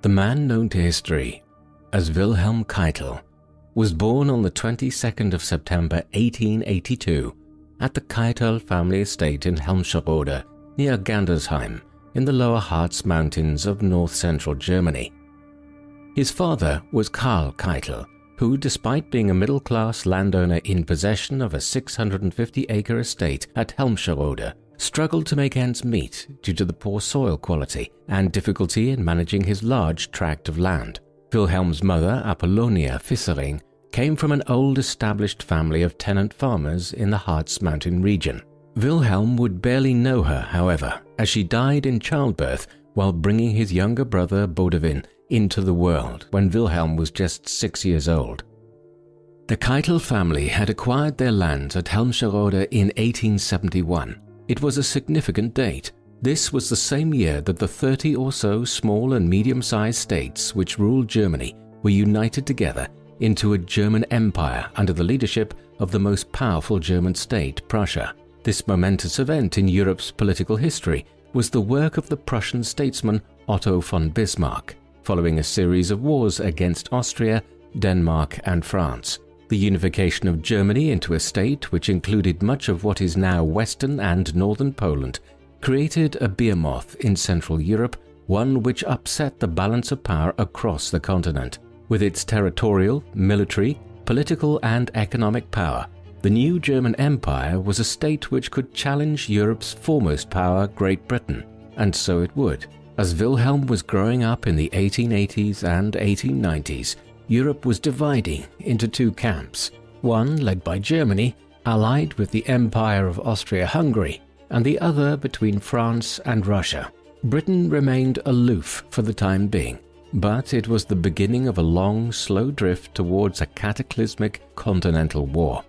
The man known to history as Wilhelm Keitel was born on the 22nd of September 1882 at the Keitel family estate in Helmscherode near Gandersheim in the lower Harz Mountains of north-central Germany. His father was Karl Keitel, who, despite being a middle-class landowner in possession of a 650-acre estate at Helmscherode, struggled to make ends meet due to the poor soil quality and difficulty in managing his large tract of land. Wilhelm's mother, Apollonia Fissering, came from an old established family of tenant farmers in the Harz mountain region. Wilhelm would barely know her, however, as she died in childbirth while bringing his younger brother Bodewin into the world when Wilhelm was just 6 years old. The Keitel family had acquired their lands at Helmscherode in 1871. It was a significant date. This was the same year that the 30 or so small and medium-sized states which ruled Germany were united together into a German empire under the leadership of the most powerful German state, Prussia. This momentous event in Europe's political history was the work of the Prussian statesman Otto von Bismarck, following a series of wars against Austria, Denmark, and France. The unification of Germany into a state which included much of what is now western and northern Poland created a behemoth in Central Europe, one which upset the balance of power across the continent. With its territorial, military, political, and economic power, the new German Empire was a state which could challenge Europe's foremost power, Great Britain, and so it would. As Wilhelm was growing up in the 1880s and 1890s, Europe was dividing into two camps, one led by Germany, allied with the Empire of Austria-Hungary, and the other between France and Russia. Britain remained aloof for the time being, but it was the beginning of a long, slow drift towards a cataclysmic continental war.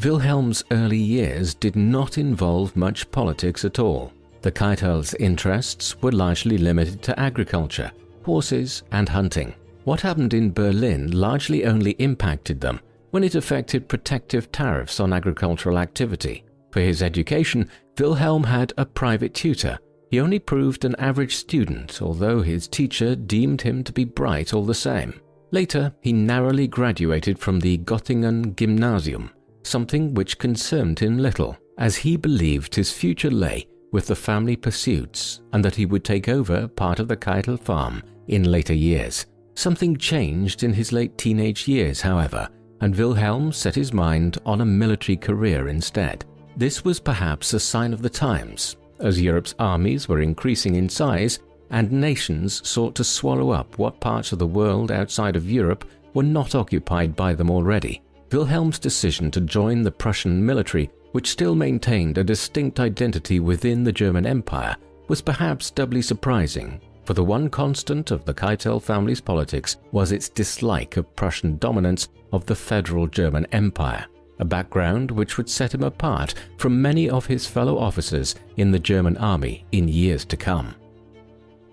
Wilhelm's early years did not involve much politics at all. The Keitels' interests were largely limited to agriculture, horses, and hunting. What happened in Berlin largely only impacted them when it affected protective tariffs on agricultural activity. For his education, Wilhelm had a private tutor. He only proved an average student, although his teacher deemed him to be bright all the same. Later, he narrowly graduated from the Göttingen Gymnasium, something which concerned him little, as he believed his future lay with the family pursuits and that he would take over part of the Keitel farm in later years. Something changed in his late teenage years, however, and Wilhelm set his mind on a military career instead. This was perhaps a sign of the times, as Europe's armies were increasing in size and nations sought to swallow up what parts of the world outside of Europe were not occupied by them already. Wilhelm's decision to join the Prussian military, which still maintained a distinct identity within the German Empire, was perhaps doubly surprising, for the one constant of the Keitel family's politics was its dislike of Prussian dominance of the federal German Empire, a background which would set him apart from many of his fellow officers in the German army in years to come.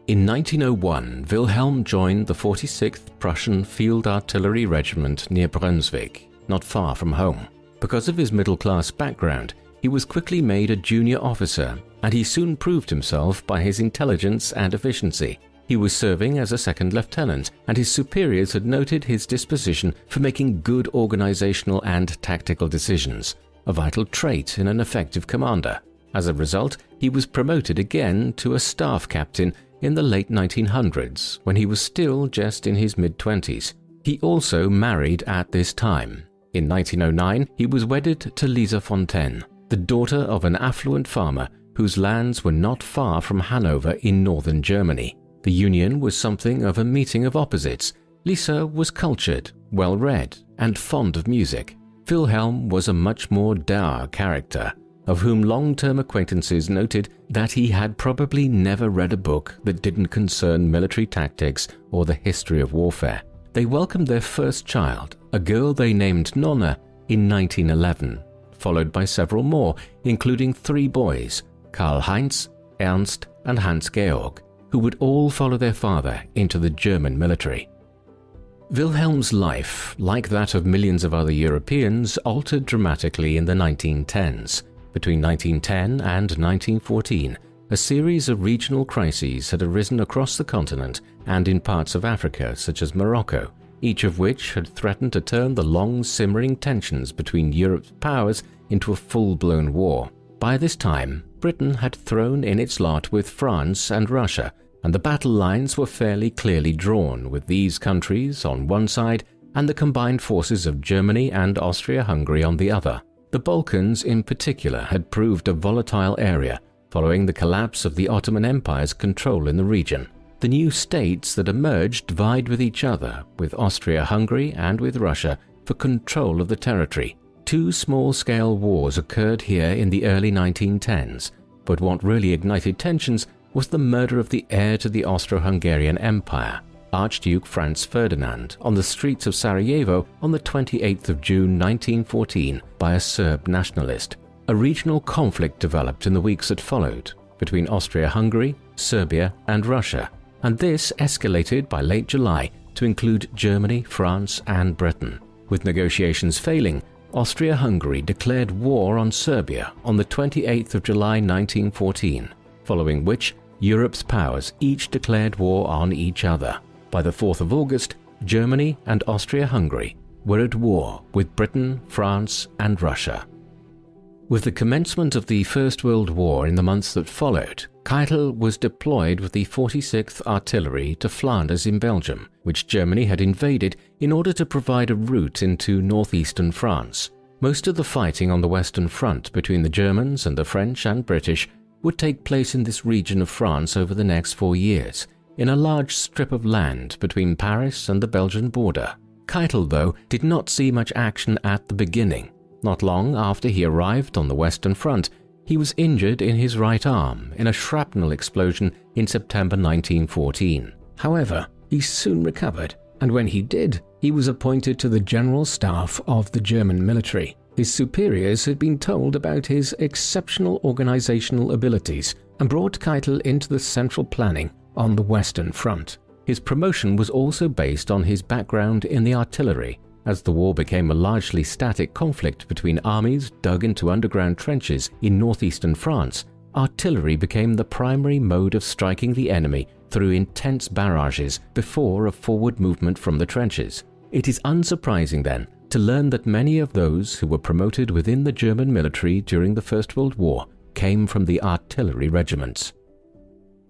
In 1901, Wilhelm joined the 46th Prussian Field Artillery Regiment near Brunswick, not far from home. Because of his middle-class background, he was quickly made a junior officer, and he soon proved himself by his intelligence and efficiency. He was serving as a second lieutenant, and his superiors had noted his disposition for making good organizational and tactical decisions, a vital trait in an effective commander. As a result, he was promoted again to a staff captain in the late 1900s, when he was still just in his mid-20s. He also married at this time. In 1909, he was wedded to Lisa Fontaine, the daughter of an affluent farmer whose lands were not far from Hanover in northern Germany. The union was something of a meeting of opposites. Lisa was cultured, well-read, and fond of music. Wilhelm was a much more dour character, of whom long-term acquaintances noted that he had probably never read a book that didn't concern military tactics or the history of warfare. They welcomed their first child, a girl they named Nonna, in 1911, followed by several more, including 3 boys, Karl-Heinz, Ernst, and Hans-Georg, who would all follow their father into the German military. Wilhelm's life, like that of millions of other Europeans, altered dramatically in the 1910s. Between 1910 and 1914, a series of regional crises had arisen across the continent and in parts of Africa such as Morocco, each of which had threatened to turn the long-simmering tensions between Europe's powers into a full-blown war. By this time, Britain had thrown in its lot with France and Russia, and the battle lines were fairly clearly drawn, with these countries on one side and the combined forces of Germany and Austria-Hungary on the other. The Balkans in particular had proved a volatile area following the collapse of the Ottoman Empire's control in the region. The new states that emerged vied with each other, with Austria-Hungary and with Russia, for control of the territory. Two small-scale wars occurred here in the early 1910s, but what really ignited tensions was the murder of the heir to the Austro-Hungarian Empire, Archduke Franz Ferdinand, on the streets of Sarajevo on the 28th of June 1914 by a Serb nationalist. A regional conflict developed in the weeks that followed between Austria-Hungary, Serbia and Russia, and this escalated by late July to include Germany, France and Britain. With negotiations failing, Austria-Hungary declared war on Serbia on the 28th of July 1914, following which Europe's powers each declared war on each other. By the 4th of August, Germany and Austria-Hungary were at war with Britain, France and Russia. With the commencement of the First World War in the months that followed, Keitel was deployed with the 46th Artillery to Flanders in Belgium, which Germany had invaded in order to provide a route into northeastern France. Most of the fighting on the Western Front between the Germans and the French and British would take place in this region of France over the next 4 years, in a large strip of land between Paris and the Belgian border. Keitel, though, did not see much action at the beginning. Not long after he arrived on the Western Front, he was injured in his right arm in a shrapnel explosion in September 1914. However, he soon recovered, and when he did, he was appointed to the General Staff of the German military. His superiors had been told about his exceptional organizational abilities and brought Keitel into the central planning on the Western Front. His promotion was also based on his background in the artillery. As the war became a largely static conflict between armies dug into underground trenches in northeastern France, artillery became the primary mode of striking the enemy through intense barrages before a forward movement from the trenches. It is unsurprising, then, to learn that many of those who were promoted within the German military during the First World War came from the artillery regiments.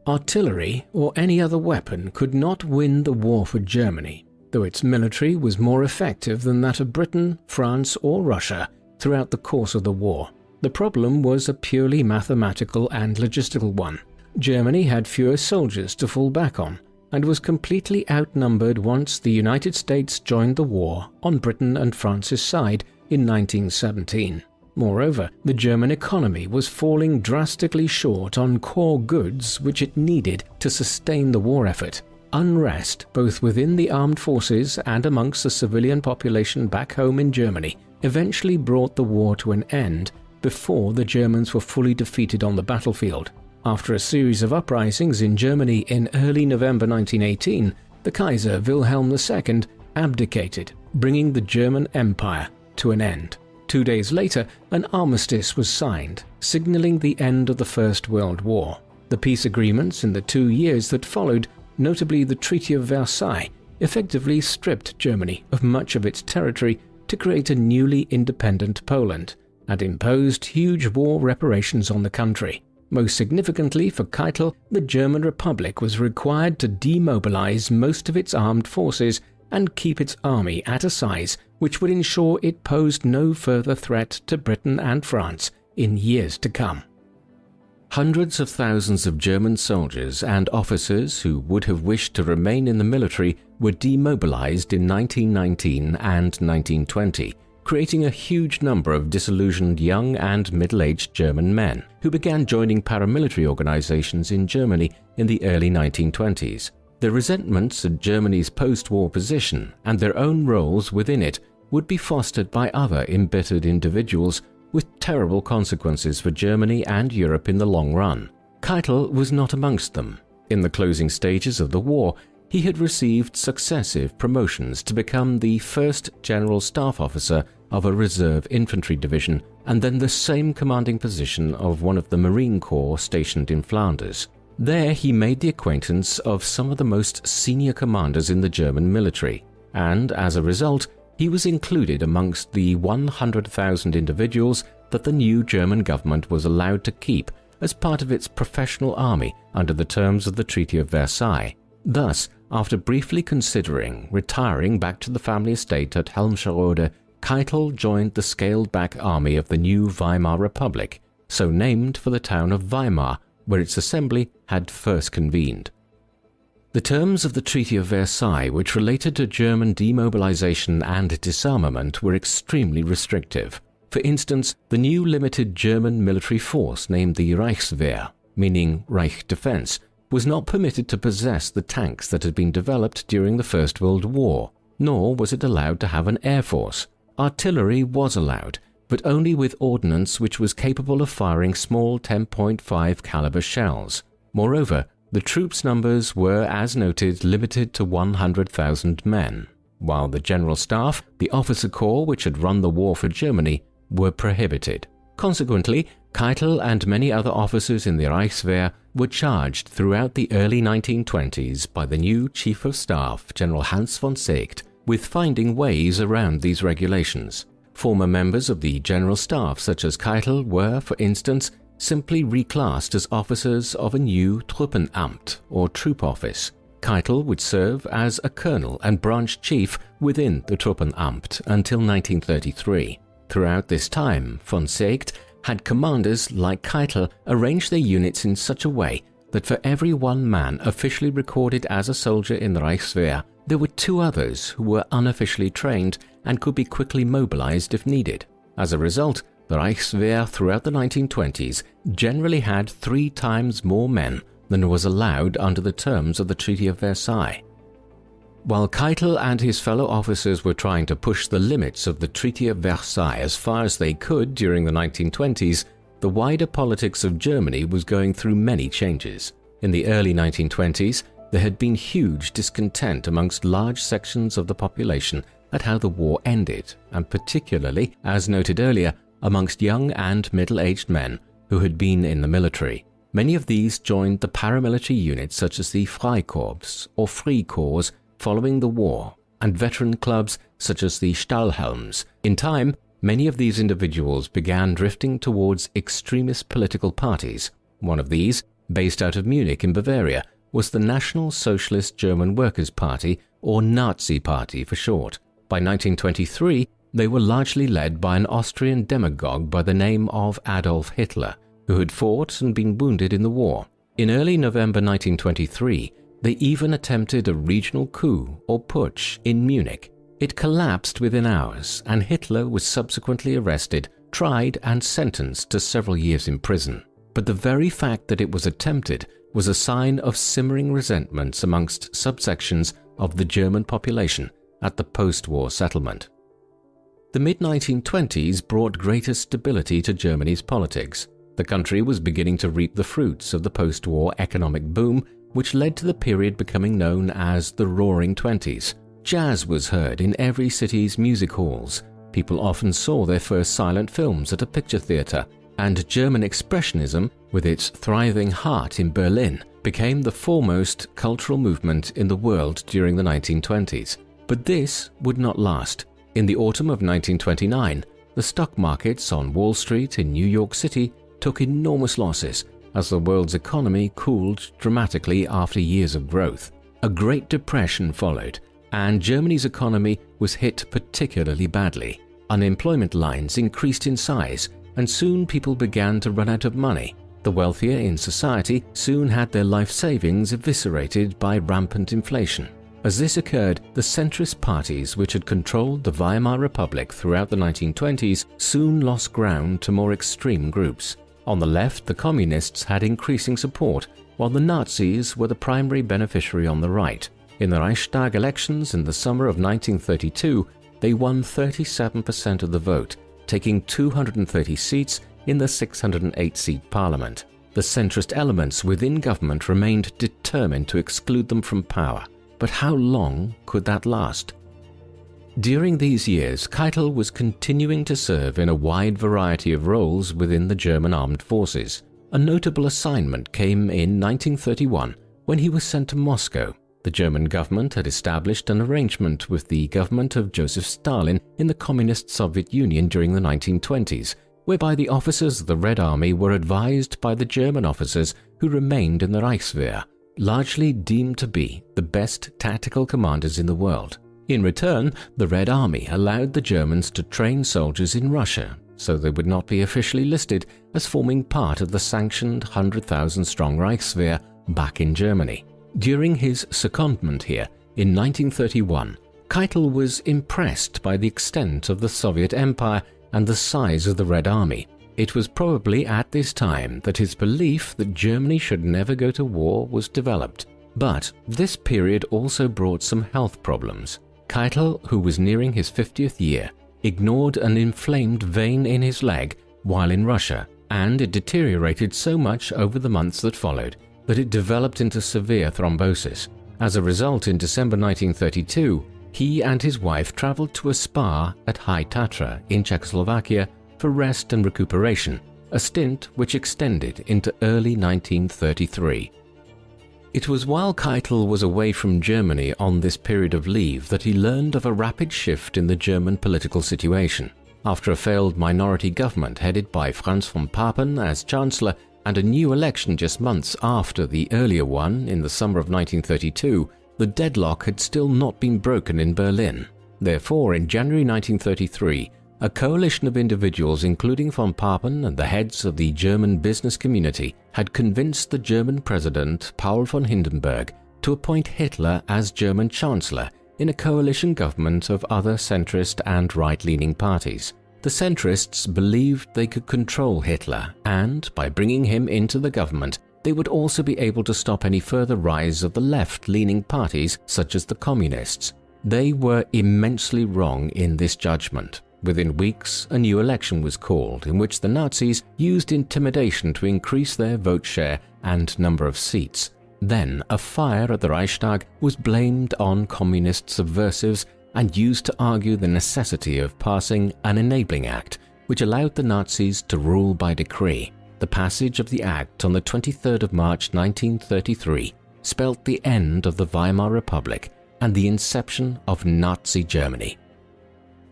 Artillery or any other weapon could not win the war for Germany, though its military was more effective than that of Britain, France or Russia throughout the course of the war. The problem was a purely mathematical and logistical one. Germany had fewer soldiers to fall back on and was completely outnumbered once the United States joined the war on Britain and France's side in 1917. Moreover, the German economy was falling drastically short on core goods which it needed to sustain the war effort. Unrest, both within the armed forces and amongst the civilian population back home in Germany, eventually brought the war to an end before the Germans were fully defeated on the battlefield. After a series of uprisings in Germany in early November 1918, the Kaiser Wilhelm II abdicated, bringing the German Empire to an end. 2 days later, an armistice was signed, signaling the end of the First World War. The peace agreements in the 2 years that followed, notably the Treaty of Versailles, effectively stripped Germany of much of its territory to create a newly independent Poland, and imposed huge war reparations on the country. Most significantly for Keitel, the German Republic was required to demobilize most of its armed forces and keep its army at a size which would ensure it posed no further threat to Britain and France in years to come. Hundreds of thousands of German soldiers and officers who would have wished to remain in the military were demobilized in 1919 and 1920, creating a huge number of disillusioned young and middle-aged German men who began joining paramilitary organizations in Germany in the early 1920s. Their resentments at Germany's post-war position and their own roles within it would be fostered by other embittered individuals, with terrible consequences for Germany and Europe in the long run. Keitel was not amongst them. In the closing stages of the war, he had received successive promotions to become the first General Staff Officer of a reserve infantry division and then the same commanding position of one of the Marine Corps stationed in Flanders. There he made the acquaintance of some of the most senior commanders in the German military, and as a result, he was included amongst the 100,000 individuals that the new German government was allowed to keep as part of its professional army under the terms of the Treaty of Versailles. Thus, after briefly considering retiring back to the family estate at Helmscherode, Keitel joined the scaled-back army of the new Weimar Republic, so named for the town of Weimar, where its assembly had first convened. The terms of the Treaty of Versailles, which related to German demobilization and disarmament, were extremely restrictive. For instance, the new limited German military force named the Reichswehr, meaning Reich Defense, was not permitted to possess the tanks that had been developed during the First World War, nor was it allowed to have an air force. Artillery was allowed, but only with ordnance which was capable of firing small 10.5 caliber shells. Moreover, the troops' numbers were, as noted, limited to 100,000 men, while the General Staff, the officer corps which had run the war for Germany, were prohibited. Consequently, Keitel and many other officers in the Reichswehr were charged throughout the early 1920s by the new Chief of Staff, General Hans von Seeckt, with finding ways around these regulations. Former members of the General Staff, such as Keitel, were, for instance, simply reclassed as officers of a new Truppenamt, or troop office. Keitel would serve as a colonel and branch chief within the Truppenamt until 1933. Throughout this time, von Seeckt had commanders like Keitel arrange their units in such a way that for every one man officially recorded as a soldier in the Reichswehr, there were two others who were unofficially trained and could be quickly mobilized if needed. As a result, the Reichswehr throughout the 1920s generally had 3 times more men than was allowed under the terms of the Treaty of Versailles. While Keitel and his fellow officers were trying to push the limits of the Treaty of Versailles as far as they could during the 1920s, the wider politics of Germany was going through many changes. In the early 1920s, there had been huge discontent amongst large sections of the population at how the war ended, and particularly, as noted earlier, amongst young and middle-aged men who had been in the military. Many of these joined the paramilitary units such as the Freikorps or Freikorps following the war, and veteran clubs such as the Stahlhelms. In time, many of these individuals began drifting towards extremist political parties. One of these, based out of Munich in Bavaria, was the National Socialist German Workers' Party, or Nazi Party for short. By 1923, they were largely led by an Austrian demagogue by the name of Adolf Hitler, who had fought and been wounded in the war. In early November 1923, they even attempted a regional coup or putsch in Munich. It collapsed within hours, and Hitler was subsequently arrested, tried, and sentenced to several years in prison. But the very fact that it was attempted was a sign of simmering resentments amongst subsections of the German population at the post-war settlement. The mid-1920s brought greater stability to Germany's politics. The country was beginning to reap the fruits of the post-war economic boom, which led to the period becoming known as the Roaring Twenties. Jazz was heard in every city's music halls. People often saw their first silent films at a picture theater, and German Expressionism, with its thriving heart in Berlin, became the foremost cultural movement in the world during the 1920s. But this would not last. In the autumn of 1929, the stock markets on Wall Street in New York City took enormous losses as the world's economy cooled dramatically after years of growth. A Great Depression followed, and Germany's economy was hit particularly badly. Unemployment lines increased in size, and soon people began to run out of money. The wealthier in society soon had their life savings eviscerated by rampant inflation. As this occurred, the centrist parties which had controlled the Weimar Republic throughout the 1920s soon lost ground to more extreme groups. On the left, the communists had increasing support, while the Nazis were the primary beneficiary on the right. In the Reichstag elections in the summer of 1932, they won 37% of the vote, taking 230 seats in the 608-seat parliament. The centrist elements within government remained determined to exclude them from power, but how long could that last? During these years, Keitel was continuing to serve in a wide variety of roles within the German armed forces. A notable assignment came in 1931 when he was sent to Moscow. The German government had established an arrangement with the government of Joseph Stalin in the Communist Soviet Union during the 1920s, whereby the officers of the Red Army were advised by the German officers who remained in the Reichswehr, largely deemed to be the best tactical commanders in the world. In return, the Red Army allowed the Germans to train soldiers in Russia, so they would not be officially listed as forming part of the sanctioned 100,000-strong Reichswehr back in Germany. During his secondment here in 1931, Keitel was impressed by the extent of the Soviet Empire and the size of the Red Army. It was probably at this time that his belief that Germany should never go to war was developed. But this period also brought some health problems. Keitel, who was nearing his 50th year, ignored an inflamed vein in his leg while in Russia, and it deteriorated so much over the months that followed that it developed into severe thrombosis. As a result, in December 1932, he and his wife traveled to a spa at High Tatra in Czechoslovakia for rest and recuperation, a stint which extended into early 1933. It was while Keitel was away from Germany on this period of leave that he learned of a rapid shift in the German political situation. After a failed minority government headed by Franz von Papen as Chancellor and a new election just months after the earlier one in the summer of 1932, the deadlock had still not been broken in Berlin. Therefore, in January 1933, a coalition of individuals, including von Papen and the heads of the German business community, had convinced the German president Paul von Hindenburg to appoint Hitler as German Chancellor in a coalition government of other centrist and right-leaning parties. The centrists believed they could control Hitler, and by bringing him into the government, they would also be able to stop any further rise of the left-leaning parties such as the communists. They were immensely wrong in this judgment. Within weeks, a new election was called in which the Nazis used intimidation to increase their vote share and number of seats. Then, a fire at the Reichstag was blamed on communist subversives and used to argue the necessity of passing an enabling act which allowed the Nazis to rule by decree. The passage of the act on the 23rd of March 1933 spelt the end of the Weimar Republic and the inception of Nazi Germany.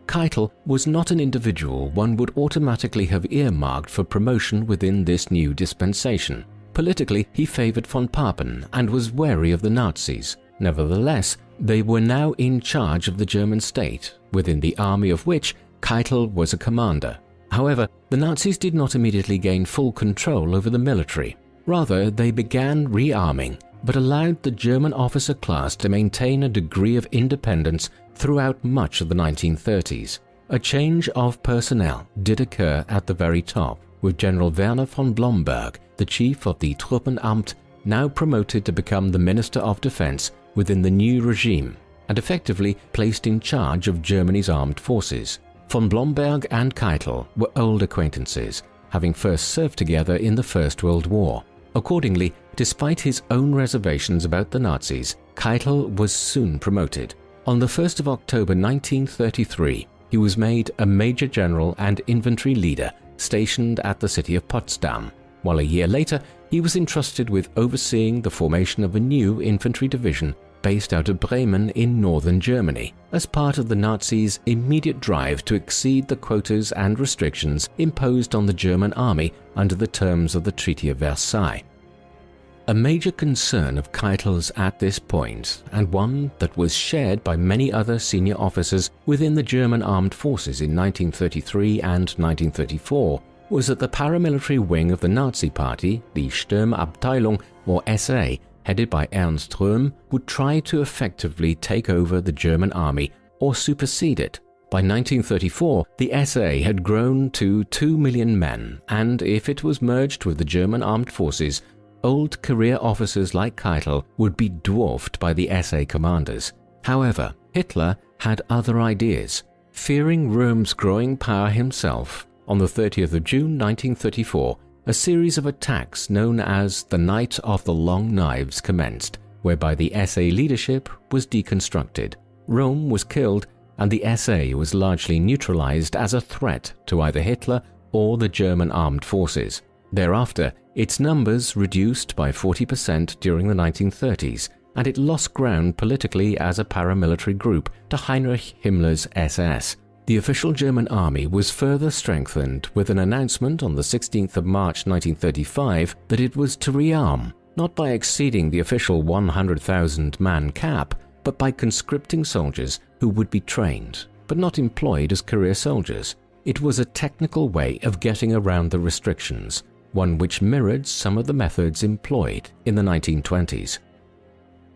Keitel was not an individual one would automatically have earmarked for promotion within this new dispensation. Politically, he favored von Papen and was wary of the Nazis. Nevertheless, they were now in charge of the German state, within the army of which Keitel was a commander. However, the Nazis did not immediately gain full control over the military. Rather, they began rearming, but allowed the German officer class to maintain a degree of independence throughout much of the 1930s. A change of personnel did occur at the very top, with General Werner von Blomberg, the chief of the Truppenamt, now promoted to become the Minister of Defense within the new regime and effectively placed in charge of Germany's armed forces. Von Blomberg and Keitel were old acquaintances, having first served together in the First World War. Accordingly, despite his own reservations about the Nazis, Keitel was soon promoted. On the 1st of October 1933, he was made a Major General and infantry leader stationed at the city of Potsdam, while a year later he was entrusted with overseeing the formation of a new infantry division based out of Bremen in northern Germany, as part of the Nazis' immediate drive to exceed the quotas and restrictions imposed on the German army under the terms of the Treaty of Versailles. A major concern of Keitel's at this point, and one that was shared by many other senior officers within the German armed forces in 1933 and 1934, was that the paramilitary wing of the Nazi Party, the Sturmabteilung or SA, headed by Ernst Röhm, would try to effectively take over the German army or supersede it. By 1934, the SA had grown to 2 million men, and if it was merged with the German armed forces, old career officers like Keitel would be dwarfed by the SA commanders. However, Hitler had other ideas. Fearing Röhm's growing power himself, on the 30th of June 1934, a series of attacks known as the Night of the Long Knives commenced, whereby the SA leadership was deconstructed, Rome was killed, and the SA was largely neutralized as a threat to either Hitler or the German armed forces. Thereafter, its numbers reduced by 40% during the 1930s, and it lost ground politically as a paramilitary group to Heinrich Himmler's SS. The official German army was further strengthened with an announcement on the 16th of March 1935 that it was to rearm, not by exceeding the official 100,000-man cap, but by conscripting soldiers who would be trained, but not employed as career soldiers. It was a technical way of getting around the restrictions, one which mirrored some of the methods employed in the 1920s.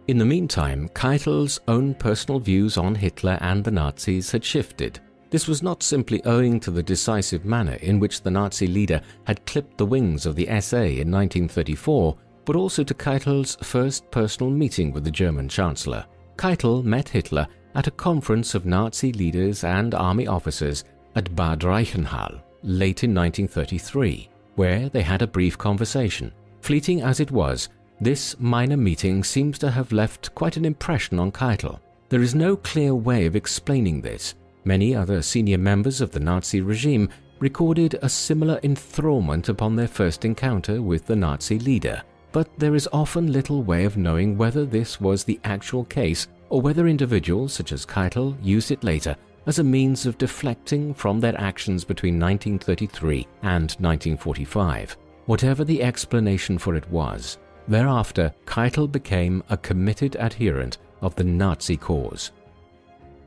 In the meantime, Keitel's own personal views on Hitler and the Nazis had shifted. This was not simply owing to the decisive manner in which the Nazi leader had clipped the wings of the SA in 1934, but also to Keitel's first personal meeting with the German Chancellor. Keitel met Hitler at a conference of Nazi leaders and army officers at Bad Reichenhall late in 1933, where they had a brief conversation. Fleeting as it was, this minor meeting seems to have left quite an impression on Keitel. There is no clear way of explaining this. Many other senior members of the Nazi regime recorded a similar enthrallment upon their first encounter with the Nazi leader, but there is often little way of knowing whether this was the actual case or whether individuals such as Keitel used it later as a means of deflecting from their actions between 1933 and 1945. Whatever the explanation for it was, thereafter Keitel became a committed adherent of the Nazi cause.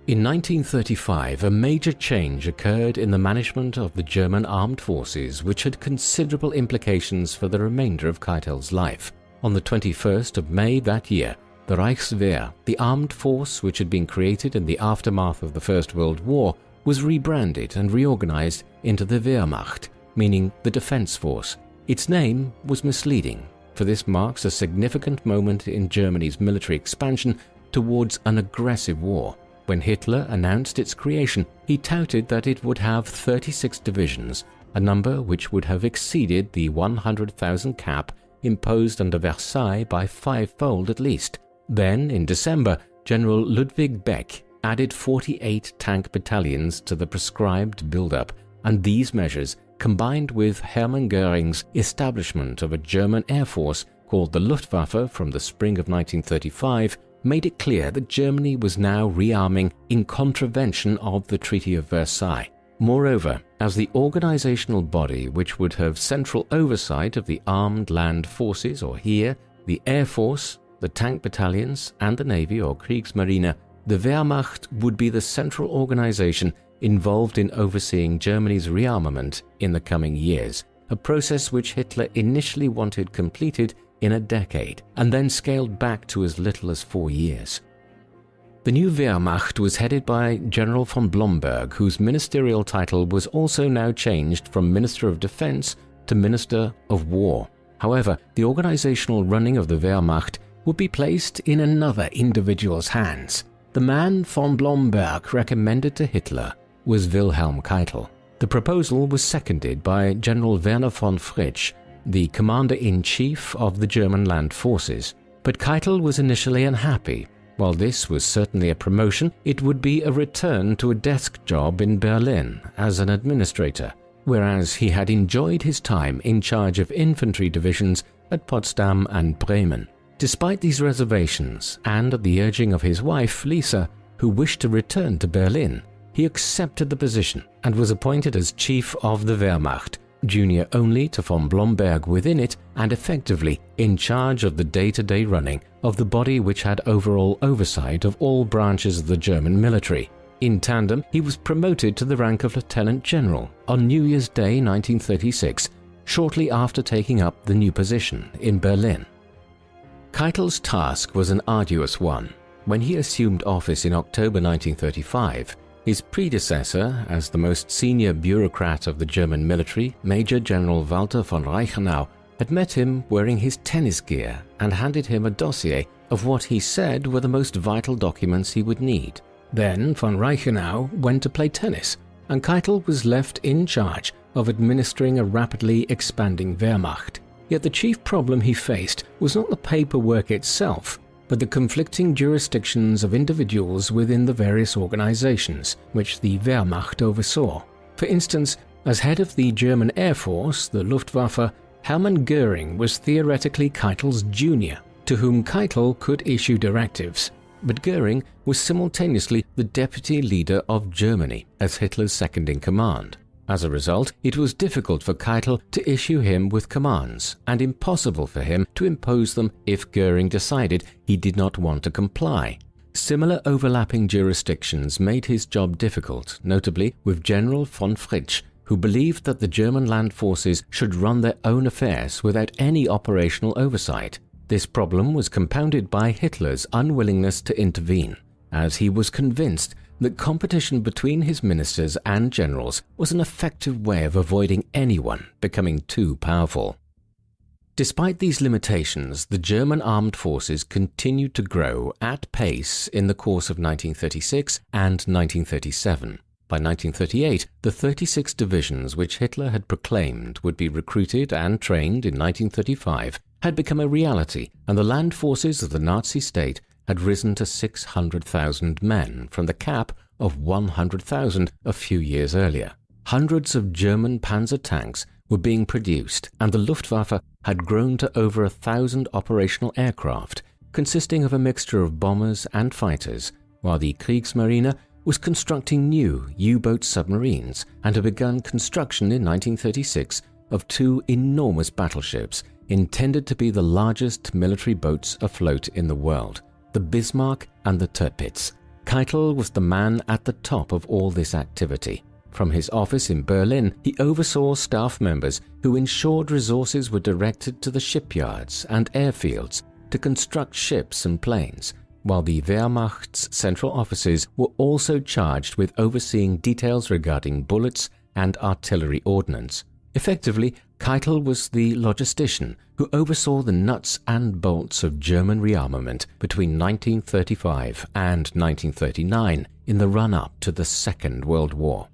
In 1935, a major change occurred in the management of the German armed forces which had considerable implications for the remainder of Keitel's life. On the 21st of May that year, the Reichswehr, the armed force which had been created in the aftermath of the First World War, was rebranded and reorganized into the Wehrmacht, meaning the defense force. Its name was misleading, for this marks a significant moment in Germany's military expansion towards an aggressive war. When Hitler announced its creation, he touted that it would have 36 divisions, a number which would have exceeded the 100,000 cap imposed under Versailles by fivefold at least. Then, in December, General Ludwig Beck added 48 tank battalions to the prescribed build-up, and these measures, combined with Hermann Göring's establishment of a German air force called the Luftwaffe from the spring of 1935, made it clear that Germany was now rearming in contravention of the Treaty of Versailles. Moreover, as the organizational body which would have central oversight of the armed land forces or Heer, the Air Force, the tank battalions, and the Navy or Kriegsmarine, the Wehrmacht would be the central organization involved in overseeing Germany's rearmament in the coming years, a process which Hitler initially wanted completed in a decade and then scaled back to as little as 4 years. The new Wehrmacht was headed by General von Blomberg, whose ministerial title was also now changed from Minister of Defense to Minister of War. However, the organizational running of the Wehrmacht would be placed in another individual's hands. The man von Blomberg recommended to Hitler was Wilhelm Keitel. The proposal was seconded by General Werner von Fritsch, the commander-in-chief of the German land forces. But Keitel was initially unhappy. While this was certainly a promotion, it would be a return to a desk job in Berlin as an administrator, whereas he had enjoyed his time in charge of infantry divisions at Potsdam and Bremen. Despite these reservations, and at the urging of his wife, Lisa, who wished to return to Berlin, he accepted the position and was appointed as chief of the Wehrmacht, junior only to von Blomberg within it, and effectively in charge of the day-to-day running of the body which had overall oversight of all branches of the German military. In tandem, he was promoted to the rank of lieutenant general on New Year's Day 1936, shortly after taking up the new position in Berlin. Keitel's task was an arduous one. When he assumed office in October 1935, his predecessor as the most senior bureaucrat of the German military, Major General Walter von Reichenau, had met him wearing his tennis gear and handed him a dossier of what he said were the most vital documents he would need. Then von Reichenau went to play tennis, and Keitel was left in charge of administering a rapidly expanding Wehrmacht. Yet the chief problem he faced was not the paperwork itself, but the conflicting jurisdictions of individuals within the various organizations which the Wehrmacht oversaw. For instance, as head of the German Air Force, the Luftwaffe, Hermann Göring was theoretically Keitel's junior, to whom Keitel could issue directives, but Göring was simultaneously the deputy leader of Germany as Hitler's second-in-command. As a result, it was difficult for Keitel to issue him with commands and impossible for him to impose them if Göring decided he did not want to comply. Similar overlapping jurisdictions made his job difficult, notably with General von Fritsch, who believed that the German land forces should run their own affairs without any operational oversight. This problem was compounded by Hitler's unwillingness to intervene, as he was convinced that competition between his ministers and generals was an effective way of avoiding anyone becoming too powerful. Despite these limitations, the German armed forces continued to grow at pace in the course of 1936 and 1937. By 1938, the 36 divisions which Hitler had proclaimed would be recruited and trained in 1935 had become a reality, and the land forces of the Nazi state had risen to 600,000 men from the cap of 100,000 a few years earlier. Hundreds of German panzer tanks were being produced, and the Luftwaffe had grown to over 1,000 operational aircraft, consisting of a mixture of bombers and fighters, while the Kriegsmarine was constructing new U-boat submarines and had begun construction in 1936 of two enormous battleships intended to be the largest military boats afloat in the world, the Bismarck and the Tirpitz. Keitel was the man at the top of all this activity. From his office in Berlin, he oversaw staff members who ensured resources were directed to the shipyards and airfields to construct ships and planes, while the Wehrmacht's central offices were also charged with overseeing details regarding bullets and artillery ordnance. Effectively, Keitel was the logistician who oversaw the nuts and bolts of German rearmament between 1935 and 1939 in the run-up to the Second World War.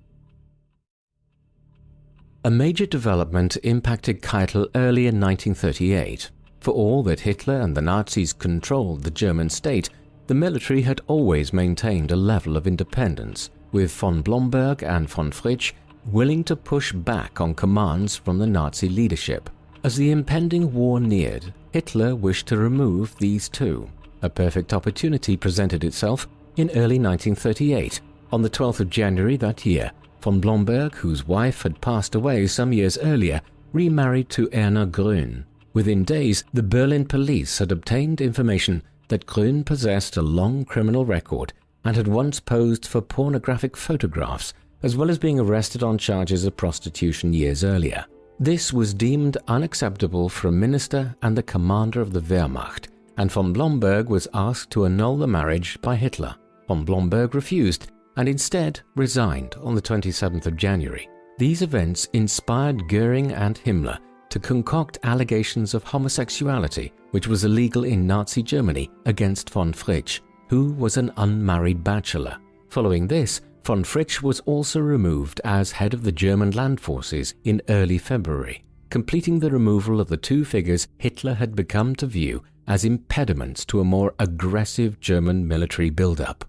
A major development impacted Keitel early in 1938. For all that Hitler and the Nazis controlled the German state, the military had always maintained a level of independence, with von Blomberg and von Fritsch willing to push back on commands from the Nazi leadership. As the impending war neared, Hitler wished to remove these two. A perfect opportunity presented itself in early 1938. On the 12th of January that year, von Blomberg, whose wife had passed away some years earlier, remarried to Erna Grün. Within days, the Berlin police had obtained information that Grün possessed a long criminal record and had once posed for pornographic photographs, as well as being arrested on charges of prostitution years earlier. This was deemed unacceptable for a minister and the commander of the Wehrmacht, and von Blomberg was asked to annul the marriage by Hitler. Von Blomberg refused and instead resigned on the 27th of January. These events inspired Göring and Himmler to concoct allegations of homosexuality, which was illegal in Nazi Germany, against von Fritsch, who was an unmarried bachelor. Following this, von Fritsch was also removed as head of the German land forces in early February, completing the removal of the two figures Hitler had become to view as impediments to a more aggressive German military buildup.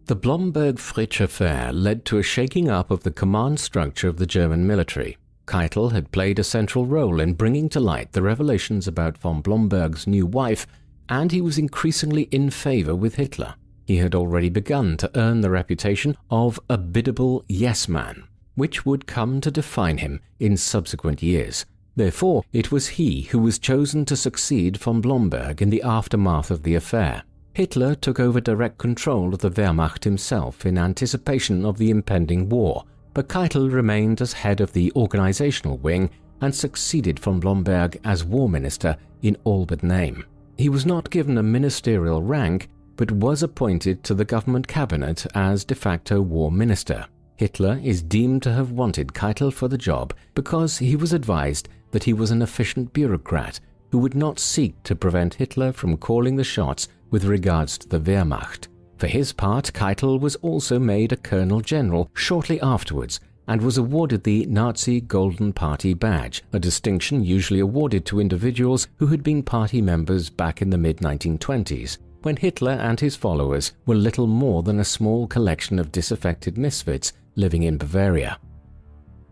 The Blomberg-Fritsch affair led to a shaking up of the command structure of the German military. Keitel had played a central role in bringing to light the revelations about von Blomberg's new wife, and he was increasingly in favor with Hitler. He had already begun to earn the reputation of a biddable yes-man, which would come to define him in subsequent years. Therefore, it was he who was chosen to succeed von Blomberg in the aftermath of the affair. Hitler took over direct control of the Wehrmacht himself in anticipation of the impending war, but Keitel remained as head of the organizational wing and succeeded von Blomberg as war minister in all but name. He was not given a ministerial rank, but was appointed to the government cabinet as de facto war minister. Hitler is deemed to have wanted Keitel for the job because he was advised that he was an efficient bureaucrat who would not seek to prevent Hitler from calling the shots with regards to the Wehrmacht. For his part, Keitel was also made a colonel general shortly afterwards and was awarded the Nazi Golden Party Badge, a distinction usually awarded to individuals who had been party members back in the mid-1920s, when Hitler and his followers were little more than a small collection of disaffected misfits living in Bavaria.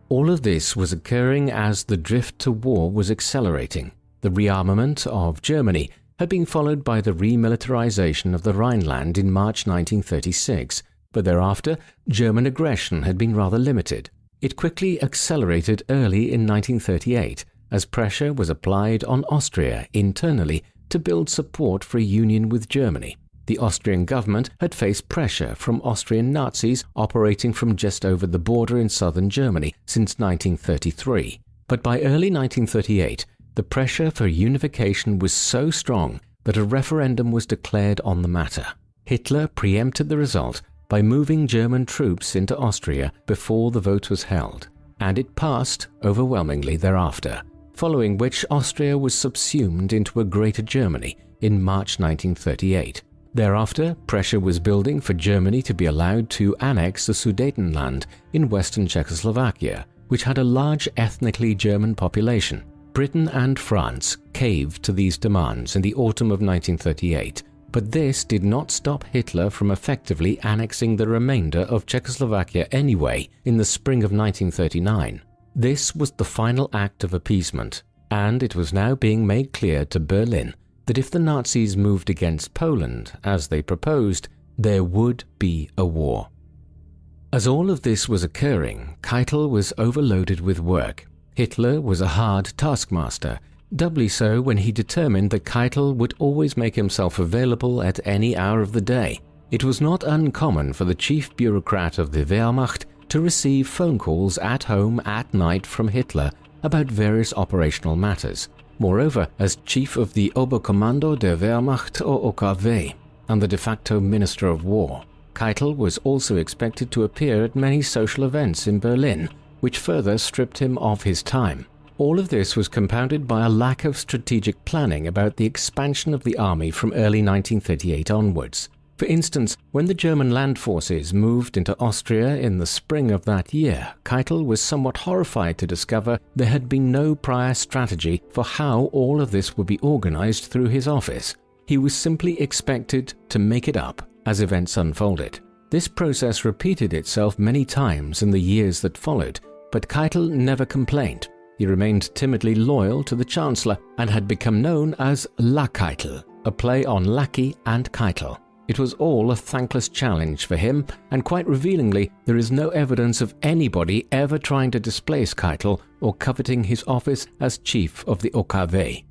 All of this was occurring as the drift to war was accelerating. The rearmament of Germany had been followed by the remilitarization of the Rhineland in March 1936, but thereafter German aggression had been rather limited. It quickly accelerated early in 1938 as pressure was applied on Austria internally to build support for a union with Germany. The Austrian government had faced pressure from Austrian Nazis operating from just over the border in southern Germany since 1933. But by early 1938, the pressure for unification was so strong that a referendum was declared on the matter. Hitler preempted the result by moving German troops into Austria before the vote was held, and it passed overwhelmingly thereafter, following which Austria was subsumed into a Greater Germany in March 1938. Thereafter, pressure was building for Germany to be allowed to annex the Sudetenland in western Czechoslovakia, which had a large ethnically German population. Britain and France caved to these demands in the autumn of 1938, but this did not stop Hitler from effectively annexing the remainder of Czechoslovakia anyway in the spring of 1939. This was the final act of appeasement, and it was now being made clear to Berlin that if the Nazis moved against Poland, as they proposed, there would be a war. As all of this was occurring, Keitel was overloaded with work. Hitler was a hard taskmaster, doubly so when he determined that Keitel would always make himself available at any hour of the day. It was not uncommon for the chief bureaucrat of the Wehrmacht to receive phone calls at home at night from Hitler about various operational matters. Moreover, as chief of the Oberkommando der Wehrmacht or OKW and the de facto Minister of War, Keitel was also expected to appear at many social events in Berlin, which further stripped him of his time. All of this was compounded by a lack of strategic planning about the expansion of the army from early 1938 onwards. For instance, when the German land forces moved into Austria in the spring of that year, Keitel was somewhat horrified to discover there had been no prior strategy for how all of this would be organized through his office. He was simply expected to make it up as events unfolded. This process repeated itself many times in the years that followed, but Keitel never complained. He remained timidly loyal to the Chancellor and had become known as La Keitel, a play on lackey and Keitel. It was all a thankless challenge for him, and quite revealingly, there is no evidence of anybody ever trying to displace Keitel or coveting his office as chief of the OKW.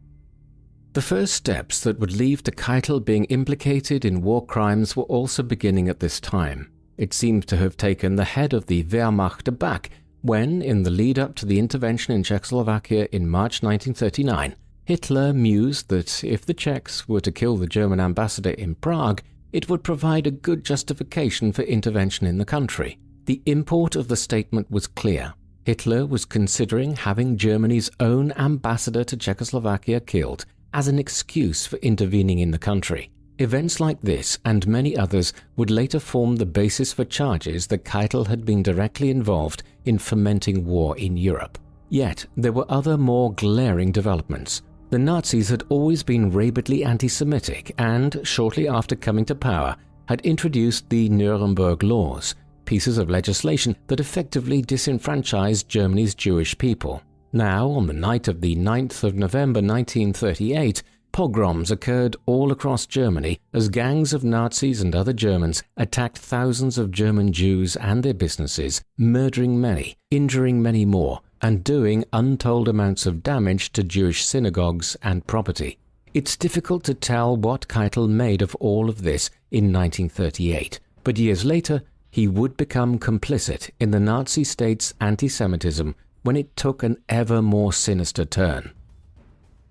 The first steps that would lead to Keitel being implicated in war crimes were also beginning at this time. It seems to have taken the head of the Wehrmacht aback when, in the lead-up to the intervention in Czechoslovakia in March 1939, Hitler mused that if the Czechs were to kill the German ambassador in Prague, it would provide a good justification for intervention in the country. The import of the statement was clear. Hitler was considering having Germany's own ambassador to Czechoslovakia killed as an excuse for intervening in the country. Events like this and many others would later form the basis for charges that Keitel had been directly involved in fomenting war in Europe. Yet there were other more glaring developments. The Nazis had always been rabidly anti-Semitic and, shortly after coming to power, had introduced the Nuremberg Laws, pieces of legislation that effectively disenfranchised Germany's Jewish people. Now, on the night of the 9th of November 1938, pogroms occurred all across Germany as gangs of Nazis and other Germans attacked thousands of German Jews and their businesses, murdering many, injuring many more, and doing untold amounts of damage to Jewish synagogues and property. It's difficult to tell what Keitel made of all of this in 1938, but years later he would become complicit in the Nazi state's anti-Semitism when it took an ever more sinister turn.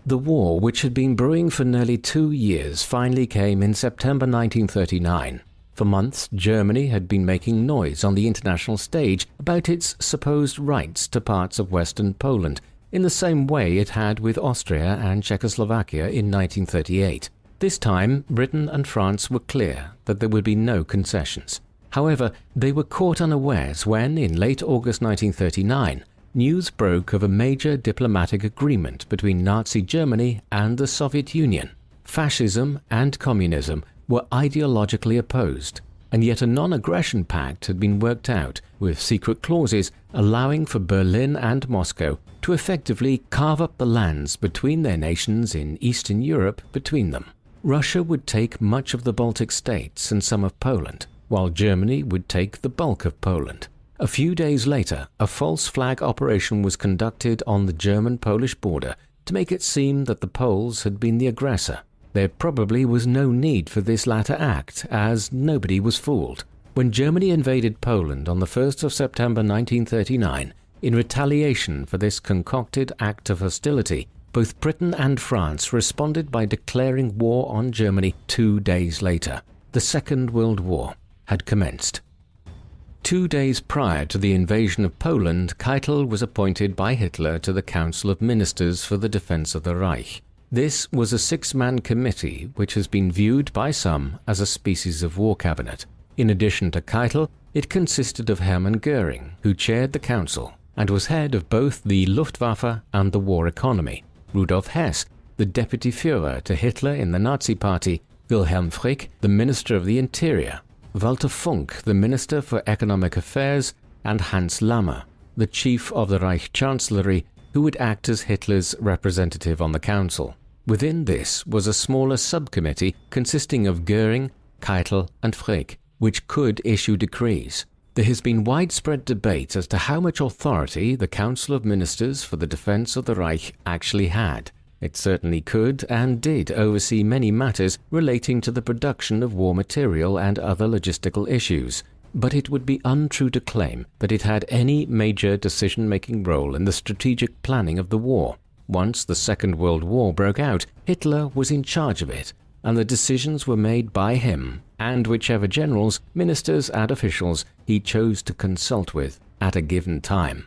The war, which had been brewing for nearly 2 years, finally came in September 1939. For months, Germany had been making noise on the international stage about its supposed rights to parts of Western Poland, in the same way it had with Austria and Czechoslovakia in 1938. This time, Britain and France were clear that there would be no concessions. However, they were caught unawares when, in late August 1939, news broke of a major diplomatic agreement between Nazi Germany and the Soviet Union. Fascism and communism were ideologically opposed, and yet a non-aggression pact had been worked out with secret clauses allowing for Berlin and Moscow to effectively carve up the lands between their nations in Eastern Europe between them. Russia would take much of the Baltic states and some of Poland, while Germany would take the bulk of Poland. A few days later, a false flag operation was conducted on the German-Polish border to make it seem that the Poles had been the aggressor. There probably was no need for this latter act, as nobody was fooled. When Germany invaded Poland on the 1st of September 1939, in retaliation for this concocted act of hostility, both Britain and France responded by declaring war on Germany 2 days later. The Second World War had commenced. 2 days prior to the invasion of Poland, Keitel was appointed by Hitler to the Council of Ministers for the Defense of the Reich. This was a 6-man committee which has been viewed by some as a species of war cabinet. In addition to Keitel, it consisted of Hermann Göring, who chaired the council and was head of both the Luftwaffe and the war economy, Rudolf Hess, the deputy Führer to Hitler in the Nazi Party, Wilhelm Frick, the Minister of the Interior, Walter Funk, the Minister for Economic Affairs, and Hans Lammer, the chief of the Reich Chancellery, who would act as Hitler's representative on the council. Within this was a smaller subcommittee consisting of Göring, Keitel, and Frick, which could issue decrees. There has been widespread debate as to how much authority the Council of Ministers for the Defense of the Reich actually had. It certainly could and did oversee many matters relating to the production of war material and other logistical issues, but it would be untrue to claim that it had any major decision-making role in the strategic planning of the war. Once the Second World War broke out, Hitler was in charge of it, and the decisions were made by him and whichever generals, ministers, and officials he chose to consult with at a given time.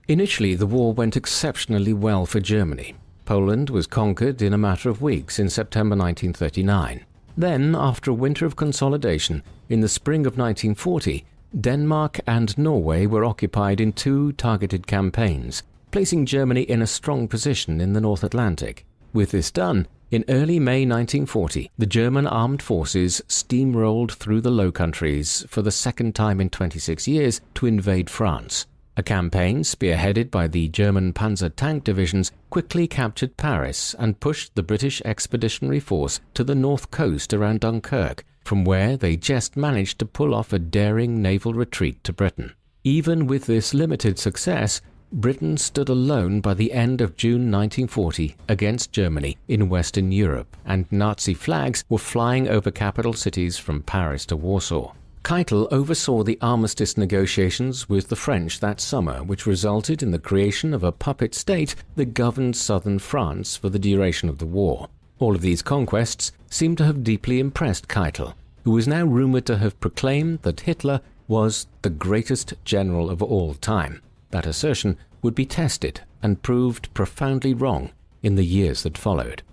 Initially, the war went exceptionally well for Germany. Poland was conquered in a matter of weeks in September 1939. Then, after a winter of consolidation, in the spring of 1940, Denmark and Norway were occupied in 2 targeted campaigns, placing Germany in a strong position in the North Atlantic. With this done, in early May 1940, the German armed forces steamrolled through the Low Countries for the second time in 26 years to invade France. A campaign spearheaded by the German panzer tank divisions quickly captured Paris and pushed the British Expeditionary Force to the north coast around Dunkirk, from where they just managed to pull off a daring naval retreat to Britain. Even with this limited success, Britain stood alone by the end of June 1940 against Germany in Western Europe, and Nazi flags were flying over capital cities from Paris to Warsaw. Keitel oversaw the armistice negotiations with the French that summer, which resulted in the creation of a puppet state that governed southern France for the duration of the war. All of these conquests seem to have deeply impressed Keitel, who was now rumored to have proclaimed that Hitler was the greatest general of all time. That assertion would be tested and proved profoundly wrong in the years that followed.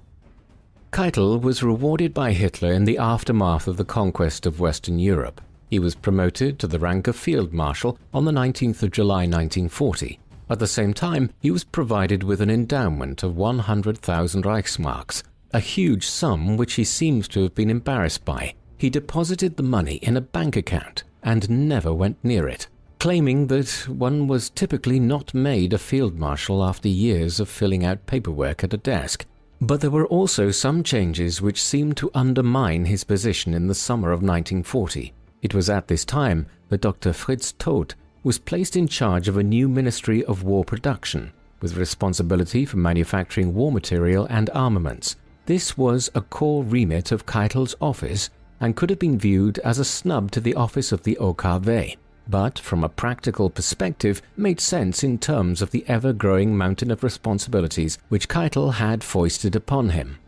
Keitel was rewarded by Hitler in the aftermath of the conquest of Western Europe. He was promoted to the rank of Field Marshal on the 19th of July 1940. At the same time, he was provided with an endowment of 100,000 Reichsmarks, a huge sum which he seems to have been embarrassed by. He deposited the money in a bank account and never went near it, claiming that one was typically not made a field marshal after years of filling out paperwork at a desk. But there were also some changes which seemed to undermine his position in the summer of 1940. It was at this time that Dr. Fritz Todt was placed in charge of a new Ministry of War Production, with responsibility for manufacturing war material and armaments. This was a core remit of Keitel's office and could have been viewed as a snub to the office of the OKW, but from a practical perspective made sense in terms of the ever-growing mountain of responsibilities which Keitel had foisted upon him.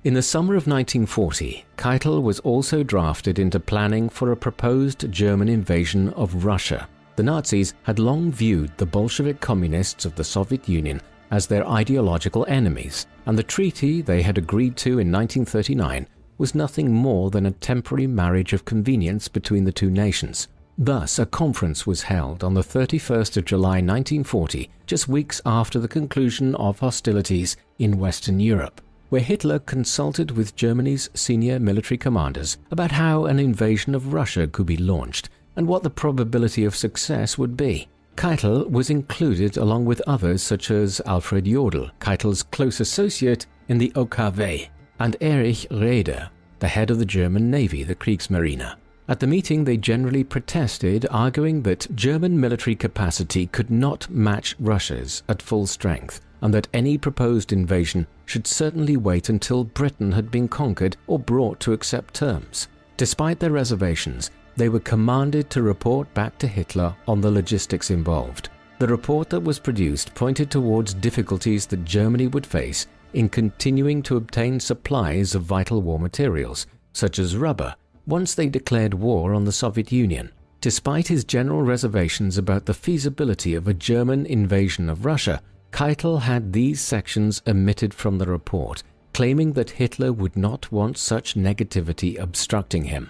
In the summer of 1940, Keitel was also drafted into planning for a proposed German invasion of Russia. The Nazis had long viewed the Bolshevik communists of the Soviet Union as their ideological enemies, and the treaty they had agreed to in 1939 was nothing more than a temporary marriage of convenience between the two nations. Thus, a conference was held on the 31st of July 1940, just weeks after the conclusion of hostilities in Western Europe, where Hitler consulted with Germany's senior military commanders about how an invasion of Russia could be launched and what the probability of success would be. Keitel was included along with others such as Alfred Jodl, Keitel's close associate in the OKW, and Erich Raeder, the head of the German Navy, the Kriegsmarine. At the meeting, they generally protested, arguing that German military capacity could not match Russia's at full strength, and that any proposed invasion should certainly wait until Britain had been conquered or brought to accept terms. Despite their reservations, they were commanded to report back to Hitler on the logistics involved. The report that was produced pointed towards difficulties that Germany would face in continuing to obtain supplies of vital war materials, such as rubber, once they declared war on the Soviet Union. Despite his general reservations about the feasibility of a German invasion of Russia, Keitel had these sections omitted from the report, claiming that Hitler would not want such negativity obstructing him.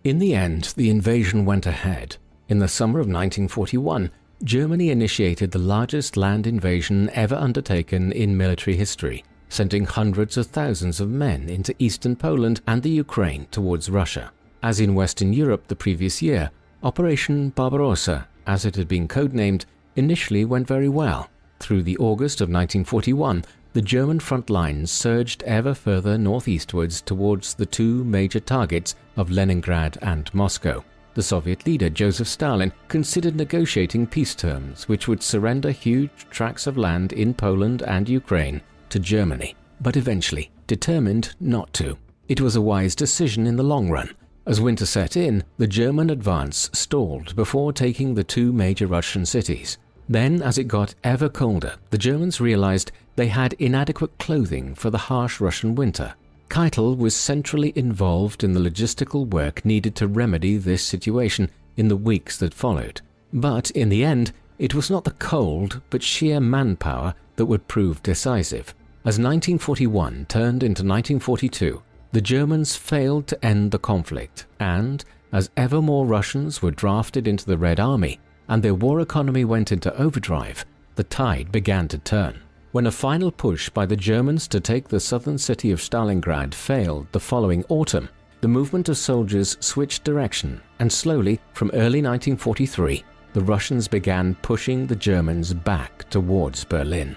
In the end, the invasion went ahead. In the summer of 1941, Germany initiated the largest land invasion ever undertaken in military history, sending hundreds of thousands of men into eastern Poland and the Ukraine towards Russia. As in Western Europe the previous year, Operation Barbarossa, as it had been codenamed, initially went very well. Through the August of 1941, the German front lines surged ever further northeastwards towards the two major targets of Leningrad and Moscow. The Soviet leader Joseph Stalin considered negotiating peace terms which would surrender huge tracts of land in Poland and Ukraine to Germany, but eventually determined not to. It was a wise decision in the long run. As winter set in, the German advance stalled before taking the two major Russian cities. Then, as it got ever colder, the Germans realized they had inadequate clothing for the harsh Russian winter. Keitel was centrally involved in the logistical work needed to remedy this situation in the weeks that followed. But in the end, it was not the cold but sheer manpower that would prove decisive. As 1941 turned into 1942, the Germans failed to end the conflict, and as ever more Russians were drafted into the Red Army and their war economy went into overdrive, the tide began to turn. When a final push by the Germans to take the southern city of Stalingrad failed the following autumn, the movement of soldiers switched direction, and slowly, from early 1943, the Russians began pushing the Germans back towards Berlin.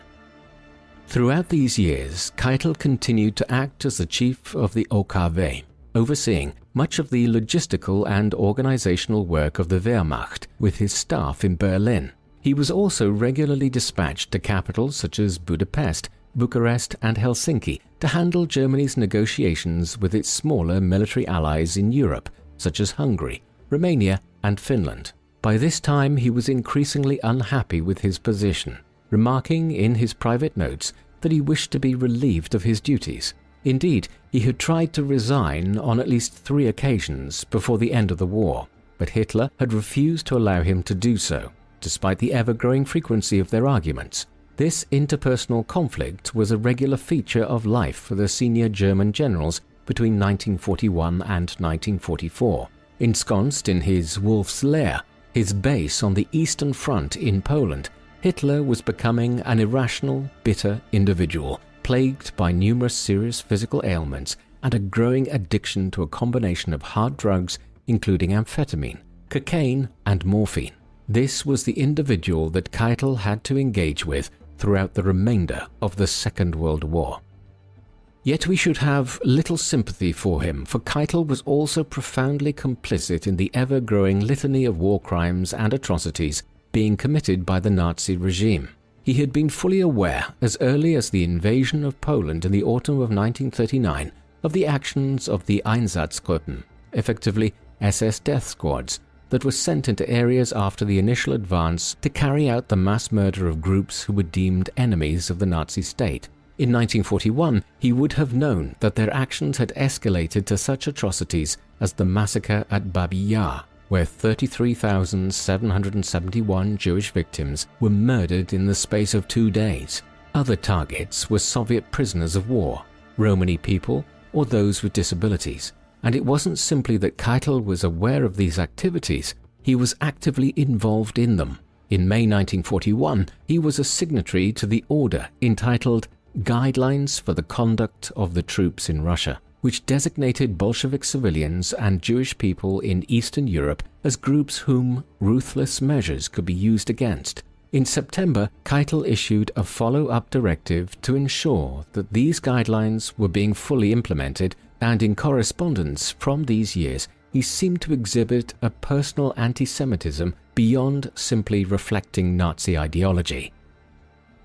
Throughout these years, Keitel continued to act as the chief of the OKW, overseeing much of the logistical and organizational work of the Wehrmacht with his staff in Berlin. He was also regularly dispatched to capitals such as Budapest, Bucharest, and Helsinki to handle Germany's negotiations with its smaller military allies in Europe, such as Hungary, Romania, and Finland. By this time, he was increasingly unhappy with his position, remarking in his private notes that he wished to be relieved of his duties. Indeed, he had tried to resign on at least 3 occasions before the end of the war, but Hitler had refused to allow him to do so, despite the ever-growing frequency of their arguments. This interpersonal conflict was a regular feature of life for the senior German generals between 1941 and 1944. Ensconced in his Wolf's Lair, his base on the Eastern Front in Poland, Hitler was becoming an irrational, bitter individual, plagued by numerous serious physical ailments and a growing addiction to a combination of hard drugs including amphetamine, cocaine, and morphine. This was the individual that Keitel had to engage with throughout the remainder of the Second World War. Yet we should have little sympathy for him, for Keitel was also profoundly complicit in the ever-growing litany of war crimes and atrocities being committed by the Nazi regime. He had been fully aware, as early as the invasion of Poland in the autumn of 1939, of the actions of the Einsatzgruppen, effectively SS death squads, that were sent into areas after the initial advance to carry out the mass murder of groups who were deemed enemies of the Nazi state. In 1941, he would have known that their actions had escalated to such atrocities as the massacre at Babi Yar, where 33,771 Jewish victims were murdered in the space of 2 days. Other targets were Soviet prisoners of war, Romani people, or those with disabilities. And it wasn't simply that Keitel was aware of these activities, he was actively involved in them. In May 1941, he was a signatory to the order entitled Guidelines for the Conduct of the Troops in Russia, which designated Bolshevik civilians and Jewish people in Eastern Europe as groups whom ruthless measures could be used against. In September, Keitel issued a follow-up directive to ensure that these guidelines were being fully implemented, and in correspondence from these years, he seemed to exhibit a personal anti-Semitism beyond simply reflecting Nazi ideology.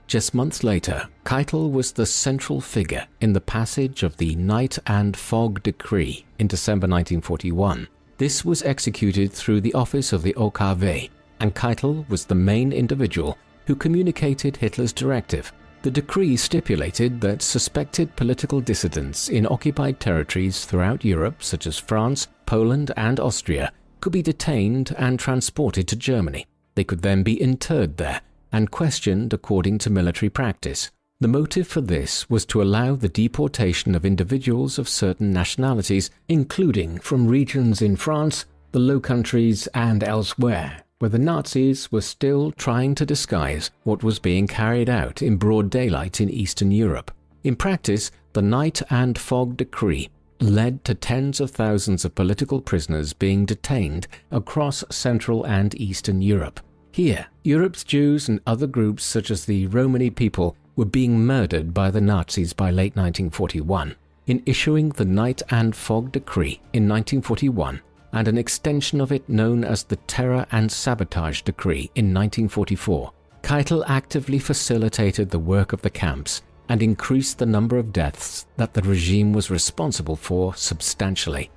Just months later, Keitel was the central figure in the passage of the Night and Fog Decree in December 1941. This was executed through the office of the OKW, and Keitel was the main individual who communicated Hitler's directive. The decree stipulated that suspected political dissidents in occupied territories throughout Europe, such as France, Poland, and Austria, could be detained and transported to Germany. They could then be interred there and questioned according to military practice. The motive for this was to allow the deportation of individuals of certain nationalities, including from regions in France, the Low Countries, and elsewhere, where the Nazis were still trying to disguise what was being carried out in broad daylight in Eastern Europe. In practice, the Night and Fog Decree led to tens of thousands of political prisoners being detained across Central and Eastern Europe. Here, Europe's Jews and other groups such as the Romani people were being murdered by the Nazis by late 1941. In issuing the Night and Fog Decree in 1941, and an extension of it known as the Terror and Sabotage Decree in 1944, Keitel actively facilitated the work of the camps and increased the number of deaths that the regime was responsible for substantially.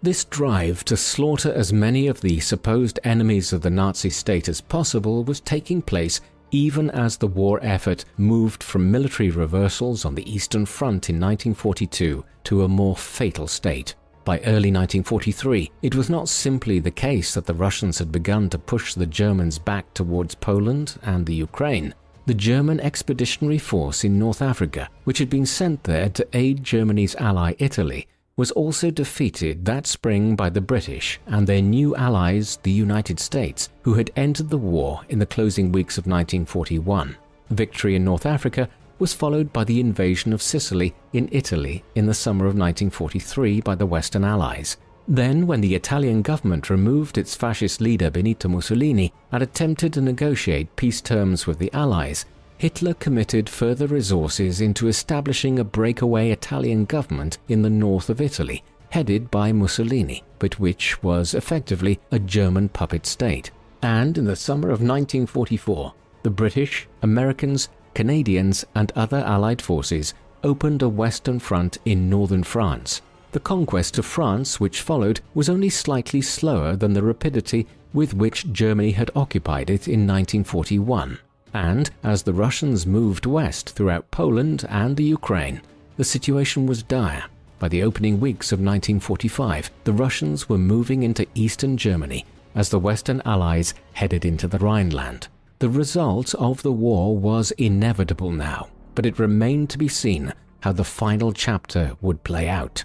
This drive to slaughter as many of the supposed enemies of the Nazi state as possible was taking place even as the war effort moved from military reversals on the Eastern Front in 1942 to a more fatal state. By early 1943, it was not simply the case that the Russians had begun to push the Germans back towards Poland and the Ukraine. The German Expeditionary Force in North Africa, which had been sent there to aid Germany's ally Italy, was also defeated that spring by the British and their new allies, the United States, who had entered the war in the closing weeks of 1941. Victory in North Africa was followed by the invasion of Sicily in Italy in the summer of 1943 by the Western Allies. Then, when the Italian government removed its fascist leader Benito Mussolini and attempted to negotiate peace terms with the Allies, Hitler committed further resources into establishing a breakaway Italian government in the north of Italy, headed by Mussolini, but which was effectively a German puppet state. And in the summer of 1944, the British, Americans, Canadians, and other Allied forces opened a Western Front in northern France. The conquest of France, which followed, was only slightly slower than the rapidity with which Germany had occupied it in 1941. And as the Russians moved west throughout Poland and the Ukraine, the situation was dire. By the opening weeks of 1945, the Russians were moving into eastern Germany as the Western Allies headed into the Rhineland. The result of the war was inevitable now, but it remained to be seen how the final chapter would play out.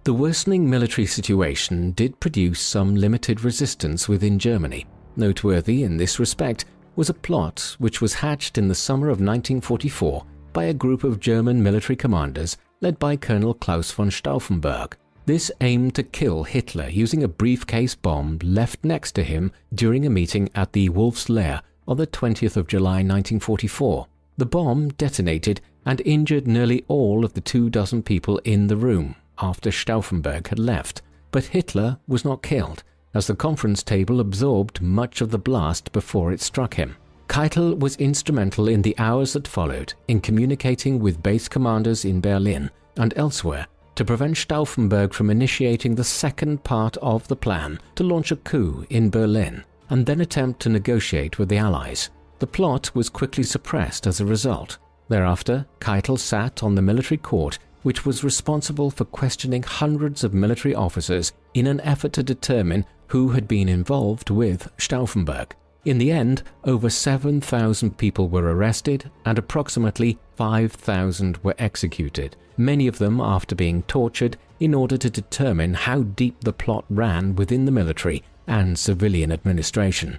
The worsening military situation did produce some limited resistance within Germany. Noteworthy in this respect was a plot which was hatched in the summer of 1944 by a group of German military commanders led by Colonel Klaus von Stauffenberg. This aimed to kill Hitler using a briefcase bomb left next to him during a meeting at the Wolf's Lair on the 20th of July 1944. The bomb detonated and injured nearly all of the 24 people in the room after Stauffenberg had left, but Hitler was not killed, as the conference table absorbed much of the blast before it struck him. Keitel was instrumental in the hours that followed in communicating with base commanders in Berlin and elsewhere to prevent Stauffenberg from initiating the second part of the plan to launch a coup in Berlin and then attempt to negotiate with the Allies. The plot was quickly suppressed as a result. Thereafter, Keitel sat on the military court, which was responsible for questioning hundreds of military officers in an effort to determine who had been involved with Stauffenberg. In the end, over 7,000 people were arrested and approximately 5,000 were executed, many of them after being tortured in order to determine how deep the plot ran within the military and civilian administration.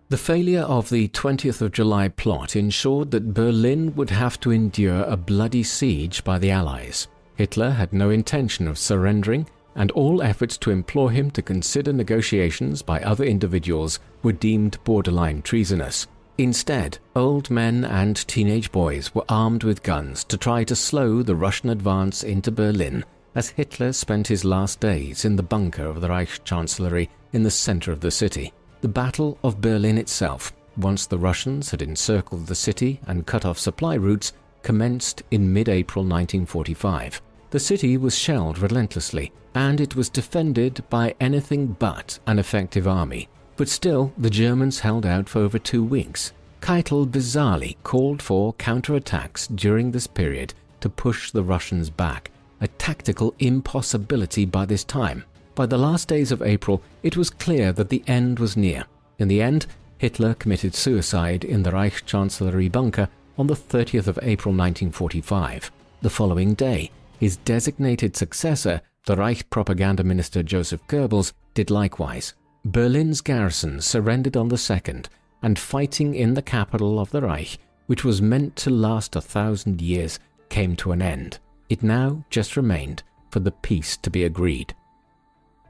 The failure of the 20th of July plot ensured that Berlin would have to endure a bloody siege by the Allies. Hitler had no intention of surrendering, and all efforts to implore him to consider negotiations by other individuals were deemed borderline treasonous. Instead, old men and teenage boys were armed with guns to try to slow the Russian advance into Berlin, as Hitler spent his last days in the bunker of the Reichschancellery in the center of the city. The Battle of Berlin itself, once the Russians had encircled the city and cut off supply routes, commenced in mid-April 1945. The city was shelled relentlessly, and it was defended by anything but an effective army. But still, the Germans held out for over 2 weeks. Keitel bizarrely called for counterattacks during this period to push the Russians back, a tactical impossibility by this time. By the last days of April, it was clear that the end was near. In the end, Hitler committed suicide in the Reichschancellery bunker on the 30th of April 1945. The following day, his designated successor, the Reich Propaganda Minister Joseph Goebbels, did likewise. Berlin's garrison surrendered on the 2nd, and fighting in the capital of the Reich, which was meant to last 1,000 years, came to an end. It now just remained for the peace to be agreed.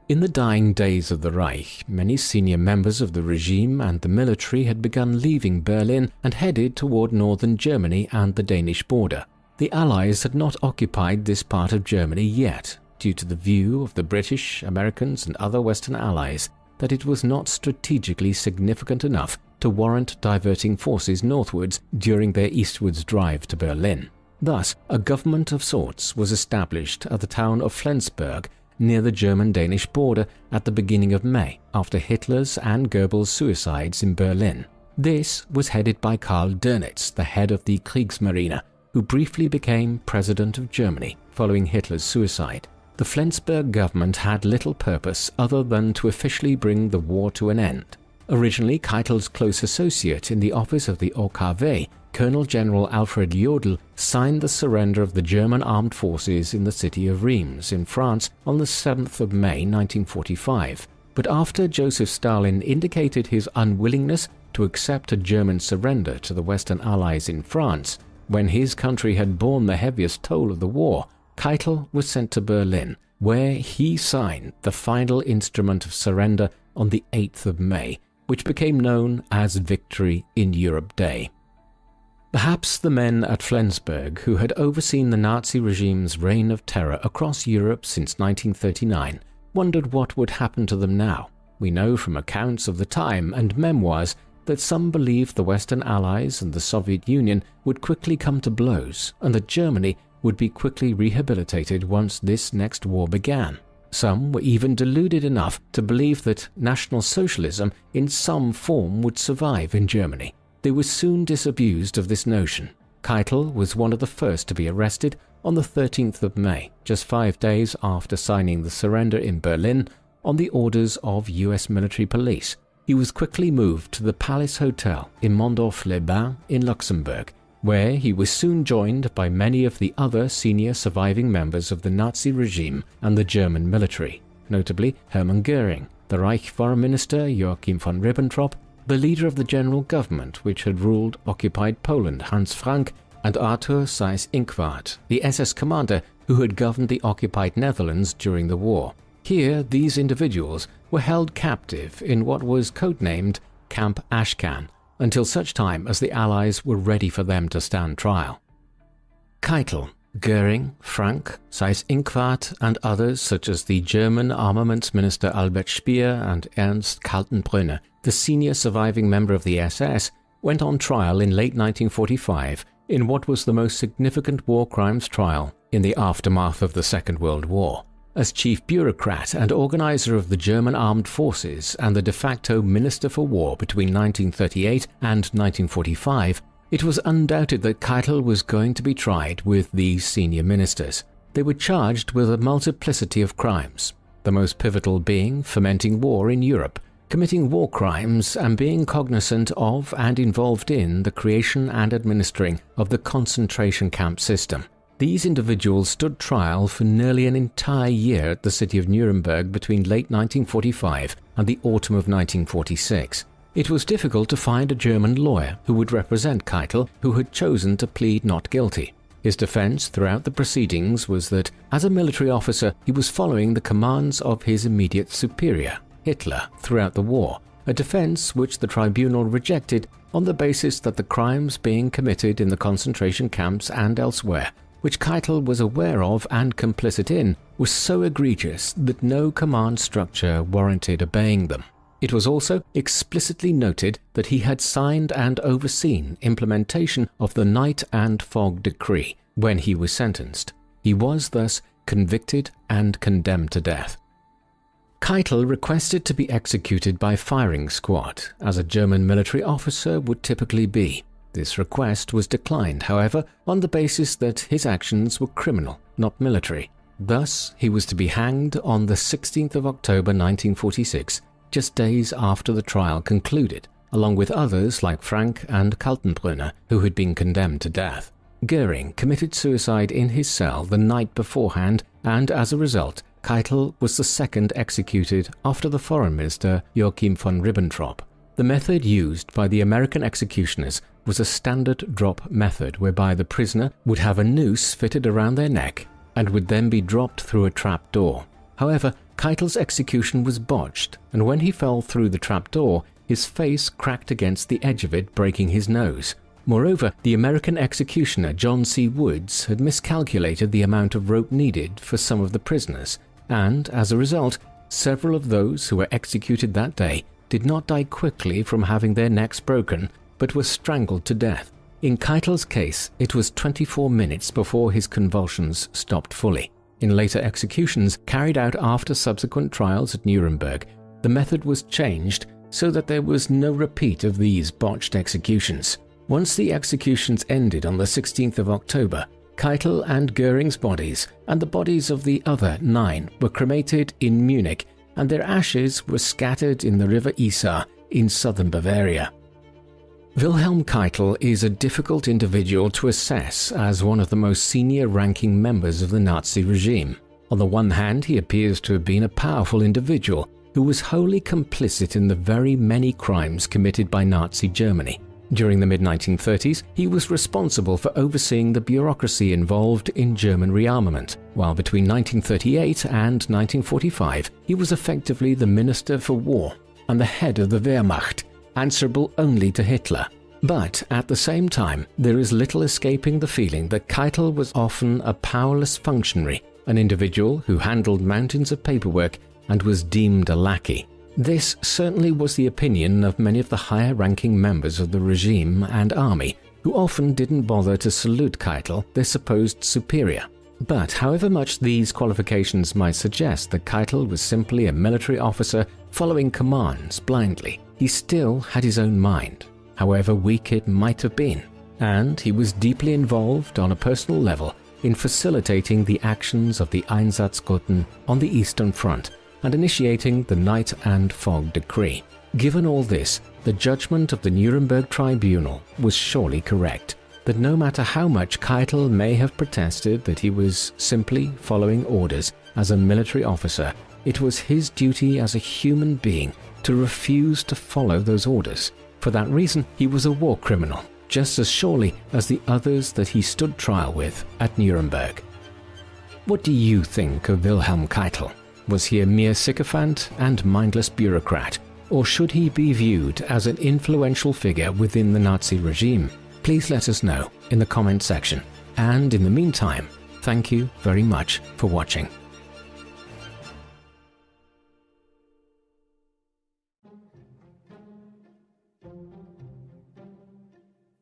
In the dying days of the Reich, many senior members of the regime and the military had begun leaving Berlin and headed toward northern Germany and the Danish border. The Allies had not occupied this part of Germany yet, due to the view of the British, Americans, and other Western allies that it was not strategically significant enough to warrant diverting forces northwards during their eastwards drive to Berlin. Thus, a government of sorts was established at the town of Flensburg near the German-Danish border at the beginning of May, after Hitler's and Goebbels' suicides in Berlin. This was headed by Karl Dönitz, the head of the Kriegsmarine, who briefly became President of Germany following Hitler's suicide. The Flensburg government had little purpose other than to officially bring the war to an end. Originally Keitel's close associate in the office of the OKW, Colonel General Alfred Jodl, signed the surrender of the German armed forces in the city of Reims in France on the 7th of May 1945. But after Joseph Stalin indicated his unwillingness to accept a German surrender to the Western Allies in France, when his country had borne the heaviest toll of the war, Keitel was sent to Berlin, where he signed the final instrument of surrender on the 8th of May, which became known as Victory in Europe Day. Perhaps the men at Flensburg, who had overseen the Nazi regime's reign of terror across Europe since 1939, wondered what would happen to them now. We know from accounts of the time and memoirs that some believed the Western Allies and the Soviet Union would quickly come to blows, and that Germany would be quickly rehabilitated once this next war began. Some were even deluded enough to believe that National Socialism in some form would survive in Germany. They were soon disabused of this notion. Keitel was one of the first to be arrested on the 13th of May, just 5 days after signing the surrender in Berlin on the orders of US military police. He was quickly moved to the Palace Hotel in Mondorf-les-Bains in Luxembourg, where he was soon joined by many of the other senior surviving members of the Nazi regime and the German military, notably Hermann Göring, the Reich Foreign Minister Joachim von Ribbentrop, the leader of the general government which had ruled occupied Poland Hans Frank, and Arthur Seyss-Inquart, the SS commander who had governed the occupied Netherlands during the war. Here, these individuals were held captive in what was codenamed Camp Ashcan, until such time as the Allies were ready for them to stand trial. Keitel, Göring, Frank, Seyss-Inquart, and others such as the German Armaments Minister Albert Speer and Ernst Kaltenbrunner, the senior surviving member of the SS, went on trial in late 1945 in what was the most significant war crimes trial in the aftermath of the Second World War. As chief bureaucrat and organizer of the German armed forces and the de facto Minister for War between 1938 and 1945, it was undoubted that Keitel was going to be tried with these senior ministers. They were charged with a multiplicity of crimes, the most pivotal being fomenting war in Europe, committing war crimes and being cognizant of and involved in the creation and administering of the concentration camp system. These individuals stood trial for nearly an entire year at the city of Nuremberg between late 1945 and the autumn of 1946. It was difficult to find a German lawyer who would represent Keitel, who had chosen to plead not guilty. His defense throughout the proceedings was that, as a military officer, he was following the commands of his immediate superior, Hitler, throughout the war, a defense which the tribunal rejected on the basis that the crimes being committed in the concentration camps and elsewhere, which Keitel was aware of and complicit in, was so egregious that no command structure warranted obeying them. It was also explicitly noted that he had signed and overseen implementation of the Night and Fog Decree when he was sentenced. He was thus convicted and condemned to death. Keitel requested to be executed by firing squad, as a German military officer would typically be. This request was declined, however, on the basis that his actions were criminal, not military. Thus, he was to be hanged on the 16th of October 1946, just days after the trial concluded, along with others like Frank and Kaltenbrunner, who had been condemned to death. Goering committed suicide in his cell the night beforehand, and as a result, Keitel was the second executed after the foreign minister Joachim von Ribbentrop. The method used by the American executioners was a standard drop method whereby the prisoner would have a noose fitted around their neck and would then be dropped through a trap door. However, Keitel's execution was botched, and when he fell through the trap door, his face cracked against the edge of it, breaking his nose. Moreover, the American executioner John C. Woods had miscalculated the amount of rope needed for some of the prisoners, and, as a result, several of those who were executed that day did not die quickly from having their necks broken, but were strangled to death. In Keitel's case, it was 24 minutes before his convulsions stopped fully. In later executions carried out after subsequent trials at Nuremberg, the method was changed so that there was no repeat of these botched executions. Once the executions ended on the 16th of October, Keitel and Goering's bodies and the bodies of the other 9 were cremated in Munich, and their ashes were scattered in the river Isar in southern Bavaria. Wilhelm Keitel is a difficult individual to assess as one of the most senior-ranking members of the Nazi regime. On the one hand, he appears to have been a powerful individual who was wholly complicit in the very many crimes committed by Nazi Germany. During the mid-1930s, he was responsible for overseeing the bureaucracy involved in German rearmament, while between 1938 and 1945, he was effectively the Minister for War and the head of the Wehrmacht, answerable only to Hitler. But at the same time, there is little escaping the feeling that Keitel was often a powerless functionary, an individual who handled mountains of paperwork and was deemed a lackey. This certainly was the opinion of many of the higher-ranking members of the regime and army, who often didn't bother to salute Keitel, their supposed superior. But however much these qualifications might suggest that Keitel was simply a military officer following commands blindly, he still had his own mind, however weak it might have been, and he was deeply involved on a personal level in facilitating the actions of the Einsatzgruppen on the Eastern Front and initiating the Night and Fog Decree. Given all this, the judgment of the Nuremberg Tribunal was surely correct, that no matter how much Keitel may have protested that he was simply following orders as a military officer, it was his duty as a human being to refuse to follow those orders. For that reason, he was a war criminal, just as surely as the others that he stood trial with at Nuremberg. What do you think of Wilhelm Keitel? Was he a mere sycophant and mindless bureaucrat, or should he be viewed as an influential figure within the Nazi regime? Please let us know in the comment section. And in the meantime, thank you very much for watching.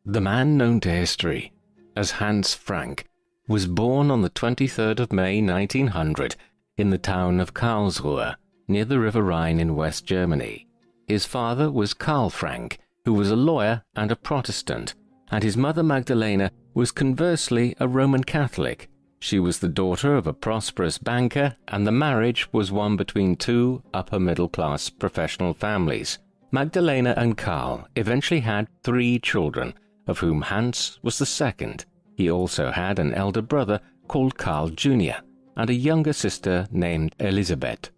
The man known to history as Hans Frank was born on the 23rd of May 1900 in the town of Karlsruhe, near the River Rhine in West Germany. His father was Karl Frank, who was a lawyer and a Protestant, and his mother Magdalena was conversely a Roman Catholic. She was the daughter of a prosperous banker, and the marriage was one between two upper-middle-class professional families. Magdalena and Karl eventually had 3 children, of whom Hans was the second. He also had an elder brother called Karl Jr. and a younger sister named Elisabeth.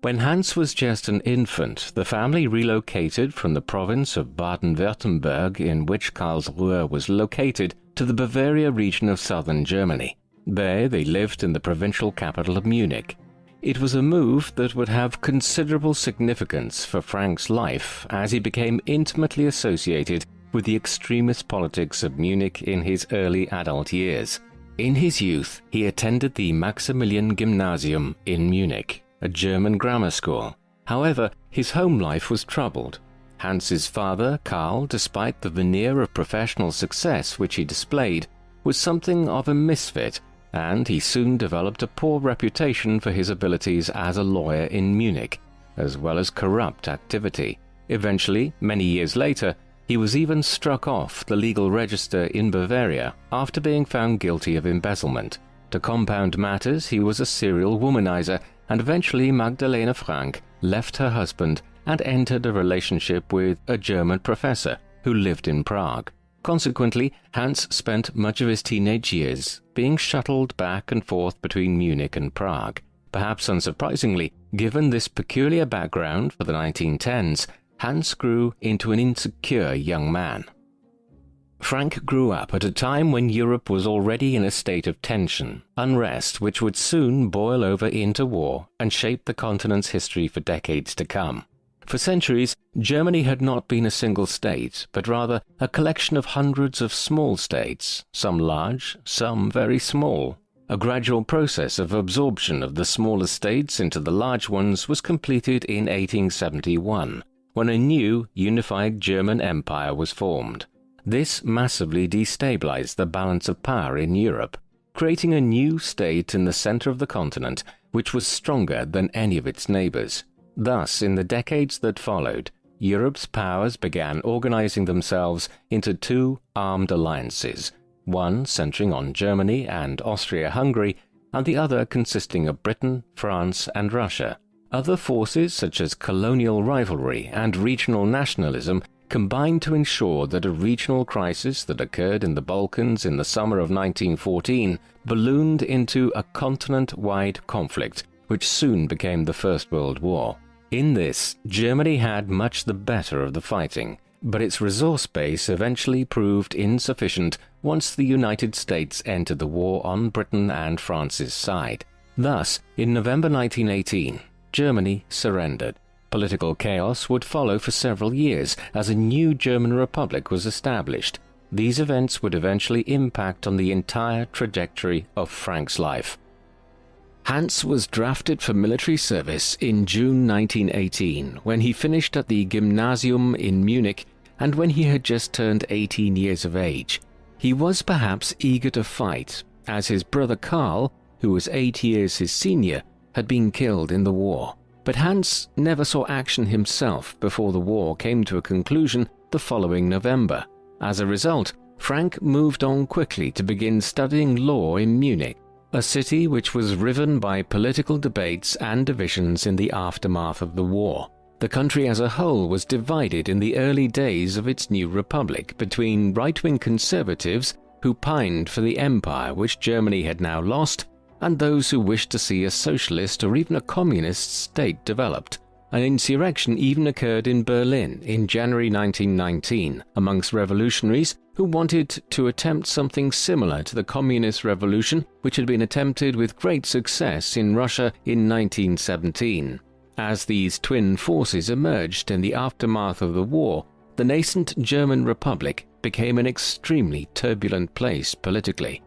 When Hans was just an infant, the family relocated from the province of Baden-Württemberg, in which Karlsruhe was located, to the Bavaria region of southern Germany. There they lived in the provincial capital of Munich. It was a move that would have considerable significance for Frank's life, as he became intimately associated with the extremist politics of Munich in his early adult years. In his youth, he attended the Maximilian Gymnasium in Munich, a German grammar school. However, his home life was troubled. Hans's father, Karl, despite the veneer of professional success which he displayed, was something of a misfit, and he soon developed a poor reputation for his abilities as a lawyer in Munich, as well as corrupt activity. Eventually, many years later, he was even struck off the legal register in Bavaria after being found guilty of embezzlement. To compound matters, he was a serial womanizer, and eventually Magdalena Frank left her husband and entered a relationship with a German professor who lived in Prague. Consequently, Hans spent much of his teenage years being shuttled back and forth between Munich and Prague. Perhaps unsurprisingly, given this peculiar background for the 1910s, Hans grew into an insecure young man. Frank grew up at a time when Europe was already in a state of tension, unrest which would soon boil over into war and shape the continent's history for decades to come. For centuries, Germany had not been a single state, but rather a collection of hundreds of small states, some large, some very small. A gradual process of absorption of the smaller states into the large ones was completed in 1871, when a new, unified German empire was formed. This massively destabilized the balance of power in Europe, creating a new state in the center of the continent which was stronger than any of its neighbors. Thus, in the decades that followed, Europe's powers began organizing themselves into 2 armed alliances, one centering on Germany and Austria-Hungary, and the other consisting of Britain, France, and Russia. Other forces such as colonial rivalry and regional nationalism combined to ensure that a regional crisis that occurred in the Balkans in the summer of 1914 ballooned into a continent-wide conflict, which soon became the First World War. In this, Germany had much the better of the fighting, but its resource base eventually proved insufficient once the United States entered the war on Britain and France's side. Thus, in November 1918, Germany surrendered. Political chaos would follow for several years as a new German republic was established. These events would eventually impact on the entire trajectory of Frank's life. Hans was drafted for military service in June 1918 when he finished at the Gymnasium in Munich and when he had just turned 18 years of age. He was perhaps eager to fight, as his brother Karl, who was 8 years his senior, had been killed in the war. But Hans never saw action himself before the war came to a conclusion the following November. As a result, Frank moved on quickly to begin studying law in Munich, a city which was riven by political debates and divisions in the aftermath of the war. The country as a whole was divided in the early days of its new republic between right-wing conservatives who pined for the empire which Germany had now lost, and those who wished to see a socialist or even a communist state developed. An insurrection even occurred in Berlin in January 1919 amongst revolutionaries who wanted to attempt something similar to the communist revolution which had been attempted with great success in Russia in 1917. As these twin forces emerged in the aftermath of the war, the nascent German Republic became an extremely turbulent place politically.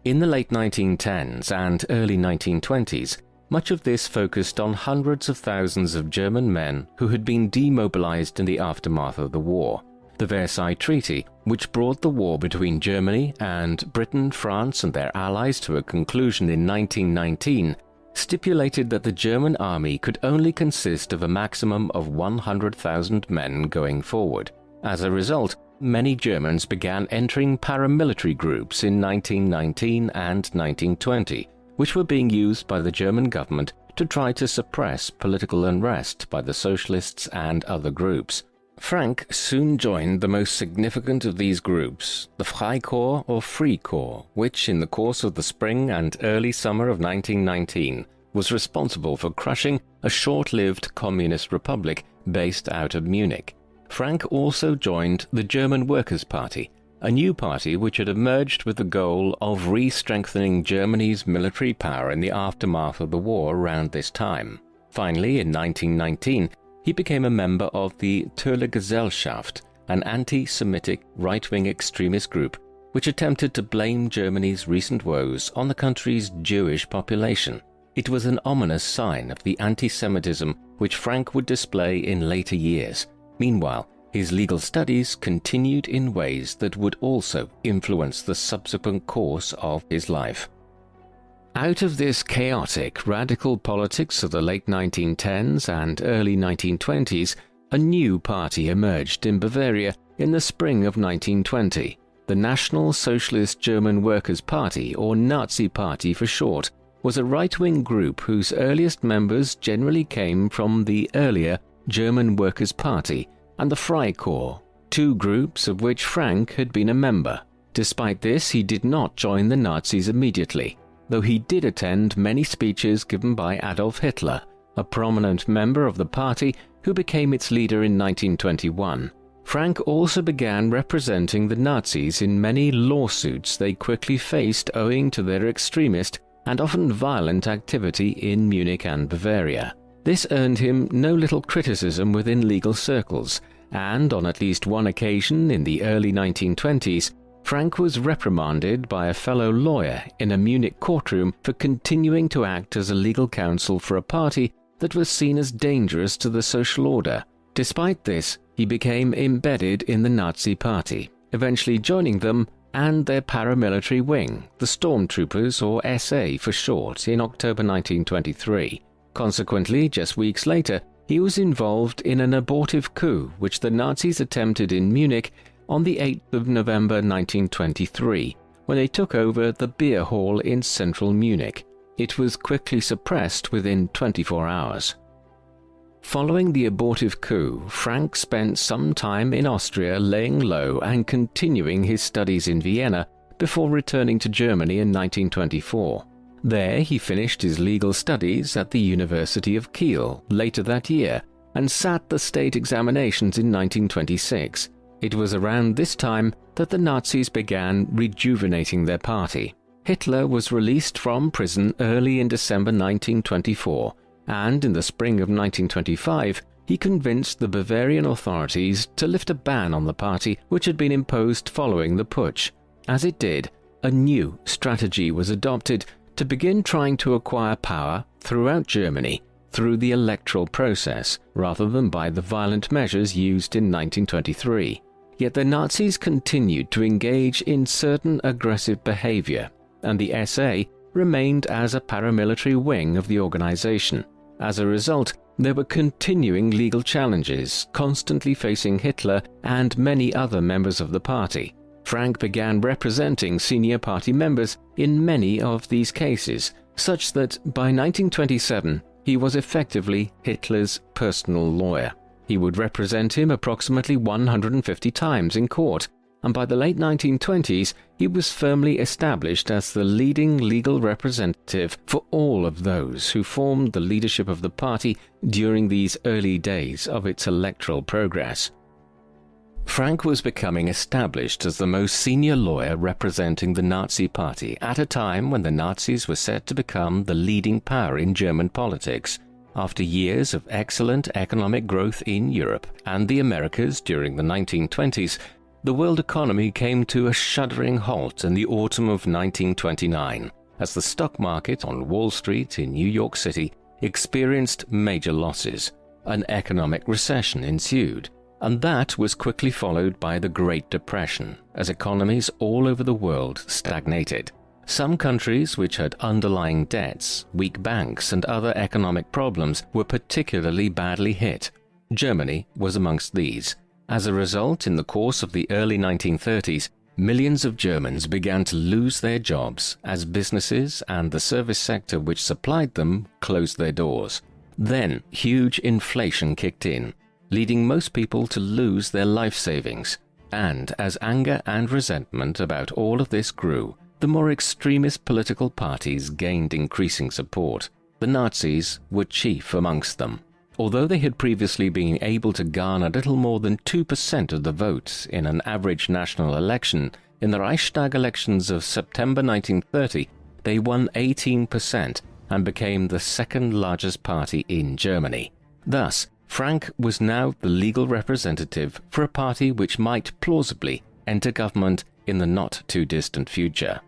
In the late 1910s and early 1920s, much of this focused on hundreds of thousands of German men who had been demobilized in the aftermath of the war. The Versailles Treaty, which brought the war between Germany and Britain, France, and their allies to a conclusion in 1919, stipulated that the German army could only consist of a maximum of 100,000 men going forward. As a result, many Germans began entering paramilitary groups in 1919 and 1920, which were being used by the German government to try to suppress political unrest by the socialists and other groups. Frank soon joined the most significant of these groups, the Freikorps or Free Corps, which in the course of the spring and early summer of 1919 was responsible for crushing a short-lived communist republic based out of Munich. Frank also joined the German Workers' Party, a new party which had emerged with the goal of re-strengthening Germany's military power in the aftermath of the war around this time. Finally, in 1919, he became a member of the Türle Gesellschaft, an anti-Semitic right-wing extremist group which attempted to blame Germany's recent woes on the country's Jewish population. It was an ominous sign of the anti-Semitism which Frank would display in later years. Meanwhile, his legal studies continued in ways that would also influence the subsequent course of his life. Out of this chaotic, radical politics of the late 1910s and early 1920s, a new party emerged in Bavaria in the spring of 1920, the National Socialist German Workers' Party, or Nazi Party for short, was a right-wing group whose earliest members generally came from the earlier German Workers' Party and the Freikorps, two groups of which Frank had been a member. Despite this, he did not join the Nazis immediately, though he did attend many speeches given by Adolf Hitler, a prominent member of the party who became its leader in 1921. Frank also began representing the Nazis in many lawsuits they quickly faced owing to their extremist and often violent activity in Munich and Bavaria. This earned him no little criticism within legal circles, and on at least one occasion in the early 1920s, Frank was reprimanded by a fellow lawyer in a Munich courtroom for continuing to act as a legal counsel for a party that was seen as dangerous to the social order. Despite this, he became embedded in the Nazi Party, eventually joining them and their paramilitary wing, the Stormtroopers, or SA for short, in October 1923. Consequently, just weeks later, he was involved in an abortive coup which the Nazis attempted in Munich on the 8th of November 1923, when they took over the beer hall in central Munich. It was quickly suppressed within 24 hours. Following the abortive coup, Frank spent some time in Austria laying low and continuing his studies in Vienna before returning to Germany in 1924. There he finished his legal studies at the University of Kiel later that year and sat the state examinations in 1926. It was around this time that the Nazis began rejuvenating their party. Hitler was released from prison early in December 1924, and in the spring of 1925, he convinced the Bavarian authorities to lift a ban on the party which had been imposed following the putsch. As it did, a new strategy was adopted to begin trying to acquire power throughout Germany through the electoral process, rather than by the violent measures used in 1923. Yet the Nazis continued to engage in certain aggressive behavior, and the SA remained as a paramilitary wing of the organization. As a result, there were continuing legal challenges constantly facing Hitler and many other members of the party. Frank began representing senior party members in many of these cases, such that by 1927 he was effectively Hitler's personal lawyer. He would represent him approximately 150 times in court, and by the late 1920s he was firmly established as the leading legal representative for all of those who formed the leadership of the party during these early days of its electoral progress. Frank was becoming established as the most senior lawyer representing the Nazi Party at a time when the Nazis were set to become the leading power in German politics. After years of excellent economic growth in Europe and the Americas during the 1920s, the world economy came to a shuddering halt in the autumn of 1929, as the stock market on Wall Street in New York City experienced major losses. An economic recession ensued, and that was quickly followed by the Great Depression, as economies all over the world stagnated. Some countries which had underlying debts, weak banks, and other economic problems were particularly badly hit. Germany was amongst these. As a result, in the course of the early 1930s, millions of Germans began to lose their jobs as businesses and the service sector which supplied them closed their doors. Then, huge inflation kicked in, leading most people to lose their life savings. And as anger and resentment about all of this grew, the more extremist political parties gained increasing support. The Nazis were chief amongst them. Although they had previously been able to garner little more than 2% of the vote in an average national election, in the Reichstag elections of September 1930, they won 18% and became the second largest party in Germany. Thus, Frank was now the legal representative for a party which might plausibly enter government in the not-too-distant future.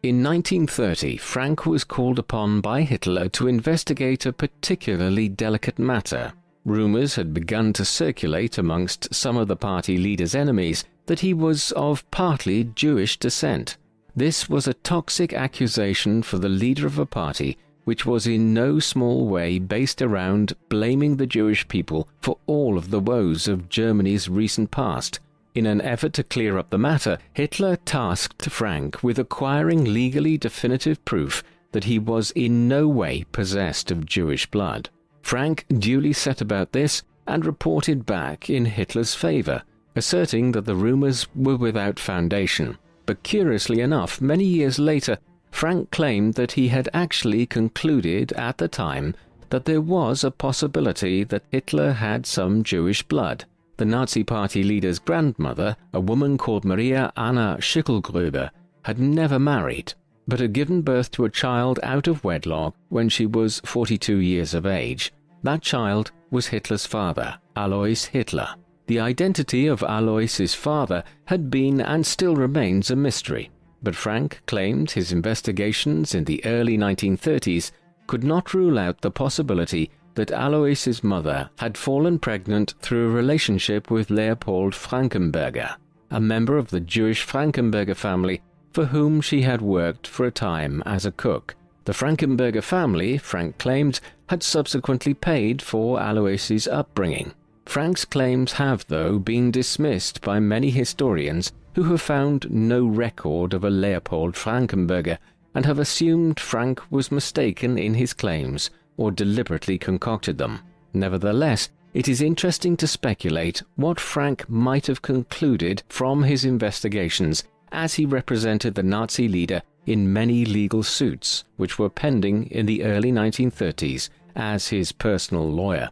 In 1930, Frank was called upon by Hitler to investigate a particularly delicate matter. Rumors had begun to circulate amongst some of the party leader's enemies that he was of partly Jewish descent. This was a toxic accusation for the leader of a party which was in no small way based around blaming the Jewish people for all of the woes of Germany's recent past. In an effort to clear up the matter, Hitler tasked Frank with acquiring legally definitive proof that he was in no way possessed of Jewish blood. Frank duly set about this and reported back in Hitler's favor, asserting that the rumors were without foundation. But curiously enough, many years later, Frank claimed that he had actually concluded at the time that there was a possibility that Hitler had some Jewish blood. The Nazi Party leader's grandmother, a woman called Maria Anna Schicklgruber, had never married, but had given birth to a child out of wedlock when she was 42 years of age. That child was Hitler's father, Alois Hitler. The identity of Alois's father had been and still remains a mystery, but Frank claimed his investigations in the early 1930s could not rule out the possibility that Alois's mother had fallen pregnant through a relationship with Leopold Frankenberger, a member of the Jewish Frankenberger family for whom she had worked for a time as a cook. The Frankenberger family, Frank claimed, had subsequently paid for Alois's upbringing. Frank's claims have, though, been dismissed by many historians who have found no record of a Leopold Frankenberger and have assumed Frank was mistaken in his claims or deliberately concocted them. Nevertheless, it is interesting to speculate what Frank might have concluded from his investigations as he represented the Nazi leader in many legal suits which were pending in the early 1930s as his personal lawyer.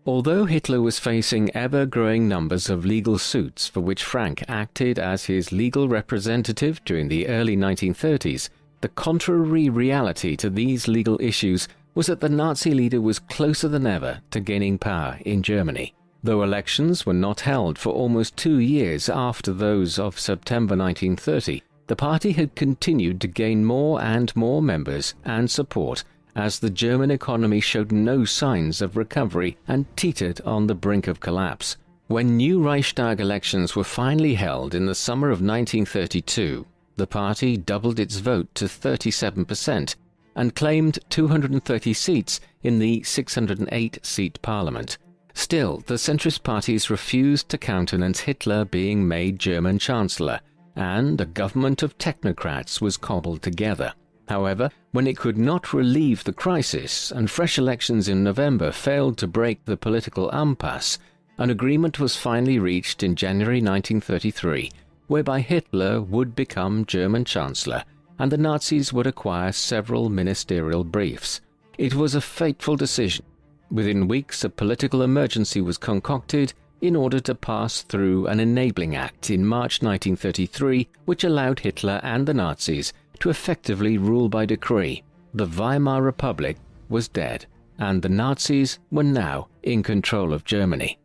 Although Hitler was facing ever-growing numbers of legal suits for which Frank acted as his legal representative during the early 1930s, the contrary reality to these legal issues was that the Nazi leader was closer than ever to gaining power in Germany. Though elections were not held for almost 2 years after those of September 1930, the party had continued to gain more and more members and support as the German economy showed no signs of recovery and teetered on the brink of collapse. When new Reichstag elections were finally held in the summer of 1932, the party doubled its vote to 37% and claimed 230 seats in the 608-seat parliament. Still, the centrist parties refused to countenance Hitler being made German Chancellor, and a government of technocrats was cobbled together. However, when it could not relieve the crisis and fresh elections in November failed to break the political impasse, an agreement was finally reached in January 1933, whereby Hitler would become German Chancellor and the Nazis would acquire several ministerial briefs. It was a fateful decision. Within weeks, a political emergency was concocted in order to pass through an enabling act in March 1933, which allowed Hitler and the Nazis to effectively rule by decree. The Weimar Republic was dead, and the Nazis were now in control of Germany.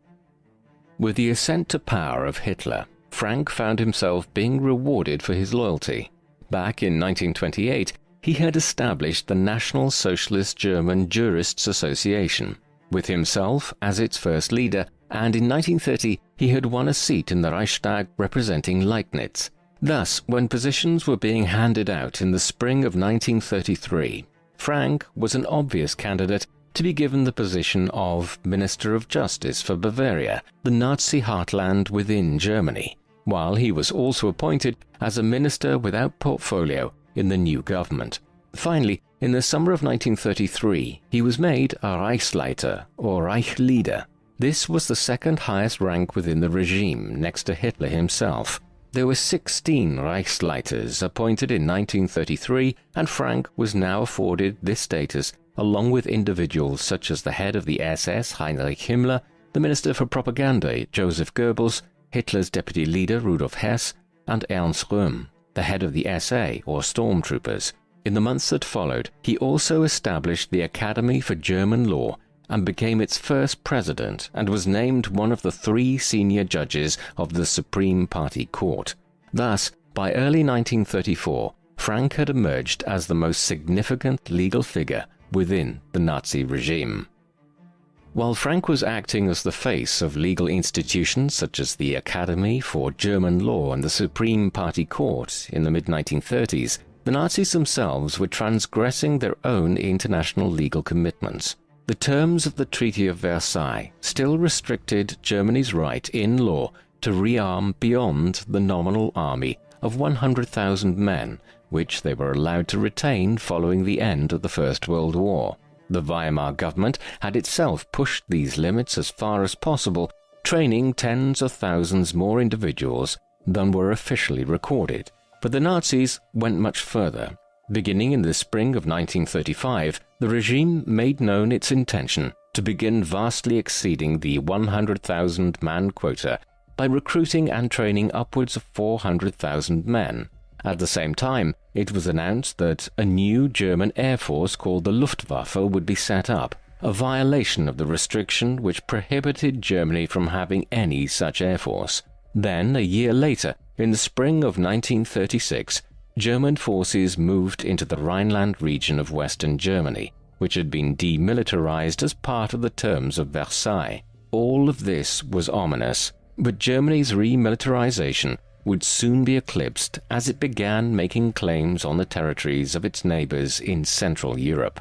With the ascent to power of Hitler, Frank found himself being rewarded for his loyalty. Back in 1928, he had established the National Socialist German Jurists Association, with himself as its first leader, and in 1930 he had won a seat in the Reichstag representing Leibniz. Thus, when positions were being handed out in the spring of 1933, Frank was an obvious candidate to be given the position of Minister of Justice for Bavaria, the Nazi heartland within Germany, while he was also appointed as a minister without portfolio in the new government. Finally, in the summer of 1933, he was made a Reichsleiter or Reichsleader. This was the second highest rank within the regime, next to Hitler himself. There were 16 Reichsleiters appointed in 1933, and Frank was now afforded this status along with individuals such as the head of the SS, Heinrich Himmler, the Minister for Propaganda, Joseph Goebbels, Hitler's deputy leader, Rudolf Hess, and Ernst Röhm, the head of the SA, or stormtroopers. In the months that followed, he also established the Academy for German Law and became its first president, and was named one of the 3 senior judges of the Supreme Party Court. Thus, by early 1934, Frank had emerged as the most significant legal figure within the Nazi regime. While Frank was acting as the face of legal institutions such as the Academy for German Law and the Supreme Party Court in the mid-1930s, the Nazis themselves were transgressing their own international legal commitments. The terms of the Treaty of Versailles still restricted Germany's right in law to rearm beyond the nominal army of 100,000 men, which they were allowed to retain following the end of the First World War. The Weimar government had itself pushed these limits as far as possible, training tens of thousands more individuals than were officially recorded. But the Nazis went much further. Beginning in the spring of 1935, the regime made known its intention to begin vastly exceeding the 100,000-man quota by recruiting and training upwards of 400,000 men. At the same time, it was announced that a new German air force called the Luftwaffe would be set up, a violation of the restriction which prohibited Germany from having any such air force. Then, a year later, in the spring of 1936, German forces moved into the Rhineland region of Western Germany, which had been demilitarized as part of the terms of Versailles. All of this was ominous, but Germany's remilitarization would soon be eclipsed as it began making claims on the territories of its neighbors in Central Europe.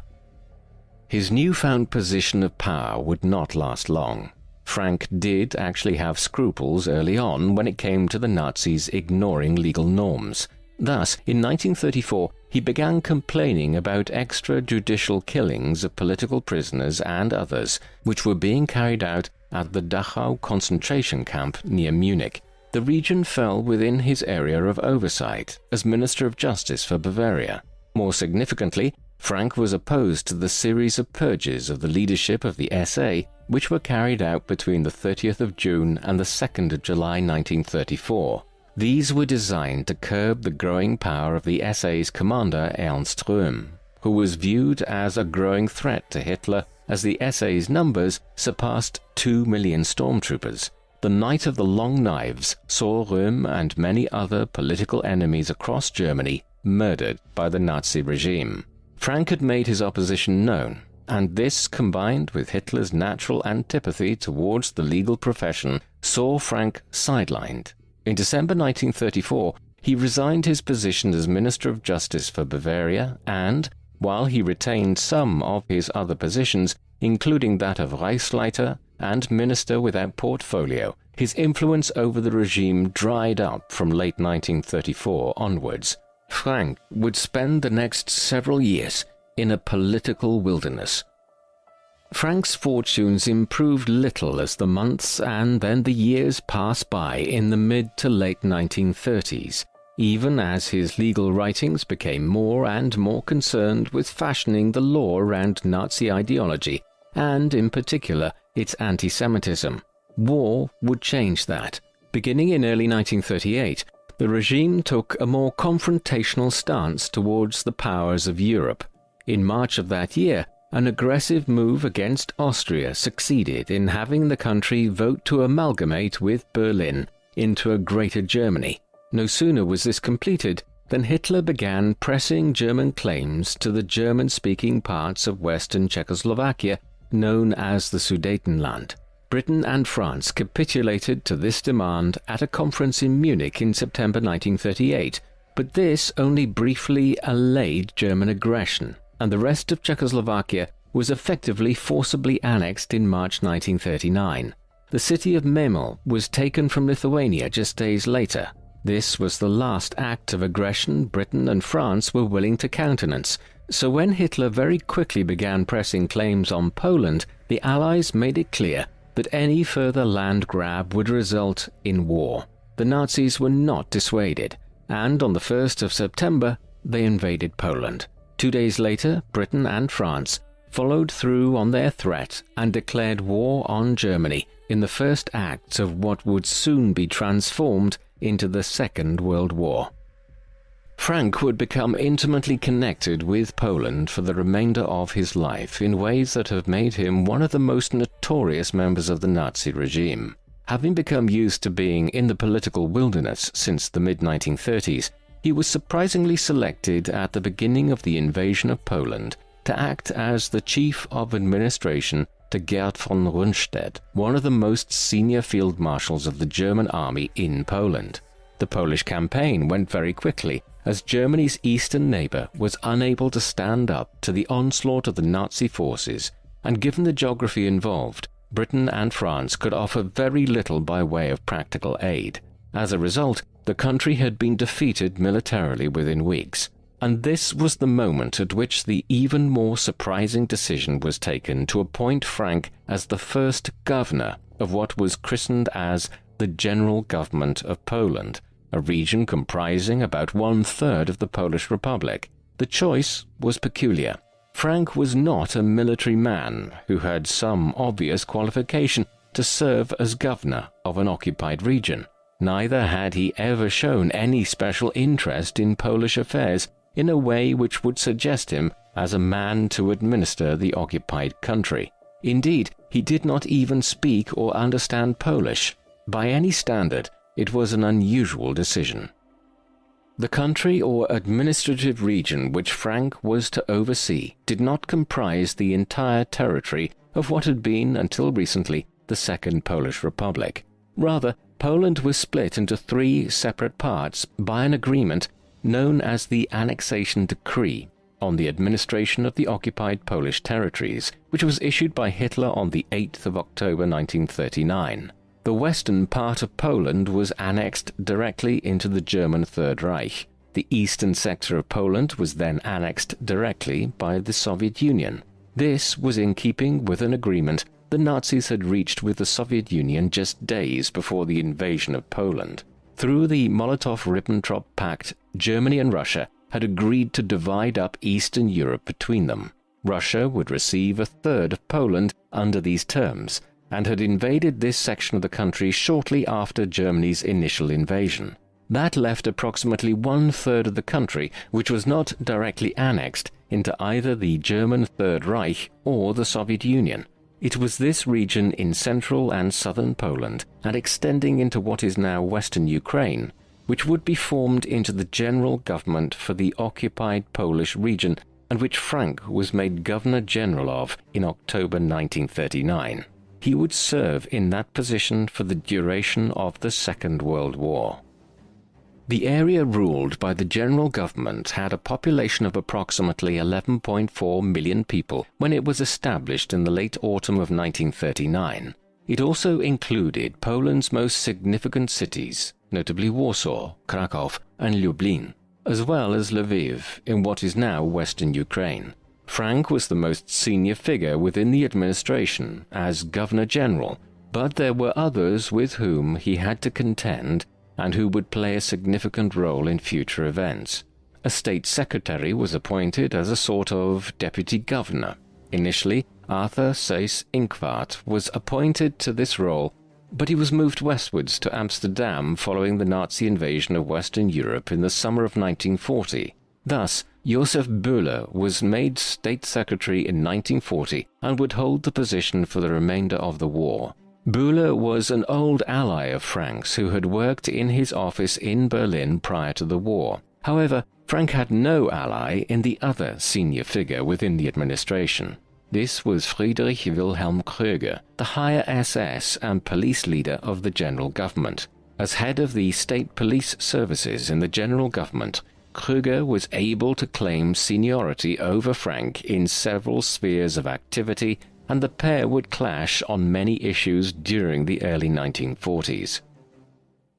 His newfound position of power would not last long. Frank did actually have scruples early on when it came to the Nazis ignoring legal norms. Thus, in 1934, he began complaining about extrajudicial killings of political prisoners and others, which were being carried out at the Dachau concentration camp near Munich. The region fell within his area of oversight as Minister of Justice for Bavaria. More significantly, Frank was opposed to the series of purges of the leadership of the SA, which were carried out between the 30th of June and the 2nd of July 1934. These were designed to curb the growing power of the SA's commander Ernst Röhm, who was viewed as a growing threat to Hitler as the SA's numbers surpassed 2 million stormtroopers. The Night of the Long Knives saw Röhm and many other political enemies across Germany murdered by the Nazi regime. Frank had made his opposition known, and this, combined with Hitler's natural antipathy towards the legal profession, saw Frank sidelined. In December 1934, he resigned his position as Minister of Justice for Bavaria and, while he retained some of his other positions, including that of Reichsleiter and Minister without portfolio, his influence over the regime dried up from late 1934 onwards. Frank would spend the next several years in a political wilderness. Frank's fortunes improved little as the months and then the years passed by in the mid to late 1930s, even as his legal writings became more and more concerned with fashioning the law around Nazi ideology, and in particular its anti-Semitism. War would change that. Beginning in early 1938, the regime took a more confrontational stance towards the powers of Europe. In March of that year, an aggressive move against Austria succeeded in having the country vote to amalgamate with Berlin into a Greater Germany. No sooner was this completed than Hitler began pressing German claims to the German-speaking parts of Western Czechoslovakia, known as the Sudetenland. Britain and France capitulated to this demand at a conference in Munich in September 1938, but this only briefly allayed German aggression, and the rest of Czechoslovakia was effectively forcibly annexed in March 1939. The city of Memel was taken from Lithuania just days later. This was the last act of aggression Britain and France were willing to countenance, so when Hitler very quickly began pressing claims on Poland, the Allies made it clear that any further land grab would result in war. The Nazis were not dissuaded, and on the 1st of September, they invaded Poland. 2 days later, Britain and France followed through on their threat and declared war on Germany in the first act of what would soon be transformed into the Second World War. Frank would become intimately connected with Poland for the remainder of his life in ways that have made him one of the most notorious members of the Nazi regime. Having become used to being in the political wilderness since the mid-1930s, he was surprisingly selected at the beginning of the invasion of Poland to act as the chief of administration to Gerd von Rundstedt, one of the most senior field marshals of the German army in Poland. The Polish campaign went very quickly, as Germany's eastern neighbor was unable to stand up to the onslaught of the Nazi forces, and given the geography involved, Britain and France could offer very little by way of practical aid. As a result, the country had been defeated militarily within weeks, and this was the moment at which the even more surprising decision was taken to appoint Frank as the first governor of what was christened as the General Government of Poland, a region comprising about 1/3 of the Polish Republic. The choice was peculiar. Frank was not a military man who had some obvious qualification to serve as governor of an occupied region. Neither had he ever shown any special interest in Polish affairs in a way which would suggest him as a man to administer the occupied country. Indeed, he did not even speak or understand Polish. By any standard, it was an unusual decision. The country or administrative region which Frank was to oversee did not comprise the entire territory of what had been, until recently, the Second Polish Republic. Rather, Poland was split into 3 separate parts by an agreement known as the Annexation Decree on the administration of the occupied Polish territories, which was issued by Hitler on the 8th of October 1939. The western part of Poland was annexed directly into the German Third Reich. The eastern sector of Poland was then annexed directly by the Soviet Union. This was in keeping with an agreement the Nazis had reached with the Soviet Union just days before the invasion of Poland. Through the Molotov-Ribbentrop Pact, Germany and Russia had agreed to divide up Eastern Europe between them. Russia would receive 1/3 of Poland under these terms, and had invaded this section of the country shortly after Germany's initial invasion. That left approximately 1/3 of the country which was not directly annexed into either the German Third Reich or the Soviet Union. It was this region in central and southern Poland, and extending into what is now western Ukraine, which would be formed into the general government for the occupied Polish region, and which Frank was made Governor-General of in October 1939. He would serve in that position for the duration of the Second World War. The area ruled by the general government had a population of approximately 11.4 million people when it was established in the late autumn of 1939. It also included Poland's most significant cities, notably Warsaw, Kraków, and Lublin, as well as Lviv in what is now western Ukraine. Frank was the most senior figure within the administration as Governor-General, but there were others with whom he had to contend and who would play a significant role in future events. A state secretary was appointed as a sort of deputy governor. Initially, Arthur Seyss-Inquart was appointed to this role, but he was moved westwards to Amsterdam following the Nazi invasion of Western Europe in the summer of 1940. Thus, Josef Böhler was made state secretary in 1940 and would hold the position for the remainder of the war. Böhler was an old ally of Frank's who had worked in his office in Berlin prior to the war. However, Frank had no ally in the other senior figure within the administration. This was Friedrich Wilhelm Kröger, the higher SS and police leader of the general government. As head of the state police services in the general government, Krüger was able to claim seniority over Frank in several spheres of activity, and the pair would clash on many issues during the early 1940s.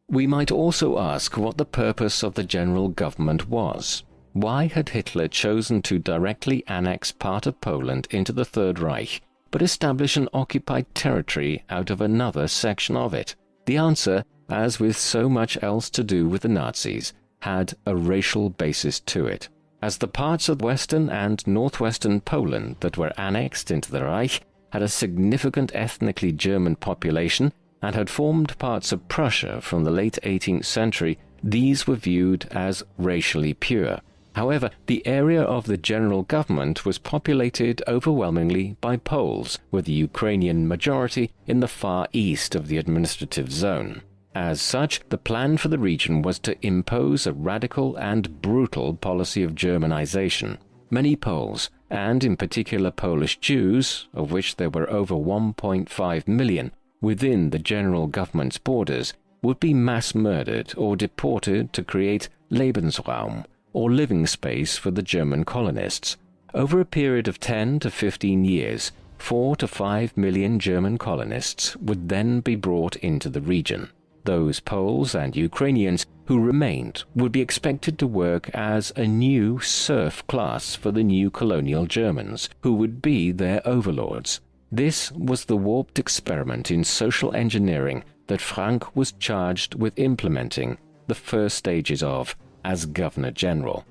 We might also ask what the purpose of the general government was. Why had Hitler chosen to directly annex part of Poland into the Third Reich, but establish an occupied territory out of another section of it? The answer, as with so much else to do with the Nazis, had a racial basis to it. As the parts of western and northwestern Poland that were annexed into the Reich had a significant ethnically German population and had formed parts of Prussia from the late 18th century, these were viewed as racially pure. However, the area of the general government was populated overwhelmingly by Poles, with the Ukrainian majority in the far east of the administrative zone. As such, the plan for the region was to impose a radical and brutal policy of Germanization. Many Poles, and in particular Polish Jews, of which there were over 1.5 million within the general government's borders, would be mass murdered or deported to create Lebensraum, or living space for the German colonists. Over a period of 10 to 15 years, 4 to 5 million German colonists would then be brought into the region. Those Poles and Ukrainians who remained would be expected to work as a new serf class for the new colonial Germans, who would be their overlords. This was the warped experiment in social engineering that Frank was charged with implementing the first stages of as Governor-General.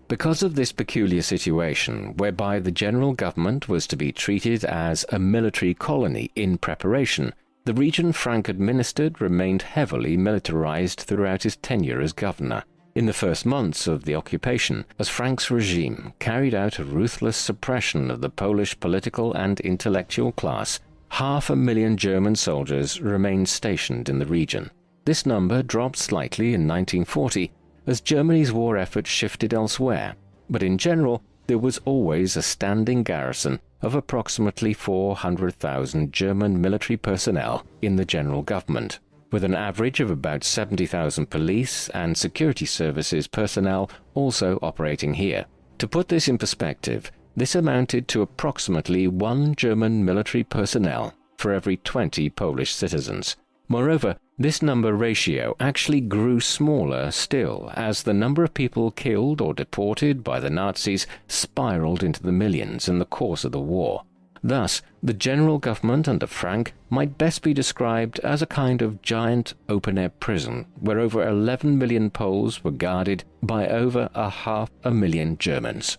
Because of this peculiar situation, whereby the general government was to be treated as a military colony in preparation, the region Frank administered remained heavily militarized throughout his tenure as governor. In the first months of the occupation, as Frank's regime carried out a ruthless suppression of the Polish political and intellectual class, 500,000 German soldiers remained stationed in the region. This number dropped slightly in 1940 as Germany's war effort shifted elsewhere, but in general there was always a standing garrison of approximately 400,000 German military personnel in the general government, with an average of about 70,000 police and security services personnel also operating here. To put this in perspective, this amounted to approximately 1 German military personnel for every 20 Polish citizens. Moreover, this number ratio actually grew smaller still as the number of people killed or deported by the Nazis spiraled into the millions in the course of the war. Thus, the general government under Frank might best be described as a kind of giant open-air prison where over 11 million Poles were guarded by over 500,000 Germans.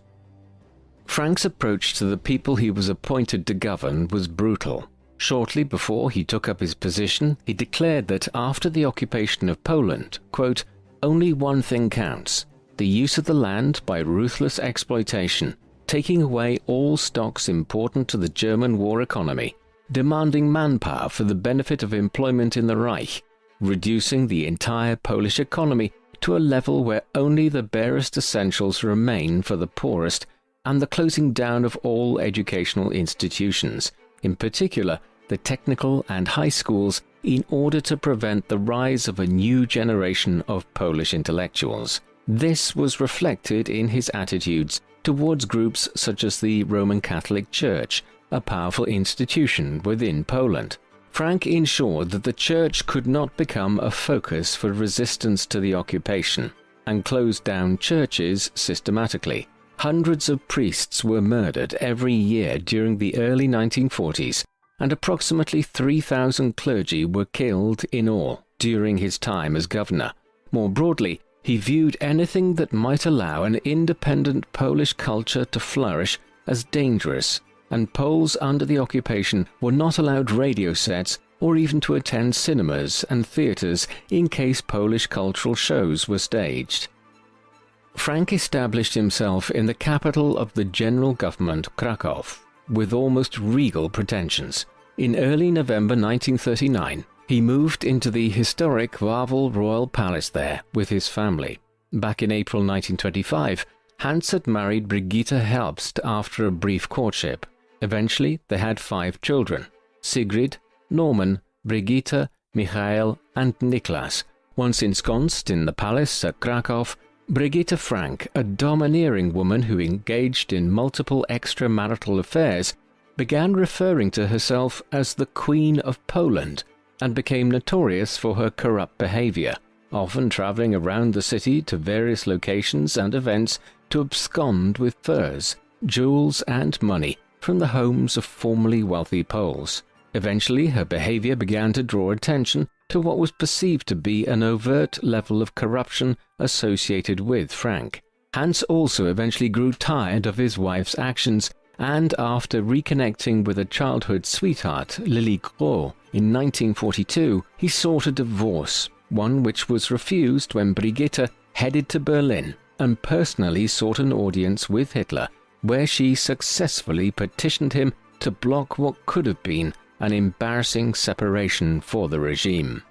Frank's approach to the people he was appointed to govern was brutal. Shortly before he took up his position, he declared that after the occupation of Poland, quote, "Only one thing counts, the use of the land by ruthless exploitation, taking away all stocks important to the German war economy, demanding manpower for the benefit of employment in the Reich, reducing the entire Polish economy to a level where only the barest essentials remain for the poorest, and the closing down of all educational institutions, in particular the technical and high schools, in order to prevent the rise of a new generation of Polish intellectuals." This was reflected in his attitudes towards groups such as the Roman Catholic Church, a powerful institution within Poland. Frank ensured that the Church could not become a focus for resistance to the occupation, and closed down churches systematically. Hundreds of priests were murdered every year during the early 1940s, and approximately 3,000 clergy were killed in all during his time as governor. More broadly, he viewed anything that might allow an independent Polish culture to flourish as dangerous, and Poles under the occupation were not allowed radio sets or even to attend cinemas and theatres in case Polish cultural shows were staged. Frank established himself in the capital of the general government, Krakow, with almost regal pretensions. In early November 1939, he moved into the historic Wawel Royal Palace there with his family. Back in April 1925, Hans had married Brigitte Herbst after a brief courtship. Eventually, they had 5 children: Sigrid, Norman, Brigitte, Michael, and Niklas. Once ensconced in the palace at Krakow, Brigitte Frank, a domineering woman who engaged in multiple extramarital affairs, began referring to herself as the Queen of Poland and became notorious for her corrupt behavior, often traveling around the city to various locations and events to abscond with furs, jewels and money from the homes of formerly wealthy Poles. Eventually, her behavior began to draw attention to what was perceived to be an overt level of corruption associated with Frank. Hans also eventually grew tired of his wife's actions, and after reconnecting with a childhood sweetheart, Lily Gros, in 1942, he sought a divorce, one which was refused when Brigitte headed to Berlin and personally sought an audience with Hitler, where she successfully petitioned him to block what could have been an embarrassing separation for the regime.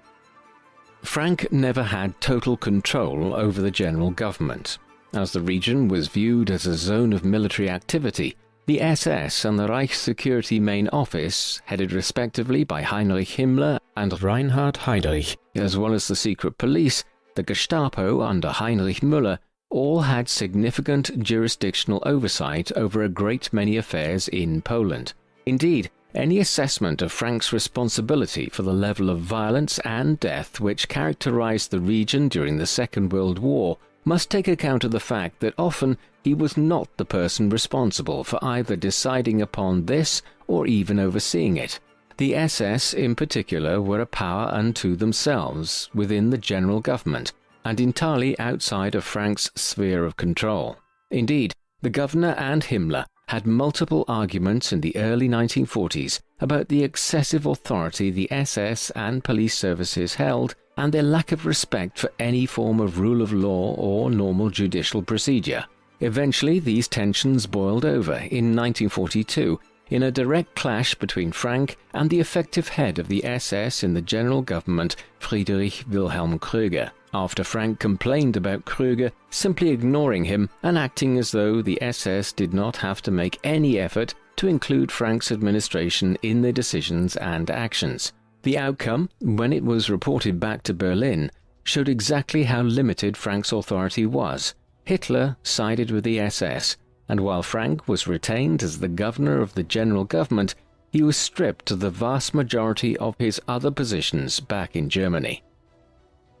Frank never had total control over the general government. As the region was viewed as a zone of military activity, the SS and the Reichssecurity Main Office, headed respectively by Heinrich Himmler and Reinhard Heydrich, as well as the secret police, the Gestapo under Heinrich Müller, all had significant jurisdictional oversight over a great many affairs in Poland. Indeed, any assessment of Frank's responsibility for the level of violence and death which characterized the region during the Second World War must take account of the fact that often he was not the person responsible for either deciding upon this or even overseeing it. The SS in particular were a power unto themselves within the general government, and entirely outside of Frank's sphere of control. Indeed, the governor and Himmler had multiple arguments in the early 1940s about the excessive authority the SS and police services held and their lack of respect for any form of rule of law or normal judicial procedure. Eventually, these tensions boiled over in 1942 in a direct clash between Frank and the effective head of the SS in the general government, Friedrich Wilhelm Kröger, after Frank complained about Kröger simply ignoring him and acting as though the SS did not have to make any effort to include Frank's administration in their decisions and actions. The outcome, when it was reported back to Berlin, showed exactly how limited Frank's authority was. Hitler sided with the SS, and while Frank was retained as the governor of the general government, he was stripped of the vast majority of his other positions back in Germany.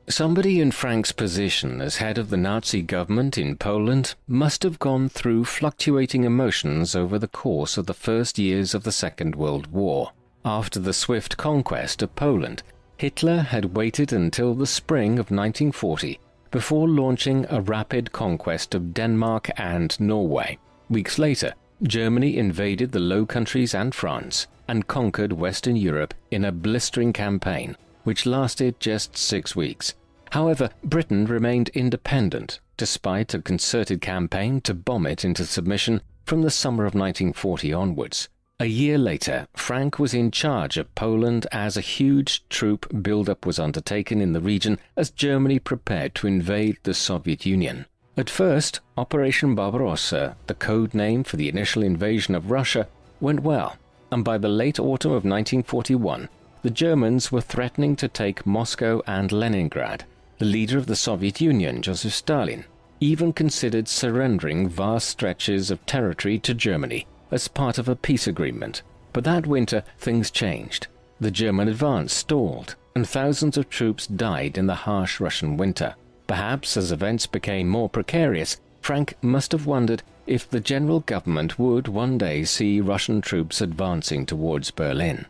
Somebody in Frank's position as head of the Nazi government in Poland must have gone through fluctuating emotions over the course of the first years of the Second World War. After the swift conquest of Poland, Hitler had waited until the spring of 1940 before launching a rapid conquest of Denmark and Norway. Weeks later, Germany invaded the Low Countries and France and conquered Western Europe in a blistering campaign, which lasted just 6 weeks. However, Britain remained independent, despite a concerted campaign to bomb it into submission from the summer of 1940 onwards. A year later, Frank was in charge of Poland as a huge troop buildup was undertaken in the region as Germany prepared to invade the Soviet Union. At first, Operation Barbarossa, the code name for the initial invasion of Russia, went well, and by the late autumn of 1941, the Germans were threatening to take Moscow and Leningrad. The leader of the Soviet Union, Joseph Stalin, even considered surrendering vast stretches of territory to Germany as part of a peace agreement. But that winter, things changed. The German advance stalled, and thousands of troops died in the harsh Russian winter. Perhaps as events became more precarious, Frank must have wondered if the general government would one day see Russian troops advancing towards Berlin.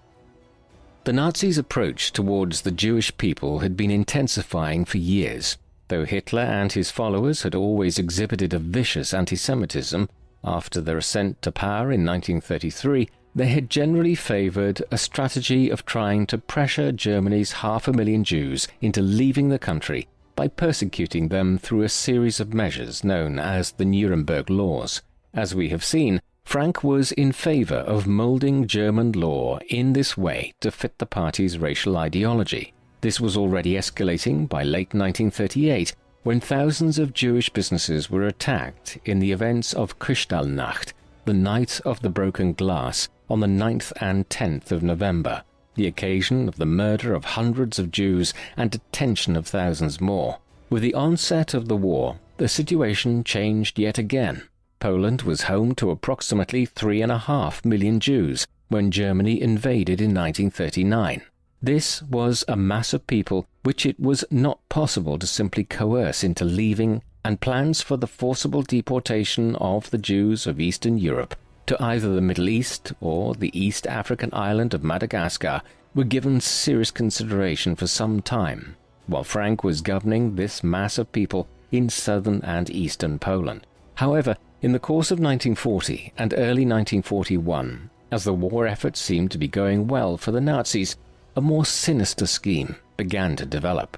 The Nazis' approach towards the Jewish people had been intensifying for years. Though Hitler and his followers had always exhibited a vicious anti-Semitism, after their ascent to power in 1933, they had generally favored a strategy of trying to pressure Germany's 500,000 Jews into leaving the country by persecuting them through a series of measures known as the Nuremberg Laws. As we have seen, Frank was in favor of molding German law in this way to fit the party's racial ideology. This was already escalating by late 1938, when thousands of Jewish businesses were attacked in the events of Kristallnacht, the Night of the Broken Glass, on the 9th and 10th of November, the occasion of the murder of hundreds of Jews and detention of thousands more. With the onset of the war, the situation changed yet again. Poland was home to approximately 3.5 million Jews when Germany invaded in 1939. This was a mass of people which it was not possible to simply coerce into leaving, and plans for the forcible deportation of the Jews of Eastern Europe to either the Middle East or the East African island of Madagascar were given serious consideration for some time, while Frank was governing this mass of people in southern and eastern Poland. However, in the course of 1940 and early 1941, as the war effort seemed to be going well for the Nazis, a more sinister scheme began to develop.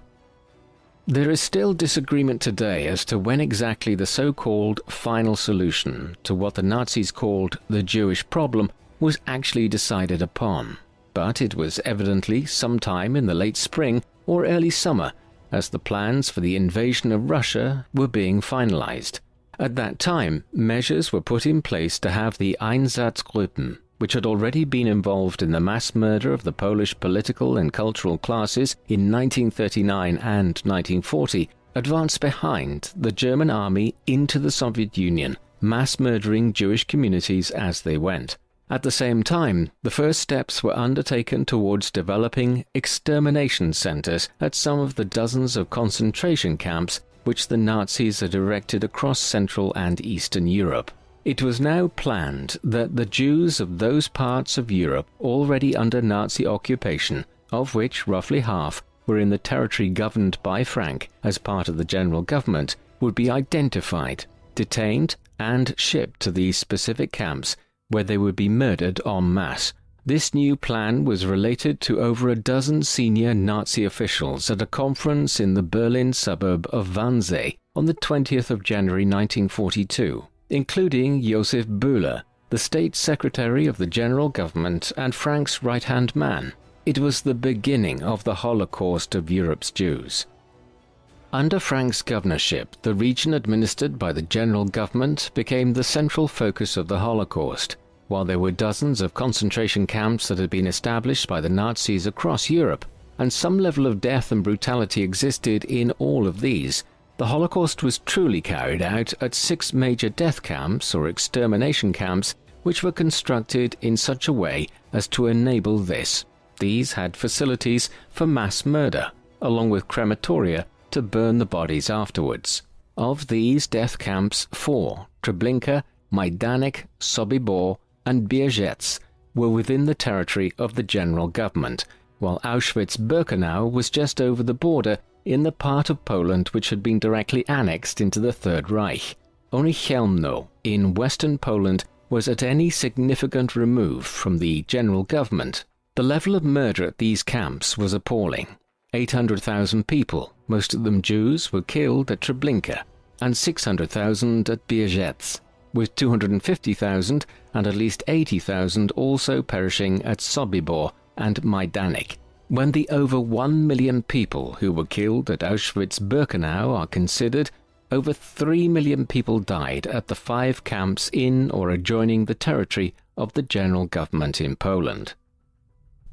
There is still disagreement today as to when exactly the so-called final solution to what the Nazis called the Jewish problem was actually decided upon, but it was evidently sometime in the late spring or early summer, as the plans for the invasion of Russia were being finalized. At that time, measures were put in place to have the Einsatzgruppen, which had already been involved in the mass murder of the Polish political and cultural classes in 1939 and 1940, advance behind the German army into the Soviet Union, mass murdering Jewish communities as they went. At the same time, the first steps were undertaken towards developing extermination centers at some of the dozens of concentration camps which the Nazis had erected across Central and Eastern Europe. It was now planned that the Jews of those parts of Europe already under Nazi occupation, of which roughly half were in the territory governed by Frank as part of the general government, would be identified, detained, and shipped to these specific camps where they would be murdered en masse. This new plan was related to over a dozen senior Nazi officials at a conference in the Berlin suburb of Wannsee on the 20th of January 1942. Including Josef Bühler, the state secretary of the general government and Frank's right-hand man. It was the beginning of the Holocaust of Europe's Jews. Under Frank's governorship, the region administered by the general government became the central focus of the Holocaust, while there were dozens of concentration camps that had been established by the Nazis across Europe, and some level of death and brutality existed in all of these. The Holocaust was truly carried out at 6 major death camps or extermination camps which were constructed in such a way as to enable this. These had facilities for mass murder, along with crematoria to burn the bodies afterwards. Of these death camps, 4, Treblinka, Majdanek, Sobibor, and Bierzec, were within the territory of the general government, while Auschwitz-Birkenau was just over the border in the part of Poland which had been directly annexed into the Third Reich. Only Chełmno in western Poland was at any significant remove from the general government. The level of murder at these camps was appalling. 800,000 people, most of them Jews, were killed at Treblinka, and 600,000 at Bierzec, with 250,000 and at least 80,000 also perishing at Sobibor and Majdanek. When the over 1 million people who were killed at Auschwitz-Birkenau are considered, over 3 million people died at the 5 camps in or adjoining the territory of the general government in Poland.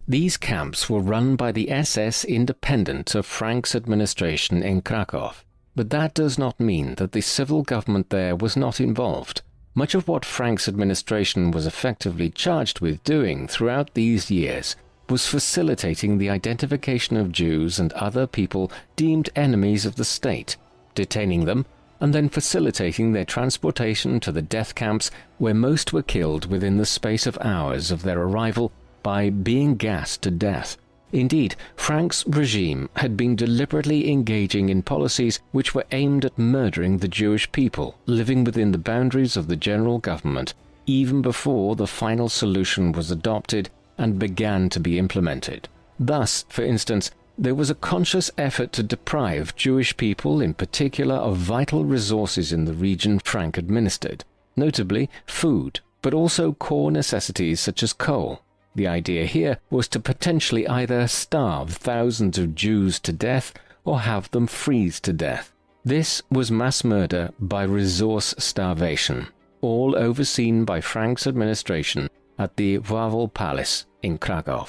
These camps were run by the SS independent of Frank's administration in Krakow, but that does not mean that the civil government there was not involved. Much of what Frank's administration was effectively charged with doing throughout these years was facilitating the identification of Jews and other people deemed enemies of the state, detaining them, and then facilitating their transportation to the death camps where most were killed within the space of hours of their arrival by being gassed to death. Indeed, Frank's regime had been deliberately engaging in policies which were aimed at murdering the Jewish people living within the boundaries of the general government, even before the final solution was adopted and began to be implemented. Thus, for instance, there was a conscious effort to deprive Jewish people in particular of vital resources in the region Frank administered, notably food, but also core necessities such as coal. The idea here was to potentially either starve thousands of Jews to death or have them freeze to death. This was mass murder by resource starvation, all overseen by Frank's administration at the Wawel Palace in Krakow.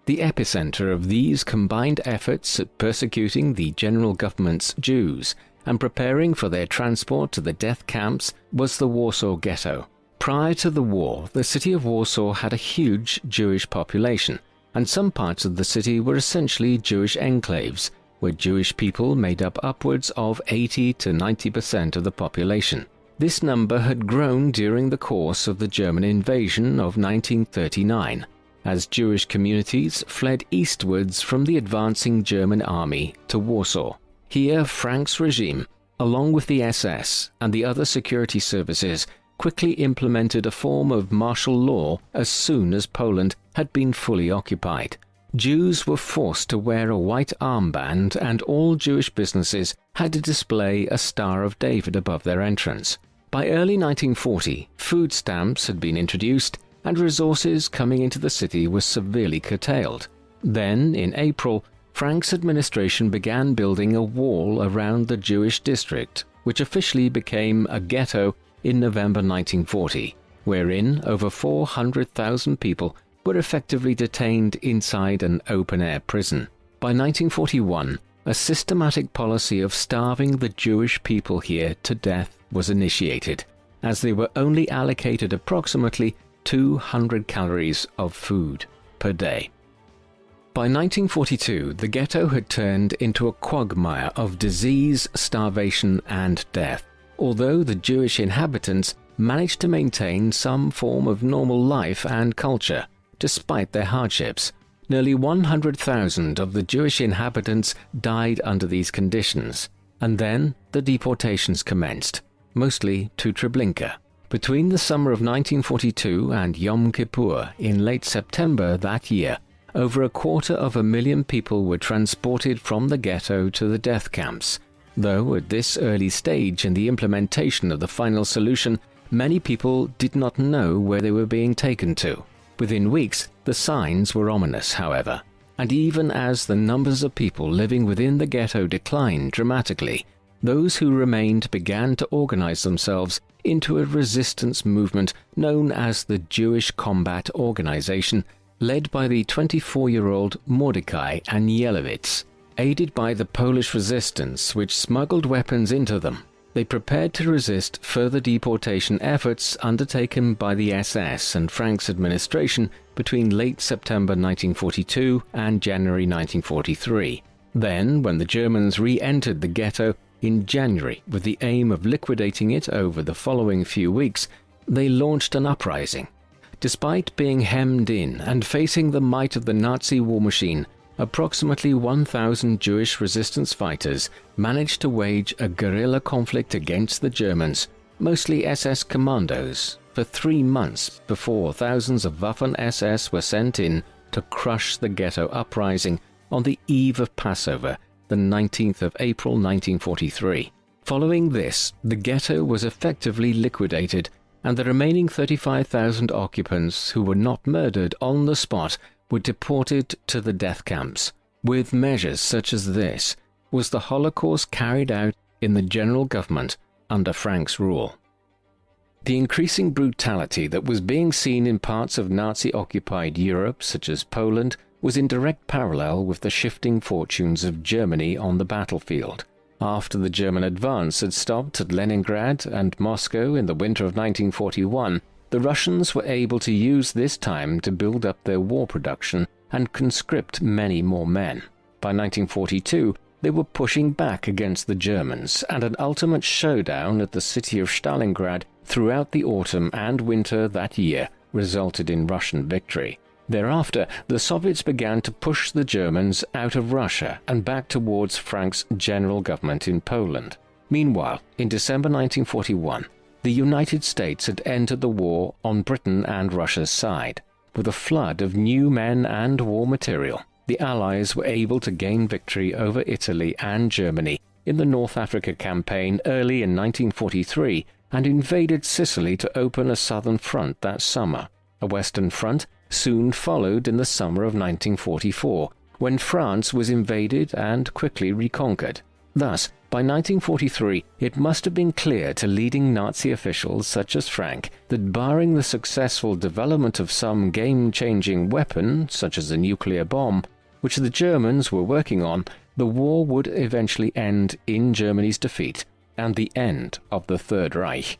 The epicenter of these combined efforts at persecuting the general government's Jews and preparing for their transport to the death camps was the Warsaw Ghetto. Prior to the war, the city of Warsaw had a huge Jewish population, and some parts of the city were essentially Jewish enclaves, where Jewish people made up upwards of 80 to 90% of the population. This number had grown during the course of the German invasion of 1939, as Jewish communities fled eastwards from the advancing German army to Warsaw. Here, Frank's regime, along with the SS and the other security services, quickly implemented a form of martial law as soon as Poland had been fully occupied. Jews were forced to wear a white armband, and all Jewish businesses had to display a Star of David above their entrance. By early 1940, food stamps had been introduced, and resources coming into the city were severely curtailed. Then, in April, Frank's administration began building a wall around the Jewish district, which officially became a ghetto in November 1940, wherein over 400,000 people were effectively detained inside an open-air prison. By 1941, a systematic policy of starving the Jewish people here to death was initiated, as they were only allocated approximately 200 calories of food per day. By 1942, the ghetto had turned into a quagmire of disease, starvation, and death. Although the Jewish inhabitants managed to maintain some form of normal life and culture, despite their hardships, nearly 100,000 of the Jewish inhabitants died under these conditions, and then the deportations commenced, mostly to Treblinka. Between the summer of 1942 and Yom Kippur in late September that year, over 250,000 people were transported from the ghetto to the death camps, though at this early stage in the implementation of the final solution, many people did not know where they were being taken to. Within weeks, the signs were ominous, however, and even as the numbers of people living within the ghetto declined dramatically, those who remained began to organize themselves into a resistance movement known as the Jewish Combat Organization, led by the 24-year-old Mordecai Anielewicz. Aided by the Polish resistance, which smuggled weapons into them, they prepared to resist further deportation efforts undertaken by the SS and Frank's administration between late September 1942 and January 1943. Then, when the Germans re-entered the ghetto in January with the aim of liquidating it over the following few weeks, they launched an uprising. Despite being hemmed in and facing the might of the Nazi war machine, approximately 1,000 Jewish resistance fighters managed to wage a guerrilla conflict against the Germans, mostly SS commandos, for 3 months before thousands of Waffen-SS were sent in to crush the ghetto uprising on the eve of Passover, the 19th of April 1943. Following this, the ghetto was effectively liquidated, and the remaining 35,000 occupants who were not murdered on the spot were deported to the death camps. With measures such as this, was the Holocaust carried out in the general government under Frank's rule. The increasing brutality that was being seen in parts of Nazi-occupied Europe, such as Poland, was in direct parallel with the shifting fortunes of Germany on the battlefield. After the German advance had stopped at Leningrad and Moscow in the winter of 1941, the Russians were able to use this time to build up their war production and conscript many more men. By 1942, they were pushing back against the Germans, and an ultimate showdown at the city of Stalingrad throughout the autumn and winter that year resulted in Russian victory. Thereafter, the Soviets began to push the Germans out of Russia and back towards Frank's general government in Poland. Meanwhile, in December 1941, the United States had entered the war on Britain and Russia's side. With a flood of new men and war material, the Allies were able to gain victory over Italy and Germany in the North Africa campaign early in 1943 and invaded Sicily to open a southern front that summer. A western front soon followed in the summer of 1944, when France was invaded and quickly reconquered. Thus, by 1943, it must have been clear to leading Nazi officials such as Frank that barring the successful development of some game-changing weapon, such as a nuclear bomb, which the Germans were working on, the war would eventually end in Germany's defeat and the end of the Third Reich.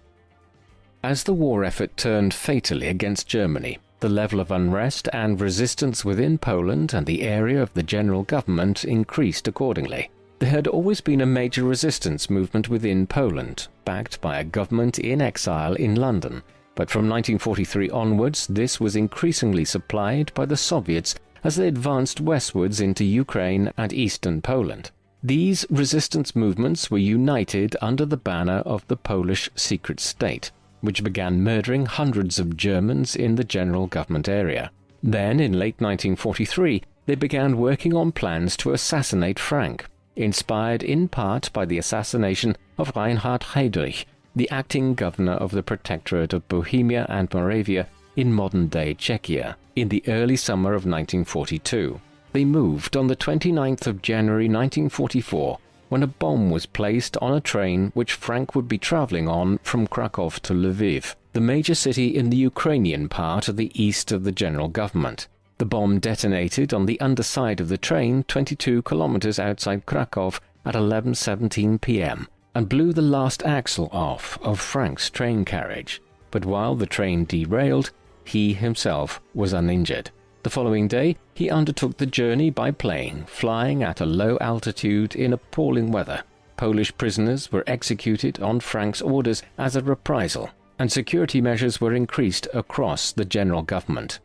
As the war effort turned fatally against Germany, the level of unrest and resistance within Poland and the area of the general government increased accordingly. There had always been a major resistance movement within Poland, backed by a government in exile in London, but from 1943 onwards this was increasingly supplied by the Soviets as they advanced westwards into Ukraine and eastern Poland. These resistance movements were united under the banner of the Polish secret state, which began murdering hundreds of Germans in the general government area. Then, in late 1943, they began working on plans to assassinate Frank, inspired in part by the assassination of Reinhard Heydrich, the acting governor of the Protectorate of Bohemia and Moravia in modern-day Czechia, in the early summer of 1942. They moved on the 29th of January 1944, when a bomb was placed on a train which Frank would be traveling on from Krakow to Lviv, the major city in the Ukrainian part of the east of the general government. The bomb detonated on the underside of the train 22 kilometers outside Krakow at 11:17 p.m. and blew the last axle off of Frank's train carriage. But while the train derailed, he himself was uninjured. The following day, he undertook the journey by plane, flying at a low altitude in appalling weather. Polish prisoners were executed on Frank's orders as a reprisal, and security measures were increased across the general government.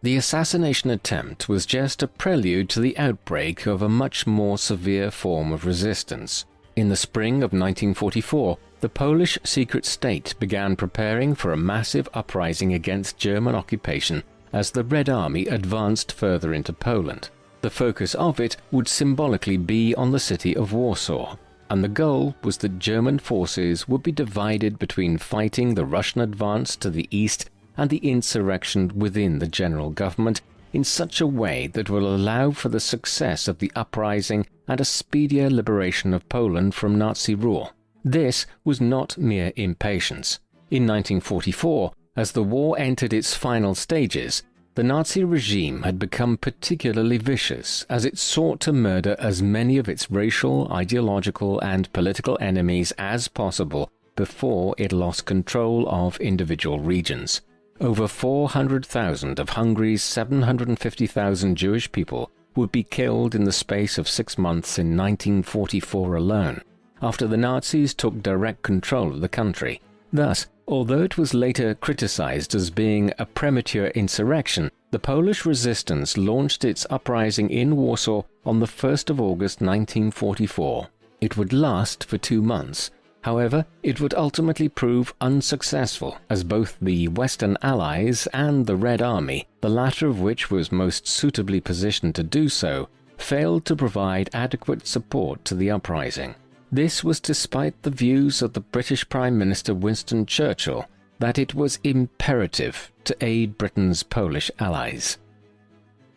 The assassination attempt was just a prelude to the outbreak of a much more severe form of resistance. In the spring of 1944, the Polish secret state began preparing for a massive uprising against German occupation as the Red Army advanced further into Poland. The focus of it would symbolically be on the city of Warsaw, and the goal was that German forces would be divided between fighting the Russian advance to the east and the insurrection within the general government in such a way that will allow for the success of the uprising and a speedier liberation of Poland from Nazi rule. This was not mere impatience. In 1944, as the war entered its final stages, the Nazi regime had become particularly vicious as it sought to murder as many of its racial, ideological, and political enemies as possible before it lost control of individual regions. Over 400,000 of Hungary's 750,000 Jewish people would be killed in the space of 6 months in 1944 alone, after the Nazis took direct control of the country. Thus, although it was later criticized as being a premature insurrection, the Polish resistance launched its uprising in Warsaw on the 1st of August 1944. It would last for 2 months. However, it would ultimately prove unsuccessful, as both the Western Allies and the Red Army, the latter of which was most suitably positioned to do so, failed to provide adequate support to the uprising. This was despite the views of the British Prime Minister Winston Churchill that it was imperative to aid Britain's Polish allies.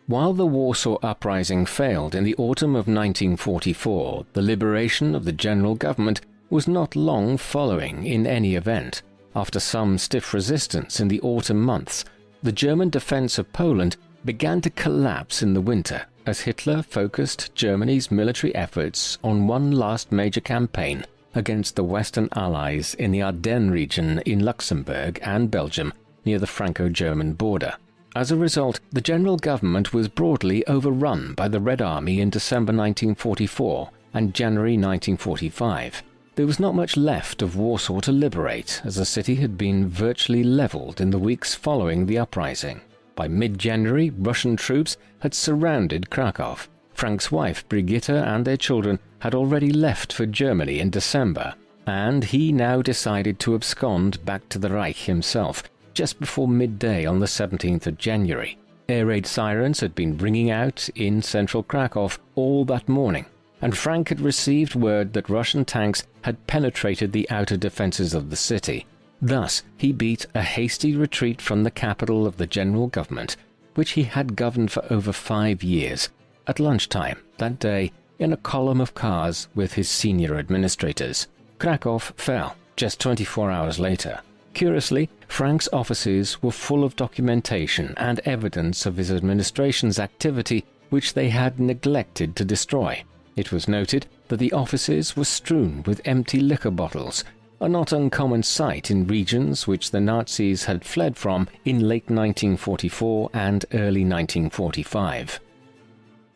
While the Warsaw Uprising failed in the autumn of 1944, the liberation of the general government was not long following in any event. After some stiff resistance in the autumn months, the German defense of Poland began to collapse in the winter as Hitler focused Germany's military efforts on one last major campaign against the Western Allies in the Ardennes region in Luxembourg and Belgium near the Franco-German border. As a result, the general government was broadly overrun by the Red Army in December 1944 and January 1945. There was not much left of Warsaw to liberate, as the city had been virtually leveled in the weeks following the uprising. By mid-January, Russian troops had surrounded Krakow. Frank's wife, Brigitte, and their children had already left for Germany in December, and he now decided to abscond back to the Reich himself, just before midday on the 17th of January. Air raid sirens had been ringing out in central Krakow all that morning, and Frank had received word that Russian tanks had penetrated the outer defenses of the city. Thus, he beat a hasty retreat from the capital of the general government, which he had governed for over 5 years, at lunchtime that day in a column of cars with his senior administrators. Krakow fell just 24 hours later. Curiously, Frank's offices were full of documentation and evidence of his administration's activity which they had neglected to destroy. It was noted that the offices were strewn with empty liquor bottles, a not uncommon sight in regions which the Nazis had fled from in late 1944 and early 1945.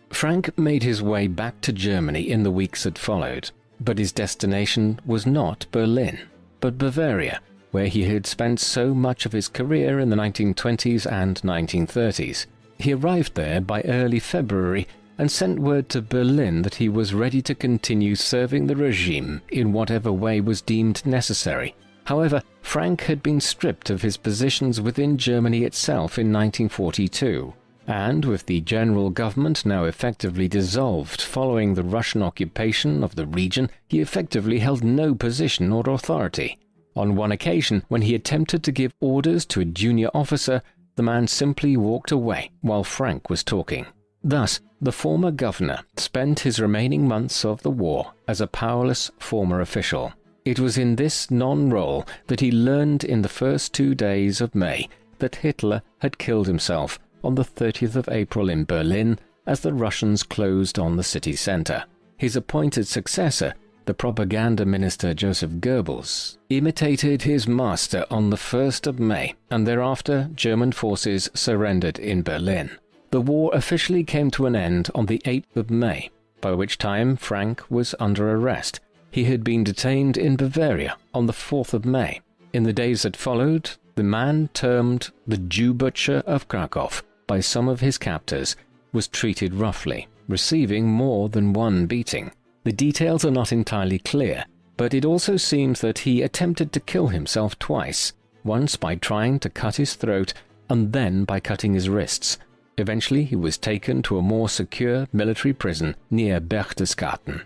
Frank made his way back to Germany in the weeks that followed, but his destination was not Berlin, but Bavaria, where he had spent so much of his career in the 1920s and 1930s. He arrived there by early February and sent word to Berlin that he was ready to continue serving the regime in whatever way was deemed necessary. However, Frank had been stripped of his positions within Germany itself in 1942, and with the general government now effectively dissolved following the Russian occupation of the region, he effectively held no position or authority. On one occasion, when he attempted to give orders to a junior officer, the man simply walked away while Frank was talking. Thus, the former governor spent his remaining months of the war as a powerless former official. It was in this non-role that he learned in the first 2 days of May that Hitler had killed himself on the 30th of April in Berlin as the Russians closed on the city center. His appointed successor, the propaganda minister Joseph Goebbels, imitated his master on the 1st of May, and thereafter German forces surrendered in Berlin. The war officially came to an end on the 8th of May, by which time Frank was under arrest. He had been detained in Bavaria on the 4th of May. In the days that followed, the man termed the Jew Butcher of Krakow by some of his captors was treated roughly, receiving more than one beating. The details are not entirely clear, but it also seems that he attempted to kill himself twice, once by trying to cut his throat and then by cutting his wrists. Eventually he was taken to a more secure military prison near Berchtesgaden.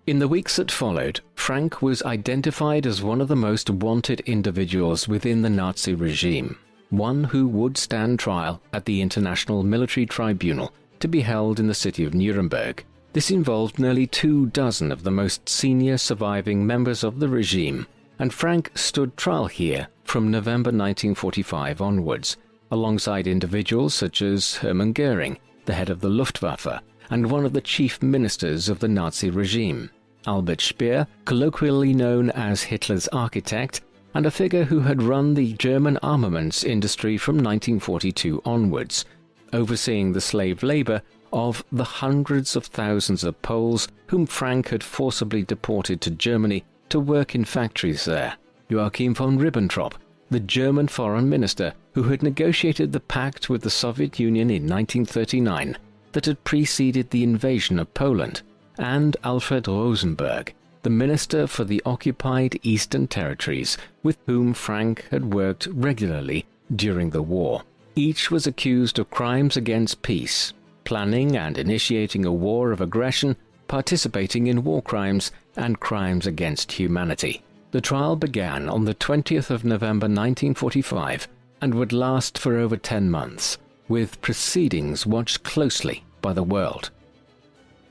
In the weeks that followed, Frank was identified as one of the most wanted individuals within the Nazi regime, one who would stand trial at the International Military Tribunal to be held in the city of Nuremberg. This involved nearly 24 of the most senior surviving members of the regime, and Frank stood trial here from November 1945 onwards, alongside individuals such as Hermann Goering, the head of the Luftwaffe, and one of the chief ministers of the Nazi regime, Albert Speer, colloquially known as Hitler's architect, and a figure who had run the German armaments industry from 1942 onwards, overseeing the slave labor of the hundreds of thousands of Poles whom Frank had forcibly deported to Germany to work in factories there. Joachim von Ribbentrop, the German foreign minister who had negotiated the pact with the Soviet Union in 1939 that had preceded the invasion of Poland, and Alfred Rosenberg, the minister for the occupied Eastern Territories, with whom Frank had worked regularly during the war. Each was accused of crimes against peace, planning and initiating a war of aggression, participating in war crimes, and crimes against humanity. The trial began on the 20th of November 1945 and would last for over 10 months, with proceedings watched closely by the world.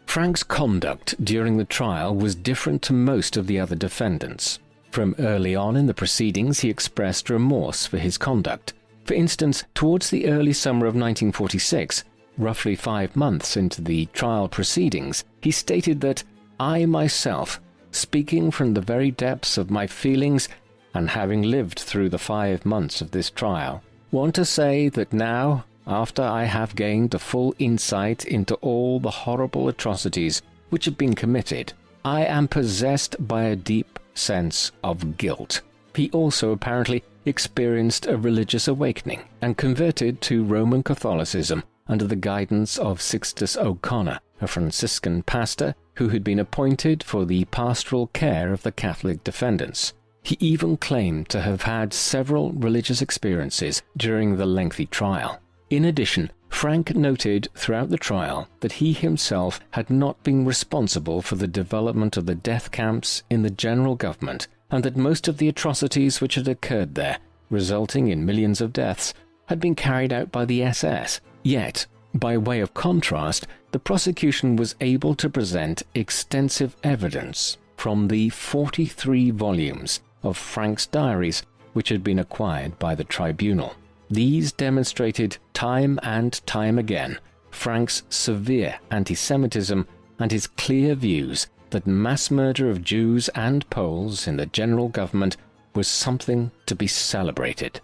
Frank's conduct during the trial was different to most of the other defendants. From early on in the proceedings, he expressed remorse for his conduct. For instance, towards the early summer of 1946, roughly 5 months into the trial proceedings, he stated that, "I myself, speaking from the very depths of my feelings and having lived through the 5 months of this trial, want to say that now, after I have gained a full insight into all the horrible atrocities which have been committed, I am possessed by a deep sense of guilt." He also apparently experienced a religious awakening and converted to Roman Catholicism under the guidance of Sixtus O'Connor, a Franciscan pastor who had been appointed for the pastoral care of the Catholic defendants. He even claimed to have had several religious experiences during the lengthy trial. In addition, Frank noted throughout the trial that he himself had not been responsible for the development of the death camps in the general government, and that most of the atrocities which had occurred there, resulting in millions of deaths, had been carried out by the SS. Yet, by way of contrast, the prosecution was able to present extensive evidence from the 43 volumes of Frank's diaries which had been acquired by the tribunal. These demonstrated time and time again Frank's severe anti-Semitism and his clear views that mass murder of Jews and Poles in the general government was something to be celebrated.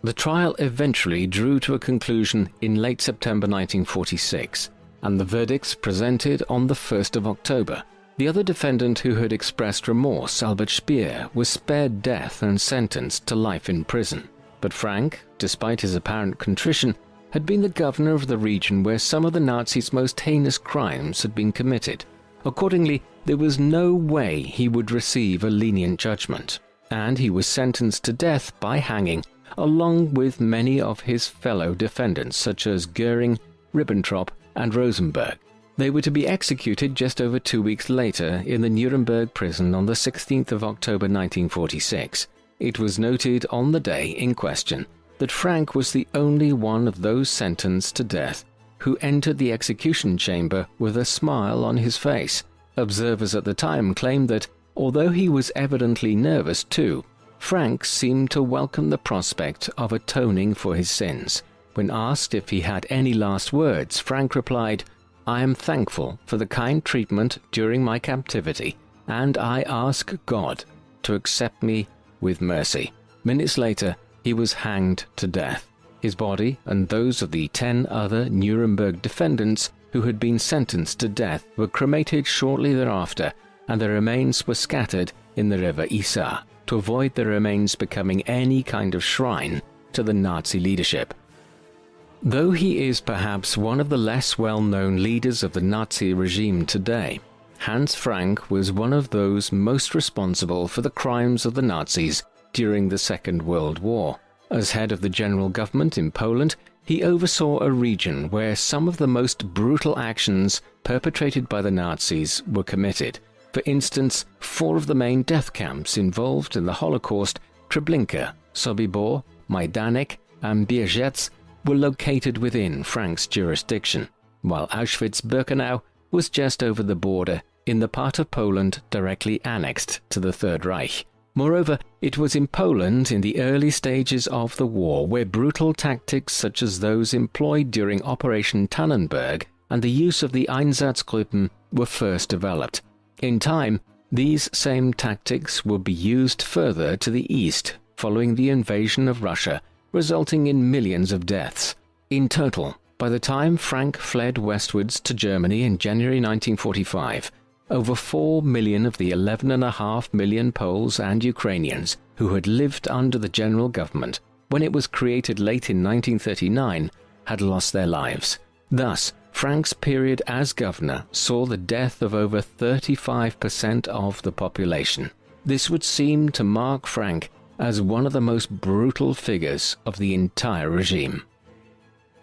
The trial eventually drew to a conclusion in late September 1946, and the verdicts presented on the 1st of October. The other defendant who had expressed remorse, Albert Speer, was spared death and sentenced to life in prison. But Frank, despite his apparent contrition, had been the governor of the region where some of the Nazis' most heinous crimes had been committed. Accordingly, there was no way he would receive a lenient judgment, and he was sentenced to death by hanging, along with many of his fellow defendants such as Goering, Ribbentrop, and Rosenberg. They were to be executed just over 2 weeks later in the Nuremberg prison on the 16th of October 1946. It was noted on the day in question that Frank was the only one of those sentenced to death who entered the execution chamber with a smile on his face. Observers at the time claimed that, although he was evidently nervous too, Frank seemed to welcome the prospect of atoning for his sins. When asked if he had any last words, Frank replied, "I am thankful for the kind treatment during my captivity, and I ask God to accept me with mercy." Minutes later, he was hanged to death. His body and those of the 10 other Nuremberg defendants who had been sentenced to death were cremated shortly thereafter, and their remains were scattered in the river Isar to avoid their remains becoming any kind of shrine to the Nazi leadership. Though he is perhaps one of the less well-known leaders of the Nazi regime today, Hans Frank was one of those most responsible for the crimes of the Nazis during the Second World War. As head of the general government in Poland, he oversaw a region where some of the most brutal actions perpetrated by the Nazis were committed. For instance, 4 of the main death camps involved in the Holocaust, Treblinka, Sobibor, Majdanek, and Bierzec, were located within Frank's jurisdiction, while Auschwitz-Birkenau was just over the border in the part of Poland directly annexed to the Third Reich. Moreover, it was in Poland in the early stages of the war where brutal tactics such as those employed during Operation Tannenberg and the use of the Einsatzgruppen were first developed. In time, these same tactics will be used further to the east following the invasion of Russia, resulting in millions of deaths. In total, by the time Frank fled westwards to Germany in January 1945, over 4 million of the 11.5 million Poles and Ukrainians who had lived under the general government when it was created late in 1939 had lost their lives. Thus, Frank's period as governor saw the death of over 35% of the population. This would seem to mark Frank as one of the most brutal figures of the entire regime.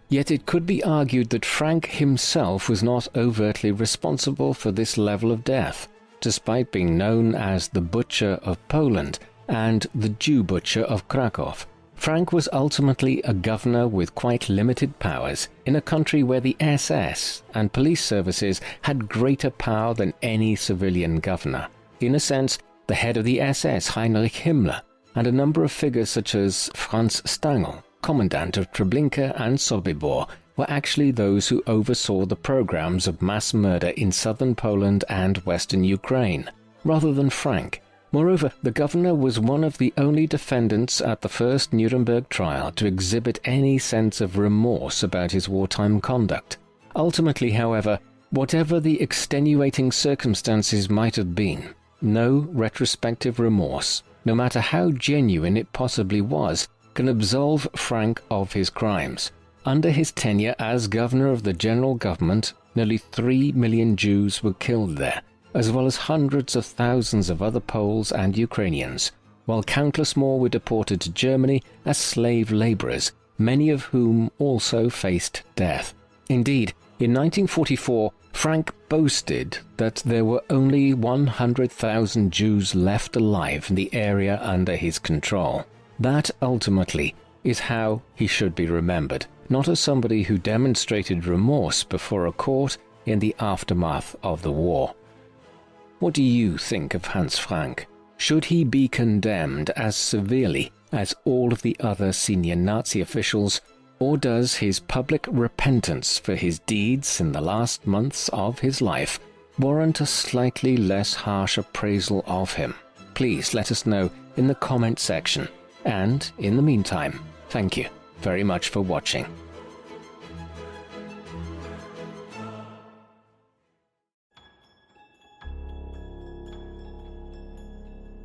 Yet it could be argued that Frank himself was not overtly responsible for this level of death, despite being known as the Butcher of Poland and the Jew Butcher of Krakow. Frank was ultimately a governor with quite limited powers in a country where the SS and police services had greater power than any civilian governor. In a sense, the head of the SS, Heinrich Himmler, and a number of figures such as Franz Stangl, commandant of Treblinka and Sobibor, were actually those who oversaw the programs of mass murder in southern Poland and western Ukraine, rather than Frank. Moreover, the governor was one of the only defendants at the first Nuremberg trial to exhibit any sense of remorse about his wartime conduct. Ultimately, however, whatever the extenuating circumstances might have been, no retrospective remorse, no matter how genuine it possibly was, can absolve Frank of his crimes. Under his tenure as governor of the general government, nearly 3 million Jews were killed there, as well as hundreds of thousands of other Poles and Ukrainians, while countless more were deported to Germany as slave laborers, many of whom also faced death. Indeed, in 1944, Frank boasted that there were only 100,000 Jews left alive in the area under his control. That, ultimately, is how he should be remembered, not as somebody who demonstrated remorse before a court in the aftermath of the war. What do you think of Hans Frank? Should he be condemned as severely as all of the other senior Nazi officials, Or does his public repentance for his deeds in the last months of his life warrant a slightly less harsh appraisal of him? Please let us know in the comment section. And in the meantime, thank you very much for watching.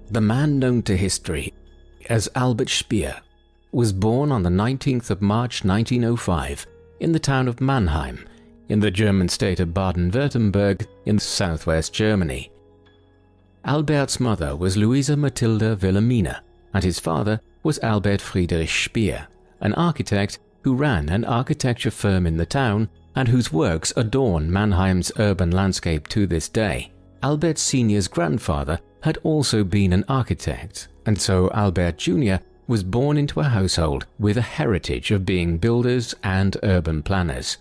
The man known to history as Albert Speer was born on the 19th of March 1905 in the town of Mannheim in the German state of Baden-Württemberg in southwest Germany. Albert's mother was Luisa Mathilda Wilhelmina, and his father was Albert Friedrich Speer, an architect who ran an architecture firm in the town and whose works adorn Mannheim's urban landscape to this day. Albert Sr.'s grandfather had also been an architect, and so Albert Jr. was born into a household with a heritage of being builders and urban planners.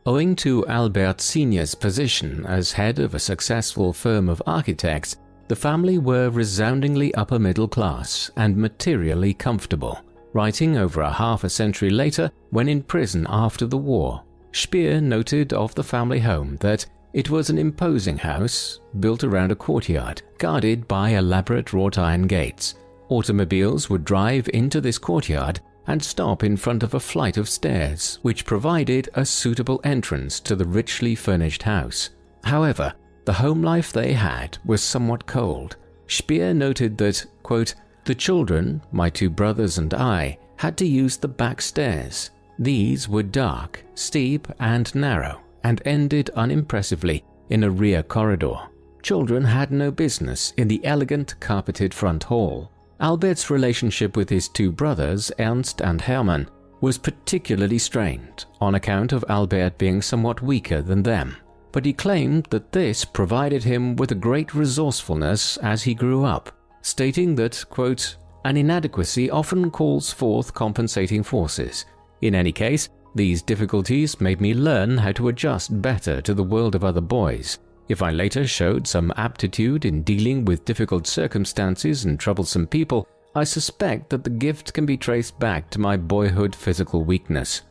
Owing to Albert Sr.'s position as head of a successful firm of architects, the family were resoundingly upper middle class and materially comfortable. Writing over a half a century later, when in prison after the war, Speer noted of the family home that it was an imposing house built around a courtyard, guarded by elaborate wrought iron gates. Automobiles would drive into this courtyard and stop in front of a flight of stairs, which provided a suitable entrance to the richly furnished house. However, the home life they had was somewhat cold. Speer noted that, quote, "The children, my two brothers and I, had to use the back stairs. These were dark, steep and narrow, and ended unimpressively in a rear corridor. Children had no business in the elegant carpeted front hall." Albert's relationship with his two brothers, Ernst and Hermann, was particularly strained on account of Albert being somewhat weaker than them, but he claimed that this provided him with a great resourcefulness as he grew up, stating that, quote, "An inadequacy often calls forth compensating forces. In any case, these difficulties made me learn how to adjust better to the world of other boys. If I later showed some aptitude in dealing with difficult circumstances and troublesome people, I suspect that the gift can be traced back to my boyhood physical weakness."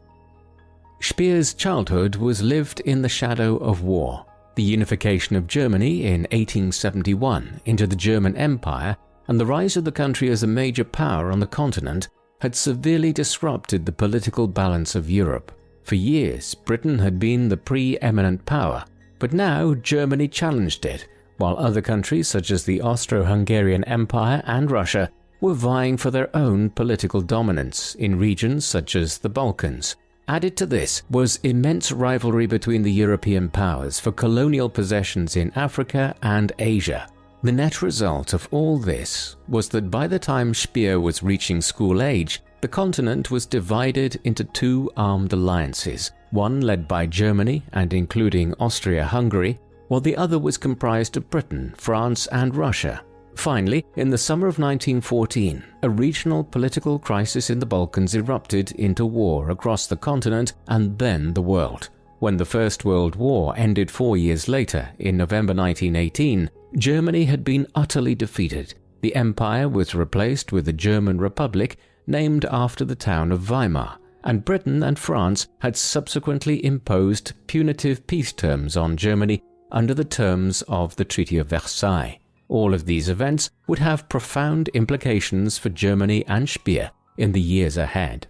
Speer's childhood was lived in the shadow of war. The unification of Germany in 1871 into the German Empire and the rise of the country as a major power on the continent had severely disrupted the political balance of Europe. For years, Britain had been the preeminent power, but now Germany challenged it, while other countries such as the Austro-Hungarian Empire and Russia were vying for their own political dominance in regions such as the Balkans. Added to this was immense rivalry between the European powers for colonial possessions in Africa and Asia. The net result of all this was that by the time Speer was reaching school age, the continent was divided into two armed alliances, one led by Germany and including Austria-Hungary, while the other was comprised of Britain, France and Russia. Finally, in the summer of 1914, a regional political crisis in the Balkans erupted into war across the continent and then the world. When the First World War ended 4 years later, in November 1918, Germany had been utterly defeated. The empire was replaced with a German Republic named after the town of Weimar, and Britain and France had subsequently imposed punitive peace terms on Germany under the terms of the Treaty of Versailles. All of these events would have profound implications for Germany and Speer in the years ahead.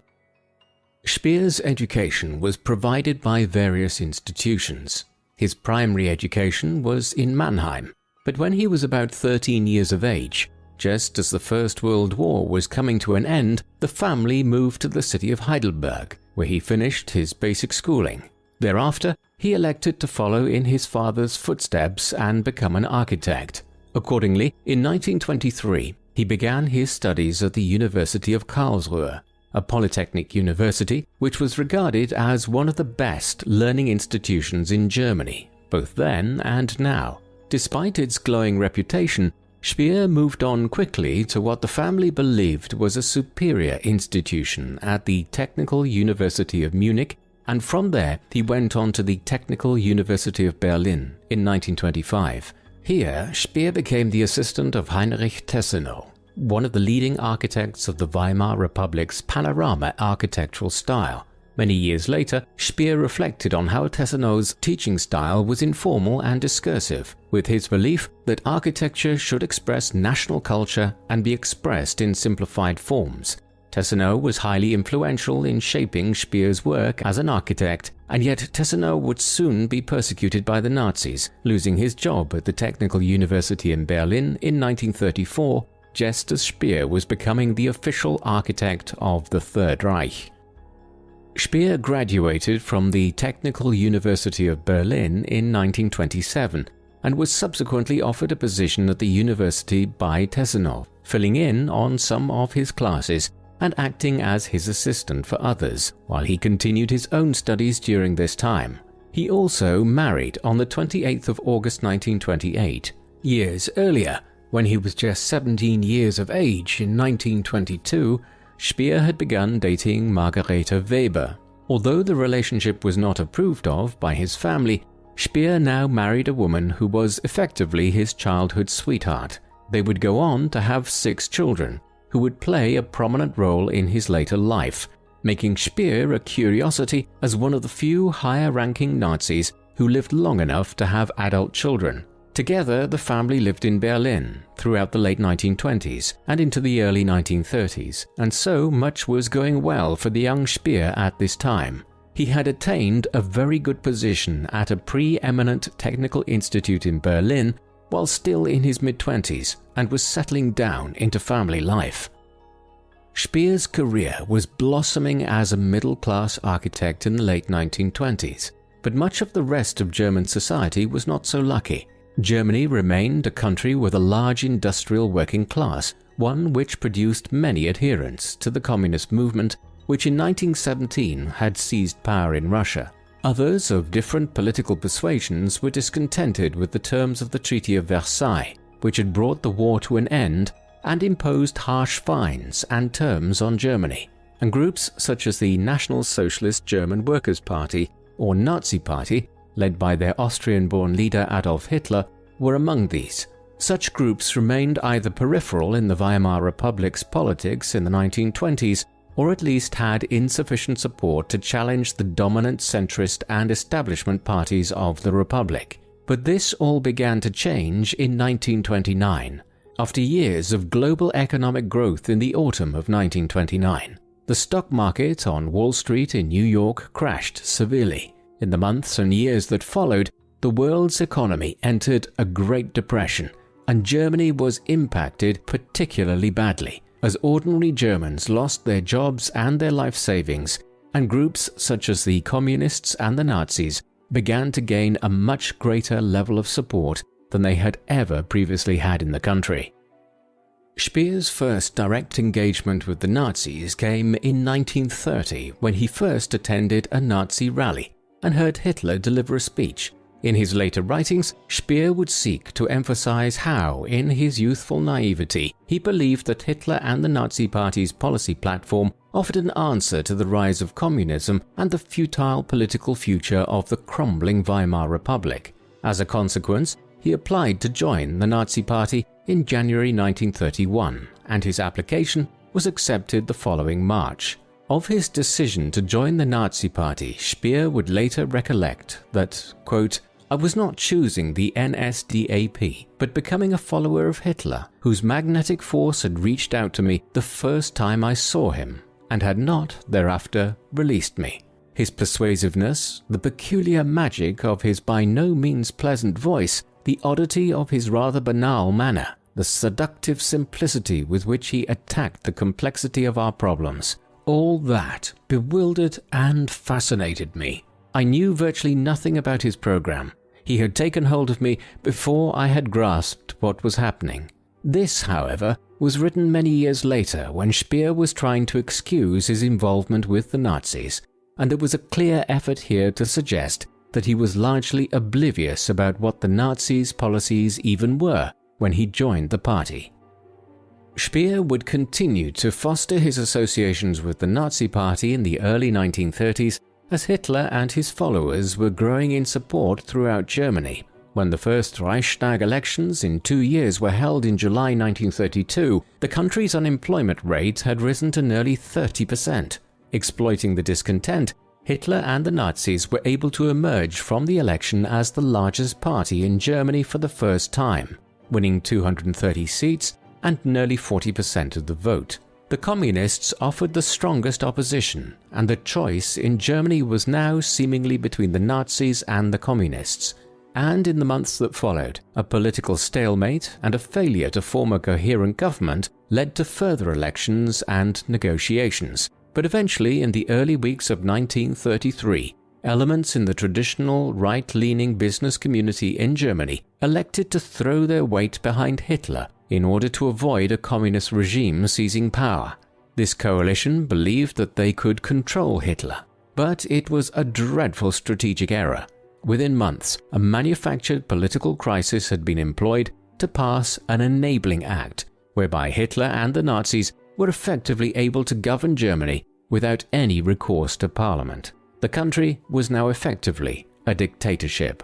Speer's education was provided by various institutions. His primary education was in Mannheim, but when he was about 13 years of age, just as the First World War was coming to an end, the family moved to the city of Heidelberg, where he finished his basic schooling. Thereafter, he elected to follow in his father's footsteps and become an architect. Accordingly, in 1923, he began his studies at the University of Karlsruhe, a polytechnic university which was regarded as one of the best learning institutions in Germany, both then and now. Despite its glowing reputation, Speer moved on quickly to what the family believed was a superior institution at the Technical University of Munich, and from there he went on to the Technical University of Berlin in 1925. Here, Speer became the assistant of Heinrich Tessenow, one of the leading architects of the Weimar Republic's panorama architectural style. Many years later, Speer reflected on how Tesseno's teaching style was informal and discursive, with his belief that architecture should express national culture and be expressed in simplified forms. Tesseno was highly influential in shaping Speer's work as an architect, and yet Tesseno would soon be persecuted by the Nazis, losing his job at the Technical University in Berlin in 1934, just as Speer was becoming the official architect of the Third Reich. Speer graduated from the Technical University of Berlin in 1927 and was subsequently offered a position at the university by Tesseno, filling in on some of his classes and acting as his assistant for others, while he continued his own studies during this time. He also married on the 28th of August 1928. Years earlier, when he was just 17 years of age in 1922, Speer had begun dating Margarete Weber. Although the relationship was not approved of by his family, Speer now married a woman who was effectively his childhood sweetheart. They would go on to have 6 children, who would play a prominent role in his later life, making Speer a curiosity as one of the few higher-ranking Nazis who lived long enough to have adult children. Together, the family lived in Berlin throughout the late 1920s and into the early 1930s, and so much was going well for the young Speer at this time. He had attained a very good position at a preeminent technical institute in Berlin while still in his mid-20s and was settling down into family life. Speer's career was blossoming as a middle-class architect in the late 1920s, but much of the rest of German society was not so lucky. Germany remained a country with a large industrial working class, one which produced many adherents to the communist movement, which in 1917 had seized power in Russia. Others of different political persuasions were discontented with the terms of the Treaty of Versailles, which had brought the war to an end and imposed harsh fines and terms on Germany. And groups such as the National Socialist German Workers' Party, or Nazi Party, led by their Austrian-born leader Adolf Hitler, were among these. Such groups remained either peripheral in the Weimar Republic's politics in the 1920s, or at least had insufficient support to challenge the dominant centrist and establishment parties of the Republic. But this all began to change in 1929, after years of global economic growth in the autumn of 1929. The stock market on Wall Street in New York crashed severely. In the months and years that followed, the world's economy entered a Great Depression, and Germany was impacted particularly badly, as ordinary Germans lost their jobs and their life savings, and groups such as the Communists and the Nazis began to gain a much greater level of support than they had ever previously had in the country. Speer's first direct engagement with the Nazis came in 1930 when he first attended a Nazi rally and heard Hitler deliver a speech. In his later writings, Speer would seek to emphasize how, in his youthful naivety, he believed that Hitler and the Nazi Party's policy platform offered an answer to the rise of communism and the futile political future of the crumbling Weimar Republic. As a consequence, he applied to join the Nazi Party in January 1931, and his application was accepted the following March. Of his decision to join the Nazi Party, Speer would later recollect that, quote, "I was not choosing the NSDAP, but becoming a follower of Hitler, whose magnetic force had reached out to me the first time I saw him, and had not, thereafter, released me. His persuasiveness, the peculiar magic of his by no means pleasant voice, the oddity of his rather banal manner, the seductive simplicity with which he attacked the complexity of our problems, all that bewildered and fascinated me. I knew virtually nothing about his program. He had taken hold of me before I had grasped what was happening." This, however, was written many years later when Speer was trying to excuse his involvement with the Nazis, and there was a clear effort here to suggest that he was largely oblivious about what the Nazis' policies even were when he joined the party. Speer would continue to foster his associations with the Nazi Party in the early 1930s as Hitler and his followers were growing in support throughout Germany. When the first Reichstag elections in 2 years were held in July 1932, the country's unemployment rate had risen to nearly 30%. Exploiting the discontent, Hitler and the Nazis were able to emerge from the election as the largest party in Germany for the first time, winning 230 seats and nearly 40% of the vote. The Communists offered the strongest opposition, and the choice in Germany was now seemingly between the Nazis and the Communists. And in the months that followed, a political stalemate and a failure to form a coherent government led to further elections and negotiations. But eventually, in the early weeks of 1933, elements in the traditional right-leaning business community in Germany elected to throw their weight behind Hitler in order to avoid a communist regime seizing power. This coalition believed that they could control Hitler, but it was a dreadful strategic error. Within months, a manufactured political crisis had been employed to pass an enabling act, whereby Hitler and the Nazis were effectively able to govern Germany without any recourse to parliament. The country was now effectively a dictatorship.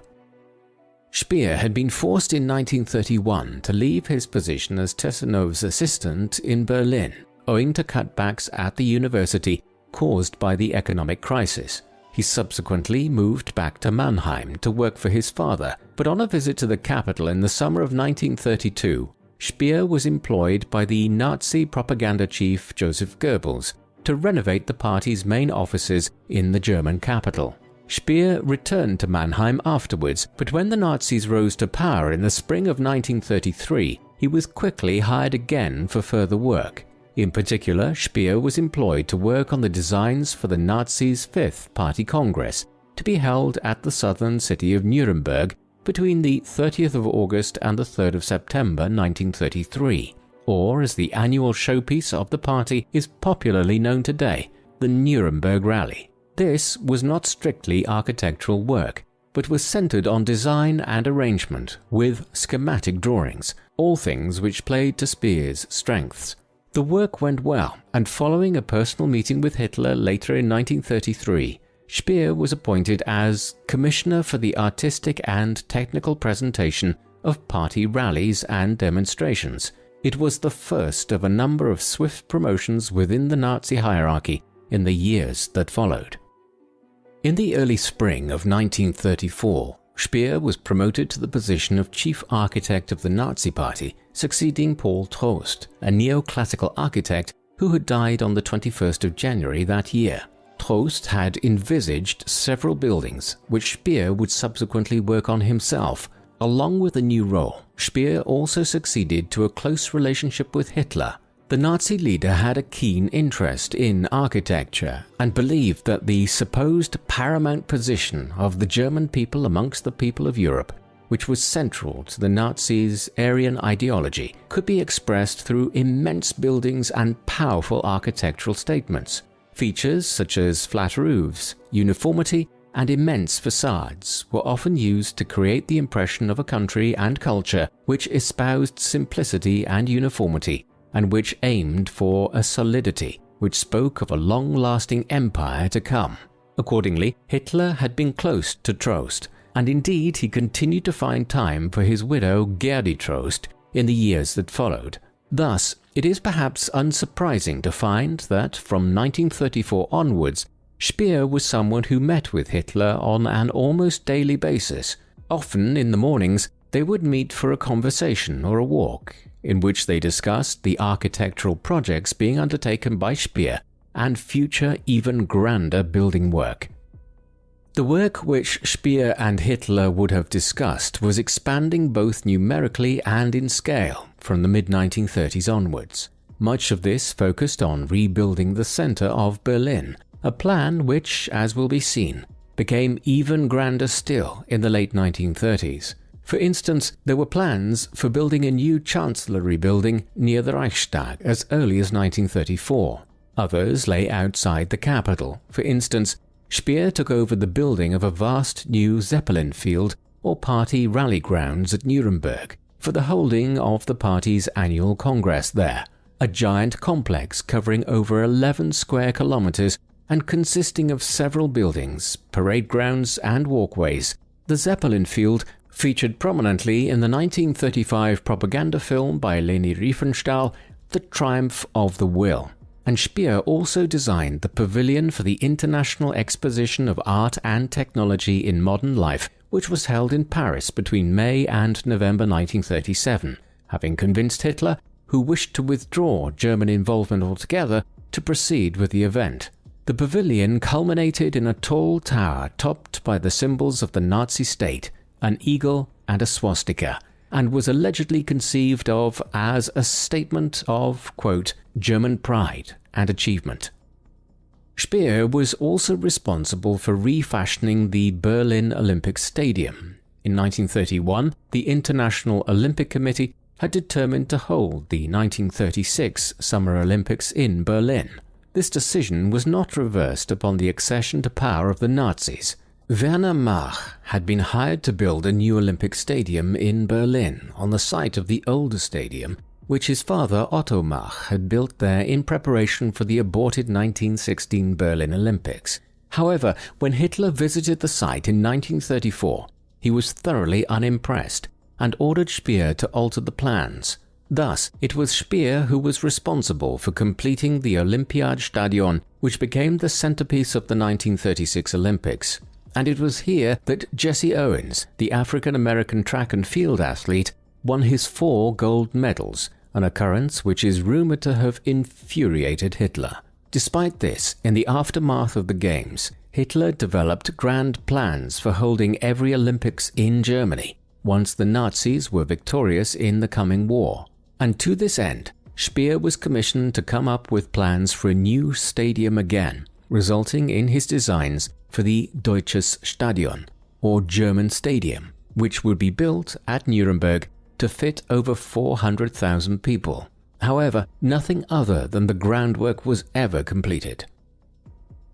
Speer had been forced in 1931 to leave his position as Tessenows' assistant in Berlin, owing to cutbacks at the university caused by the economic crisis. He subsequently moved back to Mannheim to work for his father, but on a visit to the capital in the summer of 1932, Speer was employed by the Nazi propaganda chief Joseph Goebbels to renovate the party's main offices in the German capital. Speer returned to Mannheim afterwards, but when the Nazis rose to power in the spring of 1933, he was quickly hired again for further work. In particular, Speer was employed to work on the designs for the Nazis' 5th Party Congress, to be held at the southern city of Nuremberg between the 30th of August and the 3rd of September 1933, or as the annual showpiece of the party is popularly known today, the Nuremberg Rally. This was not strictly architectural work, but was centered on design and arrangement with schematic drawings, all things which played to Speer's strengths. The work went well, and following a personal meeting with Hitler later in 1933, Speer was appointed as Commissioner for the Artistic and Technical Presentation of Party Rallies and Demonstrations. It was the first of a number of swift promotions within the Nazi hierarchy in the years that followed. In the early spring of 1934, Speer was promoted to the position of chief architect of the Nazi Party, succeeding Paul Trost, a neoclassical architect who had died on the 21st of January that year. Trost had envisaged several buildings, which Speer would subsequently work on himself. Along with the new role, Speer also succeeded to a close relationship with Hitler. The Nazi leader had a keen interest in architecture and believed that the supposed paramount position of the German people amongst the people of Europe, which was central to the Nazis' Aryan ideology, could be expressed through immense buildings and powerful architectural statements. Features such as flat roofs, uniformity, and immense facades were often used to create the impression of a country and culture which espoused simplicity and uniformity, and which aimed for a solidity which spoke of a long-lasting empire to come. Accordingly, Hitler had been close to Trost, and indeed he continued to find time for his widow Gerdi Trost in the years that followed. Thus, it is perhaps unsurprising to find that from 1934 onwards, Speer was someone who met with Hitler on an almost daily basis. Often in the mornings, they would meet for a conversation or a walk, in which they discussed the architectural projects being undertaken by Speer and future even grander building work. The work which Speer and Hitler would have discussed was expanding both numerically and in scale from the mid-1930s onwards. Much of this focused on rebuilding the center of Berlin, a plan which, as will be seen, became even grander still in the late 1930s. For instance, there were plans for building a new chancellery building near the Reichstag as early as 1934. Others lay outside the capital. For instance, Speer took over the building of a vast new Zeppelin field or party rally grounds at Nuremberg for the holding of the party's annual congress there, a giant complex covering over 11 square kilometers and consisting of several buildings, parade grounds and walkways. The Zeppelin field featured prominently in the 1935 propaganda film by Leni Riefenstahl, The Triumph of the Will. And Speer also designed the pavilion for the International Exposition of Art and Technology in Modern Life, which was held in Paris between May and November 1937, having convinced Hitler, who wished to withdraw German involvement altogether, to proceed with the event. The pavilion culminated in a tall tower topped by the symbols of the Nazi state, an eagle and a swastika, and was allegedly conceived of as a statement of, quote, German pride and achievement. Speer was also responsible for refashioning the Berlin Olympic Stadium. In 1931, the International Olympic Committee had determined to hold the 1936 Summer Olympics in Berlin. This decision was not reversed upon the accession to power of the Nazis. Werner Mach had been hired to build a new Olympic stadium in Berlin on the site of the older stadium, which his father Otto Mach had built there in preparation for the aborted 1916 Berlin Olympics. However, when Hitler visited the site in 1934, he was thoroughly unimpressed and ordered Speer to alter the plans. Thus, it was Speer who was responsible for completing the Olympiadstadion, which became the centerpiece of the 1936 Olympics. And it was here that Jesse Owens, the African-American track and field athlete, won his 4 gold medals, an occurrence which is rumored to have infuriated Hitler. Despite this, in the aftermath of the Games, Hitler developed grand plans for holding every Olympics in Germany once the Nazis were victorious in the coming war. And to this end, Speer was commissioned to come up with plans for a new stadium again, resulting in his designs for the Deutsches Stadion, or German Stadium, which would be built at Nuremberg to fit over 400,000 people. However, nothing other than the groundwork was ever completed.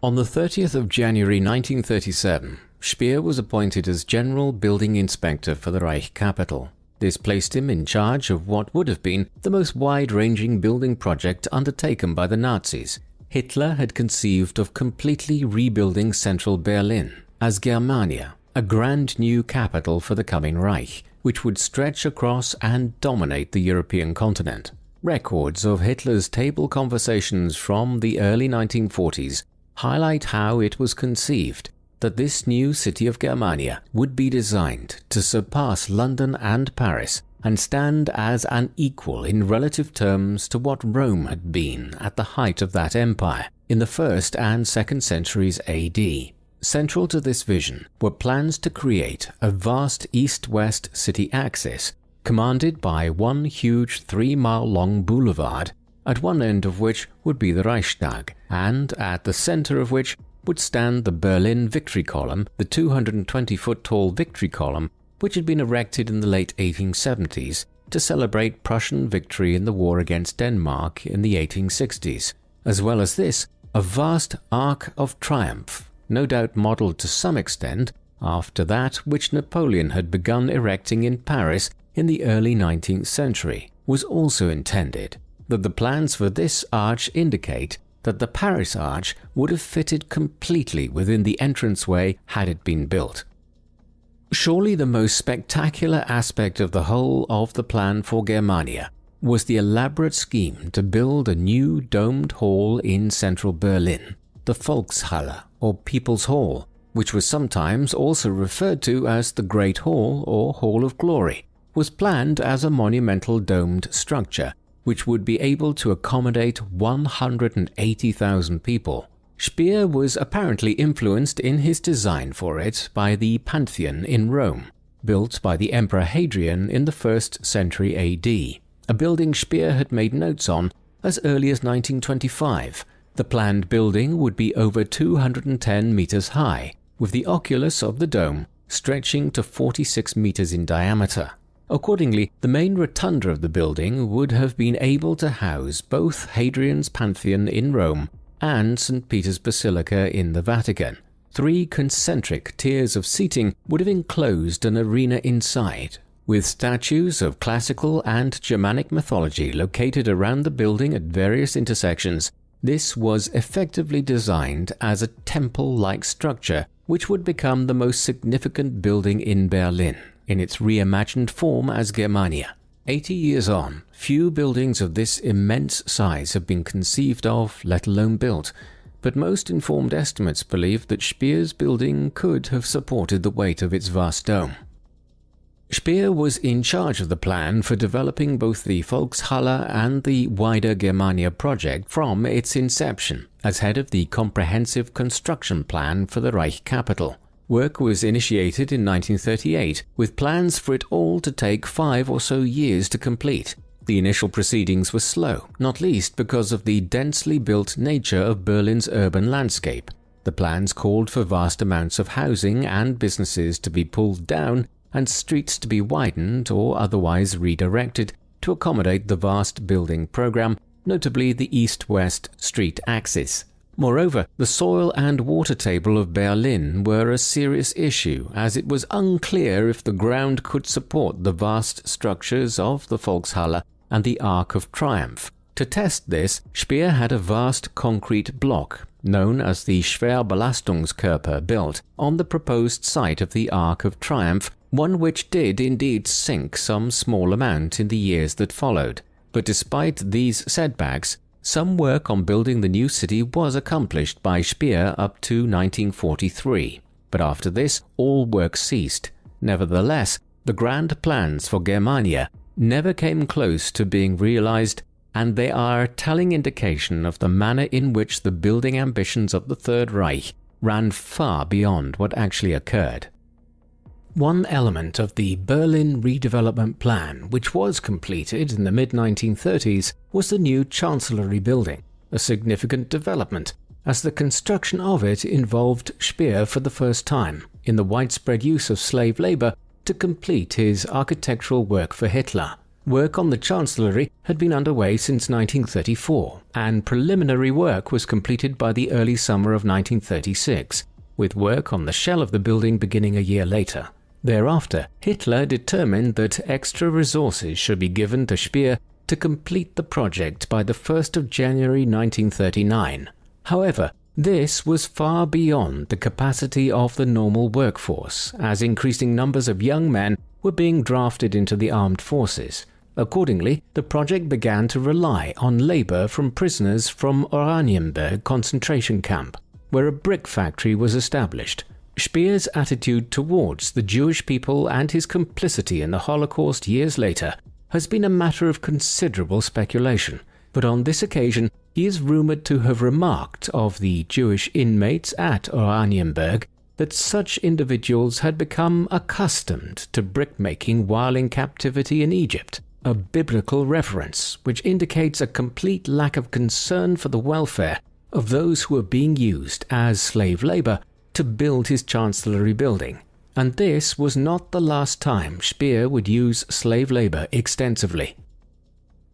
On the 30th of January 1937, Speer was appointed as General Building Inspector for the Reich capital. This placed him in charge of what would have been the most wide-ranging building project undertaken by the Nazis. Hitler had conceived of completely rebuilding central Berlin as Germania, a grand new capital for the coming Reich, which would stretch across and dominate the European continent. Records of Hitler's table conversations from the early 1940s highlight how it was conceived that this new city of Germania would be designed to surpass London and Paris and stand as an equal in relative terms to what Rome had been at the height of that empire in the 1st and 2nd centuries AD. Central to this vision were plans to create a vast east-west city axis commanded by one huge 3-mile-long boulevard, at one end of which would be the Reichstag, and at the center of which would stand the Berlin Victory Column, the 220-foot-tall Victory Column, which had been erected in the late 1870s to celebrate Prussian victory in the war against Denmark in the 1860s. As well as this, a vast Arc of Triumph, no doubt modeled to some extent after that which Napoleon had begun erecting in Paris in the early 19th century, was also intended. That the plans for this arch indicate that the Paris Arch would have fitted completely within the entranceway had it been built. Surely the most spectacular aspect of the whole of the plan for Germania was the elaborate scheme to build a new domed hall in central Berlin, the Volkshalle, or People's Hall, which was sometimes also referred to as the Great Hall or Hall of Glory, was planned as a monumental domed structure which would be able to accommodate 180,000 people. Speer was apparently influenced in his design for it by the Pantheon in Rome, built by the Emperor Hadrian in the 1st century AD, a building Speer had made notes on as early as 1925. The planned building would be over 210 meters high, with the oculus of the dome stretching to 46 meters in diameter. Accordingly, the main rotunda of the building would have been able to house both Hadrian's Pantheon in Rome and St. Peter's Basilica in the Vatican. 3 concentric tiers of seating would have enclosed an arena inside, with statues of classical and Germanic mythology located around the building at various intersections. This was effectively designed as a temple-like structure which would become the most significant building in Berlin, in its reimagined form as Germania. 80 years on, few buildings of this immense size have been conceived of, let alone built, but most informed estimates believe that Speer's building could have supported the weight of its vast dome. Speer was in charge of the plan for developing both the Volkshalle and the wider Germania project from its inception, as head of the comprehensive construction plan for the Reich capital. Work was initiated in 1938, with plans for it all to take 5 or so years to complete. The initial proceedings were slow, not least because of the densely built nature of Berlin's urban landscape. The plans called for vast amounts of housing and businesses to be pulled down and streets to be widened or otherwise redirected to accommodate the vast building program, notably the east-west street axis. Moreover, the soil and water table of Berlin were a serious issue, as it was unclear if the ground could support the vast structures of the Volkshalle and the Arc of Triumph. To test this, Speer had a vast concrete block, known as the Schwerbelastungskörper, built on the proposed site of the Arc of Triumph, one which did indeed sink some small amount in the years that followed. But despite these setbacks, some work on building the new city was accomplished by Speer up to 1943, but after this all work ceased. Nevertheless, the grand plans for Germania never came close to being realized, and they are a telling indication of the manner in which the building ambitions of the Third Reich ran far beyond what actually occurred. One element of the Berlin redevelopment plan, which was completed in the mid-1930s, was the new Chancellery building, a significant development, as the construction of it involved Speer for the first time in the widespread use of slave labor to complete his architectural work for Hitler. Work on the Chancellery had been underway since 1934, and preliminary work was completed by the early summer of 1936, with work on the shell of the building beginning a year later. Thereafter, Hitler determined that extra resources should be given to Speer to complete the project by the 1st of January 1939. However, this was far beyond the capacity of the normal workforce, as increasing numbers of young men were being drafted into the armed forces. Accordingly, the project began to rely on labor from prisoners from Oranienburg concentration camp, where a brick factory was established. Speer's attitude towards the Jewish people and his complicity in the Holocaust years later has been a matter of considerable speculation, but on this occasion he is rumored to have remarked of the Jewish inmates at Oranienburg that such individuals had become accustomed to brickmaking while in captivity in Egypt, a biblical reference which indicates a complete lack of concern for the welfare of those who were being used as slave labor to build his Chancellery building. And this was not the last time Speer would use slave labor extensively.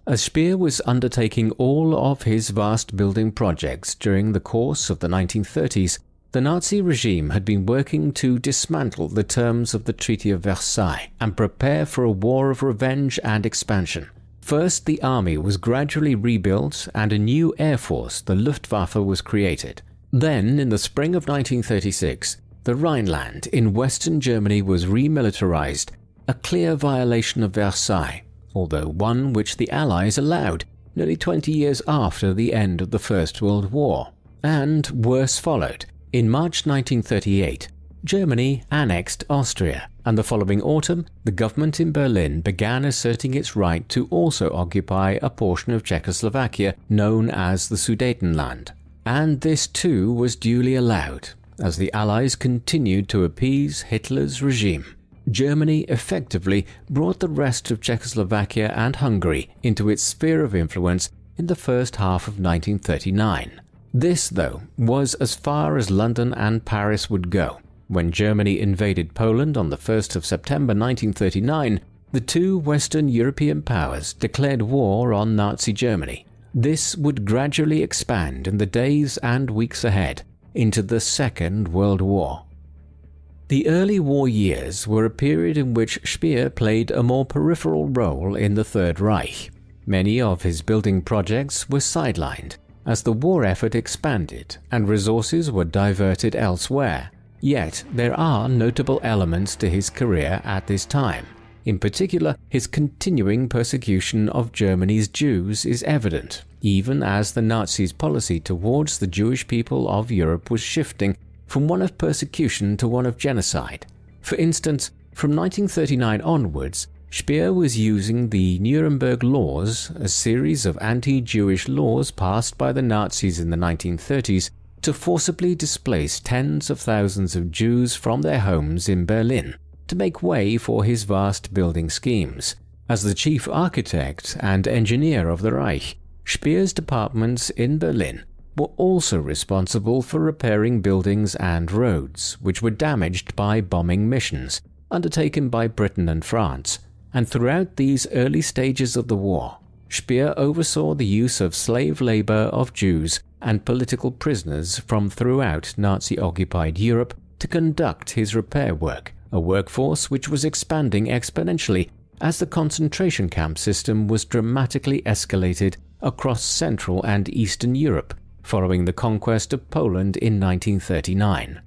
As Speer was undertaking all of his vast building projects during the course of the 1930s, the Nazi regime had been working to dismantle the terms of the Treaty of Versailles and prepare for a war of revenge and expansion. First, the army was gradually rebuilt and a new air force, the Luftwaffe, was created. Then, in the spring of 1936, the Rhineland in western Germany was remilitarized, a clear violation of Versailles, although one which the Allies allowed nearly 20 years after the end of the First World War. And worse followed. In March 1938, Germany annexed Austria, and the following autumn, the government in Berlin began asserting its right to also occupy a portion of Czechoslovakia known as the Sudetenland. And this too was duly allowed, as the Allies continued to appease Hitler's regime. Germany effectively brought the rest of Czechoslovakia and Hungary into its sphere of influence in the first half of 1939. This, though, was as far as London and Paris would go. When Germany invaded Poland on the 1st of September 1939, the two Western European powers declared war on Nazi Germany. This would gradually expand in the days and weeks ahead into the Second World War. The early war years were a period in which Speer played a more peripheral role in the Third Reich. Many of his building projects were sidelined as the war effort expanded and resources were diverted elsewhere. Yet there are notable elements to his career at this time. In particular, his continuing persecution of Germany's Jews is evident, even as the Nazis' policy towards the Jewish people of Europe was shifting from one of persecution to one of genocide. For instance, from 1939 onwards, Speer was using the Nuremberg Laws, a series of anti-Jewish laws passed by the Nazis in the 1930s, to forcibly displace tens of thousands of Jews from their homes in Berlin, to make way for his vast building schemes. As the chief architect and engineer of the Reich, Speer's departments in Berlin were also responsible for repairing buildings and roads, which were damaged by bombing missions undertaken by Britain and France. And throughout these early stages of the war, Speer oversaw the use of slave labor of Jews and political prisoners from throughout Nazi-occupied Europe to conduct his repair work, a workforce which was expanding exponentially as the concentration camp system was dramatically escalated across Central and Eastern Europe following the conquest of Poland in 1939.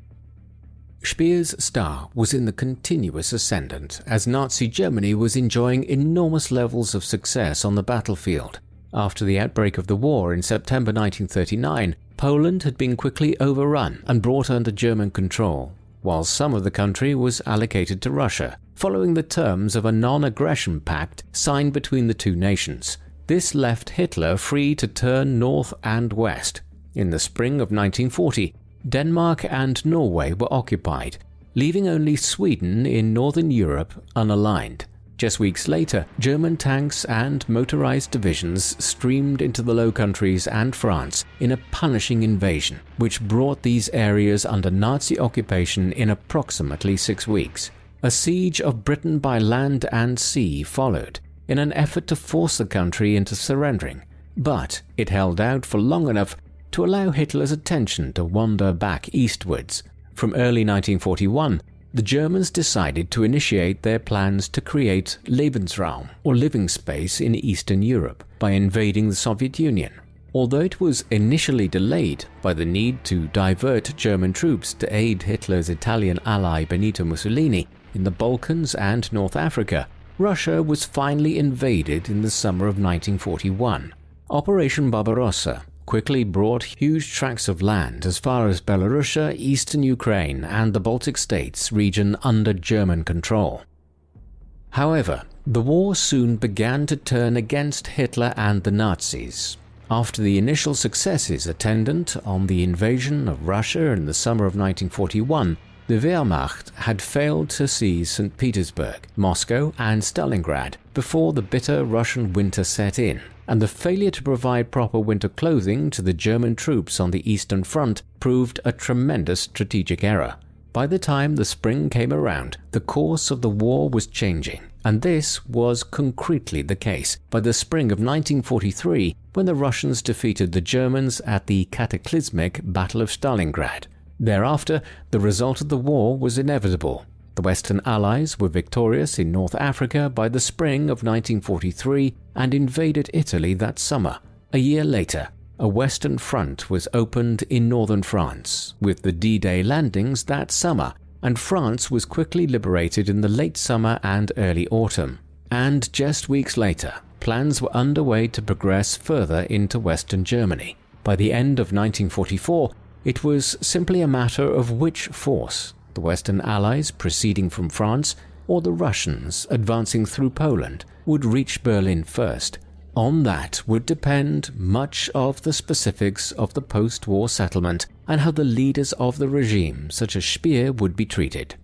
Speer's star was in the continuous ascendant as Nazi Germany was enjoying enormous levels of success on the battlefield. After the outbreak of the war in September 1939, Poland had been quickly overrun and brought under German control, while some of the country was allocated to Russia, following the terms of a non-aggression pact signed between the two nations. This left Hitler free to turn north and west. In the spring of 1940, Denmark and Norway were occupied, leaving only Sweden in northern Europe unaligned. Just weeks later, German tanks and motorized divisions streamed into the Low Countries and France in a punishing invasion, which brought these areas under Nazi occupation in approximately 6 weeks. A siege of Britain by land and sea followed, in an effort to force the country into surrendering, but it held out for long enough to allow Hitler's attention to wander back eastwards. From early 1941, the Germans decided to initiate their plans to create Lebensraum, or living space, in Eastern Europe by invading the Soviet Union. Although it was initially delayed by the need to divert German troops to aid Hitler's Italian ally Benito Mussolini in the Balkans and North Africa, Russia was finally invaded in the summer of 1941. Operation Barbarossa quickly brought huge tracts of land as far as Belarusia, eastern Ukraine, and the Baltic States region under German control. However, the war soon began to turn against Hitler and the Nazis. After the initial successes attendant on the invasion of Russia in the summer of 1941, the Wehrmacht had failed to seize St. Petersburg, Moscow, and Stalingrad before the bitter Russian winter set in, and the failure to provide proper winter clothing to the German troops on the Eastern Front proved a tremendous strategic error. By the time the spring came around, the course of the war was changing, and this was concretely the case by the spring of 1943 when the Russians defeated the Germans at the cataclysmic Battle of Stalingrad. Thereafter, the result of the war was inevitable. The Western Allies were victorious in North Africa by the spring of 1943 and invaded Italy that summer. A year later, a Western Front was opened in northern France, with the D-Day landings that summer, and France was quickly liberated in the late summer and early autumn. And just weeks later, plans were underway to progress further into Western Germany. By the end of 1944, it was simply a matter of which force, the Western Allies proceeding from France or the Russians advancing through Poland, would reach Berlin first. On that would depend much of the specifics of the post-war settlement and how the leaders of the regime, such as Speer, would be treated.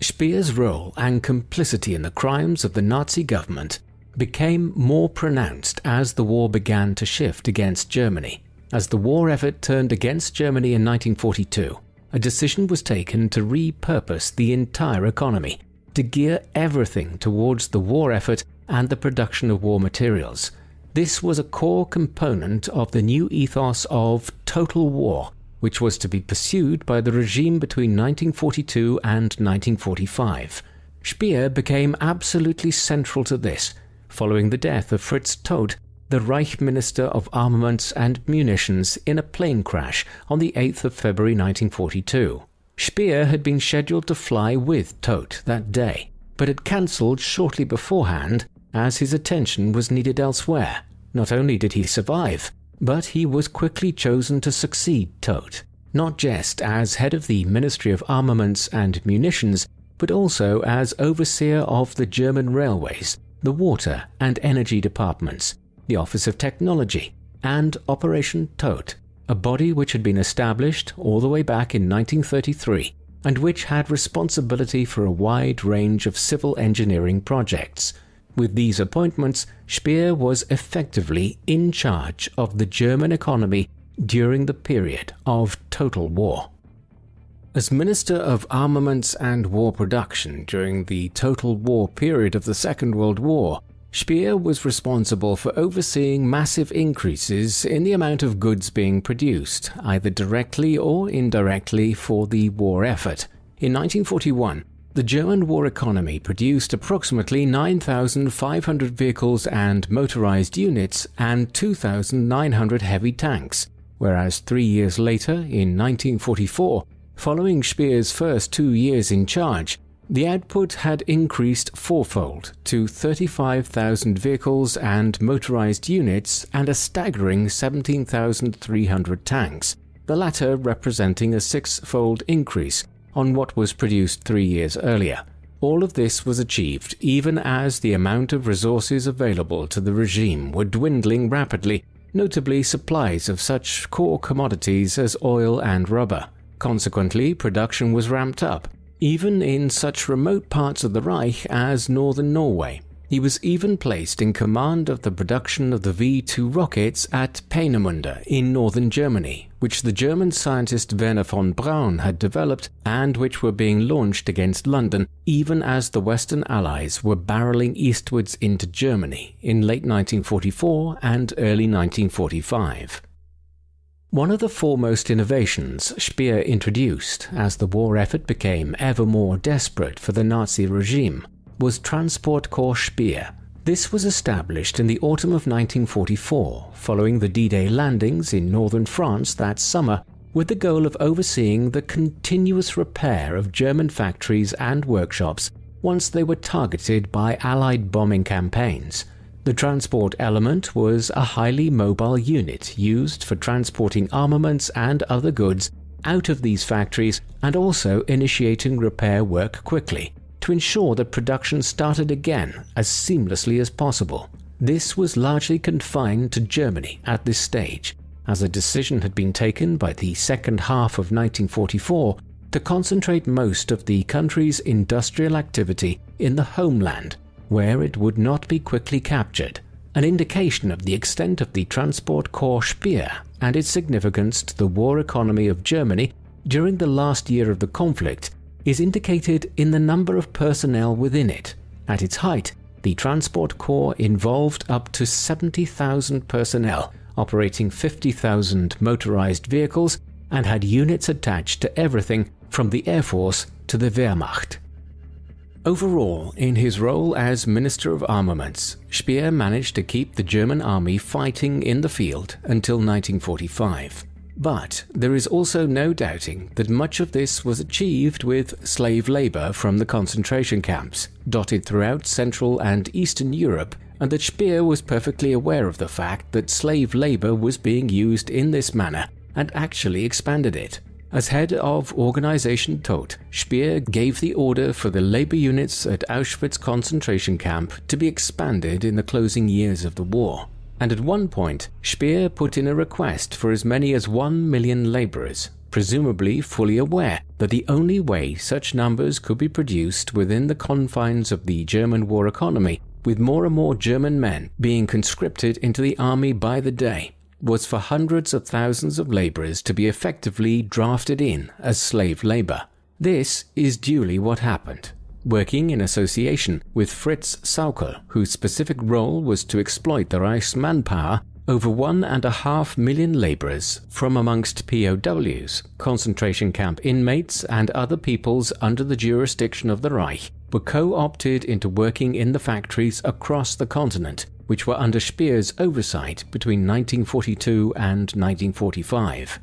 Speer's role and complicity in the crimes of the Nazi government became more pronounced as the war began to shift against Germany. As the war effort turned against Germany in 1942, a decision was taken to repurpose the entire economy, to gear everything towards the war effort and the production of war materials. This was a core component of the new ethos of total war, which was to be pursued by the regime between 1942 and 1945. Speer became absolutely central to this, following the death of Fritz Todt, the Reich Minister of Armaments and Munitions, in a plane crash on the 8th of February 1942. Speer had been scheduled to fly with Todt that day, but had cancelled shortly beforehand as his attention was needed elsewhere. Not only did he survive, but he was quickly chosen to succeed Todt, not just as head of the Ministry of Armaments and Munitions, but also as overseer of the German railways, the water and energy departments, the Office of Technology, and Operation Todt, a body which had been established all the way back in 1933 and which had responsibility for a wide range of civil engineering projects. With these appointments, Speer was effectively in charge of the German economy during the period of total war. As Minister of Armaments and War Production during the total war period of the Second World War, Speer was responsible for overseeing massive increases in the amount of goods being produced, either directly or indirectly, for the war effort. In 1941, the German war economy produced approximately 9,500 vehicles and motorized units and 2,900 heavy tanks, whereas 3 years later, in 1944, following Speer's first 2 years in charge, the output had increased fourfold to 35,000 vehicles and motorized units and a staggering 17,300 tanks, the latter representing a six-fold increase on what was produced 3 years earlier. All of this was achieved even as the amount of resources available to the regime were dwindling rapidly, notably supplies of such core commodities as oil and rubber. Consequently, production was ramped up, even in such remote parts of the Reich as northern Norway. He was even placed in command of the production of the V-2 rockets at Peenemünde in northern Germany, which the German scientist Werner von Braun had developed and which were being launched against London even as the Western Allies were barreling eastwards into Germany in late 1944 and early 1945. One of the foremost innovations Speer introduced as the war effort became ever more desperate for the Nazi regime was Transport Corps Speer. This was established in the autumn of 1944 following the D-Day landings in northern France that summer, with the goal of overseeing the continuous repair of German factories and workshops once they were targeted by Allied bombing campaigns. The transport element was a highly mobile unit used for transporting armaments and other goods out of these factories and also initiating repair work quickly to ensure that production started again as seamlessly as possible. This was largely confined to Germany at this stage, as a decision had been taken by the second half of 1944 to concentrate most of the country's industrial activity in the homeland, where it would not be quickly captured, an indication of the extent of the Transport Corps Speer and its significance to the war economy of Germany during the last year of the conflict is indicated in the number of personnel within it. At its height, the Transport Corps involved up to 70,000 personnel, operating 50,000 motorized vehicles, and had units attached to everything from the Air Force to the Wehrmacht. Overall, in his role as Minister of Armaments, Speer managed to keep the German army fighting in the field until 1945. But there is also no doubting that much of this was achieved with slave labor from the concentration camps, dotted throughout Central and Eastern Europe, and that Speer was perfectly aware of the fact that slave labor was being used in this manner and actually expanded it. As head of Organisation Todt, Speer gave the order for the labor units at Auschwitz concentration camp to be expanded in the closing years of the war. And at one point, Speer put in a request for as many as 1 million laborers, presumably fully aware that the only way such numbers could be produced within the confines of the German war economy, with more and more German men being conscripted into the army by the day, was for hundreds of thousands of laborers to be effectively drafted in as slave labor. This is duly what happened. Working in association with Fritz Sauckel, whose specific role was to exploit the Reich's manpower, over 1.5 million laborers from amongst POWs, concentration camp inmates, and other peoples under the jurisdiction of the Reich were co-opted into working in the factories across the continent, which were under Speer's oversight between 1942 and 1945.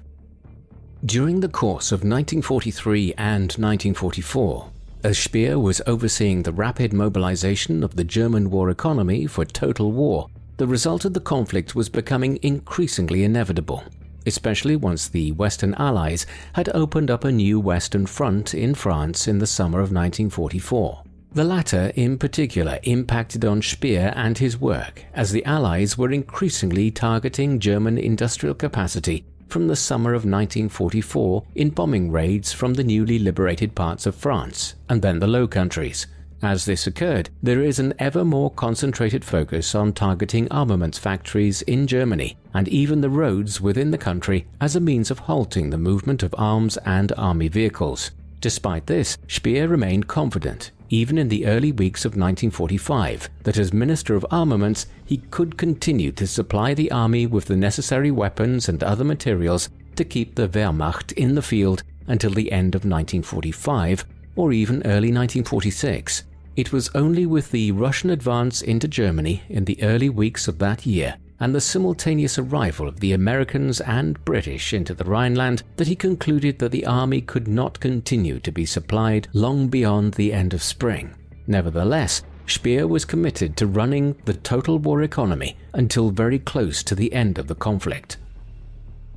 During the course of 1943 and 1944, as Speer was overseeing the rapid mobilization of the German war economy for total war, the result of the conflict was becoming increasingly inevitable, especially once the Western Allies had opened up a new Western Front in France in the summer of 1944. The latter, in particular, impacted on Speer and his work, as the Allies were increasingly targeting German industrial capacity from the summer of 1944 in bombing raids from the newly liberated parts of France and then the Low Countries. As this occurred, there is an ever more concentrated focus on targeting armaments factories in Germany and even the roads within the country as a means of halting the movement of arms and army vehicles. Despite this, Speer remained confident, even in the early weeks of 1945, that as Minister of Armaments he could continue to supply the army with the necessary weapons and other materials to keep the Wehrmacht in the field until the end of 1945 or even early 1946. It was only with the Russian advance into Germany in the early weeks of that year and the simultaneous arrival of the Americans and British into the Rhineland that he concluded that the army could not continue to be supplied long beyond the end of spring. Nevertheless, Speer was committed to running the total war economy until very close to the end of the conflict.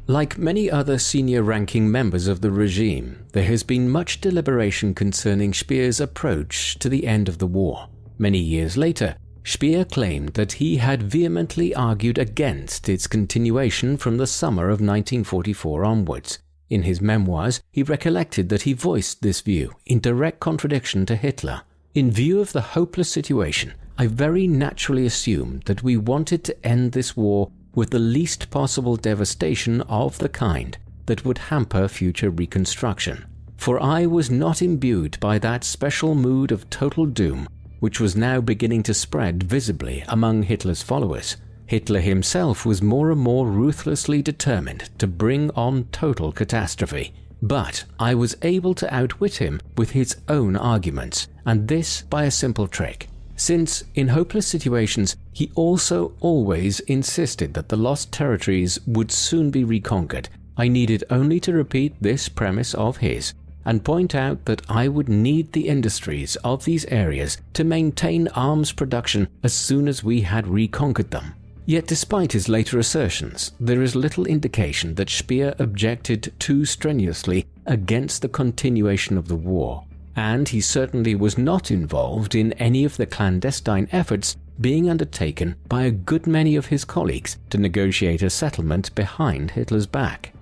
Like many other senior-ranking members of the regime, there has been much deliberation concerning Speer's approach to the end of the war. Many years later, Speer claimed that he had vehemently argued against its continuation from the summer of 1944 onwards. In his memoirs, he recollected that he voiced this view in direct contradiction to Hitler. In view of the hopeless situation, I very naturally assumed that we wanted to end this war with the least possible devastation of the kind that would hamper future reconstruction. For I was not imbued by that special mood of total doom which was now beginning to spread visibly among Hitler's followers. Hitler himself was more and more ruthlessly determined to bring on total catastrophe. But I was able to outwit him with his own arguments, and this by a simple trick. Since, in hopeless situations, he also always insisted that the lost territories would soon be reconquered, I needed only to repeat this premise of his and point out that I would need the industries of these areas to maintain arms production as soon as we had reconquered them. Yet despite his later assertions, there is little indication that Speer objected too strenuously against the continuation of the war, and he certainly was not involved in any of the clandestine efforts being undertaken by a good many of his colleagues to negotiate a settlement behind Hitler's back.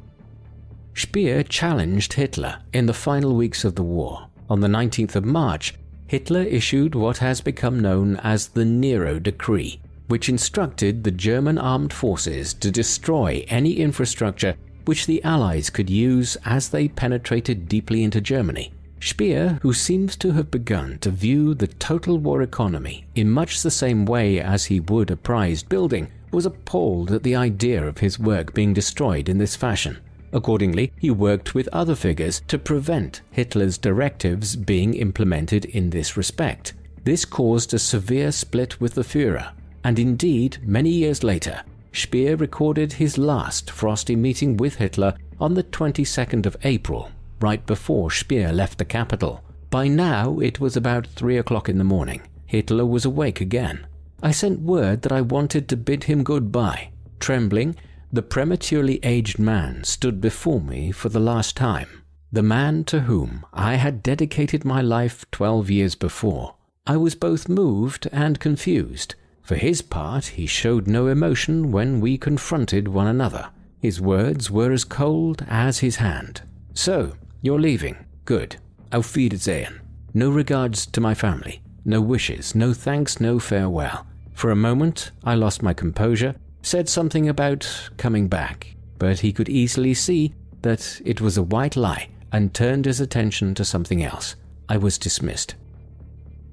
Speer challenged Hitler in the final weeks of the war. On the 19th of March, Hitler issued what has become known as the Nero Decree, which instructed the German armed forces to destroy any infrastructure which the Allies could use as they penetrated deeply into Germany. Speer, who seems to have begun to view the total war economy in much the same way as he would a prized building, was appalled at the idea of his work being destroyed in this fashion. Accordingly, he worked with other figures to prevent Hitler's directives being implemented in this respect. This caused a severe split with the Führer, and indeed, many years later, Speer recorded his last frosty meeting with Hitler on the 22nd of April, right before Speer left the capital. By now, it was about 3 o'clock in the morning. Hitler was awake again. I sent word that I wanted to bid him goodbye. Trembling, the prematurely aged man stood before me for the last time, the man to whom I had dedicated my life 12 years before. I was both moved and confused. For his part, he showed no emotion when we confronted one another. His words were as cold as his hand. "So, you're leaving. Good. Auf Wiedersehen. No regards to my family. No wishes, no thanks, no farewell." For a moment, I lost my composure, said something about coming back, but he could easily see that it was a white lie and turned his attention to something else. I was dismissed.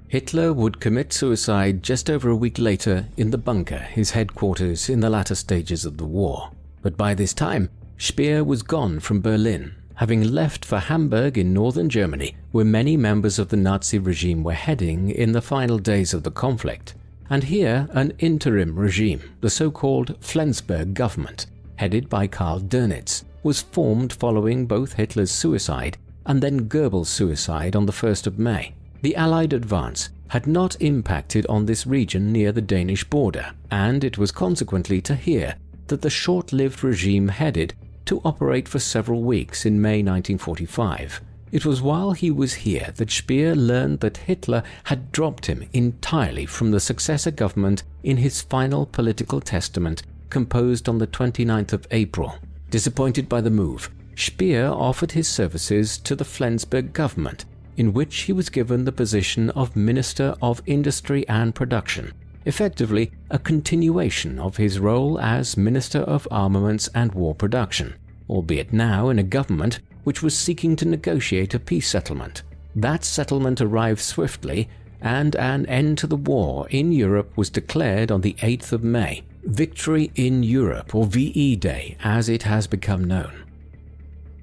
Hitler would commit suicide just over a week later in the bunker, his headquarters in the latter stages of the war. But by this time, Speer was gone from Berlin, having left for Hamburg in northern Germany, where many members of the Nazi regime were heading in the final days of the conflict. And here an interim regime, the so-called Flensburg government, headed by Karl Dönitz, was formed following both Hitler's suicide and then Goebbels' suicide on the 1st of May. The Allied advance had not impacted on this region near the Danish border, and it was consequently to here that the short-lived regime headed to operate for several weeks in May 1945. It was while he was here that Speer learned that Hitler had dropped him entirely from the successor government in his final political testament composed on the 29th of April. Disappointed by the move, Speer offered his services to the Flensburg government, in which he was given the position of Minister of Industry and Production, effectively a continuation of his role as Minister of Armaments and War Production, albeit now in a government which was seeking to negotiate a peace settlement. That settlement arrived swiftly, and an end to the war in Europe was declared on the 8th of May, Victory in Europe, or VE Day as it has become known.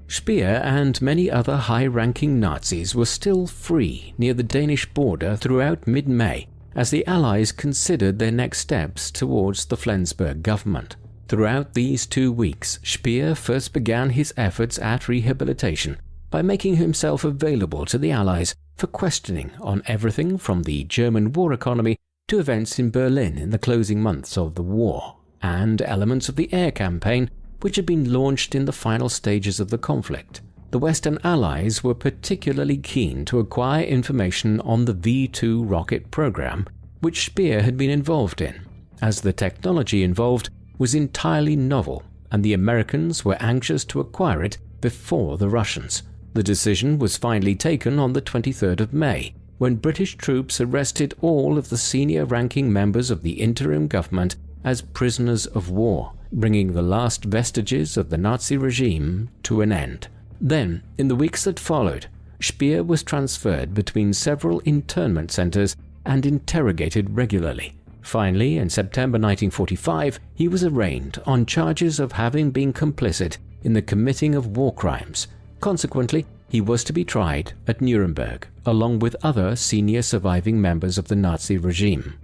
Speer and many other high-ranking Nazis were still free near the Danish border throughout mid-May as the Allies considered their next steps towards the Flensburg government. Throughout these 2 weeks, Speer first began his efforts at rehabilitation by making himself available to the Allies for questioning on everything from the German war economy to events in Berlin in the closing months of the war, and elements of the air campaign which had been launched in the final stages of the conflict. The Western Allies were particularly keen to acquire information on the V-2 rocket program, which Speer had been involved in, as the technology involved was entirely novel, and the Americans were anxious to acquire it before the Russians. The decision was finally taken on the 23rd of May, when British troops arrested all of the senior-ranking members of the interim government as prisoners of war, bringing the last vestiges of the Nazi regime to an end. Then, in the weeks that followed, Speer was transferred between several internment centers and interrogated regularly. Finally, in September 1945, he was arraigned on charges of having been complicit in the committing of war crimes. Consequently, he was to be tried at Nuremberg, along with other senior surviving members of the Nazi regime.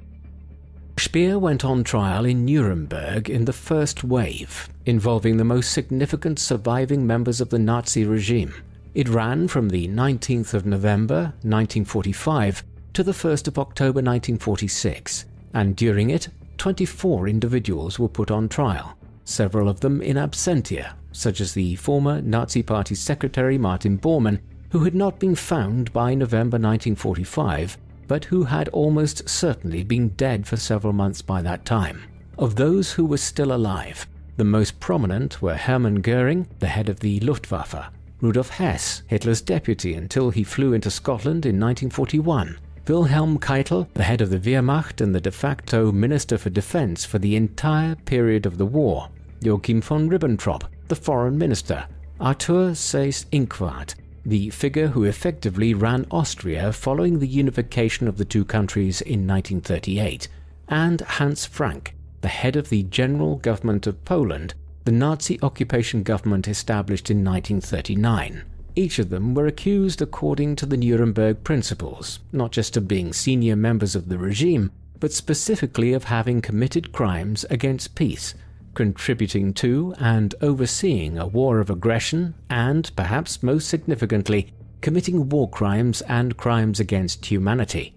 Speer went on trial in Nuremberg in the first wave, involving the most significant surviving members of the Nazi regime. It ran from the 19th of November 1945 to the 1st of October 1946, and during it, 24 individuals were put on trial, several of them in absentia, such as the former Nazi Party secretary Martin Bormann, who had not been found by November 1945, but who had almost certainly been dead for several months by that time. Of those who were still alive, the most prominent were Hermann Göring, the head of the Luftwaffe, Rudolf Hess, Hitler's deputy until he flew into Scotland in 1941, Wilhelm Keitel, the head of the Wehrmacht and the de facto Minister for Defense for the entire period of the war, Joachim von Ribbentrop, the foreign minister, Arthur Seyss-Inquart, the figure who effectively ran Austria following the unification of the two countries in 1938, and Hans Frank, the head of the General Government of Poland, the Nazi occupation government established in 1939. Each of them were accused according to the Nuremberg principles, not just of being senior members of the regime, but specifically of having committed crimes against peace, contributing to and overseeing a war of aggression, and, perhaps most significantly, committing war crimes and crimes against humanity.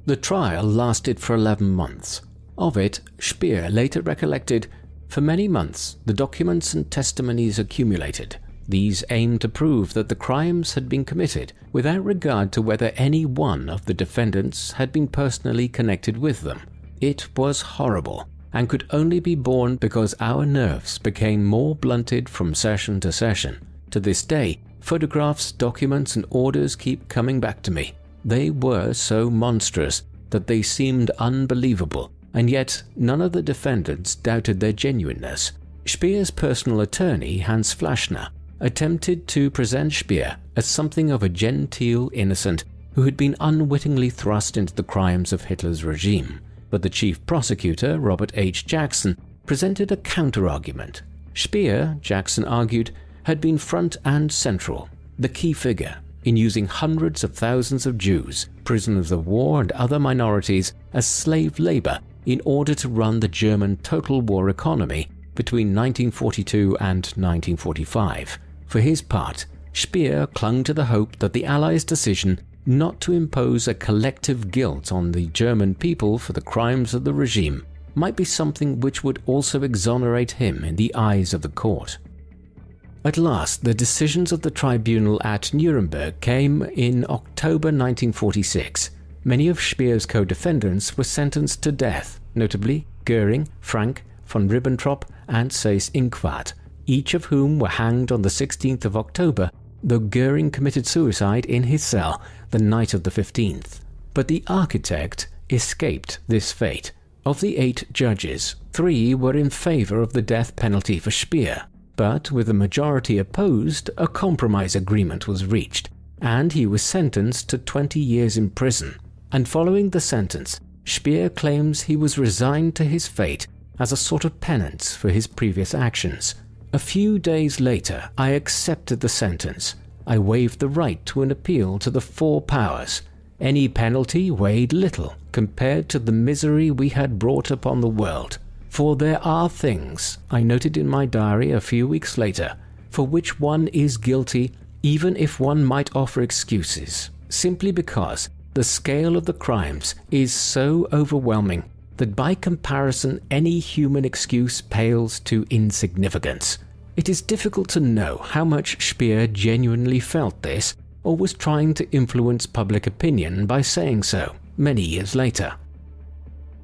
The trial lasted for 11 months. Of it, Speer later recollected, "For many months, the documents and testimonies accumulated. These aimed to prove that the crimes had been committed without regard to whether any one of the defendants had been personally connected with them. It was horrible, and could only be borne because our nerves became more blunted from session to session. To this day, photographs, documents, and orders keep coming back to me. They were so monstrous that they seemed unbelievable, and yet none of the defendants doubted their genuineness." Speer's personal attorney, Hans Flaschner, attempted to present Speer as something of a genteel innocent who had been unwittingly thrust into the crimes of Hitler's regime. But the chief prosecutor, Robert H. Jackson, presented a counter-argument. Speer, Jackson argued, had been front and central, the key figure, in using hundreds of thousands of Jews, prisoners of war and other minorities as slave labor in order to run the German total war economy between 1942 and 1945. For his part, Speer clung to the hope that the Allies' decision not to impose a collective guilt on the German people for the crimes of the regime might be something which would also exonerate him in the eyes of the court. At last, the decisions of the tribunal at Nuremberg came in October 1946. Many of Speer's co-defendants were sentenced to death, notably Göring, Frank, von Ribbentrop and Seyss-Inquart, each of whom were hanged on the 16th of October, though Göring committed suicide in his cell the night of the 15th. But the architect escaped this fate. Of the 8 judges, 3 were in favor of the death penalty for Speer, but with a majority opposed, a compromise agreement was reached, and he was sentenced to 20 years in prison. And following the sentence, Speer claims he was resigned to his fate as a sort of penance for his previous actions. A few days later, I accepted the sentence. I waived the right to an appeal to the 4 powers. Any penalty weighed little compared to the misery we had brought upon the world. For there are things, I noted in my diary a few weeks later, for which one is guilty even if one might offer excuses, simply because the scale of the crimes is so overwhelming that by comparison any human excuse pales to insignificance. It is difficult to know how much Speer genuinely felt this or was trying to influence public opinion by saying so many years later.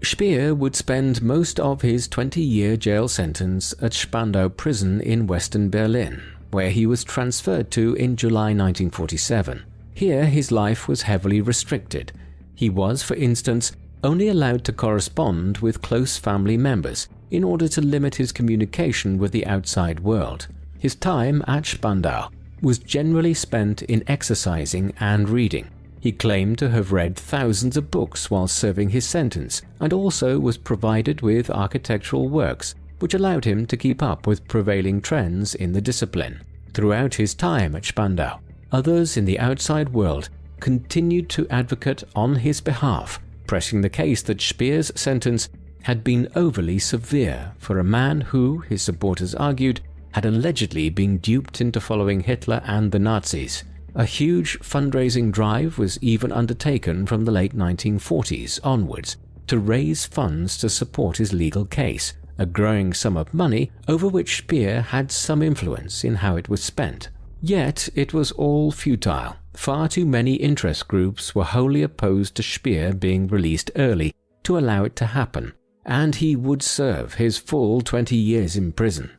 Speer would spend most of his 20-year jail sentence at Spandau prison in western Berlin, where he was transferred to in July 1947. Here his life was heavily restricted. He was, for instance, only allowed to correspond with close family members in order to limit his communication with the outside world. His time at Spandau was generally spent in exercising and reading. He claimed to have read thousands of books while serving his sentence, and also was provided with architectural works, which allowed him to keep up with prevailing trends in the discipline. Throughout his time at Spandau, others in the outside world continued to advocate on his behalf, pressing the case that Speer's sentence had been overly severe for a man who, his supporters argued, had allegedly been duped into following Hitler and the Nazis. A huge fundraising drive was even undertaken from the late 1940s onwards to raise funds to support his legal case, a growing sum of money over which Speer had some influence in how it was spent. Yet it was all futile. Far too many interest groups were wholly opposed to Speer being released early to allow it to happen, and he would serve his full 20 years in prison.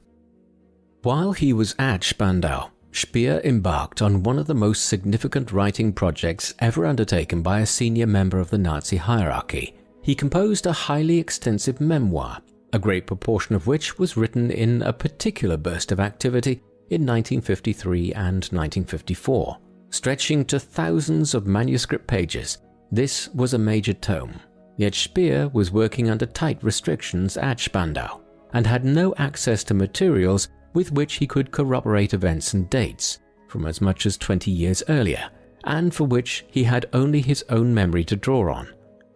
While he was at Spandau, Speer embarked on one of the most significant writing projects ever undertaken by a senior member of the Nazi hierarchy. He composed a highly extensive memoir, a great proportion of which was written in a particular burst of activity in 1953 and 1954. Stretching to thousands of manuscript pages, this was a major tome. Yet Speer was working under tight restrictions at Spandau and had no access to materials with which he could corroborate events and dates from as much as 20 years earlier, and for which he had only his own memory to draw on.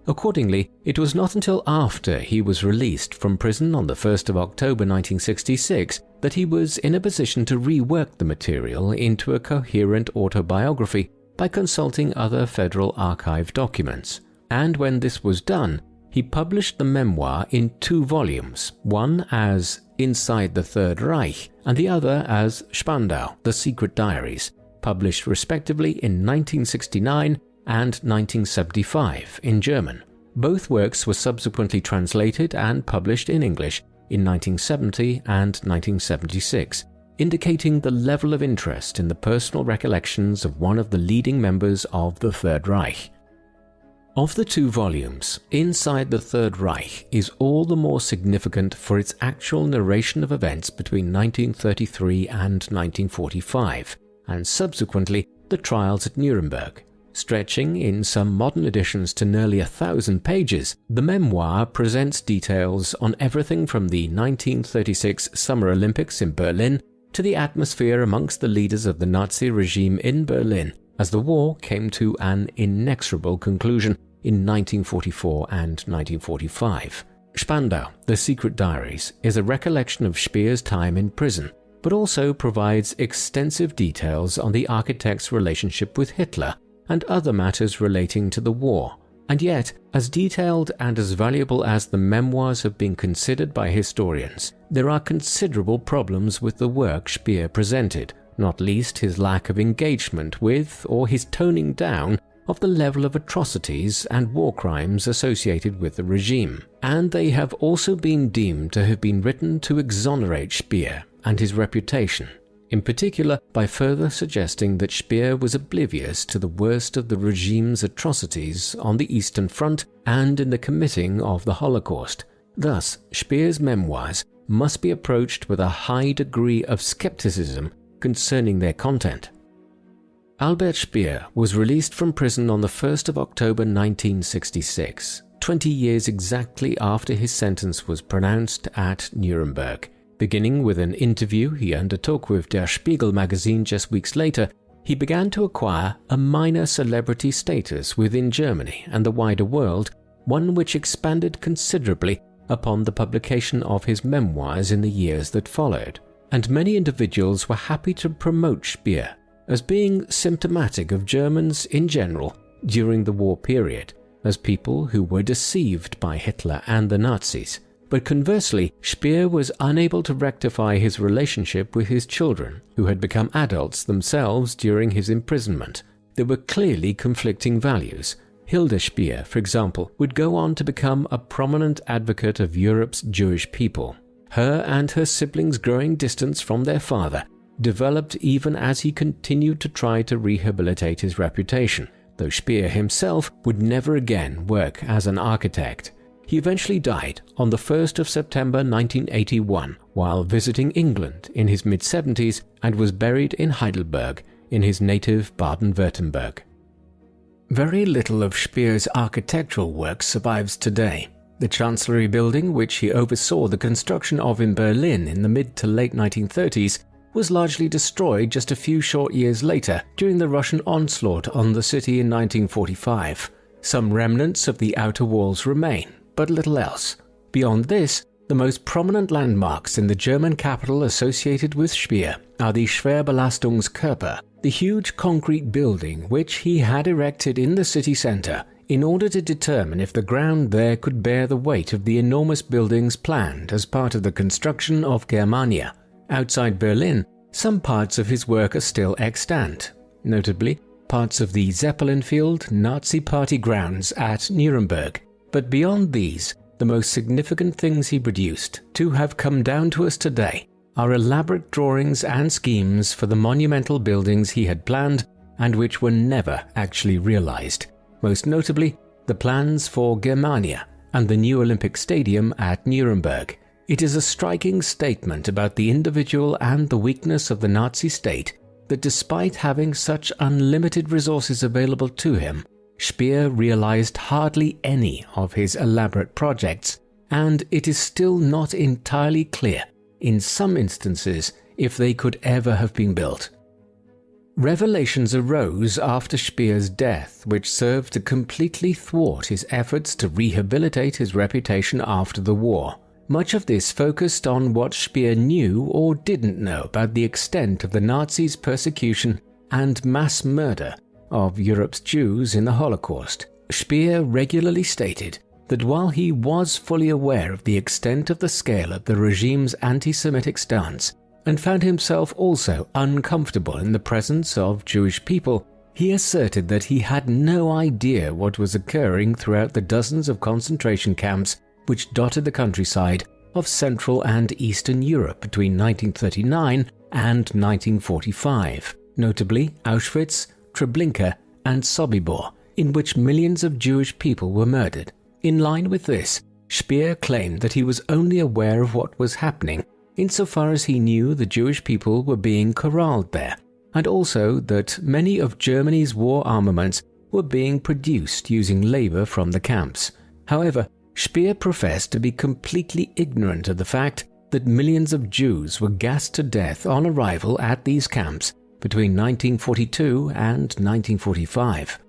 Accordingly, it was not until after he was released from prison on the 1st of October 1966 that he was in a position to rework the material into a coherent autobiography by consulting other Federal Archive documents. And when this was done, he published the memoir in 2 volumes, one as Inside the Third Reich and the other as Spandau, The Secret Diaries, published respectively in 1969 and 1975 in German. Both works were subsequently translated and published in English in 1970 and 1976, indicating the level of interest in the personal recollections of one of the leading members of the Third Reich. Of the 2 volumes, Inside the Third Reich is all the more significant for its actual narration of events between 1933 and 1945, and subsequently the trials at Nuremberg. Stretching in some modern editions to nearly 1,000 pages, the memoir presents details on everything from the 1936 Summer Olympics in Berlin to the atmosphere amongst the leaders of the Nazi regime in Berlin as the war came to an inexorable conclusion in 1944 and 1945. Spandau, The Secret Diaries, is a recollection of Speer's time in prison, but also provides extensive details on the architect's relationship with Hitler and other matters relating to the war. And yet, as detailed and as valuable as the memoirs have been considered by historians, there are considerable problems with the work Speer presented, not least his lack of engagement with or his toning down of the level of atrocities and war crimes associated with the regime. And they have also been deemed to have been written to exonerate Speer and his reputation, in particular by further suggesting that Speer was oblivious to the worst of the regime's atrocities on the Eastern Front and in the committing of the Holocaust. Thus, Speer's memoirs must be approached with a high degree of skepticism concerning their content. Albert Speer was released from prison on the 1st of October 1966, 20 years exactly after his sentence was pronounced at Nuremberg. Beginning with an interview he undertook with Der Spiegel magazine just weeks later, he began to acquire a minor celebrity status within Germany and the wider world, one which expanded considerably upon the publication of his memoirs in the years that followed. And many individuals were happy to promote Speer as being symptomatic of Germans in general during the war period, as people who were deceived by Hitler and the Nazis. But conversely, Speer was unable to rectify his relationship with his children, who had become adults themselves during his imprisonment. There were clearly conflicting values. Hilda Speer, for example, would go on to become a prominent advocate of Europe's Jewish people. Her and her siblings' growing distance from their father developed even as he continued to try to rehabilitate his reputation, though Speer himself would never again work as an architect. He eventually died on the 1st of September 1981 while visiting England in his mid-70s and was buried in Heidelberg in his native Baden-Württemberg. Very little of Speer's architectural work survives today. The Chancellery building, which he oversaw the construction of in Berlin in the mid to late 1930s, was largely destroyed just a few short years later during the Russian onslaught on the city in 1945. Some remnants of the outer walls remain, but little else. Beyond this, the most prominent landmarks in the German capital associated with Speer are the Schwerbelastungskörper, the huge concrete building which he had erected in the city centre in order to determine if the ground there could bear the weight of the enormous buildings planned as part of the construction of Germania. Outside Berlin, some parts of his work are still extant, notably parts of the Zeppelinfield Nazi Party grounds at Nuremberg. But beyond these, the most significant things he produced to have come down to us today are elaborate drawings and schemes for the monumental buildings he had planned and which were never actually realized, most notably the plans for Germania and the new Olympic Stadium at Nuremberg. It is a striking statement about the individual and the weakness of the Nazi state that despite having such unlimited resources available to him, Speer realized hardly any of his elaborate projects, and it is still not entirely clear, in some instances, if they could ever have been built. Revelations arose after Speer's death which served to completely thwart his efforts to rehabilitate his reputation after the war. Much of this focused on what Speer knew or didn't know about the extent of the Nazis' persecution and mass murder of Europe's Jews in the Holocaust. Speer regularly stated that while he was fully aware of the extent of the scale of the regime's anti-Semitic stance and found himself also uncomfortable in the presence of Jewish people, he asserted that he had no idea what was occurring throughout the dozens of concentration camps which dotted the countryside of Central and Eastern Europe between 1939 and 1945, notably Auschwitz, Treblinka, and Sobibor, in which millions of Jewish people were murdered. In line with this, Speer claimed that he was only aware of what was happening insofar as he knew the Jewish people were being corralled there, and also that many of Germany's war armaments were being produced using labor from the camps. However, Speer professed to be completely ignorant of the fact that millions of Jews were gassed to death on arrival at these camps between 1942 and 1945.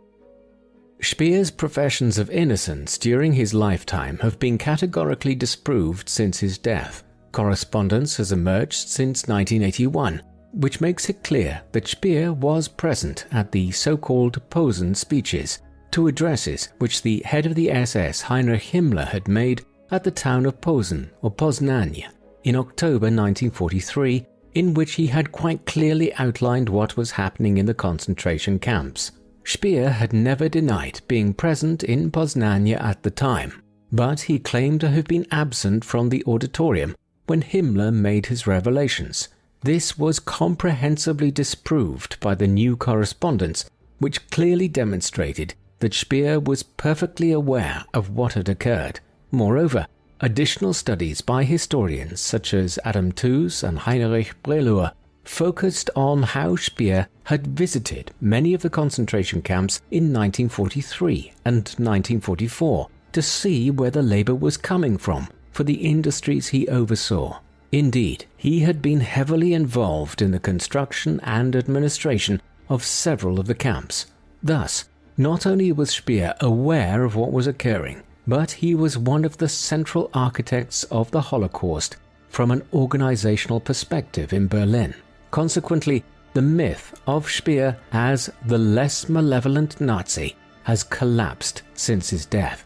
Speer's professions of innocence during his lifetime have been categorically disproved since his death. Correspondence has emerged since 1981, which makes it clear that Speer was present at the so-called Posen speeches, two addresses which the head of the SS Heinrich Himmler had made at the town of Posen or Poznań in October 1943, in which he had quite clearly outlined what was happening in the concentration camps. Speer had never denied being present in Poznań at the time, but he claimed to have been absent from the auditorium when Himmler made his revelations. This was comprehensively disproved by the new correspondence, which clearly demonstrated that Speer was perfectly aware of what had occurred. Moreover, additional studies by historians such as Adam Tooze and Heinrich Brellur focused on how Speer had visited many of the concentration camps in 1943 and 1944 to see where the labor was coming from for the industries he oversaw. Indeed, he had been heavily involved in the construction and administration of several of the camps. Thus, not only was Speer aware of what was occurring, but he was one of the central architects of the Holocaust from an organizational perspective in Berlin. Consequently, the myth of Speer as the less malevolent Nazi has collapsed since his death.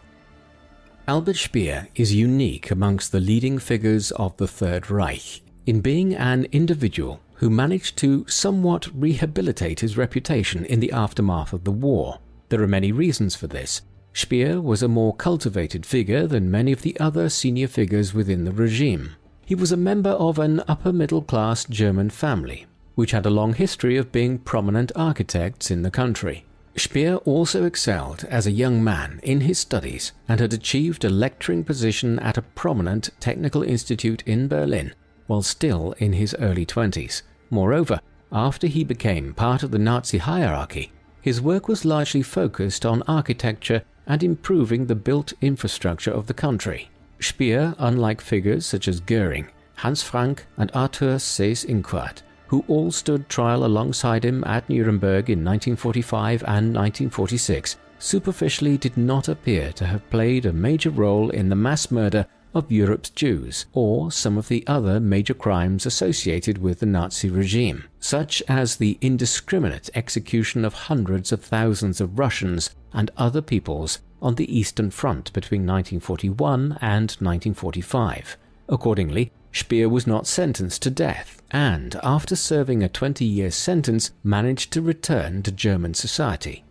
Albert Speer is unique amongst the leading figures of the Third Reich in being an individual who managed to somewhat rehabilitate his reputation in the aftermath of the war. There are many reasons for this. Speer was a more cultivated figure than many of the other senior figures within the regime. He was a member of an upper-middle-class German family, which had a long history of being prominent architects in the country. Speer also excelled as a young man in his studies and had achieved a lecturing position at a prominent technical institute in Berlin while still in his early 20s. Moreover, after he became part of the Nazi hierarchy, his work was largely focused on architecture and improving the built infrastructure of the country. Speer, unlike figures such as Goering, Hans Frank and Arthur Seyss-Inquart, who all stood trial alongside him at Nuremberg in 1945 and 1946, superficially did not appear to have played a major role in the mass murder of Europe's Jews or some of the other major crimes associated with the Nazi regime, such as the indiscriminate execution of hundreds of thousands of Russians and other peoples on the Eastern Front between 1941 and 1945. Accordingly, Speer was not sentenced to death and, after serving a 20-year sentence, managed to return to German society.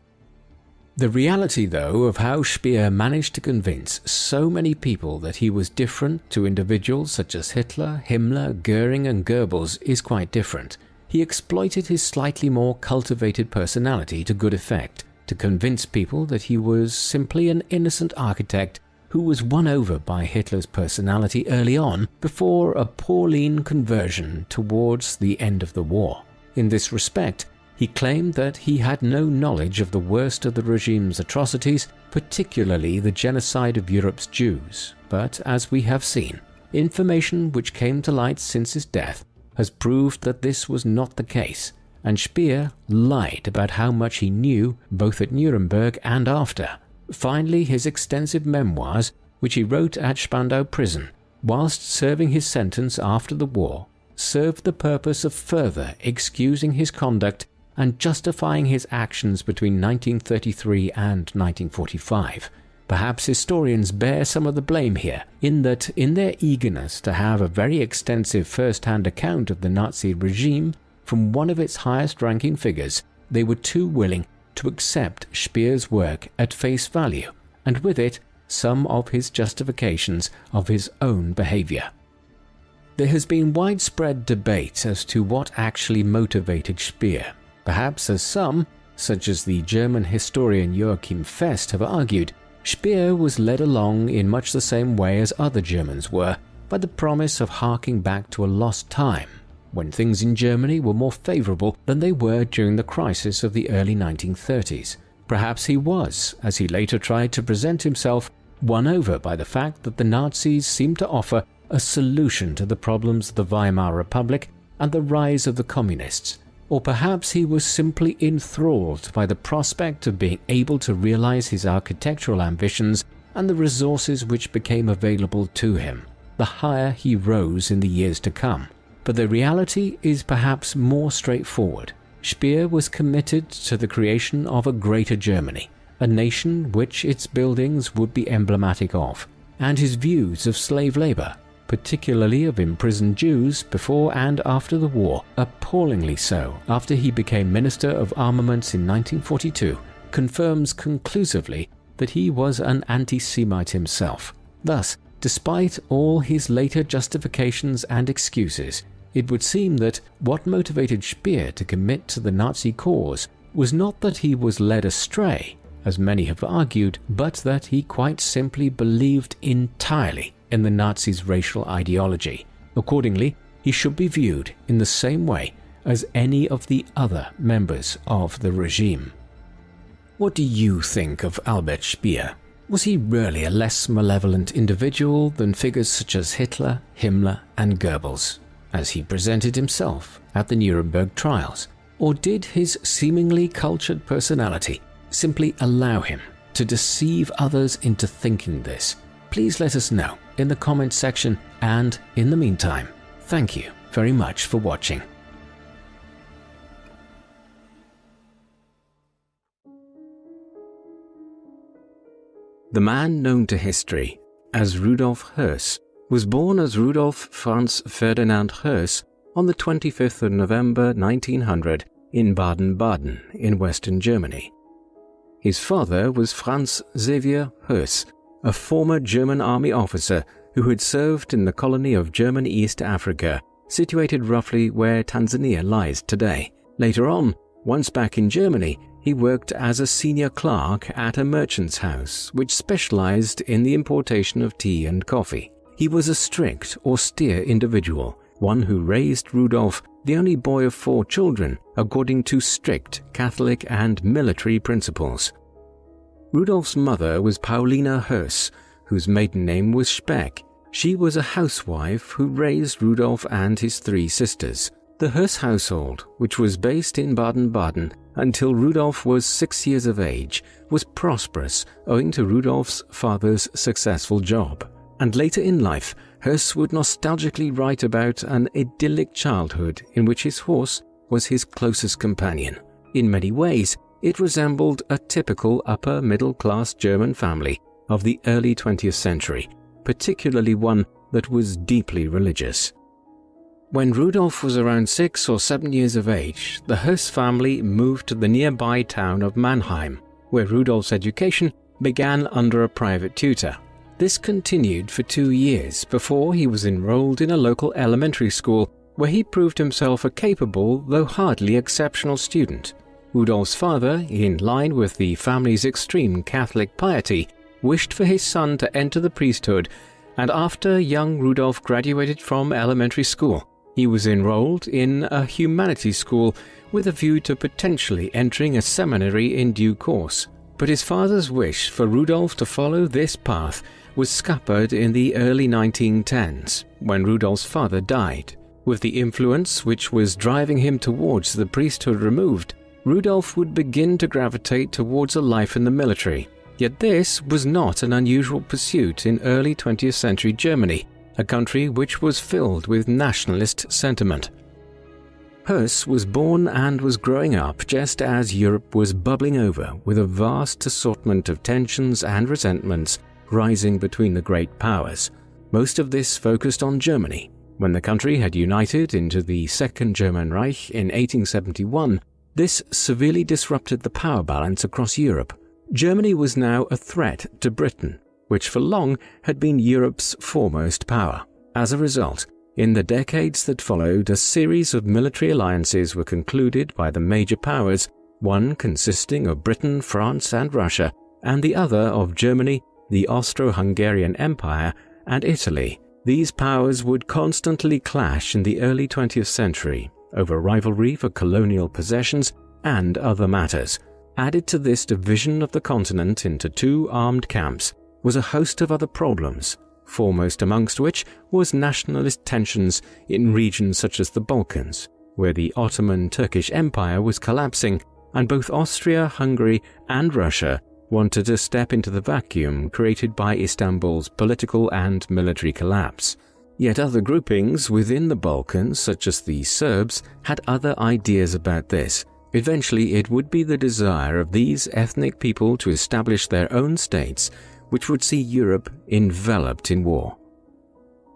The reality, though, of how Speer managed to convince so many people that he was different to individuals such as Hitler, Himmler, Goering and Goebbels is quite different. He exploited his slightly more cultivated personality to good effect to convince people that he was simply an innocent architect who was won over by Hitler's personality early on before a Pauline conversion towards the end of the war. In this respect, he claimed that he had no knowledge of the worst of the regime's atrocities, particularly the genocide of Europe's Jews. But as we have seen, information which came to light since his death has proved that this was not the case, and Speer lied about how much he knew both at Nuremberg and after. Finally, his extensive memoirs, which he wrote at Spandau prison whilst serving his sentence after the war, served the purpose of further excusing his conduct and justifying his actions between 1933 and 1945. Perhaps historians bear some of the blame here, in that in their eagerness to have a very extensive first-hand account of the Nazi regime from one of its highest-ranking figures, they were too willing to accept Speer's work at face value, and with it, some of his justifications of his own behavior. There has been widespread debate as to what actually motivated Speer. Perhaps as some, such as the German historian Joachim Fest, have argued, Speer was led along in much the same way as other Germans were, by the promise of harking back to a lost time, when things in Germany were more favorable than they were during the crisis of the early 1930s. Perhaps he was, as he later tried to present himself, won over by the fact that the Nazis seemed to offer a solution to the problems of the Weimar Republic and the rise of the communists. or perhaps he was simply enthralled by the prospect of being able to realize his architectural ambitions and the resources which became available to him, the higher he rose in the years to come. But the reality is perhaps more straightforward. Speer was committed to the creation of a greater Germany, a nation which its buildings would be emblematic of, and his views of slave labor, particularly of imprisoned Jews before and after the war, appallingly so after he became Minister of Armaments in 1942, confirms conclusively that he was an anti-Semite himself. Thus, despite all his later justifications and excuses, it would seem that what motivated Speer to commit to the Nazi cause was not that he was led astray, as many have argued, but that he quite simply believed entirely in the Nazis' racial ideology. Accordingly, he should be viewed in the same way as any of the other members of the regime. What do you think of Albert Speer? Was he really a less malevolent individual than figures such as Hitler, Himmler, and Goebbels, as he presented himself at the Nuremberg trials? Or did his seemingly cultured personality simply allow him to deceive others into thinking this? Please let us know in the comments section, and in the meantime, thank you very much for watching. The man known to history as Rudolf Höss was born as Rudolf Franz Ferdinand Höss on the 25th of November 1900 in Baden-Baden in Western Germany. His father was Franz Xaver Höss, a former German army officer who had served in the colony of German East Africa, situated roughly where Tanzania lies today. Later on, once back in Germany, he worked as a senior clerk at a merchant's house which specialized in the importation of tea and coffee. He was a strict, austere individual, one who raised Rudolf, the only boy of 4 children, according to strict Catholic and military principles. Rudolf's mother was Paulina Höss, whose maiden name was Speck. She was a housewife who raised Rudolf and his 3 sisters. The Höss household, which was based in Baden-Baden until Rudolf was 6 years of age, was prosperous owing to Rudolf's father's successful job. And later in life, Höss would nostalgically write about an idyllic childhood in which his horse was his closest companion. In many ways, it resembled a typical upper-middle-class German family of the early 20th century, particularly one that was deeply religious. When Rudolf was around 6 or 7 years of age, the Höss family moved to the nearby town of Mannheim, where Rudolf's education began under a private tutor. This continued for 2 years before he was enrolled in a local elementary school, where he proved himself a capable, though hardly exceptional student. Rudolf's father, in line with the family's extreme Catholic piety, wished for his son to enter the priesthood, and after young Rudolf graduated from elementary school, he was enrolled in a humanities school with a view to potentially entering a seminary in due course. But his father's wish for Rudolf to follow this path was scuppered in the early 1910s, when Rudolf's father died. With the influence which was driving him towards the priesthood removed, Rudolf would begin to gravitate towards a life in the military. Yet this was not an unusual pursuit in early 20th century Germany, a country which was filled with nationalist sentiment. Höss was born and was growing up just as Europe was bubbling over with a vast assortment of tensions and resentments rising between the great powers. Most of this focused on Germany. When the country had united into the Second German Reich in 1871, this severely disrupted the power balance across Europe. Germany was now a threat to Britain, which for long had been Europe's foremost power. As a result, in the decades that followed, a series of military alliances were concluded by the major powers, one consisting of Britain, France, and Russia, and the other of Germany, the Austro-Hungarian Empire, and Italy. These powers would constantly clash in the early 20th century over rivalry for colonial possessions and other matters. Added to this division of the continent into 2 armed camps was a host of other problems, foremost amongst which was nationalist tensions in regions such as the Balkans. where the Ottoman Turkish Empire was collapsing, and both Austria, Hungary, and Russia wanted to step into the vacuum created by Istanbul's political and military collapse. Yet other groupings within the Balkans, such as the Serbs, had other ideas about this. Eventually, it would be the desire of these ethnic people to establish their own states, which would see Europe enveloped in war.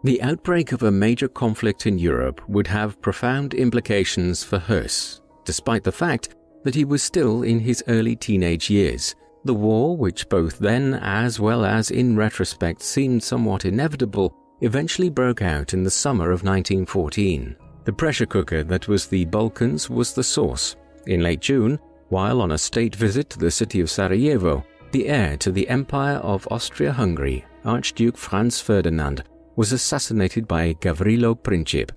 The outbreak of a major conflict in Europe would have profound implications for Hus, despite the fact that he was still in his early teenage years. The war, which both then as well as in retrospect seemed somewhat inevitable, eventually broke out in the summer of 1914. The pressure cooker that was the Balkans was the source. In late June, while on a state visit to the city of Sarajevo, the heir to the Empire of Austria-Hungary, Archduke Franz Ferdinand, was assassinated by Gavrilo Princip,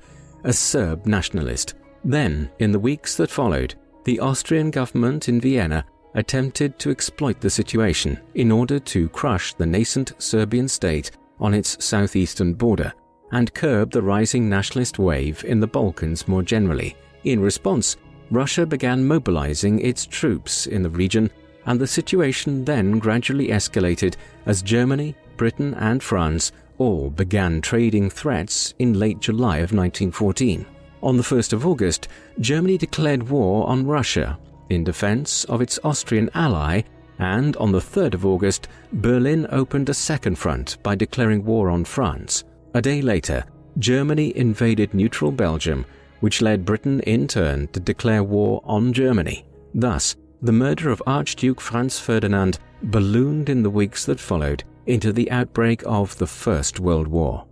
a Serb nationalist. Then, in the weeks that followed, the Austrian government in Vienna attempted to exploit the situation in order to crush the nascent Serbian state on its southeastern border and curb the rising nationalist wave in the Balkans more generally. In response, Russia began mobilizing its troops in the region, and the situation then gradually escalated as Germany, Britain, and France all began trading threats in late July of 1914. On the 1st of August, Germany declared war on Russia in defense of its Austrian ally, and on the 3rd of August, Berlin opened a second front by declaring war on France. A day later, Germany invaded neutral Belgium, which led Britain in turn to declare war on Germany. Thus, the murder of Archduke Franz Ferdinand ballooned in the weeks that followed into the outbreak of the First World War.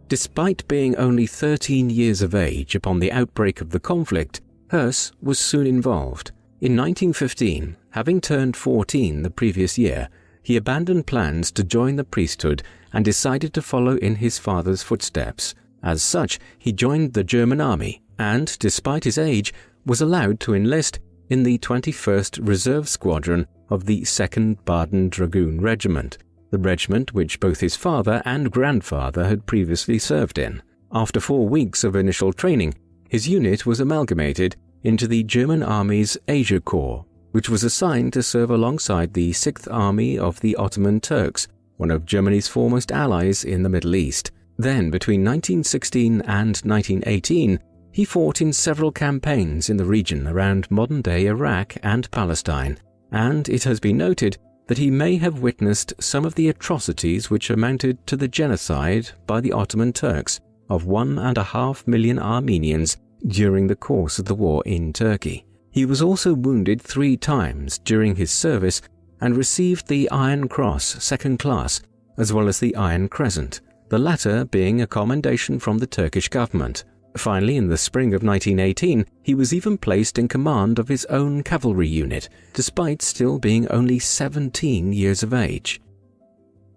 Despite being only 13 years of age upon the outbreak of the conflict, Hus was soon involved. In 1915, having turned 14 the previous year, he abandoned plans to join the priesthood and decided to follow in his father's footsteps. As such, he joined the German army and, despite his age, was allowed to enlist in the 21st Reserve Squadron of the 2nd Baden Dragoon Regiment, the regiment which both his father and grandfather had previously served in. After 4 weeks of initial training, his unit was amalgamated into the German Army's Asia Corps, which was assigned to serve alongside the 6th Army of the Ottoman Turks, one of Germany's foremost allies in the Middle East. Then, between 1916 and 1918, he fought in several campaigns in the region around modern-day Iraq and Palestine, and it has been noted that he may have witnessed some of the atrocities which amounted to the genocide by the Ottoman Turks of 1.5 million Armenians during the course of the war in Turkey. He was also wounded 3 times during his service and received the Iron Cross 2nd Class as well as the Iron Crescent, the latter being a commendation from the Turkish government. Finally, in the spring of 1918, he was even placed in command of his own cavalry unit, despite still being only 17 years of age.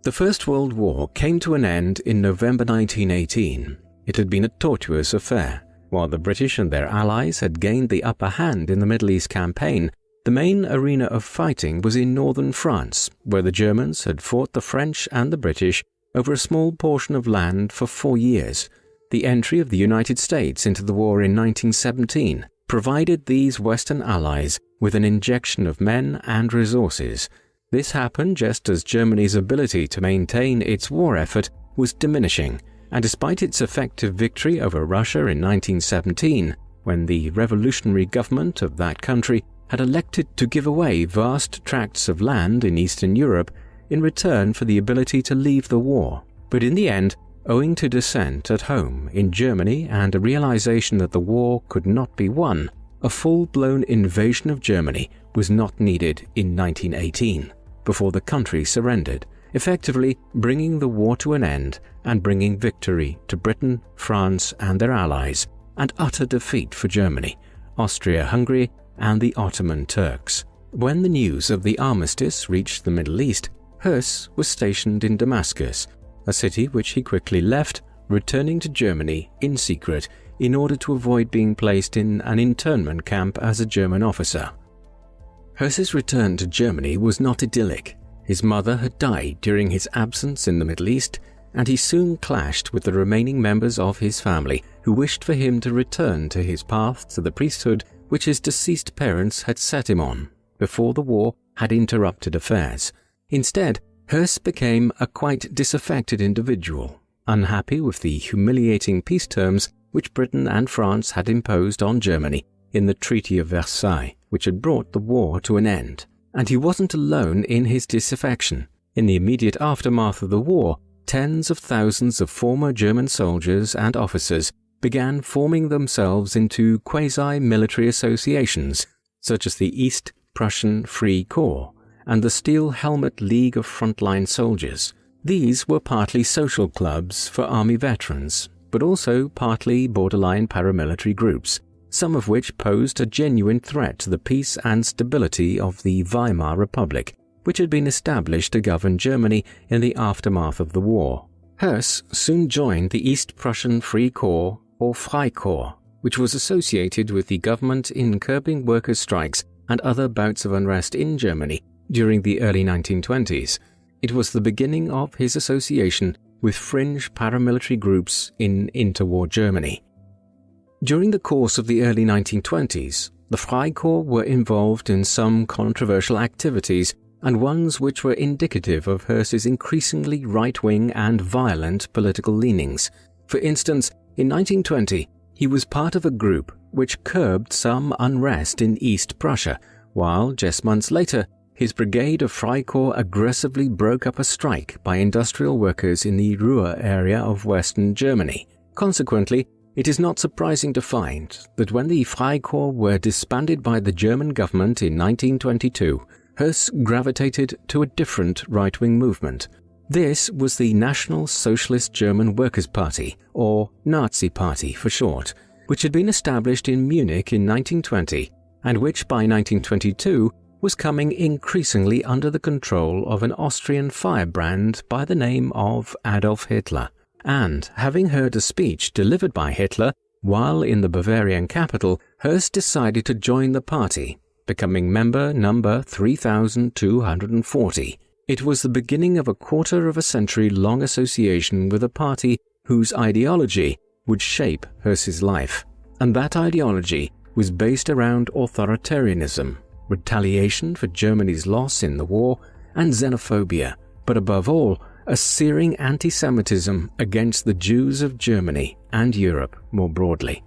The First World War came to an end in November 1918. It had been a tortuous affair. While the British and their allies had gained the upper hand in the Middle East campaign, the main arena of fighting was in northern France, where the Germans had fought the French and the British over a small portion of land for 4 years. The entry of the United States into the war in 1917 provided these Western allies with an injection of men and resources. This happened just as Germany's ability to maintain its war effort was diminishing, and despite its effective victory over Russia in 1917, when the revolutionary government of that country had elected to give away vast tracts of land in Eastern Europe in return for the ability to leave the war. But in the end, owing to dissent at home in Germany and a realization that the war could not be won, a full-blown invasion of Germany was not needed in 1918, before the country surrendered, effectively bringing the war to an end and bringing victory to Britain, France, and their allies, and utter defeat for Germany, Austria-Hungary, and the Ottoman Turks. When the news of the armistice reached the Middle East, Hus was stationed in Damascus, a city which he quickly left, returning to Germany in secret in order to avoid being placed in an internment camp as a German officer. Hus's return to Germany was not idyllic. His mother had died during his absence in the Middle East, and he soon clashed with the remaining members of his family who wished for him to return to his path to the priesthood which his deceased parents had set him on before the war had interrupted affairs. Instead, Hus became a quite disaffected individual, unhappy with the humiliating peace terms which Britain and France had imposed on Germany in the Treaty of Versailles, which had brought the war to an end. And he wasn't alone in his disaffection. In the immediate aftermath of the war, tens of thousands of former German soldiers and officers began forming themselves into quasi-military associations, such as the East Prussian Free Corps and the Steel Helmet League of Frontline Soldiers. These were partly social clubs for army veterans, but also partly borderline paramilitary groups, some of which posed a genuine threat to the peace and stability of the Weimar Republic, which had been established to govern Germany in the aftermath of the war. Hus soon joined the East Prussian Free Corps, or Freikorps, which was associated with the government in curbing workers' strikes and other bouts of unrest in Germany during the early 1920s. It was the beginning of his association with fringe paramilitary groups in interwar Germany. During the course of the early 1920s, the Freikorps were involved in some controversial activities and ones which were indicative of Hus's increasingly right-wing and violent political leanings. For instance, in 1920, he was part of a group which curbed some unrest in East Prussia, while just months later, his brigade of Freikorps aggressively broke up a strike by industrial workers in the Ruhr area of Western Germany. Consequently, it is not surprising to find that when the Freikorps were disbanded by the German government in 1922, Hus gravitated to a different right-wing movement. This was the National Socialist German Workers' Party, or Nazi Party for short, which had been established in Munich in 1920 and which by 1922 was coming increasingly under the control of an Austrian firebrand by the name of Adolf Hitler. And having heard a speech delivered by Hitler while in the Bavarian capital, Hus decided to join the party, becoming member number 3240. It was the beginning of a quarter of a century-long association with a party whose ideology would shape Hus's life. And that ideology was based around authoritarianism, retaliation for Germany's loss in the war, and xenophobia, but above all, a searing anti-Semitism against the Jews of Germany and Europe more broadly.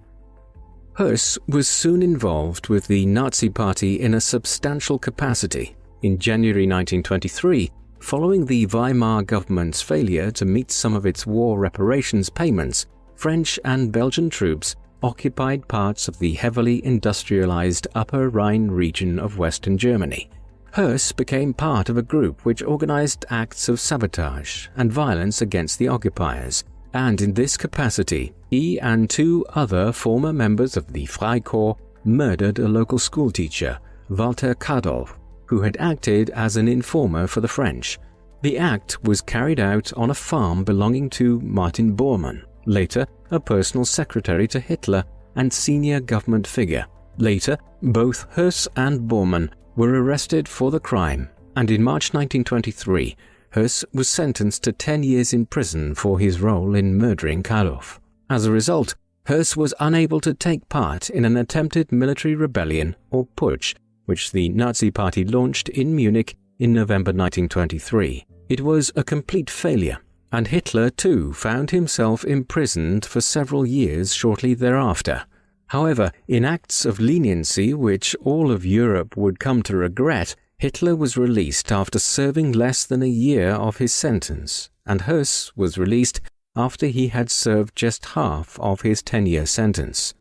Hus was soon involved with the Nazi Party in a substantial capacity. In January 1923, following the Weimar government's failure to meet some of its war reparations payments, French and Belgian troops occupied parts of the heavily industrialized Upper Rhine region of Western Germany. Hus became part of a group which organized acts of sabotage and violence against the occupiers, and in this capacity, he and two other former members of the Freikorps murdered a local schoolteacher, Walter Kadolf, who had acted as an informer for the French. The act was carried out on a farm belonging to Martin Bormann, later a personal secretary to Hitler and senior government figure. Later, both Hus and Bormann were arrested for the crime, and in March 1923, Hus was sentenced to 10 years in prison for his role in murdering Kadolf. As a result, Hus was unable to take part in an attempted military rebellion or putsch, which the Nazi Party launched in Munich in November 1923. It was a complete failure, and Hitler too found himself imprisoned for several years shortly thereafter. However, in acts of leniency which all of Europe would come to regret, Hitler was released after serving less than a year of his sentence, and Hus was released after he had served just half of his 10-year sentence.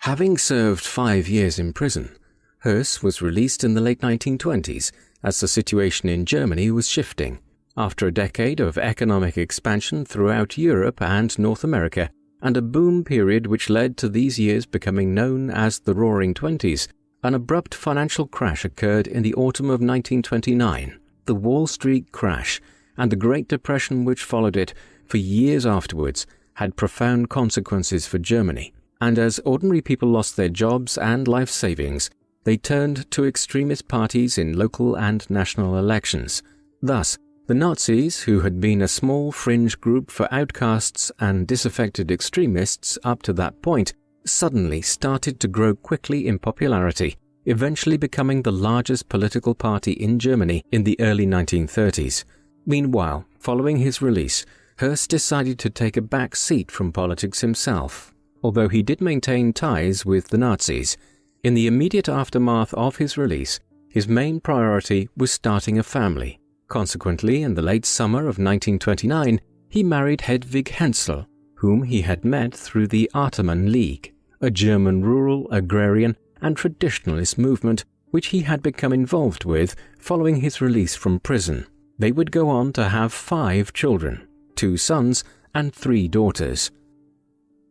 Having served 5 years in prison, Hus was released in the late 1920s as the situation in Germany was shifting. After a decade of economic expansion throughout Europe and North America, and a boom period which led to these years becoming known as the Roaring Twenties, an abrupt financial crash occurred in the autumn of 1929. The Wall Street crash and the Great Depression which followed it for years afterwards had profound consequences for Germany, and as ordinary people lost their jobs and life savings, they turned to extremist parties in local and national elections. Thus, The Nazis, who had been a small fringe group for outcasts and disaffected extremists up to that point, suddenly started to grow quickly in popularity, eventually becoming the largest political party in Germany in the early 1930s. Meanwhile, following his release, Höss decided to take a back seat from politics himself, although he did maintain ties with the Nazis. In the immediate aftermath of his release, his main priority was starting a family. Consequently, in the late summer of 1929, he married Hedwig Hensel, whom he had met through the Artemann League, a German rural, agrarian, and traditionalist movement which he had become involved with following his release from prison. They would go on to have 5 children, 2 sons and 3 daughters.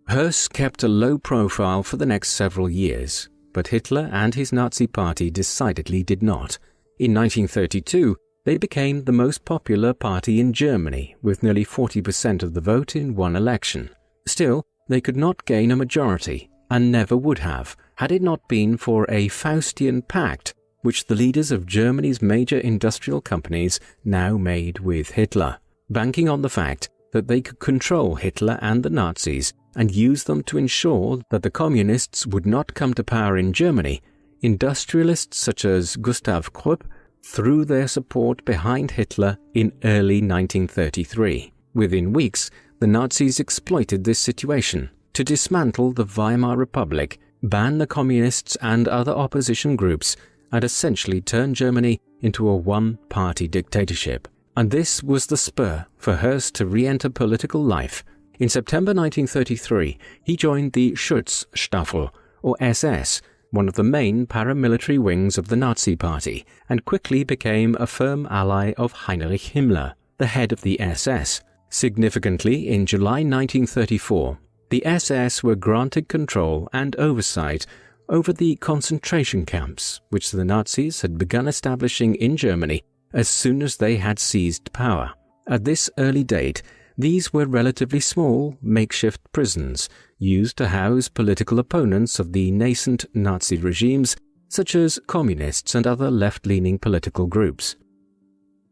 Höss kept a low profile for the next several years, but Hitler and his Nazi party decidedly did not. In 1932, they became the most popular party in Germany, with nearly 40% of the vote in one election. Still, they could not gain a majority, and never would have, had it not been for a Faustian pact which the leaders of Germany's major industrial companies now made with Hitler, banking on the fact that they could control Hitler and the Nazis and use them to ensure that the communists would not come to power in Germany. Industrialists such as Gustav Krupp threw their support behind Hitler in early 1933. Within weeks, the Nazis exploited this situation to dismantle the Weimar Republic, ban the communists and other opposition groups, and essentially turn Germany into a one-party dictatorship. And this was the spur for Höss to re-enter political life. In September 1933, he joined the Schutzstaffel, or SS, one of the main paramilitary wings of the Nazi Party, and quickly became a firm ally of Heinrich Himmler, the head of the SS. Significantly, in July 1934, the SS were granted control and oversight over the concentration camps which the Nazis had begun establishing in Germany as soon as they had seized power. At this early date, these were relatively small, makeshift prisons used to house political opponents of the nascent Nazi regimes, such as communists and other left-leaning political groups.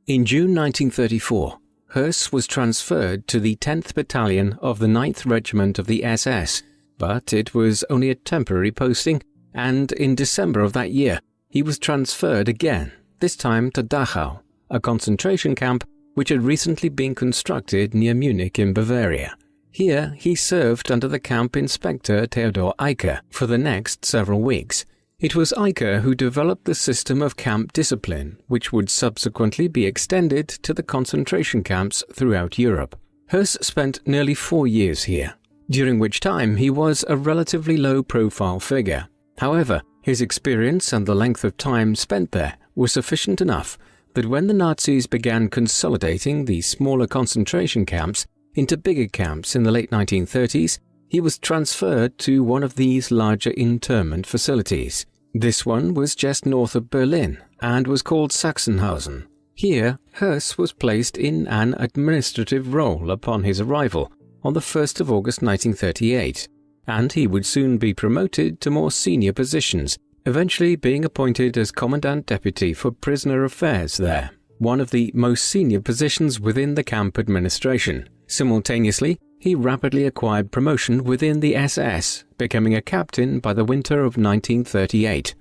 In June 1934, Höss was transferred to the 10th Battalion of the 9th Regiment of the SS, but it was only a temporary posting, and in December of that year, he was transferred again, this time to Dachau, a concentration camp which had recently been constructed near Munich in Bavaria. Here, he served under the camp inspector Theodor Eicke for the next several weeks. It was Eicke who developed the system of camp discipline, which would subsequently be extended to the concentration camps throughout Europe. Höss spent nearly 4 years here, during which time he was a relatively low-profile figure. However, his experience and the length of time spent there were sufficient enough that when the Nazis began consolidating the smaller concentration camps into bigger camps in the late 1930s, he was transferred to one of these larger internment facilities. This one was just north of Berlin and was called Sachsenhausen. Here, Höss was placed in an administrative role upon his arrival on the 1st of August 1938, and he would soon be promoted to more senior positions, eventually being appointed as Commandant Deputy for Prisoner Affairs there, one of the most senior positions within the camp administration. Simultaneously, he rapidly acquired promotion within the SS, becoming a captain by the winter of 1938.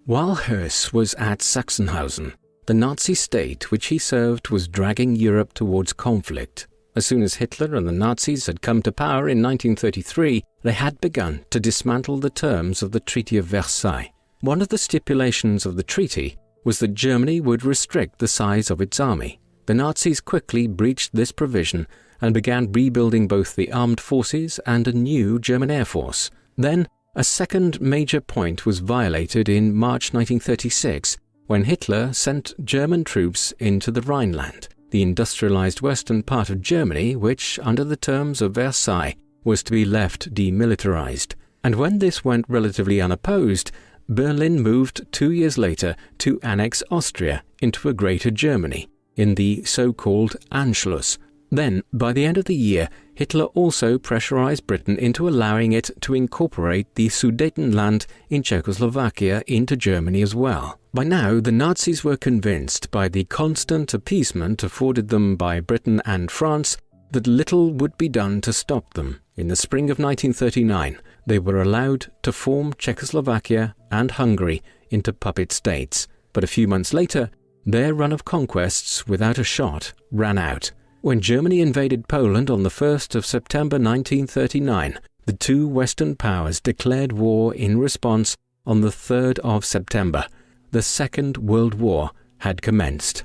While Höss was at Sachsenhausen, the Nazi state which he served was dragging Europe towards conflict. As soon as Hitler and the Nazis had come to power in 1933, they had begun to dismantle the terms of the Treaty of Versailles. One of the stipulations of the treaty was that Germany would restrict the size of its army. The Nazis quickly breached this provision and began rebuilding both the armed forces and a new German Air Force. Then, a second major point was violated in March 1936, when Hitler sent German troops into the Rhineland, the industrialized western part of Germany which, under the terms of Versailles, was to be left demilitarized. And when this went relatively unopposed, Berlin moved 2 years later to annex Austria into a Greater Germany, in the so-called Anschluss. Then, by the end of the year, Hitler also pressurized Britain into allowing it to incorporate the Sudetenland in Czechoslovakia into Germany as well. By now, the Nazis were convinced by the constant appeasement afforded them by Britain and France that little would be done to stop them. In the spring of 1939, they were allowed to form Czechoslovakia and Hungary into puppet states. But a few months later, their run of conquests without a shot ran out. When Germany invaded Poland on the 1st of September 1939, the two Western powers declared war in response on the 3rd of September. The Second World War had commenced.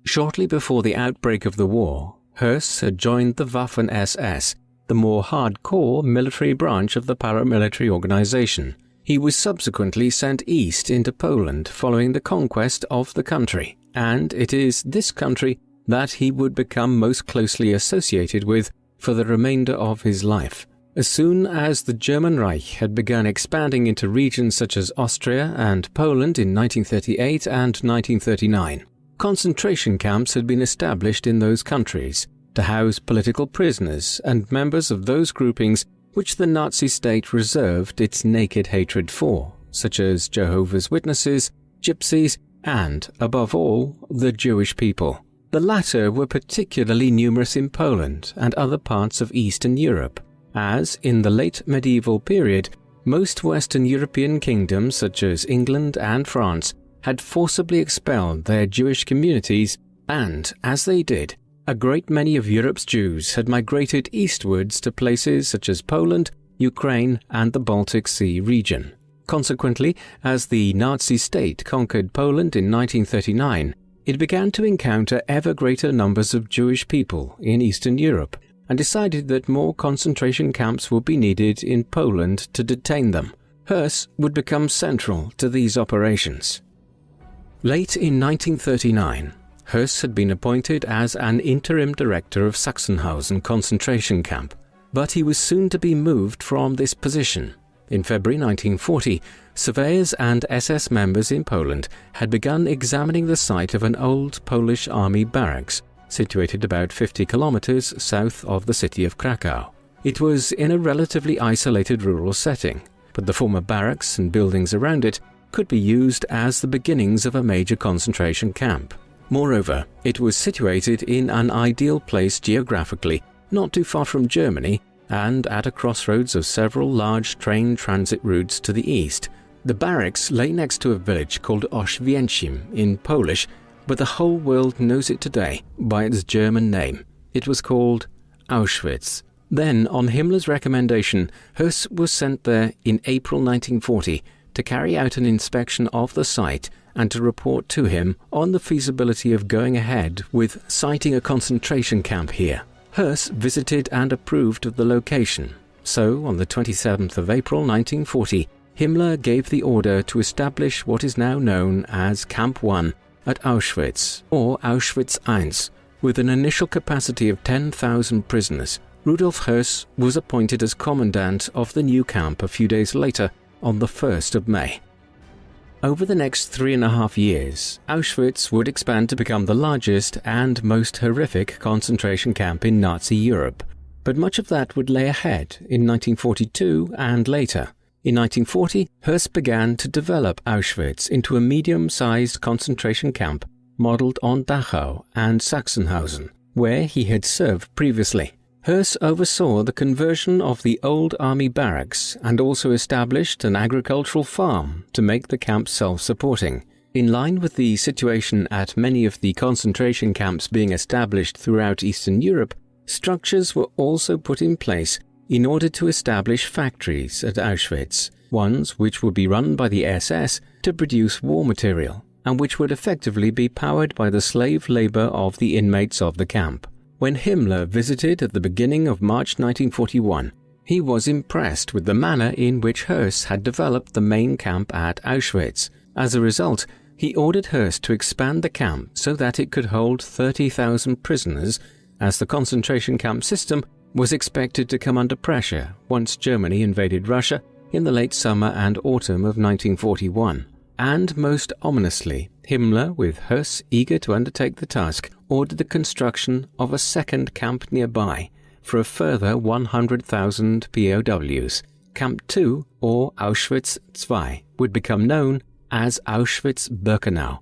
Shortly before the outbreak of the war, Höss had joined the Waffen-SS, the more hardcore military branch of the paramilitary organization. He was subsequently sent east into Poland following the conquest of the country, and it is this country that he would become most closely associated with for the remainder of his life. As soon as the German Reich had begun expanding into regions such as Austria and Poland in 1938 and 1939, concentration camps had been established in those countries to house political prisoners and members of those groupings which the Nazi state reserved its naked hatred for, such as Jehovah's Witnesses, Gypsies, and, above all, the Jewish people. The latter were particularly numerous in Poland and other parts of Eastern Europe, as, in the late medieval period, most Western European kingdoms such as England and France had forcibly expelled their Jewish communities, and, as they did, a great many of Europe's Jews had migrated eastwards to places such as Poland, Ukraine, and the Baltic Sea region. Consequently, as the Nazi state conquered Poland in 1939, it began to encounter ever greater numbers of Jewish people in Eastern Europe, and decided that more concentration camps would be needed in Poland to detain them. Höss would become central to these operations. Late in 1939, Höss had been appointed as an interim director of Sachsenhausen concentration camp, but he was soon to be moved from this position. In February 1940, surveyors and SS members in Poland had begun examining the site of an old Polish army barracks situated about 50 kilometers south of the city of Krakow. It was in a relatively isolated rural setting, but the former barracks and buildings around it could be used as the beginnings of a major concentration camp. Moreover, it was situated in an ideal place geographically, not too far from Germany, and at a crossroads of several large train transit routes to the east. The barracks lay next to a village called Oświęcim in Polish, but the whole world knows it today by its German name. It was called Auschwitz. Then, on Himmler's recommendation, Höss was sent there in April 1940 to carry out an inspection of the site and to report to him on the feasibility of going ahead with siting a concentration camp here. Höss visited and approved of the location. So, on the 27th of April 1940, Himmler gave the order to establish what is now known as Camp 1 at Auschwitz, or Auschwitz I, with an initial capacity of 10,000 prisoners. Rudolf Höss was appointed as commandant of the new camp a few days later, on the 1st of May. Over the next 3.5 years, Auschwitz would expand to become the largest and most horrific concentration camp in Nazi Europe, but much of that would lay ahead in 1942 and later. In 1940, Höss began to develop Auschwitz into a medium-sized concentration camp modelled on Dachau and Sachsenhausen, where he had served previously. Höss oversaw the conversion of the old army barracks and also established an agricultural farm to make the camp self-supporting. In line with the situation at many of the concentration camps being established throughout Eastern Europe, structures were also put in place in order to establish factories at Auschwitz, ones which would be run by the SS to produce war material, and which would effectively be powered by the slave labor of the inmates of the camp. When Himmler visited at the beginning of March 1941, he was impressed with the manner in which Höss had developed the main camp at Auschwitz. As a result, he ordered Höss to expand the camp so that it could hold 30,000 prisoners, as the concentration camp system was expected to come under pressure once Germany invaded Russia in the late summer and autumn of 1941. And most ominously, Himmler, with Höss eager to undertake the task, ordered the construction of a second camp nearby for a further 100,000 POWs. Camp 2, or Auschwitz II, would become known as Auschwitz-Birkenau.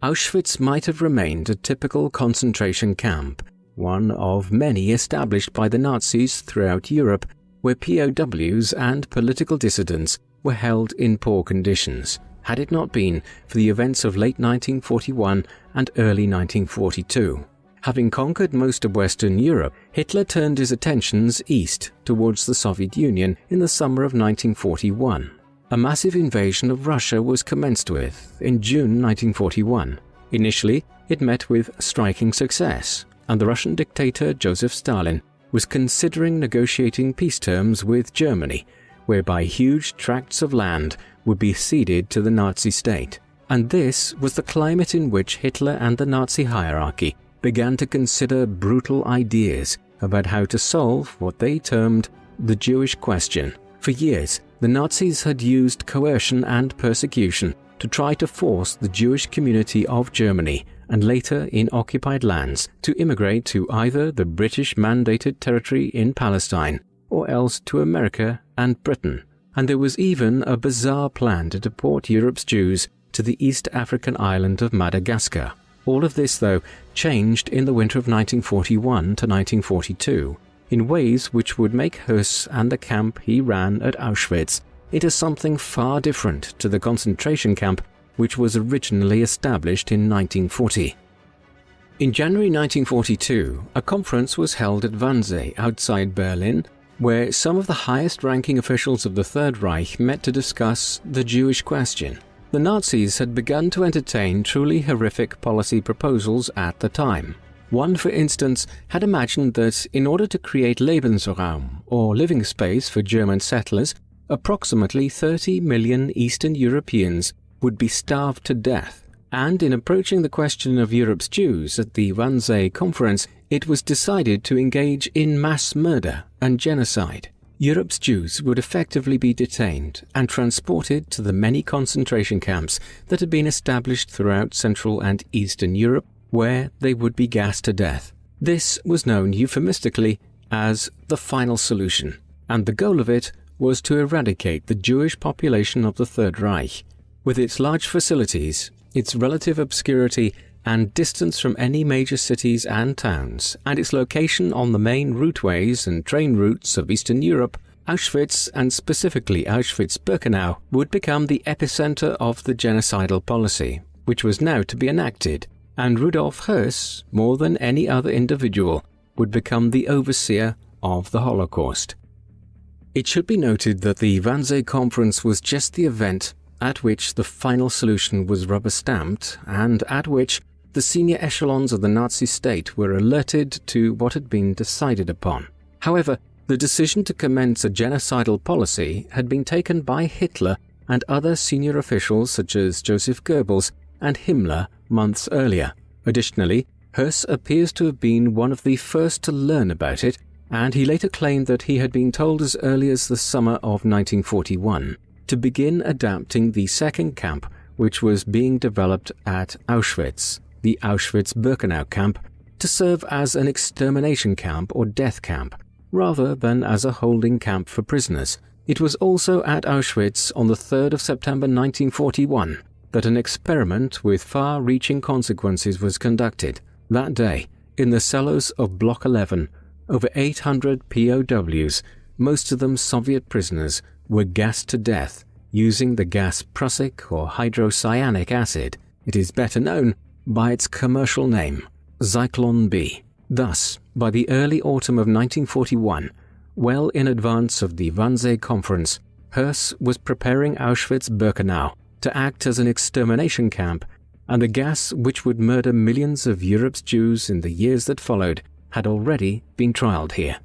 Auschwitz might have remained a typical concentration camp, one of many established by the Nazis throughout Europe, where POWs and political dissidents were held in poor conditions, had it not been for the events of late 1941 and early 1942. Having conquered most of Western Europe, Hitler turned his attentions east towards the Soviet Union in the summer of 1941. A massive invasion of Russia was commenced with in June 1941. Initially, it met with striking success, and the Russian dictator Joseph Stalin was considering negotiating peace terms with Germany, whereby huge tracts of land would be ceded to the Nazi state. And this was the climate in which Hitler and the Nazi hierarchy began to consider brutal ideas about how to solve what they termed the Jewish question. For years, the Nazis had used coercion and persecution to try to force the Jewish community of Germany and later in occupied lands to immigrate to either the British-mandated territory in Palestine or else to America and Britain. And there was even a bizarre plan to deport Europe's Jews to the East African island of Madagascar. All of this, though, changed in the winter of 1941 to 1942, in ways which would make Höss and the camp he ran at Auschwitz into something far different to the concentration camp which was originally established in 1940. In January 1942, a conference was held at Wannsee outside Berlin, where some of the highest-ranking officials of the Third Reich met to discuss the Jewish question. The Nazis had begun to entertain truly horrific policy proposals at the time. One, for instance, had imagined that in order to create Lebensraum, or living space for German settlers, approximately 30 million Eastern Europeans would be starved to death. And in approaching the question of Europe's Jews at the Wannsee Conference, it was decided to engage in mass murder and genocide. Europe's Jews would effectively be detained and transported to the many concentration camps that had been established throughout Central and Eastern Europe, where they would be gassed to death. This was known euphemistically as the final solution, and the goal of it was to eradicate the Jewish population of the Third Reich. With its large facilities, its relative obscurity and distance from any major cities and towns, and its location on the main routeways and train routes of Eastern Europe, Auschwitz, and specifically Auschwitz-Birkenau, would become the epicenter of the genocidal policy, which was now to be enacted, and Rudolf Höss, more than any other individual, would become the overseer of the Holocaust. It should be noted that the Wannsee Conference was just the event at which the final solution was rubber-stamped and at which the senior echelons of the Nazi state were alerted to what had been decided upon. However, the decision to commence a genocidal policy had been taken by Hitler and other senior officials such as Joseph Goebbels and Himmler months earlier. Additionally, Höss appears to have been one of the first to learn about it, and he later claimed that he had been told as early as the summer of 1941 to begin adapting the second camp which was being developed at Auschwitz, the Auschwitz-Birkenau camp, to serve as an extermination camp or death camp, rather than as a holding camp for prisoners. It was also at Auschwitz on the 3rd of September 1941 that an experiment with far-reaching consequences was conducted. That day, in the cellars of Block 11, over 800 POWs, most of them Soviet prisoners, were gassed to death using the gas prussic or hydrocyanic acid. It is better known by its commercial name, Zyklon B. Thus, by the early autumn of 1941, well in advance of the Wannsee Conference, Höss was preparing Auschwitz-Birkenau to act as an extermination camp, and the gas which would murder millions of Europe's Jews in the years that followed had already been trialed here.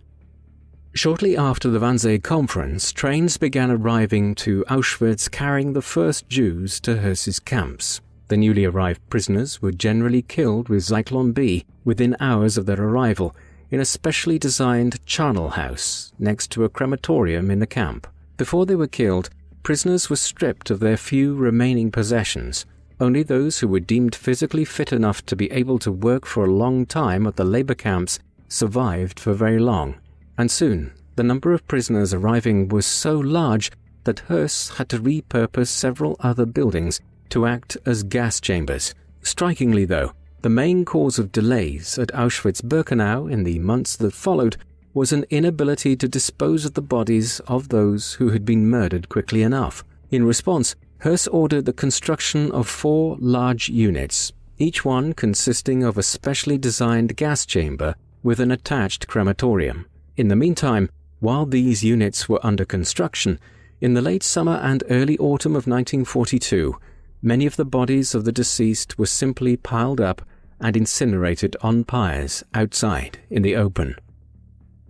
Shortly after the Wannsee Conference, trains began arriving to Auschwitz carrying the first Jews to Höss's camps. The newly arrived prisoners were generally killed with Zyklon B within hours of their arrival in a specially designed charnel house next to a crematorium in the camp. Before they were killed, prisoners were stripped of their few remaining possessions, Only those who were deemed physically fit enough to be able to work for a long time at the labor camps survived for very long, and soon the number of prisoners arriving was so large that Höss had to repurpose several other buildings to act as gas chambers. Strikingly though, the main cause of delays at Auschwitz-Birkenau in the months that followed was an inability to dispose of the bodies of those who had been murdered quickly enough. In response, Höss ordered the construction of 4 large units, each one consisting of a specially designed gas chamber with an attached crematorium. In the meantime, while these units were under construction, in the late summer and early autumn of 1942, many of the bodies of the deceased were simply piled up and incinerated on pyres outside in the open.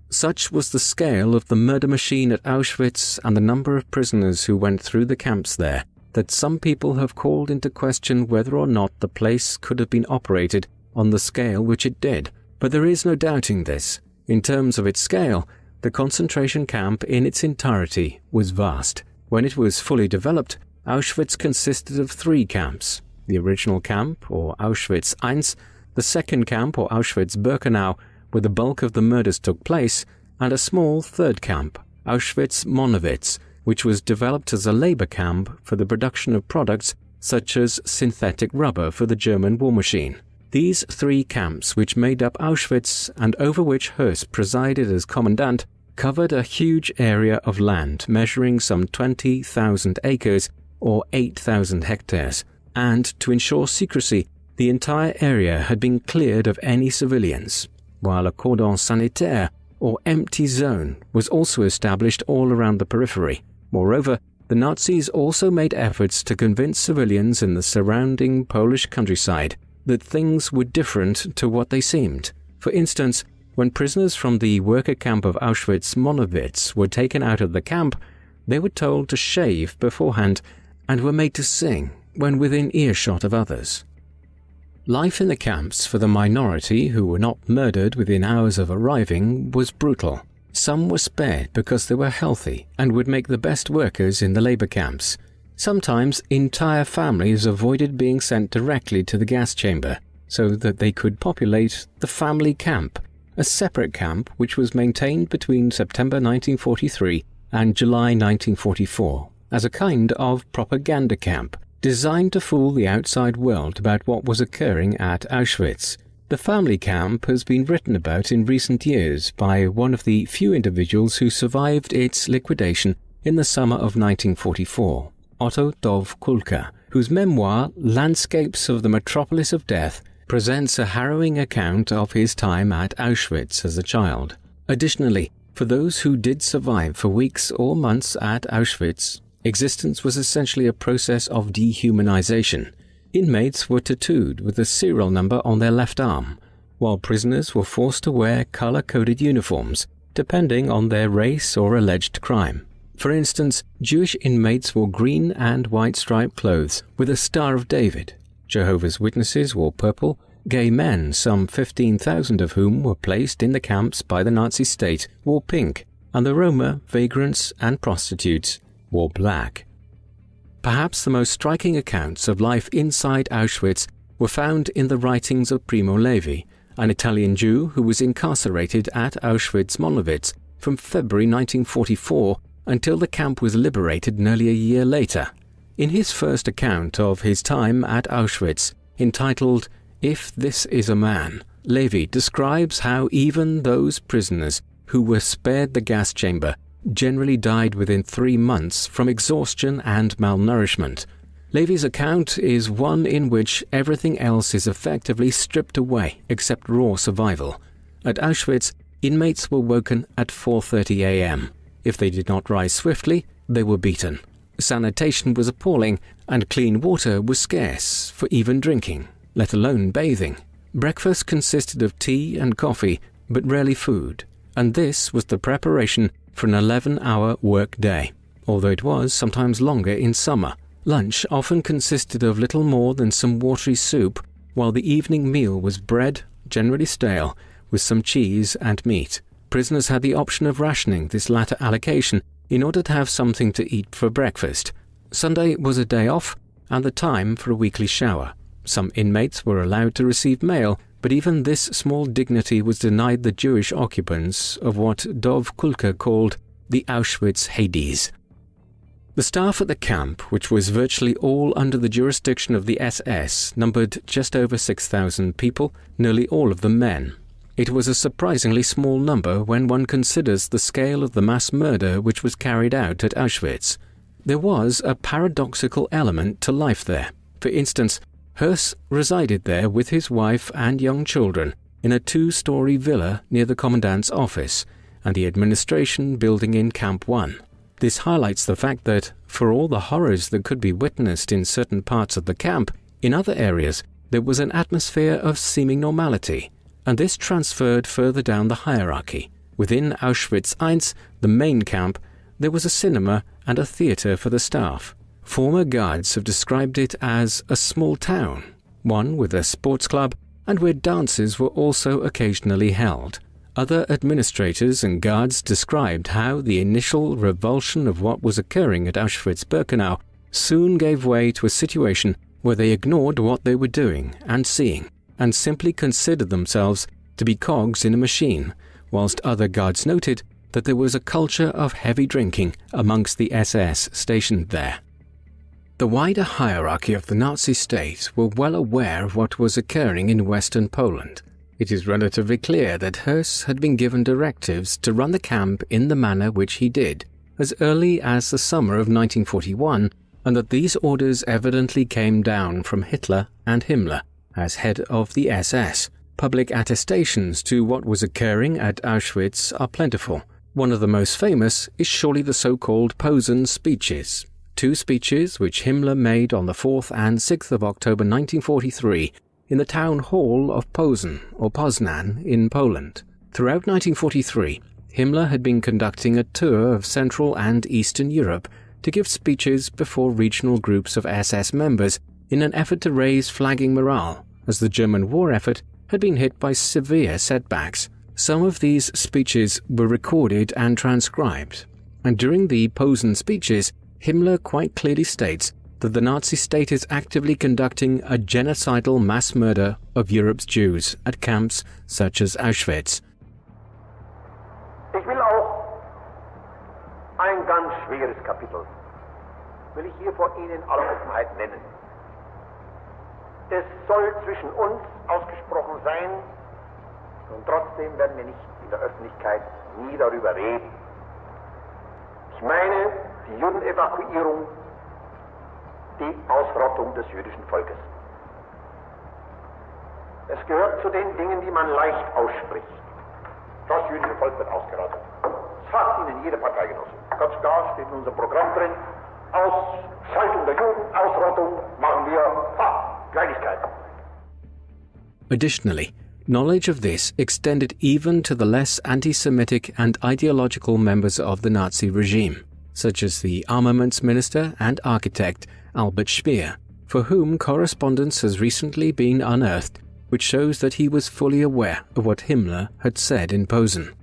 Such was the scale of the murder machine at Auschwitz and the number of prisoners who went through the camps there that some people have called into question whether or not the place could have been operated on the scale which it did. But there is no doubting this. In terms of its scale, the concentration camp in its entirety was vast. When it was fully developed, Auschwitz consisted of 3 camps: the original camp, or Auschwitz I, the second camp, or Auschwitz-Birkenau, where the bulk of the murders took place, and a small third camp, Auschwitz-Monowitz, which was developed as a labor camp for the production of products such as synthetic rubber for the German war machine. These 3 camps, which made up Auschwitz and over which Höss presided as commandant, covered a huge area of land measuring some 20,000 acres or 8,000 hectares, and to ensure secrecy, the entire area had been cleared of any civilians, while a cordon sanitaire, or empty zone, was also established all around the periphery. Moreover, the Nazis also made efforts to convince civilians in the surrounding Polish countryside that things were different to what they seemed. For instance, when prisoners from the worker camp of Auschwitz-Monowitz were taken out of the camp, they were told to shave beforehand and were made to sing when within earshot of others. Life in the camps for the minority who were not murdered within hours of arriving was brutal. Some were spared because they were healthy and would make the best workers in the labor camps. Sometimes entire families avoided being sent directly to the gas chamber so that they could populate the family camp, a separate camp which was maintained between September 1943 and July 1944 as a kind of propaganda camp designed to fool the outside world about what was occurring at Auschwitz. The family camp has been written about in recent years by one of the few individuals who survived its liquidation in the summer of 1944, Otto Dov Kulka, whose memoir, Landscapes of the Metropolis of Death, presents a harrowing account of his time at Auschwitz as a child. Additionally, for those who did survive for weeks or months at Auschwitz, existence was essentially a process of dehumanization. Inmates were tattooed with a serial number on their left arm, while prisoners were forced to wear color-coded uniforms, depending on their race or alleged crime. For instance, Jewish inmates wore green and white striped clothes with a Star of David. Jehovah's Witnesses wore purple. Gay men, some 15,000 of whom were placed in the camps by the Nazi state, wore pink, and the Roma, vagrants, and prostitutes wore black. Perhaps the most striking accounts of life inside Auschwitz were found in the writings of Primo Levi, an Italian Jew who was incarcerated at Auschwitz-Monowitz from February 1944 until the camp was liberated nearly a year later. In his first account of his time at Auschwitz, entitled "If This Is a Man," Levi describes how even those prisoners who were spared the gas chamber generally died within 3 months from exhaustion and malnourishment. Levy's account is one in which everything else is effectively stripped away except raw survival. At Auschwitz, inmates were woken at 4:30 a.m. If they did not rise swiftly, they were beaten. Sanitation was appalling, and clean water was scarce for even drinking, let alone bathing. Breakfast consisted of tea and coffee, but rarely food, and this was the preparation for an 11-hour work day, although it was sometimes longer in summer. Lunch often consisted of little more than some watery soup, while the evening meal was bread, generally stale, with some cheese and meat. Prisoners had the option of rationing this latter allocation in order to have something to eat for breakfast. Sunday was a day off, and the time for a weekly shower. Some inmates were allowed to receive mail, but even this small dignity was denied the Jewish occupants of what Dov Kulka called the Auschwitz Hades. The staff at the camp, which was virtually all under the jurisdiction of the SS, numbered just over 6,000 people, nearly all of them men. It was a surprisingly small number when one considers the scale of the mass murder which was carried out at Auschwitz. There was a paradoxical element to life there. For instance, Höss resided there with his wife and young children in a 2-story villa near the commandant's office and the administration building in Camp 1. This highlights the fact that, for all the horrors that could be witnessed in certain parts of the camp, in other areas there was an atmosphere of seeming normality, and this transferred further down the hierarchy. Within Auschwitz I, the main camp, there was a cinema and a theatre for the staff. Former guards have described it as a small town, one with a sports club and where dances were also occasionally held. Other administrators and guards described how the initial revulsion of what was occurring at Auschwitz-Birkenau soon gave way to a situation where they ignored what they were doing and seeing, and simply considered themselves to be cogs in a machine, whilst other guards noted that there was a culture of heavy drinking amongst the SS stationed there. The wider hierarchy of the Nazi state were well aware of what was occurring in Western Poland. It is relatively clear that Höss had been given directives to run the camp in the manner which he did, as early as the summer of 1941, and that these orders evidently came down from Hitler and Himmler, as head of the SS. Public attestations to what was occurring at Auschwitz are plentiful. One of the most famous is surely the so-called Posen speeches, 2 speeches which Himmler made on the 4th and 6th of October 1943 in the town hall of Posen, or Poznan, in Poland. Throughout 1943, Himmler had been conducting a tour of Central and Eastern Europe to give speeches before regional groups of SS members in an effort to raise flagging morale, as the German war effort had been hit by severe setbacks. Some of these speeches were recorded and transcribed, and during the Posen speeches, Himmler quite clearly states that the Nazi state is actively conducting a genocidal mass murder of Europe's Jews at camps such as Auschwitz. Ich will auch ein ganz schweres Kapitel, will ich hier vor Ihnen in aller Offenheit nennen. Es soll zwischen uns ausgesprochen sein, und trotzdem werden wir nicht in der Öffentlichkeit nie darüber reden. Ich meine die Judenevakuierung, die Ausrottung des jüdischen Volkes. Es gehört zu den Dingen, die man leicht ausspricht. Das jüdische Volk wird ausgerottet. Das sagt Ihnen jede Parteigenosse. Ganz klar steht in unserem Programm drin, Ausschaltung der Juden, Ausrottung machen wir, Kleinigkeit. Additionally, knowledge of this extended even to the less anti-Semitic and ideological members of the Nazi regime, such as the armaments minister and architect Albert Speer, for whom correspondence has recently been unearthed, which shows that he was fully aware of what Himmler had said in Posen.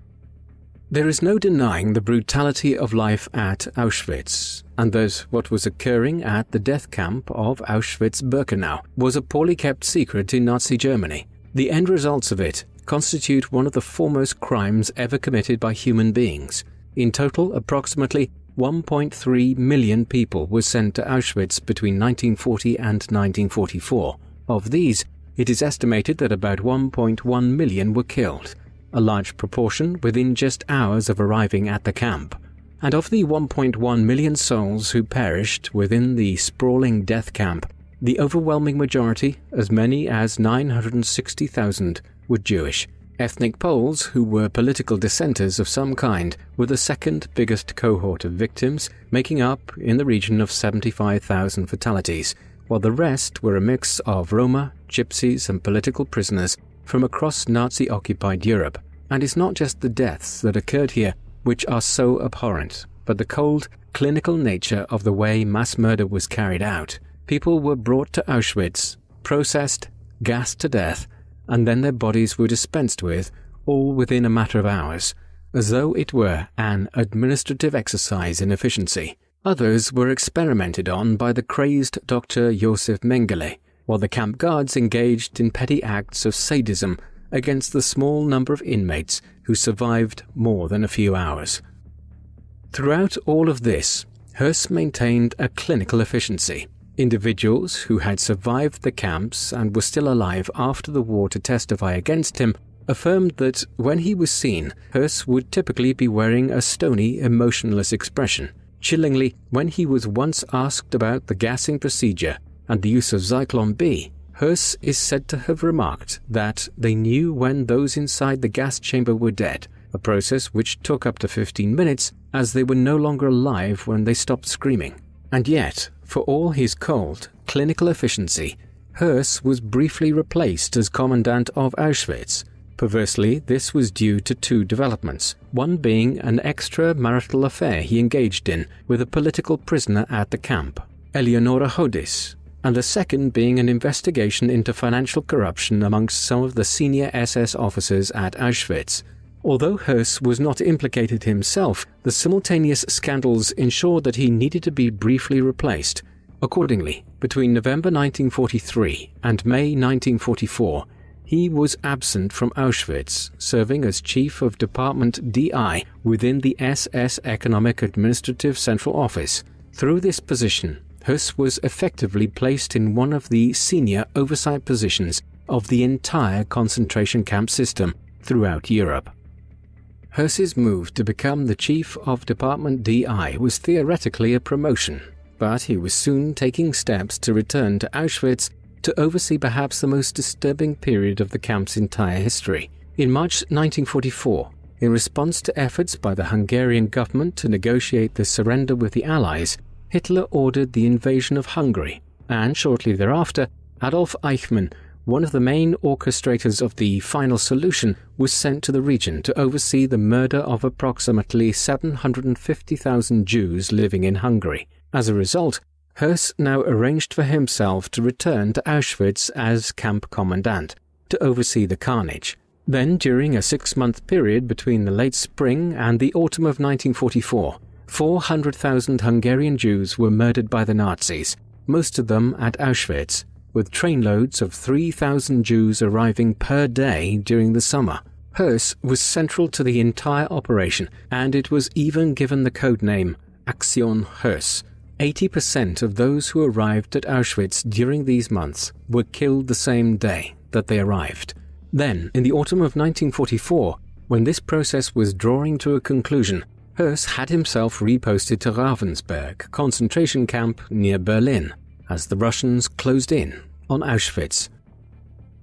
There is no denying the brutality of life at Auschwitz, and that what was occurring at the death camp of Auschwitz-Birkenau was a poorly kept secret in Nazi Germany. The end results of it constitute one of the foremost crimes ever committed by human beings. In total, approximately 1.3 million people were sent to Auschwitz between 1940 and 1944. Of these, it is estimated that about 1.1 million were killed, a large proportion within just hours of arriving at the camp. And of the 1.1 million souls who perished within the sprawling death camp, the overwhelming majority, as many as 960,000, were Jewish. Ethnic Poles, who were political dissenters of some kind, were the second biggest cohort of victims, making up in the region of 75,000 fatalities, while the rest were a mix of Roma, Gypsies and political prisoners from across Nazi-occupied Europe. And it's not just the deaths that occurred here which are so abhorrent, but the cold, clinical nature of the way mass murder was carried out. People were brought to Auschwitz, processed, gassed to death, and then their bodies were dispensed with, all within a matter of hours, as though it were an administrative exercise in efficiency. Others were experimented on by the crazed Dr. Josef Mengele, while the camp guards engaged in petty acts of sadism against the small number of inmates who survived more than a few hours. Throughout all of this, Höss maintained a clinical efficiency. Individuals who had survived the camps and were still alive after the war to testify against him affirmed that when he was seen, Höss would typically be wearing a stony, emotionless expression. Chillingly, when he was once asked about the gassing procedure and the use of Zyklon B, Höss is said to have remarked that they knew when those inside the gas chamber were dead, a process which took up to 15 minutes as they were no longer alive when they stopped screaming. And yet, for all his cold, clinical efficiency, Höss was briefly replaced as commandant of Auschwitz. Perversely, this was due to two developments, one being an extramarital affair he engaged in with a political prisoner at the camp, Eleonora Hodis, and the second being an investigation into financial corruption amongst some of the senior SS officers at Auschwitz. Although Höss was not implicated himself, the simultaneous scandals ensured that he needed to be briefly replaced. Accordingly, between November 1943 and May 1944, he was absent from Auschwitz, serving as Chief of Department DI within the SS Economic Administrative Central Office. Through this position, Höss was effectively placed in one of the senior oversight positions of the entire concentration camp system throughout Europe. Höss's move to become the Chief of Department DI was theoretically a promotion, but he was soon taking steps to return to Auschwitz to oversee perhaps the most disturbing period of the camp's entire history. In March 1944, in response to efforts by the Hungarian government to negotiate the surrender with the Allies, Hitler ordered the invasion of Hungary, and shortly thereafter, Adolf Eichmann, one of the main orchestrators of the final solution, was sent to the region to oversee the murder of approximately 750,000 Jews living in Hungary. As a result, Höss now arranged for himself to return to Auschwitz as camp commandant, to oversee the carnage. Then, during a 6-month period between the late spring and the autumn of 1944, 400,000 Hungarian Jews were murdered by the Nazis, most of them at Auschwitz, with trainloads of 3,000 Jews arriving per day during the summer. Höss was central to the entire operation, and it was even given the code name Aktion Höss. 80% of those who arrived at Auschwitz during these months were killed the same day that they arrived. Then, in the autumn of 1944, when this process was drawing to a conclusion, Höss had himself reposted to Ravensberg concentration camp near Berlin, as the Russians closed in on Auschwitz.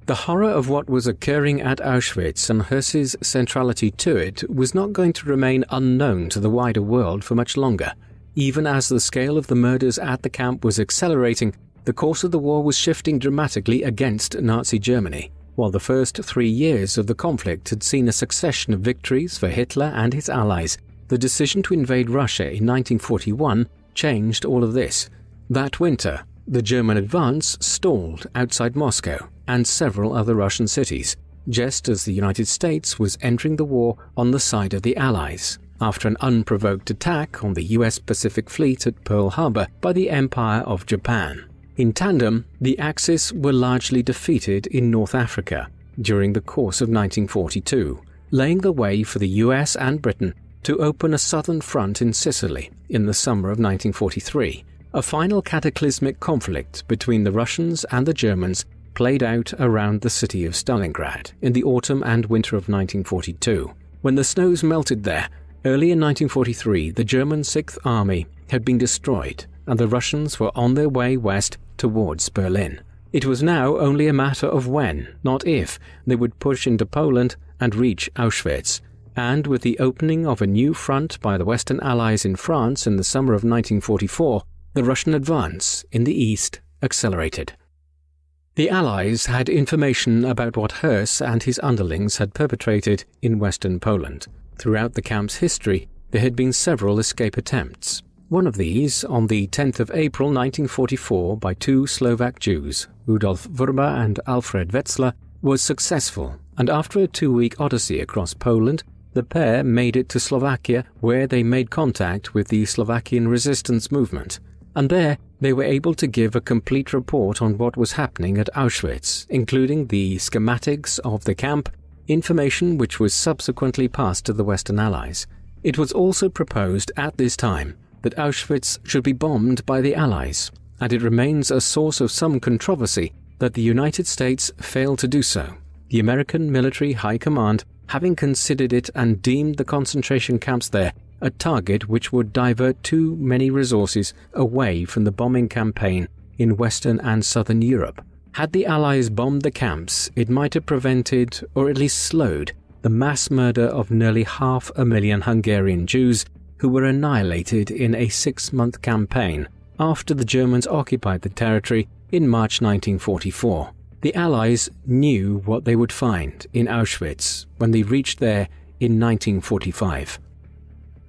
The horror of what was occurring at Auschwitz and Höss's centrality to it was not going to remain unknown to the wider world for much longer. Even as the scale of the murders at the camp was accelerating, the course of the war was shifting dramatically against Nazi Germany. While the first 3 years of the conflict had seen a succession of victories for Hitler and his allies, the decision to invade Russia in 1941 changed all of this. That winter, the German advance stalled outside Moscow and several other Russian cities, just as the United States was entering the war on the side of the Allies, after an unprovoked attack on the US Pacific Fleet at Pearl Harbor by the Empire of Japan. In tandem, the Axis were largely defeated in North Africa during the course of 1942, laying the way for the US and Britain to open a southern front in Sicily in the summer of 1943. A final cataclysmic conflict between the Russians and the Germans played out around the city of Stalingrad in the autumn and winter of 1942. When the snows melted there, early in 1943, the German Sixth Army had been destroyed and the Russians were on their way west towards Berlin. It was now only a matter of when, not if, they would push into Poland and reach Auschwitz. And with the opening of a new front by the Western Allies in France in the summer of 1944, the Russian advance in the east accelerated. The Allies had information about what Höss and his underlings had perpetrated in western Poland. Throughout the camp's history, there had been several escape attempts. One of these, on the 10th of April 1944 by 2 Slovak Jews, Rudolf Vrba and Alfred Wetzler, was successful, and after a 2-week odyssey across Poland, the pair made it to Slovakia, where they made contact with the Slovakian resistance movement, and there they were able to give a complete report on what was happening at Auschwitz, including the schematics of the camp, information which was subsequently passed to the Western Allies. It was also proposed at this time that Auschwitz should be bombed by the Allies, and it remains a source of some controversy that the United States failed to do so, the American Military High Command having considered it and deemed the concentration camps there a target which would divert too many resources away from the bombing campaign in Western and Southern Europe. Had the Allies bombed the camps, it might have prevented, or at least slowed, the mass murder of nearly 500,000 Hungarian Jews who were annihilated in a 6-month campaign after the Germans occupied the territory in March 1944. The Allies knew what they would find in Auschwitz when they reached there in 1945.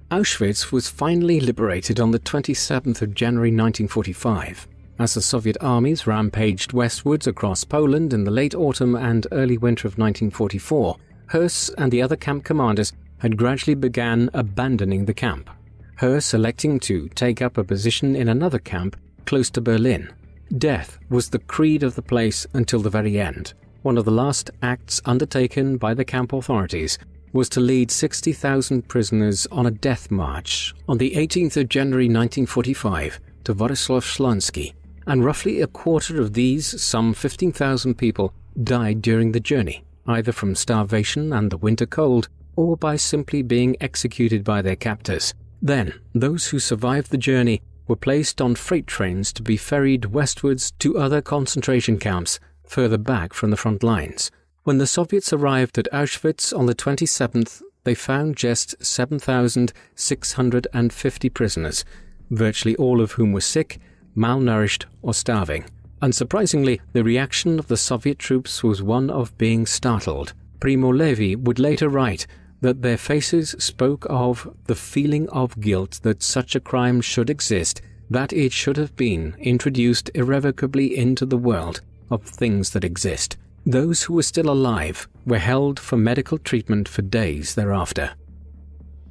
Auschwitz was finally liberated on the 27th of January 1945. As the Soviet armies rampaged westwards across Poland in the late autumn and early winter of 1944, Höss and the other camp commanders had gradually began abandoning the camp, Höss electing to take up a position in another camp close to Berlin. Death was the creed of the place until the very end. One of the last acts undertaken by the camp authorities was to lead 60,000 prisoners on a death march on the 18th of January 1945 to Władysław Śląski, and roughly a quarter of these, some 15,000 people, died during the journey, either from starvation and the winter cold or by simply being executed by their captors. Then, those who survived the journey were placed on freight trains to be ferried westwards to other concentration camps further back from the front lines. When the Soviets arrived at Auschwitz on the 27th, they found just 7,650 prisoners, virtually all of whom were sick, malnourished or starving. Unsurprisingly, the reaction of the Soviet troops was one of being startled. Primo Levi would later write that their faces spoke of the feeling of guilt that such a crime should exist, that it should have been introduced irrevocably into the world of things that exist. Those who were still alive were held for medical treatment for days thereafter.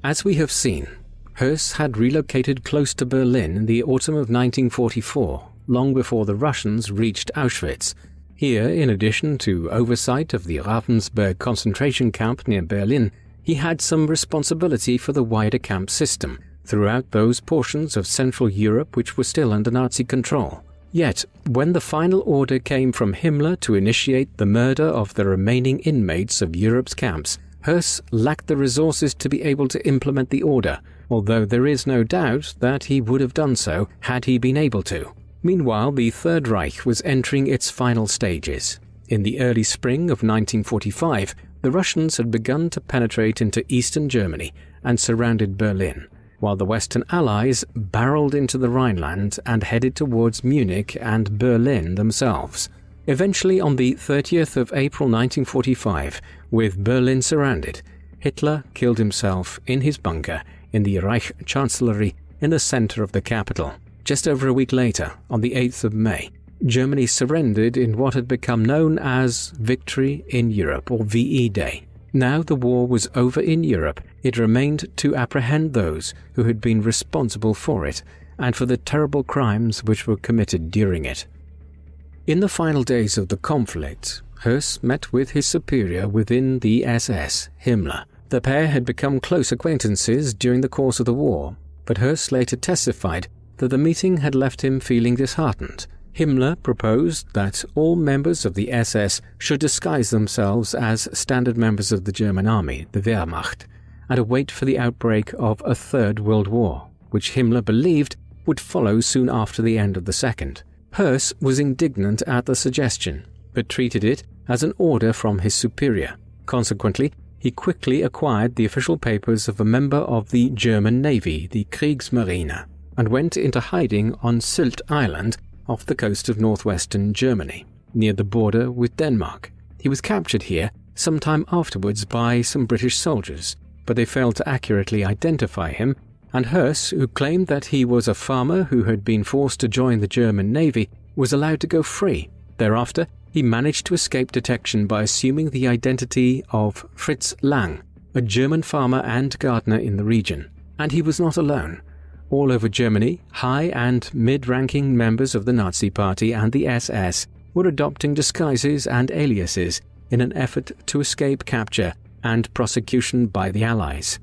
As we have seen, Höss had relocated close to Berlin in the autumn of 1944, long before the Russians reached Auschwitz. Here, in addition to oversight of the Ravensbrück concentration camp near Berlin, he had some responsibility for the wider camp system throughout those portions of Central Europe which were still under Nazi control. Yet, when the final order came from Himmler to initiate the murder of the remaining inmates of Europe's camps, Höss lacked the resources to be able to implement the order, although there is no doubt that he would have done so had he been able to. Meanwhile, the Third Reich was entering its final stages. In the early spring of 1945, the Russians had begun to penetrate into eastern Germany and surrounded Berlin, while the Western Allies barreled into the Rhineland and headed towards Munich and Berlin themselves. Eventually, on the 30th of April 1945, with Berlin surrounded, Hitler killed himself in his bunker in the Reich Chancellery in the center of the capital. Just over a week later, on the 8th of May, Germany surrendered in what had become known as Victory in Europe, or VE Day. Now the war was over in Europe, it remained to apprehend those who had been responsible for it and for the terrible crimes which were committed during it. In the final days of the conflict, Höss met with his superior within the SS, Himmler. The pair had become close acquaintances during the course of the war, but Höss later testified that the meeting had left him feeling disheartened. Himmler proposed that all members of the SS should disguise themselves as standard members of the German army, the Wehrmacht, and await for the outbreak of a Third World War, which Himmler believed would follow soon after the end of the Second. Höss was indignant at the suggestion, but treated it as an order from his superior. Consequently, he quickly acquired the official papers of a member of the German Navy, the Kriegsmarine, and went into hiding on Sylt Island off the coast of northwestern Germany, near the border with Denmark. He was captured here sometime afterwards by some British soldiers, but they failed to accurately identify him, and Höss, who claimed that he was a farmer who had been forced to join the German Navy, was allowed to go free. Thereafter, he managed to escape detection by assuming the identity of Fritz Lang, a German farmer and gardener in the region. And he was not alone. All over Germany, high and mid-ranking members of the Nazi Party and the SS were adopting disguises and aliases in an effort to escape capture and prosecution by the Allies.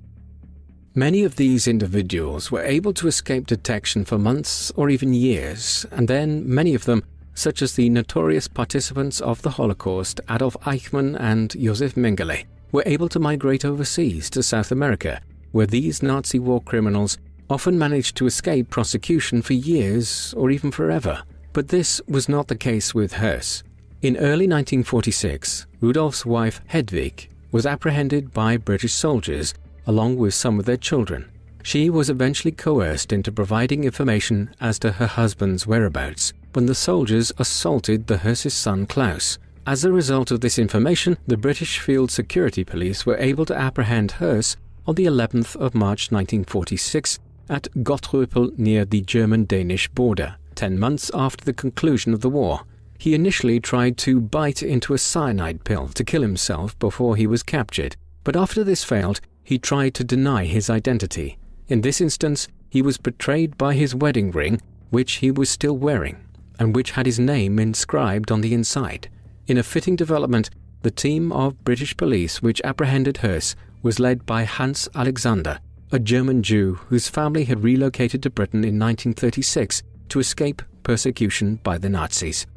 Many of these individuals were able to escape detection for months or even years, and then many of them, such as the notorious participants of the Holocaust Adolf Eichmann and Josef Mengele, were able to migrate overseas to South America, where these Nazi war criminals often managed to escape prosecution for years or even forever. But this was not the case with Höss. In early 1946, Rudolf's wife Hedwig was apprehended by British soldiers along with some of their children. She was eventually coerced into providing information as to her husband's whereabouts when the soldiers assaulted the Höss's son Klaus. As a result of this information, the British Field Security Police were able to apprehend Höss on the 11th of March 1946 at Gottröpel near the German-Danish border, 10 months after the conclusion of the war. He initially tried to bite into a cyanide pill to kill himself before he was captured, but after this failed, he tried to deny his identity. In this instance, he was betrayed by his wedding ring, which he was still wearing, and which had his name inscribed on the inside. In a fitting development, the team of British police which apprehended Höss was led by Hans Alexander, a German Jew whose family had relocated to Britain in 1936 to escape persecution by the Nazis.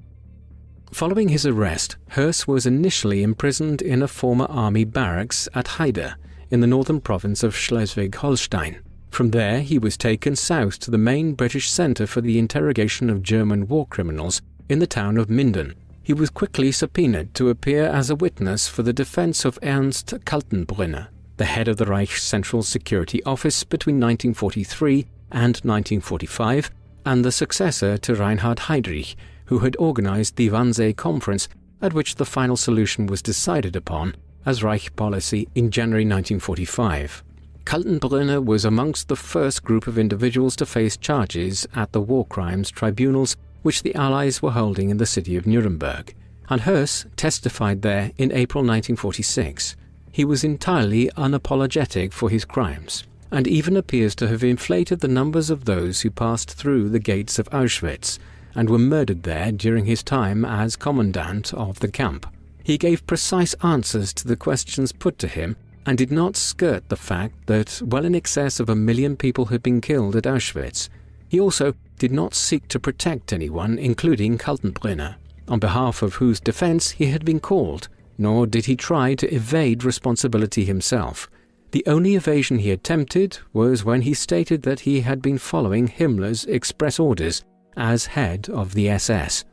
Following his arrest, Höss was initially imprisoned in a former army barracks at Heide, in the northern province of Schleswig-Holstein. From there, he was taken south to the main British centre for the interrogation of German war criminals in the town of Minden. He was quickly subpoenaed to appear as a witness for the defence of Ernst Kaltenbrunner, the head of the Reich's Central Security Office between 1943 and 1945, and the successor to Reinhard Heydrich, who had organised the Wannsee Conference, at which the final solution was decided upon as Reich policy in January 1945. Kaltenbrunner was amongst the first group of individuals to face charges at the war crimes tribunals which the Allies were holding in the city of Nuremberg, and Höss testified there in April 1946. He was entirely unapologetic for his crimes, and even appears to have inflated the numbers of those who passed through the gates of Auschwitz and were murdered there during his time as commandant of the camp. He gave precise answers to the questions put to him and did not skirt the fact that well in excess of 1 million people had been killed at Auschwitz. He also did not seek to protect anyone, including Kaltenbrunner, on behalf of whose defense he had been called, nor did he try to evade responsibility himself. The only evasion he attempted was when he stated that he had been following Himmler's express orders as head of the SS.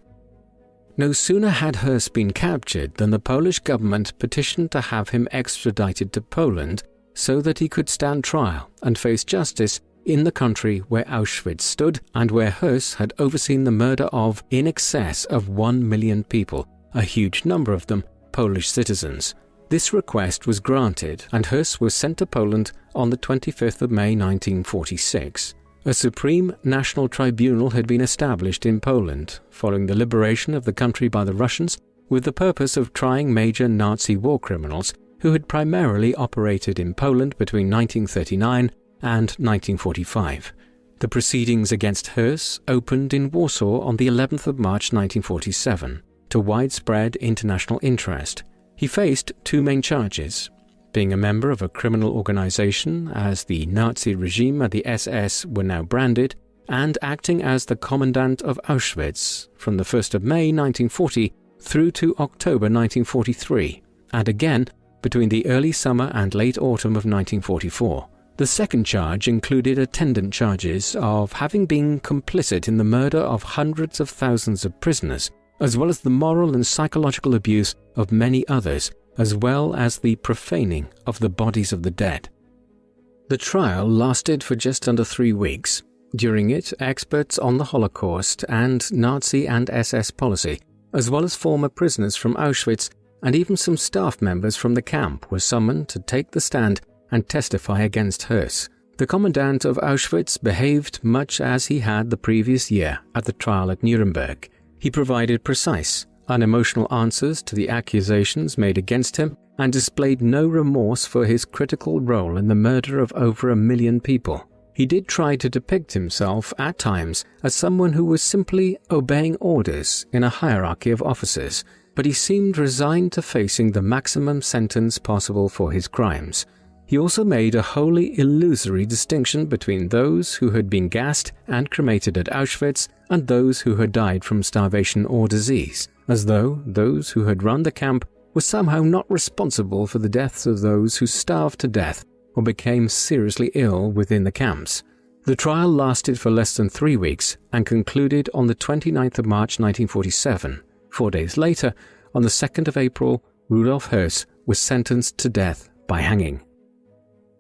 No sooner had Höss been captured than the Polish government petitioned to have him extradited to Poland so that he could stand trial and face justice in the country where Auschwitz stood and where Höss had overseen the murder of in excess of 1 million people, a huge number of them Polish citizens. This request was granted and Höss was sent to Poland on the 25th of May 1946. A Supreme National Tribunal had been established in Poland following the liberation of the country by the Russians with the purpose of trying major Nazi war criminals who had primarily operated in Poland between 1939 and 1945. The proceedings against Höss opened in Warsaw on the 11th of March 1947 to widespread international interest. He faced 2 main charges: being a member of a criminal organization, as the Nazi regime and the SS were now branded, and acting as the commandant of Auschwitz from the 1st of May 1940 through to October 1943, and again between the early summer and late autumn of 1944. The second charge included attendant charges of having been complicit in the murder of hundreds of thousands of prisoners, as well as the moral and psychological abuse of many others, as well as the profaning of the bodies of the dead. The trial lasted for just under 3 weeks. During it, experts on the Holocaust and Nazi and SS policy, as well as former prisoners from Auschwitz and even some staff members from the camp, were summoned to take the stand and testify against Höss. The commandant of Auschwitz behaved much as he had the previous year at the trial at Nuremberg. He provided precise, unemotional answers to the accusations made against him and displayed no remorse for his critical role in the murder of over 1 million people. He did try to depict himself at times as someone who was simply obeying orders in a hierarchy of officers, but he seemed resigned to facing the maximum sentence possible for his crimes. He also made a wholly illusory distinction between those who had been gassed and cremated at Auschwitz and those who had died from starvation or disease, as though those who had run the camp were somehow not responsible for the deaths of those who starved to death or became seriously ill within the camps. The trial lasted for less than 3 weeks and concluded on the 29th of March 1947. 4 days later, on the 2nd of April, Rudolf Höss was sentenced to death by hanging.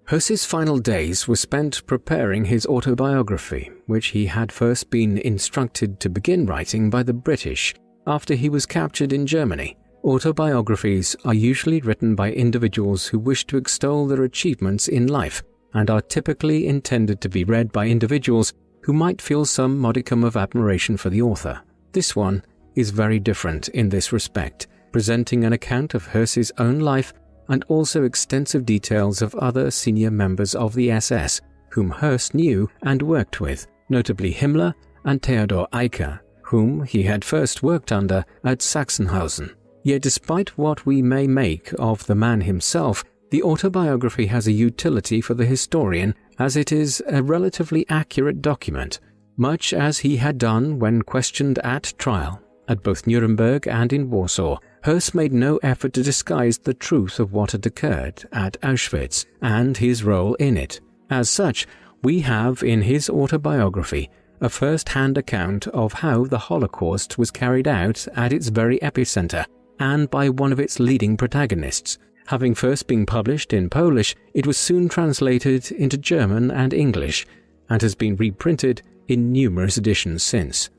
Höss's final days were spent preparing his autobiography, which he had first been instructed to begin writing by the British after he was captured in Germany. Autobiographies are usually written by individuals who wish to extol their achievements in life and are typically intended to be read by individuals who might feel some modicum of admiration for the author. This one is very different in this respect, presenting an account of Höss's own life and also extensive details of other senior members of the SS whom Höss knew and worked with, notably Himmler and Theodor Eicke, whom he had first worked under at Sachsenhausen. Yet despite what we may make of the man himself, the autobiography has a utility for the historian as it is a relatively accurate document, much as he had done when questioned at trial. At both Nuremberg and in Warsaw, Höss made no effort to disguise the truth of what had occurred at Auschwitz and his role in it. As such, we have in his autobiography a first-hand account of how the Holocaust was carried out at its very epicenter and by one of its leading protagonists. Having first been published in Polish, it was soon translated into German and English, and has been reprinted in numerous editions since.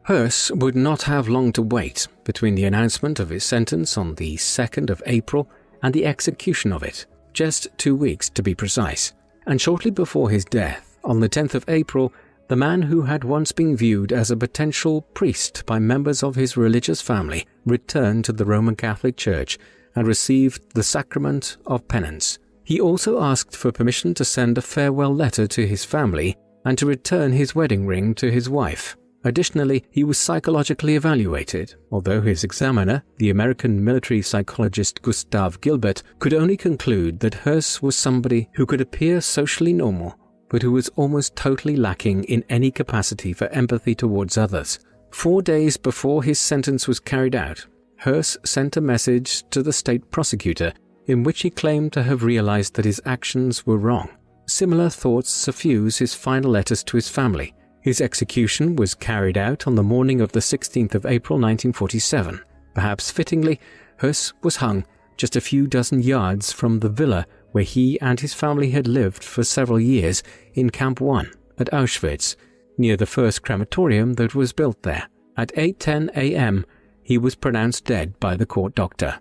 Höss would not have long to wait between the announcement of his sentence on the 2nd of April and the execution of it, just 2 weeks to be precise. And shortly before his death, on the 10th of April, the man who had once been viewed as a potential priest by members of his religious family returned to the Roman Catholic Church and received the sacrament of penance. He also asked for permission to send a farewell letter to his family and to return his wedding ring to his wife. Additionally, he was psychologically evaluated, although his examiner, the American military psychologist Gustav Gilbert, could only conclude that Höss was somebody who could appear socially normal, but who was almost totally lacking in any capacity for empathy towards others. 4 days before his sentence was carried out, Höss sent a message to the state prosecutor in which he claimed to have realized that his actions were wrong. Similar thoughts suffuse his final letters to his family. His execution was carried out on the morning of the 16th of April 1947. Perhaps fittingly, Höss was hung just a few dozen yards from the villa where he and his family had lived for several years in Camp 1 at Auschwitz, near the first crematorium that was built there. At 8:10 a.m., he was pronounced dead by the court doctor.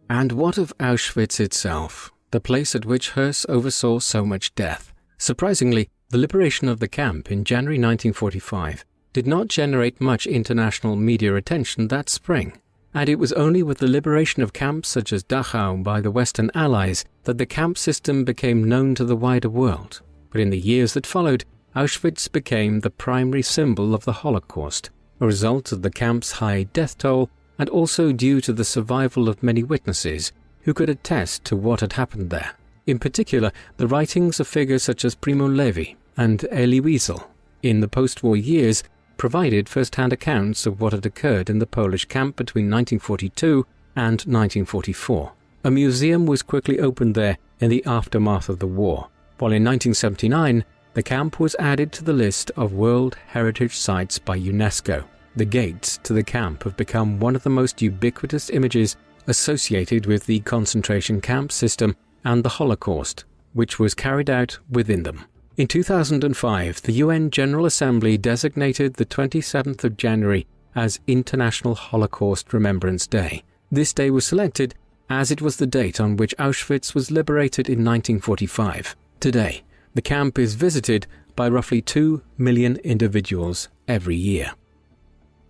And what of Auschwitz itself, the place at which Höss oversaw so much death? Surprisingly, the liberation of the camp in January 1945 did not generate much international media attention that spring, and it was only with the liberation of camps such as Dachau by the Western Allies that the camp system became known to the wider world. But in the years that followed, Auschwitz became the primary symbol of the Holocaust, a result of the camp's high death toll and also due to the survival of many witnesses who could attest to what had happened there. In particular, the writings of figures such as Primo Levi and Elie Wiesel in the post-war years provided first-hand accounts of what had occurred in the Polish camp between 1942 and 1944. A museum was quickly opened there in the aftermath of the war, while in 1979 the camp was added to the list of World Heritage Sites by UNESCO. The gates to the camp have become one of the most ubiquitous images associated with the concentration camp system and the Holocaust, which was carried out within them. In 2005, the UN General Assembly designated the 27th of January as International Holocaust Remembrance Day. This day was selected as it was the date on which Auschwitz was liberated in 1945. Today, the camp is visited by roughly 2 million individuals every year.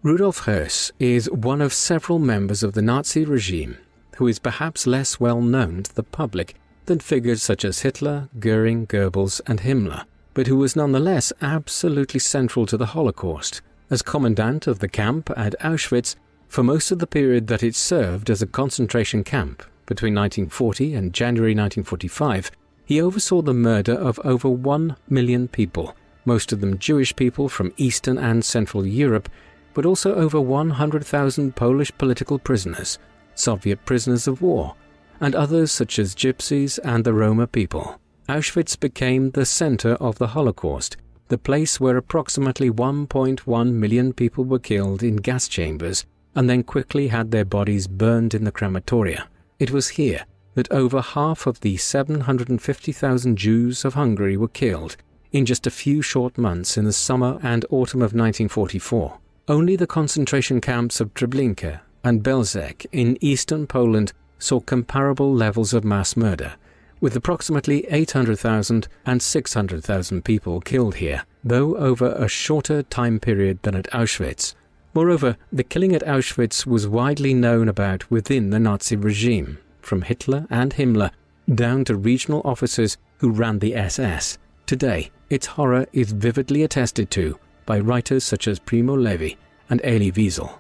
Rudolf Höss is one of several members of the Nazi regime who is perhaps less well known to the public than figures such as Hitler, Goering, Goebbels and Himmler, but who was nonetheless absolutely central to the Holocaust. As commandant of the camp at Auschwitz, for most of the period that it served as a concentration camp, between 1940 and January 1945, he oversaw the murder of over 1 million people, most of them Jewish people from Eastern and Central Europe, but also over 100,000 Polish political prisoners, Soviet prisoners of war, and others such as Gypsies and the Roma people. Auschwitz became the center of the Holocaust, the place where approximately 1.1 million people were killed in gas chambers and then quickly had their bodies burned in the crematoria. It was here that over half of the 750,000 Jews of Hungary were killed in just a few short months in the summer and autumn of 1944. Only the concentration camps of Treblinka and Belzec in eastern Poland saw comparable levels of mass murder, with approximately 800,000 and 600,000 people killed here, though over a shorter time period than at Auschwitz. Moreover, the killing at Auschwitz was widely known about within the Nazi regime, from Hitler and Himmler down to regional officers who ran the SS. Today, its horror is vividly attested to by writers such as Primo Levi and Elie Wiesel.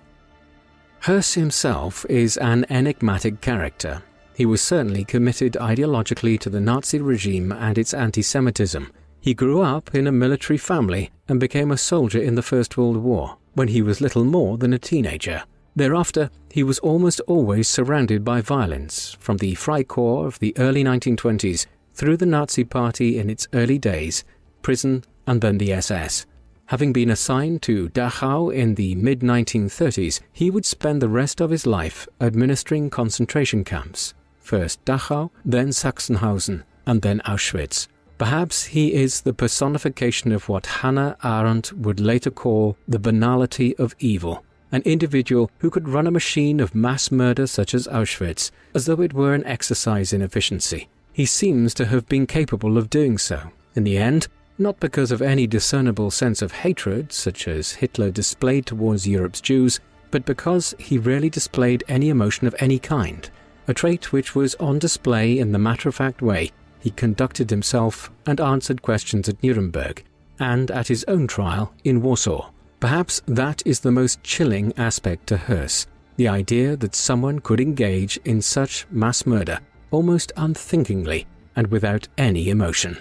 Höss himself is an enigmatic character. He was certainly committed ideologically to the Nazi regime and its anti-Semitism. He grew up in a military family and became a soldier in the First World War when he was little more than a teenager. Thereafter, he was almost always surrounded by violence, from the Freikorps of the early 1920s through the Nazi Party in its early days, prison and then the SS. Having been assigned to Dachau in the mid-1930s, he would spend the rest of his life administering concentration camps. First Dachau, then Sachsenhausen, and then Auschwitz. Perhaps he is the personification of what Hannah Arendt would later call the banality of evil, an individual who could run a machine of mass murder such as Auschwitz, as though it were an exercise in efficiency. He seems to have been capable of doing so. In the end, not because of any discernible sense of hatred, such as Hitler displayed towards Europe's Jews, but because he rarely displayed any emotion of any kind, a trait which was on display in the matter-of-fact way he conducted himself and answered questions at Nuremberg, and at his own trial in Warsaw. Perhaps that is the most chilling aspect to Höss, the idea that someone could engage in such mass murder almost unthinkingly and without any emotion.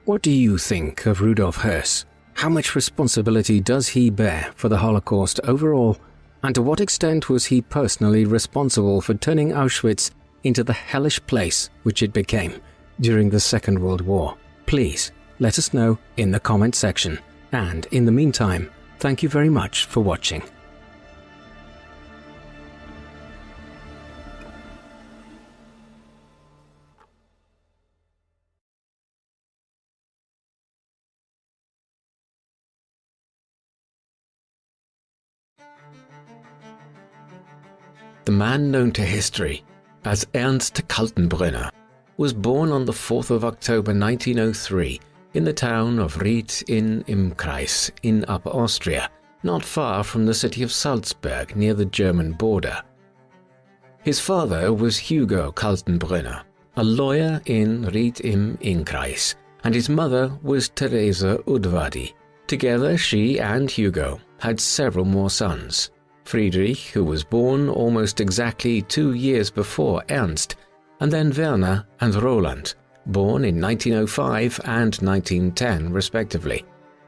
What do you think of Rudolf Höss? How much responsibility does he bear for the Holocaust overall? And to what extent was he personally responsible for turning Auschwitz into the hellish place which it became during the Second World War? Please let us know in the comment section. And in the meantime, thank you very much for watching. The man known to history as Ernst Kaltenbrunner was born on the 4th of October 1903 in the town of Ried im Kreis in Upper Austria, not far from the city of Salzburg near the German border. His father was Hugo Kaltenbrunner, a lawyer in Ried im Kreis, and his mother was Theresa Udvardi. Together she and Hugo had several more sons. Friedrich, who was born almost exactly 2 years before Ernst, and then Werner and Roland, born in 1905 and 1910 respectively.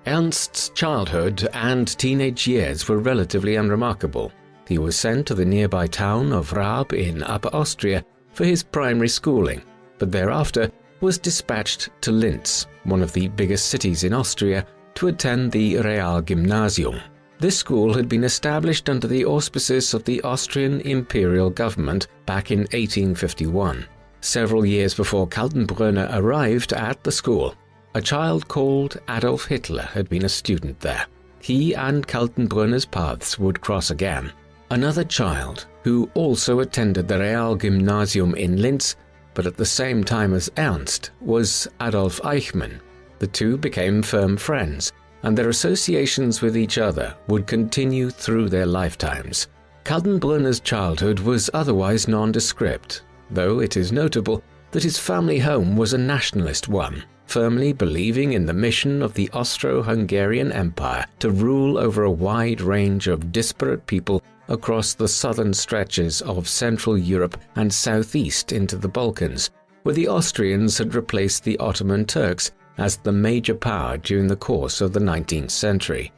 Ernst's childhood and teenage years were relatively unremarkable. He was sent to the nearby town of Raab in Upper Austria for his primary schooling, but thereafter was dispatched to Linz, one of the biggest cities in Austria, to attend the Realgymnasium. This school had been established under the auspices of the Austrian imperial government back in 1851. Several years before Kaltenbrunner arrived at the school, a child called Adolf Hitler had been a student there. He and Kaltenbrunner's paths would cross again. Another child, who also attended the Realgymnasium in Linz, but at the same time as Ernst, was Adolf Eichmann. The two became firm friends, and their associations with each other would continue through their lifetimes. Kaltenbrunner's childhood was otherwise nondescript, though it is notable that his family home was a nationalist one, firmly believing in the mission of the Austro-Hungarian Empire to rule over a wide range of disparate people across the southern stretches of Central Europe and southeast into the Balkans, where the Austrians had replaced the Ottoman Turks as the major power during the course of the 19th century.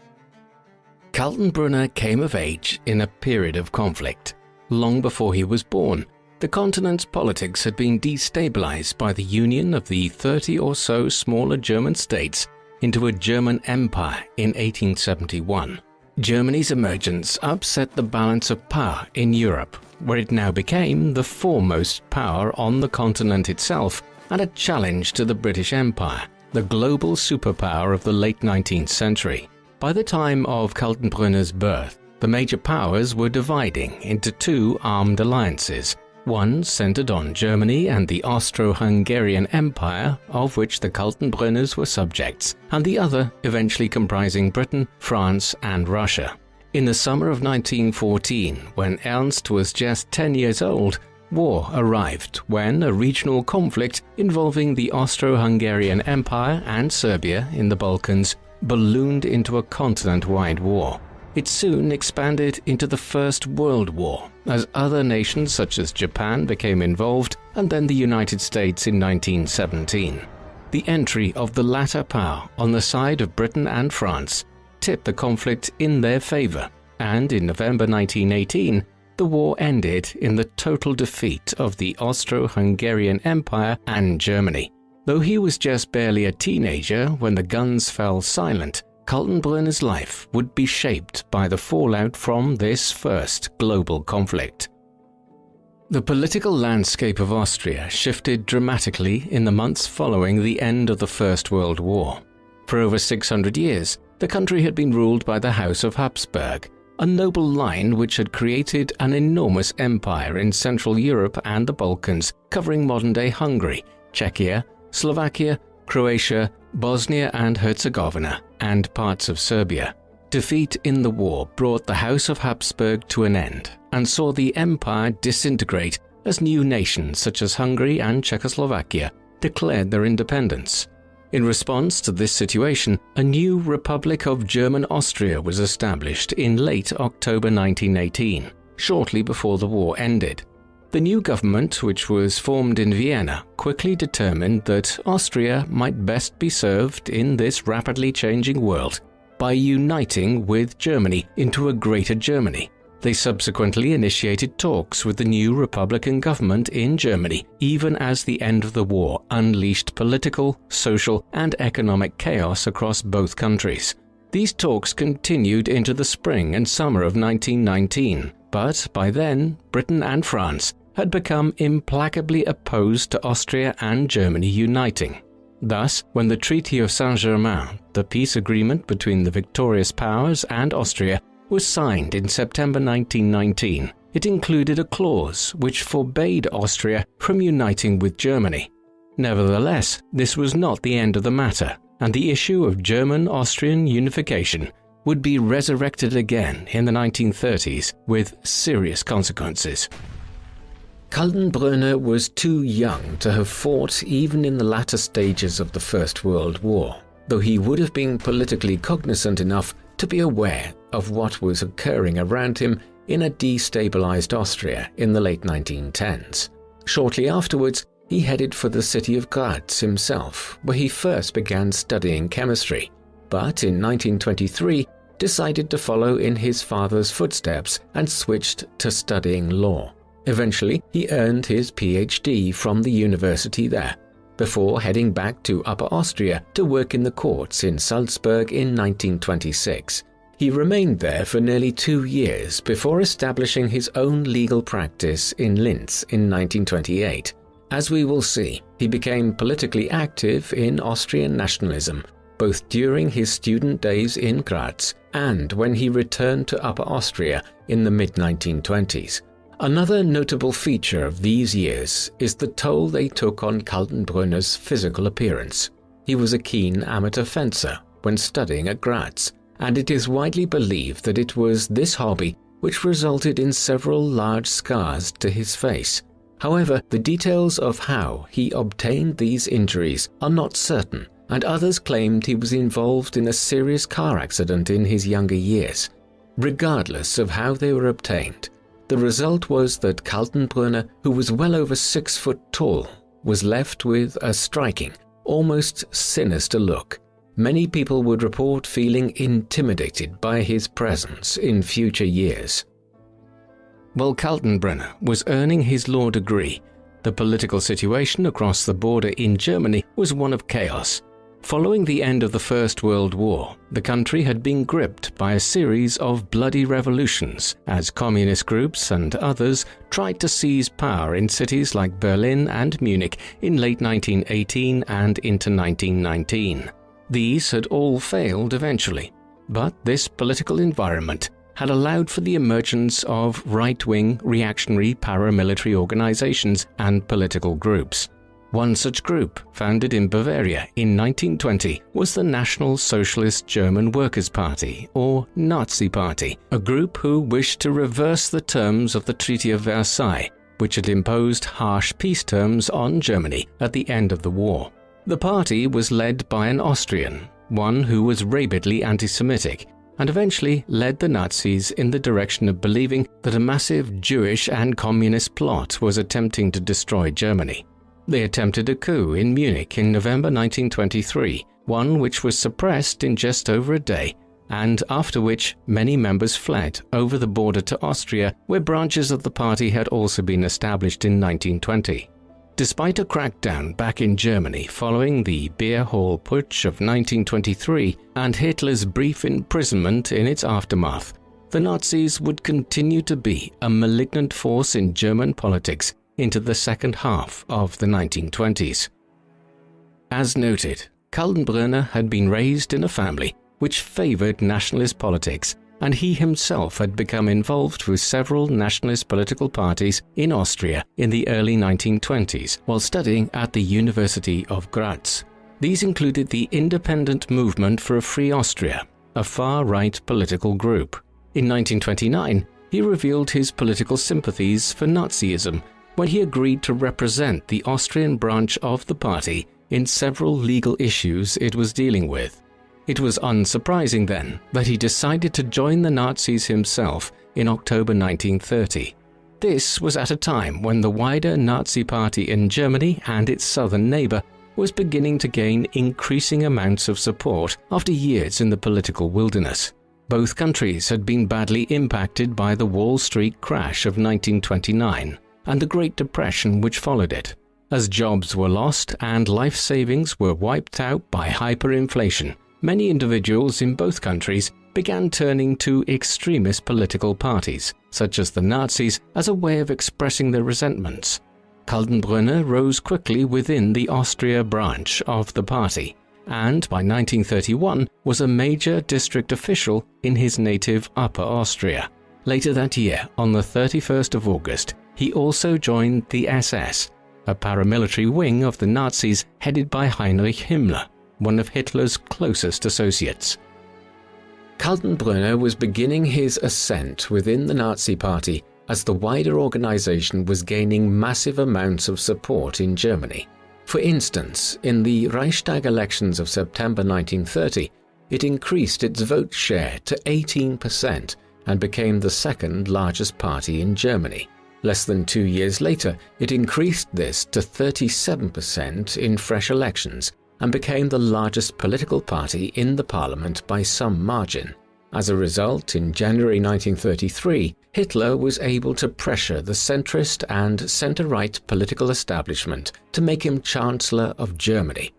Kaltenbrunner came of age in a period of conflict. Long before he was born, the continent's politics had been destabilized by the union of the 30 or so smaller German states into a German empire in 1871. Germany's emergence upset the balance of power in Europe, where it now became the foremost power on the continent itself and a challenge to the British Empire, the global superpower of the late 19th century. By the time of Kaltenbrunner's birth, the major powers were dividing into two armed alliances, one centered on Germany and the Austro-Hungarian Empire, of which the Kaltenbrunners were subjects, and the other eventually comprising Britain, France, and Russia. In the summer of 1914, when Ernst was just 10 years old, war arrived when a regional conflict involving the Austro-Hungarian Empire and Serbia in the Balkans ballooned into a continent-wide war. It soon expanded into the First World War, as other nations such as Japan became involved, and then the United States in 1917. The entry of the latter power on the side of Britain and France tipped the conflict in their favor, and in November 1918, the war ended in the total defeat of the Austro-Hungarian Empire and Germany. Though he was just barely a teenager when the guns fell silent, Kaltenbrunner's life would be shaped by the fallout from this first global conflict. The political landscape of Austria shifted dramatically in the months following the end of the First World War. For over 600 years, the country had been ruled by the House of Habsburg, a noble line which had created an enormous empire in Central Europe and the Balkans, covering modern-day Hungary, Czechia, Slovakia, Croatia, Bosnia and Herzegovina, and parts of Serbia. Defeat in the war brought the House of Habsburg to an end and saw the empire disintegrate as new nations such as Hungary and Czechoslovakia declared their independence. In response to this situation, a new Republic of German Austria was established in late October 1918, shortly before the war ended. The new government, which was formed in Vienna, quickly determined that Austria might best be served in this rapidly changing world by uniting with Germany into a Greater Germany. They subsequently initiated talks with the new Republican government in Germany, even as the end of the war unleashed political, social, and economic chaos across both countries. These talks continued into the spring and summer of 1919, but by then, Britain and France had become implacably opposed to Austria and Germany uniting. Thus, when the Treaty of Saint-Germain, the peace agreement between the victorious powers and Austria, was signed in September 1919, it included a clause which forbade Austria from uniting with Germany. Nevertheless, this was not the end of the matter, and the issue of German-Austrian unification would be resurrected again in the 1930s with serious consequences. Kaltenbrunner was too young to have fought even in the latter stages of the First World War, though he would have been politically cognizant enough to be aware of what was occurring around him in a destabilized Austria in the late 1910s. Shortly afterwards, he headed for the city of Graz himself, where he first began studying chemistry, but in 1923 decided to follow in his father's footsteps and switched to studying law. Eventually, he earned his PhD from the university there, before heading back to Upper Austria to work in the courts in Salzburg in 1926. He remained there for nearly 2 years before establishing his own legal practice in Linz in 1928. As we will see, he became politically active in Austrian nationalism, both during his student days in Graz and when he returned to Upper Austria in the mid-1920s. Another notable feature of these years is the toll they took on Kaltenbrunner's physical appearance. He was a keen amateur fencer when studying at Graz, and it is widely believed that it was this hobby which resulted in several large scars to his face. However, the details of how he obtained these injuries are not certain, and others claimed he was involved in a serious car accident in his younger years. Regardless of how they were obtained, the result was that Kaltenbrunner, who was well over 6 foot tall, was left with a striking, almost sinister look. Many people would report feeling intimidated by his presence in future years. While Kaltenbrunner was earning his law degree, the political situation across the border in Germany was one of chaos. Following the end of the First World War, the country had been gripped by a series of bloody revolutions as communist groups and others tried to seize power in cities like Berlin and Munich in late 1918 and into 1919. These had all failed eventually, but this political environment had allowed for the emergence of right-wing reactionary paramilitary organizations and political groups. One such group, founded in Bavaria in 1920, was the National Socialist German Workers' Party, or Nazi Party, a group who wished to reverse the terms of the Treaty of Versailles, which had imposed harsh peace terms on Germany at the end of the war. The party was led by an Austrian, one who was rabidly anti-Semitic, and eventually led the Nazis in the direction of believing that a massive Jewish and communist plot was attempting to destroy Germany. They attempted a coup in Munich in November 1923, one which was suppressed in just over a day, and after which many members fled over the border to Austria, where branches of the party had also been established in 1920. Despite a crackdown back in Germany following the Beer Hall Putsch of 1923 and Hitler's brief imprisonment in its aftermath, the Nazis would continue to be a malignant force in German politics into the second half of the 1920s. As noted, Kaltenbrunner had been raised in a family which favored nationalist politics, and he himself had become involved with several nationalist political parties in Austria in the early 1920s while studying at the University of Graz. These included the Independent Movement for a Free Austria, a far-right political group. In 1929, he revealed his political sympathies for Nazism when he agreed to represent the Austrian branch of the party in several legal issues it was dealing with. It was unsurprising then that he decided to join the Nazis himself in October 1930. This was at a time when the wider Nazi party in Germany and its southern neighbor was beginning to gain increasing amounts of support after years in the political wilderness. Both countries had been badly impacted by the Wall Street crash of 1929 and the Great Depression which followed it. As jobs were lost and life savings were wiped out by hyperinflation, many individuals in both countries began turning to extremist political parties, such as the Nazis, as a way of expressing their resentments. Kaltenbrunner rose quickly within the Austria branch of the party, and by 1931 was a major district official in his native Upper Austria. Later that year, on the 31st of August, he also joined the SS, a paramilitary wing of the Nazis headed by Heinrich Himmler, one of Hitler's closest associates. Kaltenbrunner was beginning his ascent within the Nazi Party as the wider organization was gaining massive amounts of support in Germany. For instance, in the Reichstag elections of September 1930, it increased its vote share to 18% and became the second largest party in Germany. Less than 2 years later, it increased this to 37% in fresh elections and became the largest political party in the parliament by some margin. As a result, in January 1933, Hitler was able to pressure the centrist and center-right political establishment to make him Chancellor of Germany.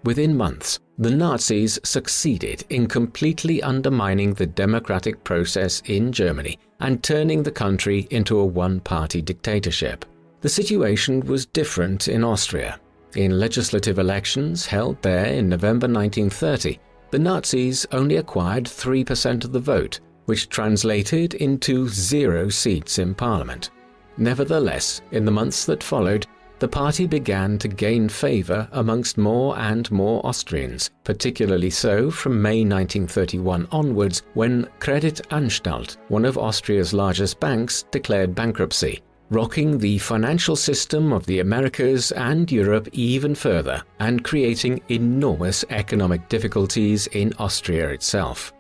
Within months, the Nazis succeeded in completely undermining the democratic process in Germany and turning the country into a one-party dictatorship. The situation was different in Austria. In legislative elections held there in November 1930, the Nazis only acquired 3% of the vote, which translated into 0 seats in parliament. Nevertheless, in the months that followed, the party began to gain favor amongst more and more Austrians, particularly so from May 1931 onwards, when Kreditanstalt, one of Austria's largest banks, declared bankruptcy, rocking the financial system of the Americas and Europe even further and creating enormous economic difficulties in Austria itself.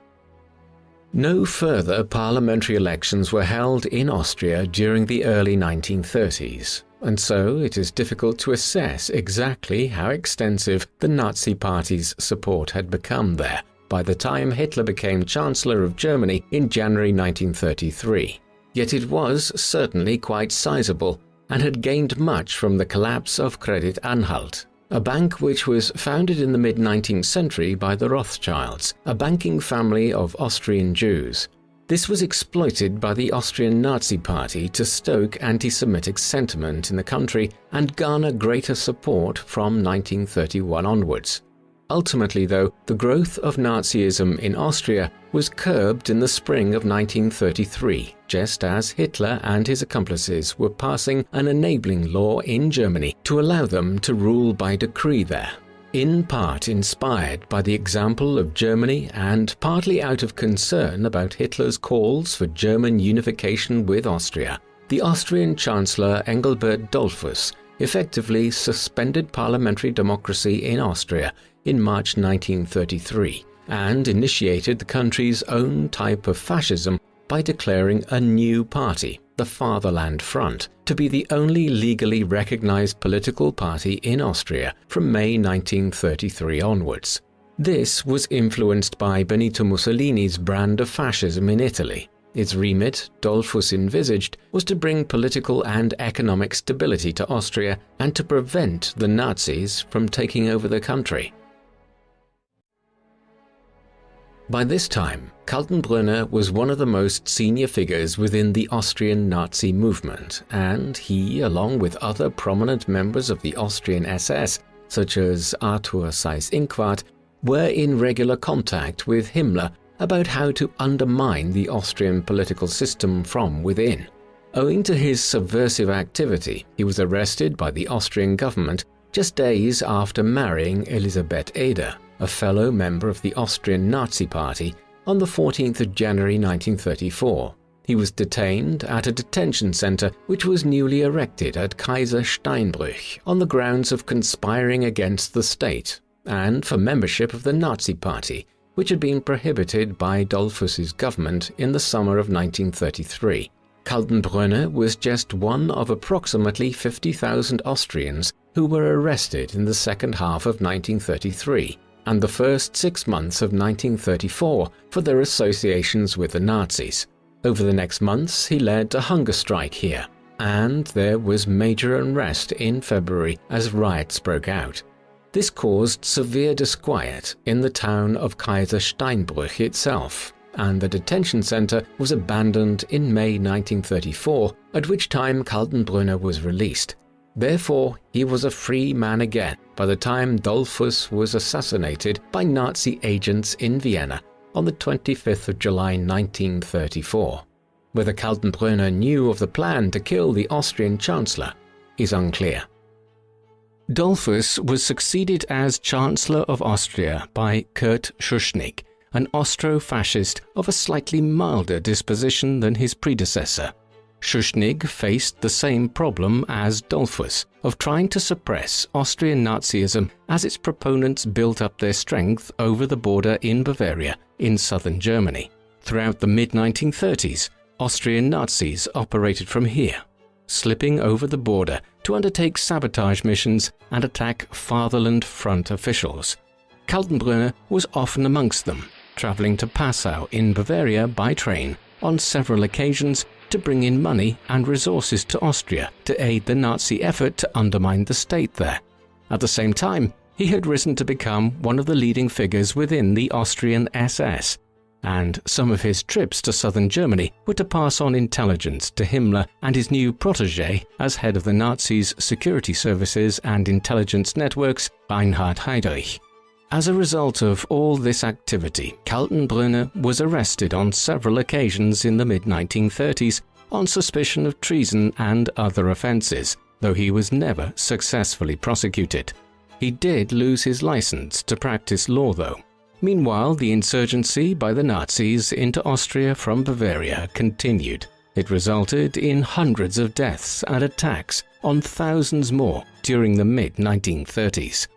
No further parliamentary elections were held in Austria during the early 1930s, and so it is difficult to assess exactly how extensive the Nazi Party's support had become there by the time Hitler became Chancellor of Germany in January 1933. Yet it was certainly quite sizable and had gained much from the collapse of Kreditanstalt, a bank which was founded in the mid-19th century by the Rothschilds, a banking family of Austrian Jews. This was exploited by the Austrian Nazi Party to stoke anti-Semitic sentiment in the country and garner greater support from 1931 onwards. Ultimately, though, the growth of Nazism in Austria was curbed in the spring of 1933, just as Hitler and his accomplices were passing an enabling law in Germany to allow them to rule by decree there. In part inspired by the example of Germany and partly out of concern about Hitler's calls for German unification with Austria, the Austrian Chancellor Engelbert Dollfuss effectively suspended parliamentary democracy in Austria in March 1933 and initiated the country's own type of fascism by declaring a new party, the Fatherland Front, to be the only legally recognized political party in Austria from May 1933 onwards. This was influenced by Benito Mussolini's brand of fascism in Italy. Its remit, Dollfuss envisaged, was to bring political and economic stability to Austria and to prevent the Nazis from taking over the country. By this time, Kaltenbrunner was one of the most senior figures within the Austrian Nazi movement, and he, along with other prominent members of the Austrian SS, such as Arthur Seyss-Inquart, were in regular contact with Himmler about how to undermine the Austrian political system from within. Owing to his subversive activity, he was arrested by the Austrian government just days after marrying Elisabeth Eder, a fellow member of the Austrian Nazi Party, on the 14th of January 1934. He was detained at a detention center which was newly erected at Kaiser Steinbrück on the grounds of conspiring against the state and for membership of the Nazi Party, which had been prohibited by Dollfuss's government in the summer of 1933. Kaltenbrunner was just one of approximately 50,000 Austrians who were arrested in the second half of 1933 and the first 6 months of 1934 for their associations with the Nazis. Over the next months, he led a hunger strike here, and there was major unrest in February as riots broke out. This caused severe disquiet in the town of Kaiser Steinbrück itself, and the detention center was abandoned in May 1934, at which time Kaltenbrunner was released. Therefore, he was a free man again by the time Dollfuss was assassinated by Nazi agents in Vienna on the 25th of July 1934. Whether Kaltenbrunner knew of the plan to kill the Austrian Chancellor is unclear. Dollfuss was succeeded as Chancellor of Austria by Kurt Schuschnigg, an Austro-fascist of a slightly milder disposition than his predecessor. Schuschnigg faced the same problem as Dollfuss of trying to suppress Austrian Nazism as its proponents built up their strength over the border in Bavaria in southern Germany. Throughout the mid-1930s, Austrian Nazis operated from here, slipping over the border to undertake sabotage missions and attack Fatherland Front officials. Kaltenbrunner was often amongst them, traveling to Passau in Bavaria by train on several occasions to bring in money and resources to Austria to aid the Nazi effort to undermine the state there. At the same time, he had risen to become one of the leading figures within the Austrian SS, and some of his trips to southern Germany were to pass on intelligence to Himmler and his new protégé as head of the Nazis' security services and intelligence networks, Reinhard Heydrich. As a result of all this activity, Kaltenbrunner was arrested on several occasions in the mid-1930s on suspicion of treason and other offences, though he was never successfully prosecuted. He did lose his license to practice law though. Meanwhile, the insurgency by the Nazis into Austria from Bavaria continued. It resulted in hundreds of deaths and attacks on thousands more during the mid-1930s.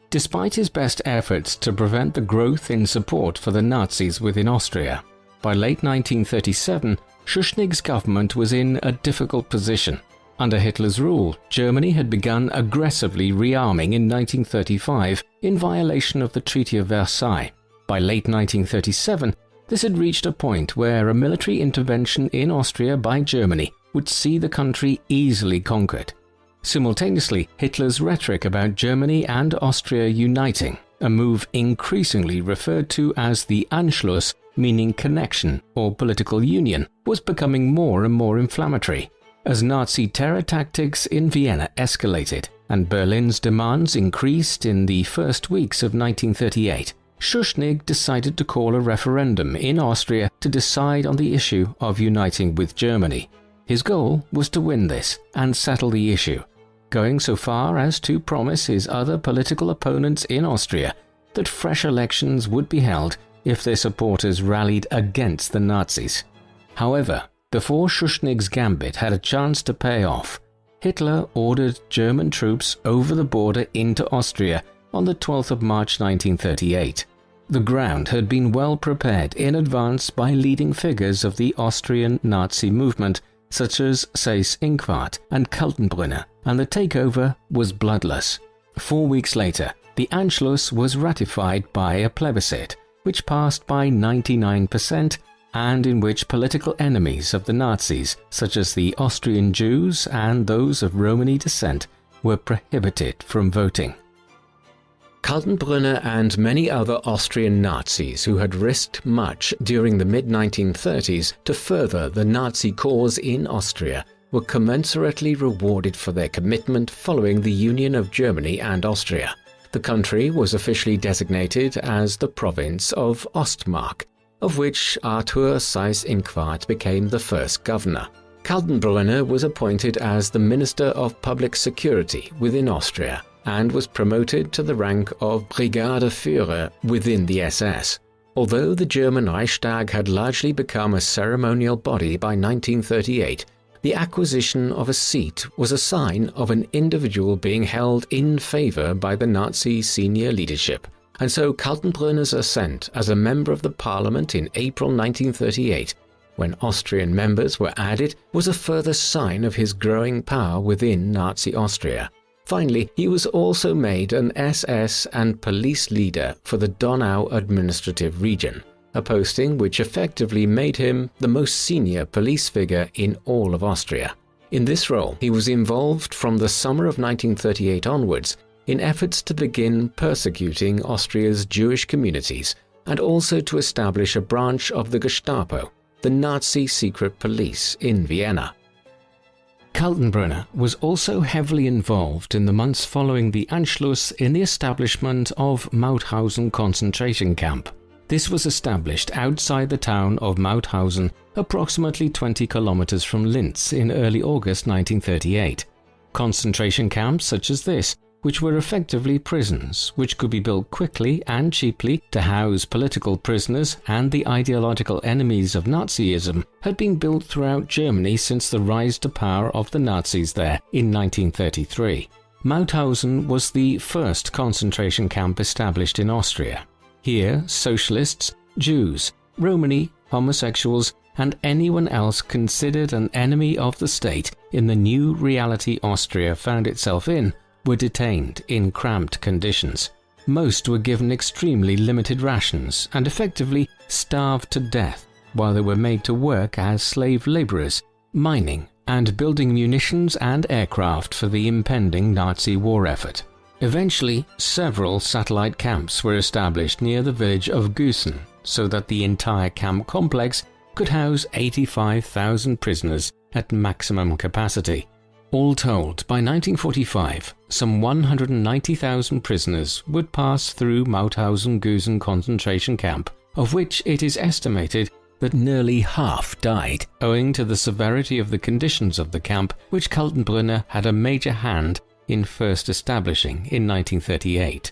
Despite his best efforts to prevent the growth in support for the Nazis within Austria, by late 1937, Schuschnigg's government was in a difficult position. Under Hitler's rule, Germany had begun aggressively rearming in 1935 in violation of the Treaty of Versailles. By late 1937, this had reached a point where a military intervention in Austria by Germany would see the country easily conquered. Simultaneously, Hitler's rhetoric about Germany and Austria uniting, a move increasingly referred to as the Anschluss, meaning connection or political union, was becoming more and more inflammatory. As Nazi terror tactics in Vienna escalated and Berlin's demands increased in the first weeks of 1938, Schuschnigg decided to call a referendum in Austria to decide on the issue of uniting with Germany. His goal was to win this and settle the issue, going so far as to promise his other political opponents in Austria that fresh elections would be held if their supporters rallied against the Nazis. However, before Schuschnigg's gambit had a chance to pay off, Hitler ordered German troops over the border into Austria on the 12th of March 1938. The ground had been well prepared in advance by leading figures of the Austrian Nazi movement such as Seyss-Inquart and Kaltenbrunner, and the takeover was bloodless. 4 weeks later, the Anschluss was ratified by a plebiscite, which passed by 99%, and in which political enemies of the Nazis, such as the Austrian Jews and those of Romani descent, were prohibited from voting. Kaltenbrunner and many other Austrian Nazis who had risked much during the mid-1930s to further the Nazi cause in Austria were commensurately rewarded for their commitment following the union of Germany and Austria. The country was officially designated as the province of Ostmark, of which Arthur Seyss-Inquart became the first governor. Kaltenbrunner was appointed as the Minister of Public Security within Austria and was promoted to the rank of Brigadeführer within the SS. Although the German Reichstag had largely become a ceremonial body by 1938, the acquisition of a seat was a sign of an individual being held in favor by the Nazi senior leadership, and so Kaltenbrunner's ascent as a member of the parliament in April 1938, when Austrian members were added, was a further sign of his growing power within Nazi Austria. Finally, he was also made an SS and police leader for the Donau administrative region, a posting which effectively made him the most senior police figure in all of Austria. In this role, he was involved from the summer of 1938 onwards in efforts to begin persecuting Austria's Jewish communities and also to establish a branch of the Gestapo, the Nazi secret police in Vienna. Kaltenbrunner was also heavily involved in the months following the Anschluss in the establishment of Mauthausen concentration camp. This was established outside the town of Mauthausen, approximately 20 kilometers from Linz in early August 1938. Concentration camps such as this, which were effectively prisons which could be built quickly and cheaply to house political prisoners and the ideological enemies of Nazism, had been built throughout Germany since the rise to power of the Nazis there in 1933. Mauthausen was the first concentration camp established in Austria. Here, socialists, Jews, Romani, homosexuals, and anyone else considered an enemy of the state in the new reality Austria found itself in were detained in cramped conditions. Most were given extremely limited rations and effectively starved to death while they were made to work as slave laborers, mining and building munitions and aircraft for the impending Nazi war effort. Eventually, several satellite camps were established near the village of Güssen so that the entire camp complex could house 85,000 prisoners at maximum capacity. All told, by 1945, some 190,000 prisoners would pass through Mauthausen-Güssen concentration camp, of which it is estimated but nearly half died, owing to the severity of the conditions of the camp, which Kaltenbrunner had a major hand in first establishing in 1938.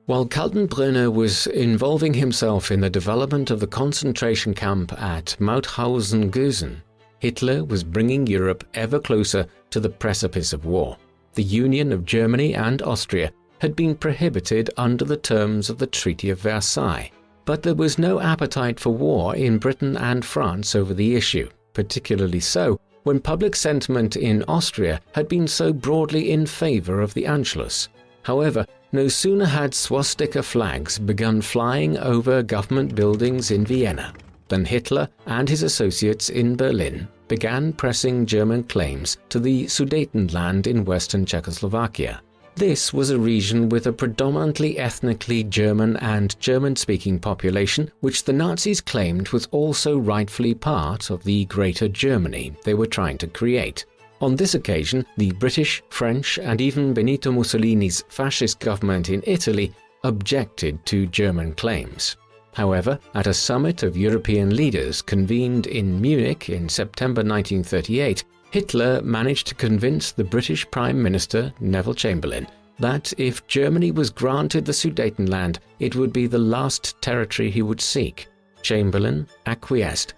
While Kaltenbrunner was involving himself in the development of the concentration camp at Mauthausen-Gusen, Hitler was bringing Europe ever closer to the precipice of war. The union of Germany and Austria had been prohibited under the terms of the Treaty of Versailles, but there was no appetite for war in Britain and France over the issue, particularly so when public sentiment in Austria had been so broadly in favor of the Anschluss. However, no sooner had swastika flags begun flying over government buildings in Vienna than Hitler and his associates in Berlin began pressing German claims to the Sudetenland in western Czechoslovakia. This was a region with a predominantly ethnically German and German-speaking population, which the Nazis claimed was also rightfully part of the Greater Germany they were trying to create. On this occasion, the British, French, and even Benito Mussolini's fascist government in Italy objected to German claims. However, at a summit of European leaders convened in Munich in September 1938, Hitler managed to convince the British Prime Minister, Neville Chamberlain, that if Germany was granted the Sudetenland, it would be the last territory he would seek. Chamberlain acquiesced,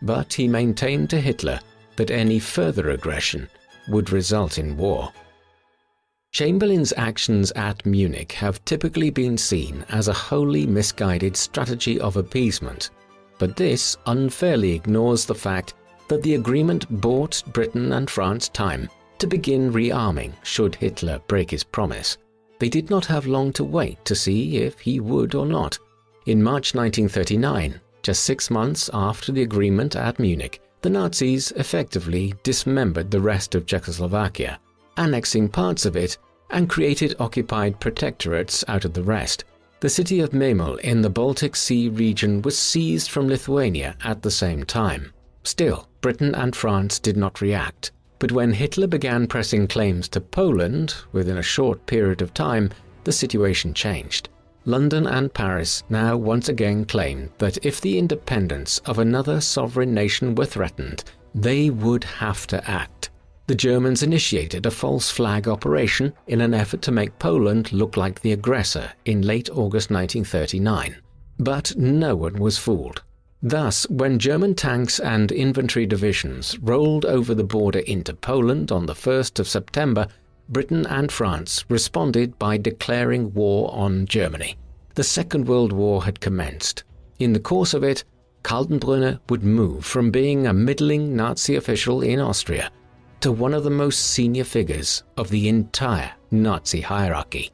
but he maintained to Hitler that any further aggression would result in war. Chamberlain's actions at Munich have typically been seen as a wholly misguided strategy of appeasement, but this unfairly ignores the fact that the agreement bought Britain and France time to begin rearming should Hitler break his promise. They did not have long to wait to see if he would or not. In March 1939, just 6 months after the agreement at Munich, the Nazis effectively dismembered the rest of Czechoslovakia, annexing parts of it and created occupied protectorates out of the rest. The city of Memel in the Baltic Sea region was seized from Lithuania at the same time. Still, Britain and France did not react, but when Hitler began pressing claims to Poland within a short period of time, the situation changed. London and Paris now once again claimed that if the independence of another sovereign nation were threatened, they would have to act. The Germans initiated a false flag operation in an effort to make Poland look like the aggressor in late August 1939. But no one was fooled. Thus, when German tanks and infantry divisions rolled over the border into Poland on the 1st of September, Britain and France responded by declaring war on Germany. The Second World War had commenced. In the course of it, Kaltenbrunner would move from being a middling Nazi official in Austria to one of the most senior figures of the entire Nazi hierarchy.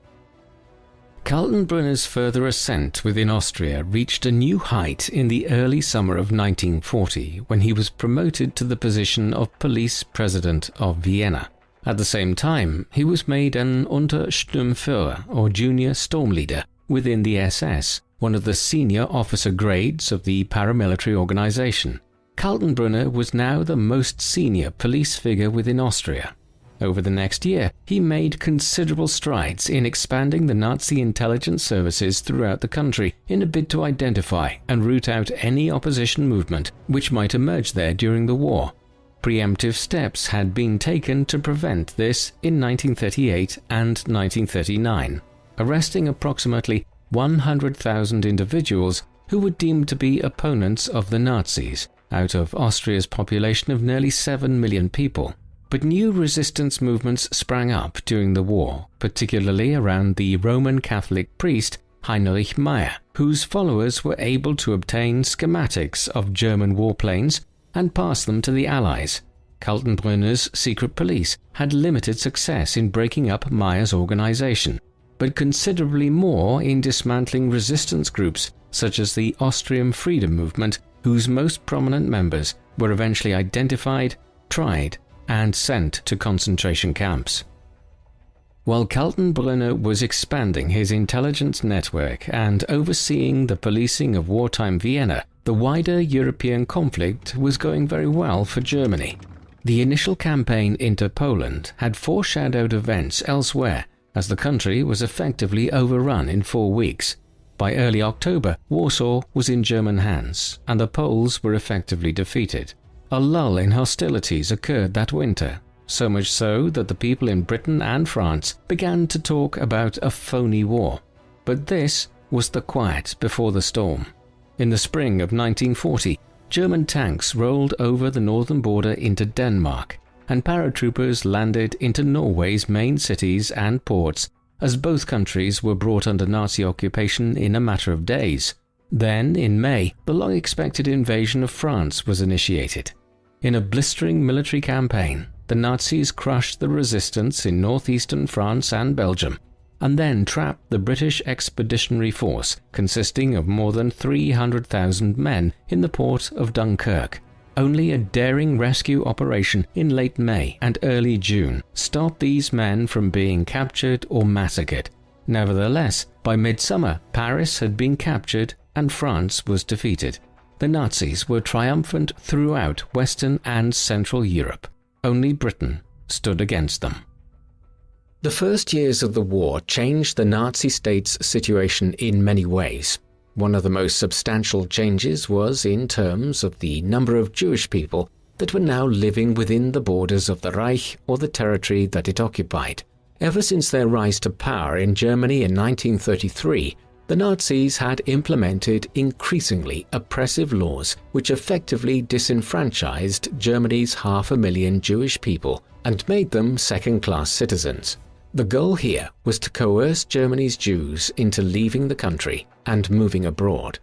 Kaltenbrunner's further ascent within Austria reached a new height in the early summer of 1940 when he was promoted to the position of police president of Vienna. At the same time, he was made an Untersturmführer, or junior storm leader, within the SS, one of the senior officer grades of the paramilitary organization. Kaltenbrunner was now the most senior police figure within Austria. Over the next year, he made considerable strides in expanding the Nazi intelligence services throughout the country in a bid to identify and root out any opposition movement which might emerge there during the war. Preemptive steps had been taken to prevent this in 1938 and 1939, arresting approximately 100,000 individuals who were deemed to be opponents of the Nazis, out of Austria's population of nearly 7 million people. But new resistance movements sprang up during the war, particularly around the Roman Catholic priest Heinrich Meyer, whose followers were able to obtain schematics of German warplanes and pass them to the Allies. Kaltenbrunner's secret police had limited success in breaking up Meyer's organization, but considerably more in dismantling resistance groups such as the Austrian Freedom Movement, whose most prominent members were eventually identified, tried, and sent to concentration camps. While Kaltenbrunner was expanding his intelligence network and overseeing the policing of wartime Vienna, the wider European conflict was going very well for Germany. The initial campaign into Poland had foreshadowed events elsewhere, as the country was effectively overrun in 4 weeks. By early October, Warsaw was in German hands, and the Poles were effectively defeated. A lull in hostilities occurred that winter, so much so that the people in Britain and France began to talk about a phony war. But this was the quiet before the storm. In the spring of 1940, German tanks rolled over the northern border into Denmark, and paratroopers landed into Norway's main cities and ports, as both countries were brought under Nazi occupation in a matter of days. Then, in May, the long-expected invasion of France was initiated. In a blistering military campaign, the Nazis crushed the resistance in northeastern France and Belgium, and then trapped the British Expeditionary Force, consisting of more than 300,000 men, in the port of Dunkirk. Only a daring rescue operation in late May and early June stopped these men from being captured or massacred. Nevertheless, by midsummer, Paris had been captured and France was defeated. The Nazis were triumphant throughout Western and Central Europe. Only Britain stood against them. The first years of the war changed the Nazi state's situation in many ways. One of the most substantial changes was in terms of the number of Jewish people that were now living within the borders of the Reich or the territory that it occupied. Ever since their rise to power in Germany in 1933, the Nazis had implemented increasingly oppressive laws which effectively disenfranchised Germany's 500,000 Jewish people and made them second-class citizens. The goal here was to coerce Germany's Jews into leaving the country and moving abroad.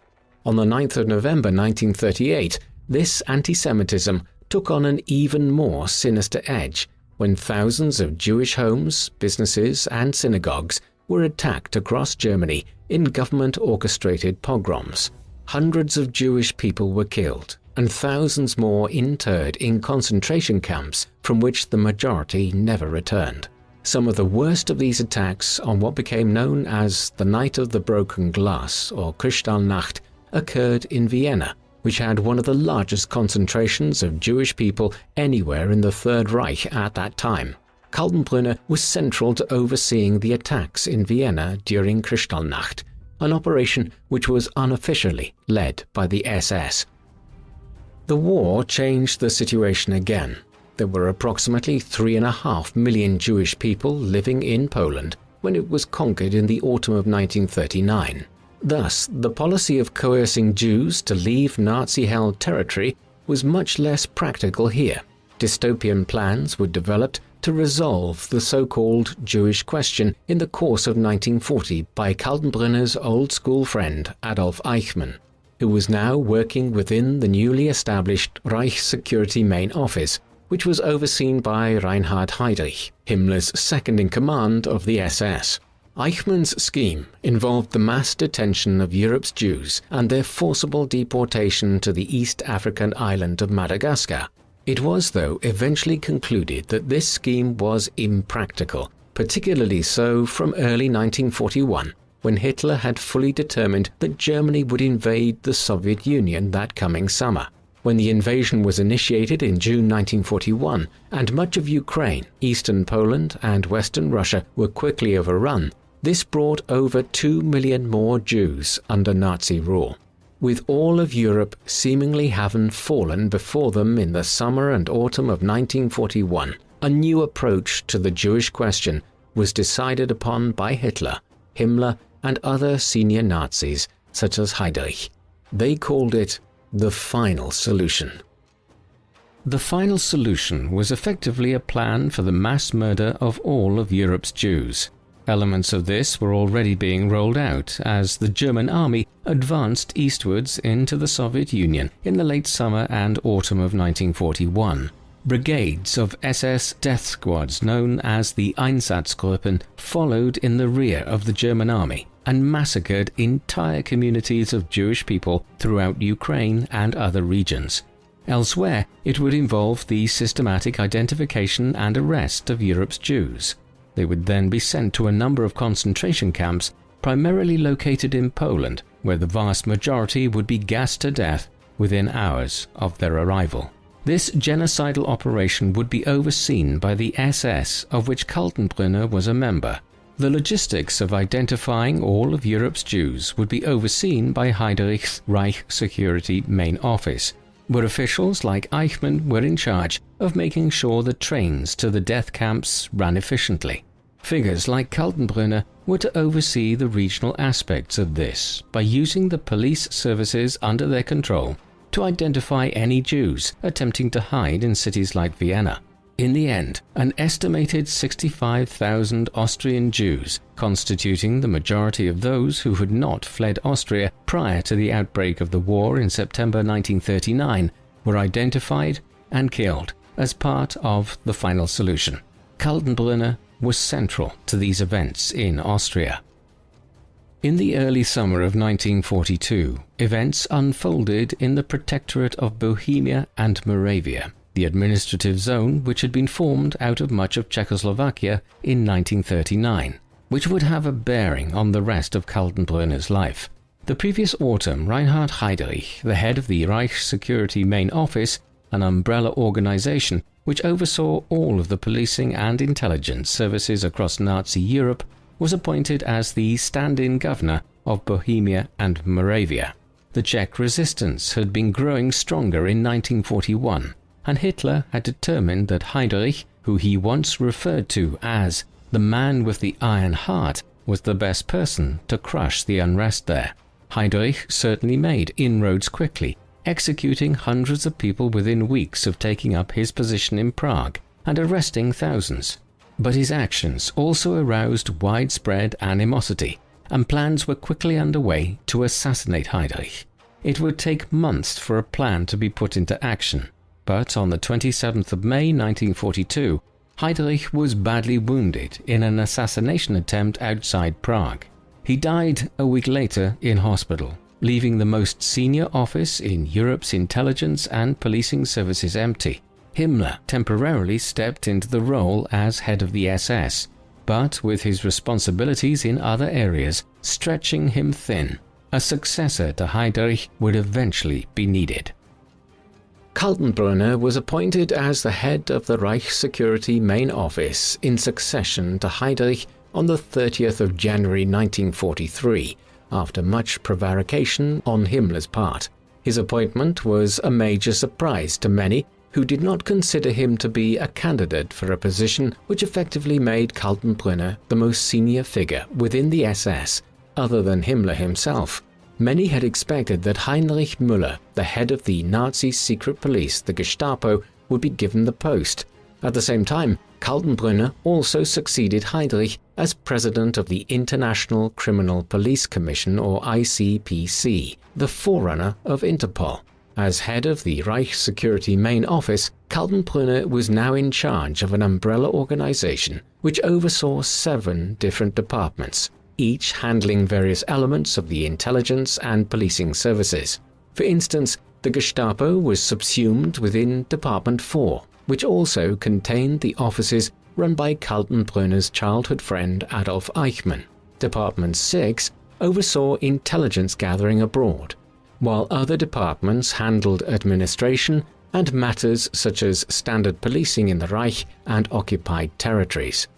On the 9th of November 1938, this anti-Semitism took on an even more sinister edge when thousands of Jewish homes, businesses, and synagogues were attacked across Germany in government-orchestrated pogroms. Hundreds of Jewish people were killed, and thousands more interred in concentration camps from which the majority never returned. Some of the worst of these attacks on what became known as the Night of the Broken Glass or Kristallnacht occurred in Vienna, which had one of the largest concentrations of Jewish people anywhere in the Third Reich at that time. Kaltenbrunner was central to overseeing the attacks in Vienna during Kristallnacht, an operation which was unofficially led by the SS. The war changed the situation again. There were approximately 3.5 million Jewish people living in Poland when it was conquered in the autumn of 1939. Thus, the policy of coercing Jews to leave Nazi-held territory was much less practical here. Dystopian plans were developed to resolve the so-called Jewish question in the course of 1940 by Kaltenbrunner's old-school friend Adolf Eichmann, who was now working within the newly established Reich Security Main Office, which was overseen by Reinhard Heydrich, Himmler's second-in-command of the SS. Eichmann's scheme involved the mass detention of Europe's Jews and their forcible deportation to the East African island of Madagascar. It was, though, eventually concluded that this scheme was impractical, particularly so from early 1941, when Hitler had fully determined that Germany would invade the Soviet Union that coming summer. When the invasion was initiated in June 1941 and much of Ukraine, eastern Poland, and western Russia were quickly overrun, this brought over 2 million more Jews under Nazi rule. With all of Europe seemingly having fallen before them in the summer and autumn of 1941, a new approach to the Jewish question was decided upon by Hitler, Himmler, and other senior Nazis such as Heydrich. They called it the final solution. The final solution was effectively a plan for the mass murder of all of Europe's Jews. Elements of this were already being rolled out as the German army advanced eastwards into the Soviet Union in the late summer and autumn of 1941. Brigades of SS death squads known as the Einsatzgruppen followed in the rear of the German army and massacred entire communities of Jewish people throughout Ukraine and other regions. Elsewhere, it would involve the systematic identification and arrest of Europe's Jews. They would then be sent to a number of concentration camps, primarily located in Poland, where the vast majority would be gassed to death within hours of their arrival. This genocidal operation would be overseen by the SS, of which Kaltenbrunner was a member. The logistics of identifying all of Europe's Jews would be overseen by Heydrich's Reich Security Main Office, where officials like Eichmann were in charge of making sure the trains to the death camps ran efficiently. Figures like Kaltenbrunner were to oversee the regional aspects of this by using the police services under their control to identify any Jews attempting to hide in cities like Vienna. In the end, an estimated 65,000 Austrian Jews, constituting the majority of those who had not fled Austria prior to the outbreak of the war in September 1939, were identified and killed as part of the final solution. Kaltenbrunner was central to these events in Austria. In the early summer of 1942, events unfolded in the Protectorate of Bohemia and Moravia, the administrative zone which had been formed out of much of Czechoslovakia in 1939, which would have a bearing on the rest of Kaltenbrunner's life. The previous autumn, Reinhard Heydrich, the head of the Reich Security Main Office, an umbrella organization which oversaw all of the policing and intelligence services across Nazi Europe, was appointed as the stand-in governor of Bohemia and Moravia. The Czech resistance had been growing stronger in 1941, and Hitler had determined that Heydrich, who he once referred to as the man with the iron heart, was the best person to crush the unrest there. Heydrich certainly made inroads quickly, executing hundreds of people within weeks of taking up his position in Prague and arresting thousands. But his actions also aroused widespread animosity, and plans were quickly underway to assassinate Heydrich. It would take months for a plan to be put into action, but on the 27th of May 1942, Heydrich was badly wounded in an assassination attempt outside Prague. He died a week later in hospital, leaving the most senior office in Europe's intelligence and policing services empty. Himmler temporarily stepped into the role as head of the SS, but with his responsibilities in other areas stretching him thin, a successor to Heydrich would eventually be needed. Kaltenbrunner was appointed as the head of the Reich Security Main Office in succession to Heydrich on the 30th of January 1943, after much prevarication on Himmler's part. His appointment was a major surprise to many who did not consider him to be a candidate for a position which effectively made Kaltenbrunner the most senior figure within the SS, other than Himmler himself. Many had expected that Heinrich Müller, the head of the Nazi secret police, the Gestapo, would be given the post. At the same time, Kaltenbrunner also succeeded Heydrich as president of the International Criminal Police Commission, or ICPC, the forerunner of Interpol. As head of the Reich Security Main Office, Kaltenbrunner was now in charge of an umbrella organization which oversaw 7 different departments, each handling various elements of the intelligence and policing services. For instance, the Gestapo was subsumed within Department 4, which also contained the offices run by Kaltenbrunner's childhood friend Adolf Eichmann. Department 6 oversaw intelligence gathering abroad, while other departments handled administration and matters such as standard policing in the Reich and occupied territories.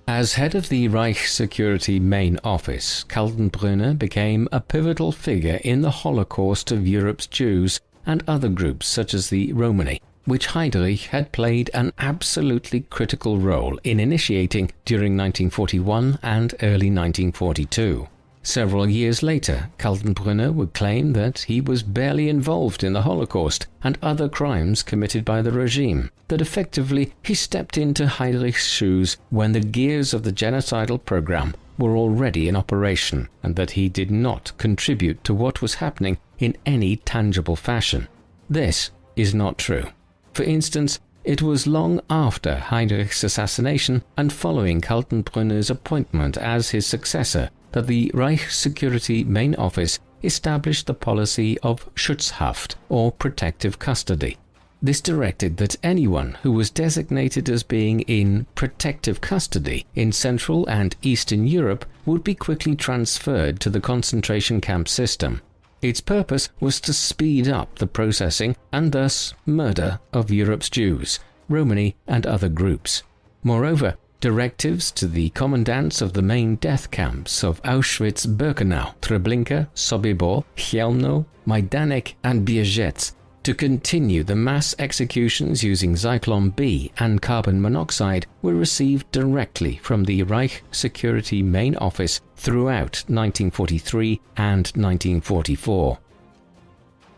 As head of the Reich Security Main Office, Kaltenbrunner became a pivotal figure in the Holocaust of Europe's Jews and other groups such as the Romani, which Heydrich had played an absolutely critical role in initiating during 1941 and early 1942. Several years later, Kaltenbrunner would claim that he was barely involved in the Holocaust and other crimes committed by the regime, that effectively he stepped into Heydrich's shoes when the gears of the genocidal program were already in operation, and that he did not contribute to what was happening in any tangible fashion. This is not true. For instance, it was long after Heydrich's assassination and following Kaltenbrunner's appointment as his successor that the Reich Security Main Office established the policy of Schutzhaft, or protective custody. This directed that anyone who was designated as being in protective custody in Central and Eastern Europe would be quickly transferred to the concentration camp system. Its purpose was to speed up the processing and thus murder of Europe's Jews, Romani and other groups. Moreover, directives to the commandants of the main death camps of Auschwitz-Birkenau, Treblinka, Sobibor, Chełmno, Majdanek and Bierzec to continue the mass executions using Zyklon B and carbon monoxide were received directly from the Reich Security Main Office throughout 1943 and 1944.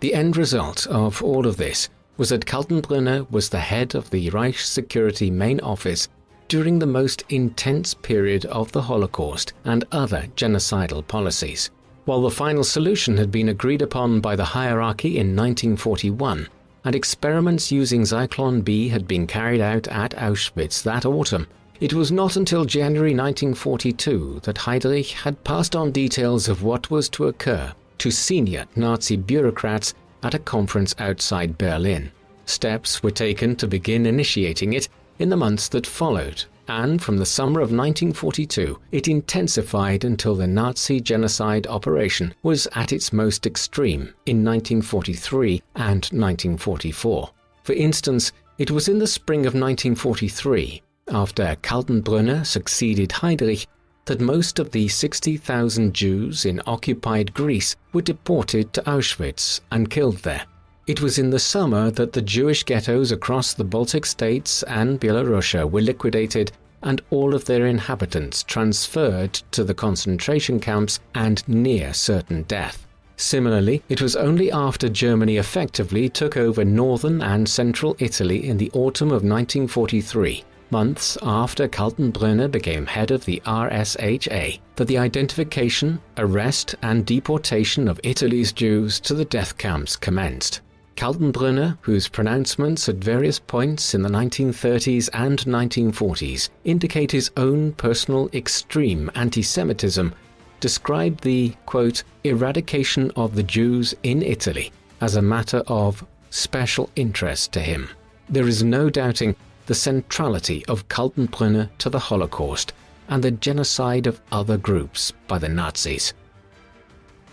The end result of all of this was that Kaltenbrunner was the head of the Reich Security Main Office during the most intense period of the Holocaust and other genocidal policies. While the final solution had been agreed upon by the hierarchy in 1941, and experiments using Zyklon B had been carried out at Auschwitz that autumn, it was not until January 1942 that Heydrich had passed on details of what was to occur to senior Nazi bureaucrats at a conference outside Berlin. Steps were taken to begin initiating it in the months that followed, and from the summer of 1942 it intensified until the Nazi genocide operation was at its most extreme in 1943 and 1944. For instance, it was in the spring of 1943, after Kaltenbrunner succeeded Heydrich, that most of the 60,000 Jews in occupied Greece were deported to Auschwitz and killed there. It was in the summer that the Jewish ghettos across the Baltic states and Belarusia were liquidated and all of their inhabitants transferred to the concentration camps and near certain death. Similarly, it was only after Germany effectively took over northern and central Italy in the autumn of 1943, months after Kaltenbrunner became head of the RSHA, that the identification, arrest and deportation of Italy's Jews to the death camps commenced. Kaltenbrunner, whose pronouncements at various points in the 1930s and 1940s indicate his own personal extreme anti-Semitism, described the, quote, eradication of the Jews in Italy as a matter of special interest to him. There is no doubting the centrality of Kaltenbrunner to the Holocaust and the genocide of other groups by the Nazis.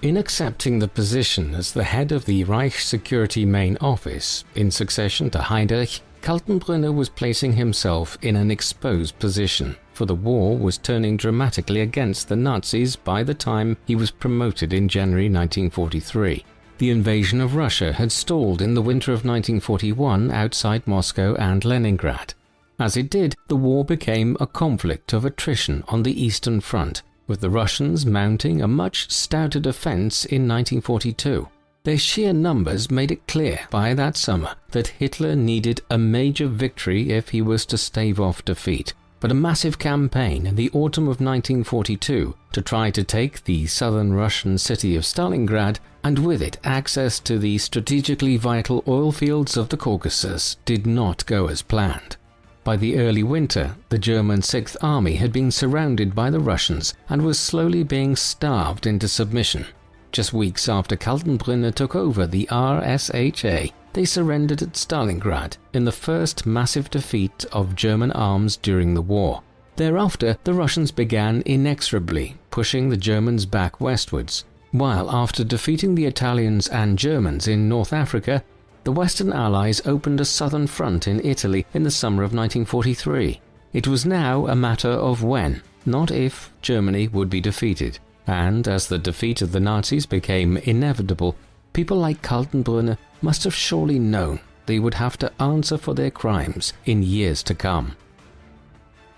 In accepting the position as the head of the Reich Security Main Office, in succession to Heydrich, Kaltenbrunner was placing himself in an exposed position, for the war was turning dramatically against the Nazis by the time he was promoted in January 1943. The invasion of Russia had stalled in the winter of 1941 outside Moscow and Leningrad. As it did, the war became a conflict of attrition on the Eastern Front, with the Russians mounting a much stouter defense in 1942. Their sheer numbers made it clear by that summer that Hitler needed a major victory if he was to stave off defeat, but a massive campaign in the autumn of 1942 to try to take the southern Russian city of Stalingrad and with it access to the strategically vital oil fields of the Caucasus did not go as planned. By the early winter, the German Sixth Army had been surrounded by the Russians and was slowly being starved into submission. Just weeks after Kaltenbrunner took over the RSHA, they surrendered at Stalingrad in the first massive defeat of German arms during the war. Thereafter, the Russians began inexorably pushing the Germans back westwards, while after defeating the Italians and Germans in North Africa, the Western Allies opened a southern front in Italy in the summer of 1943. It was now a matter of when, not if, Germany would be defeated. And as the defeat of the Nazis became inevitable, people like Kaltenbrunner must have surely known they would have to answer for their crimes in years to come.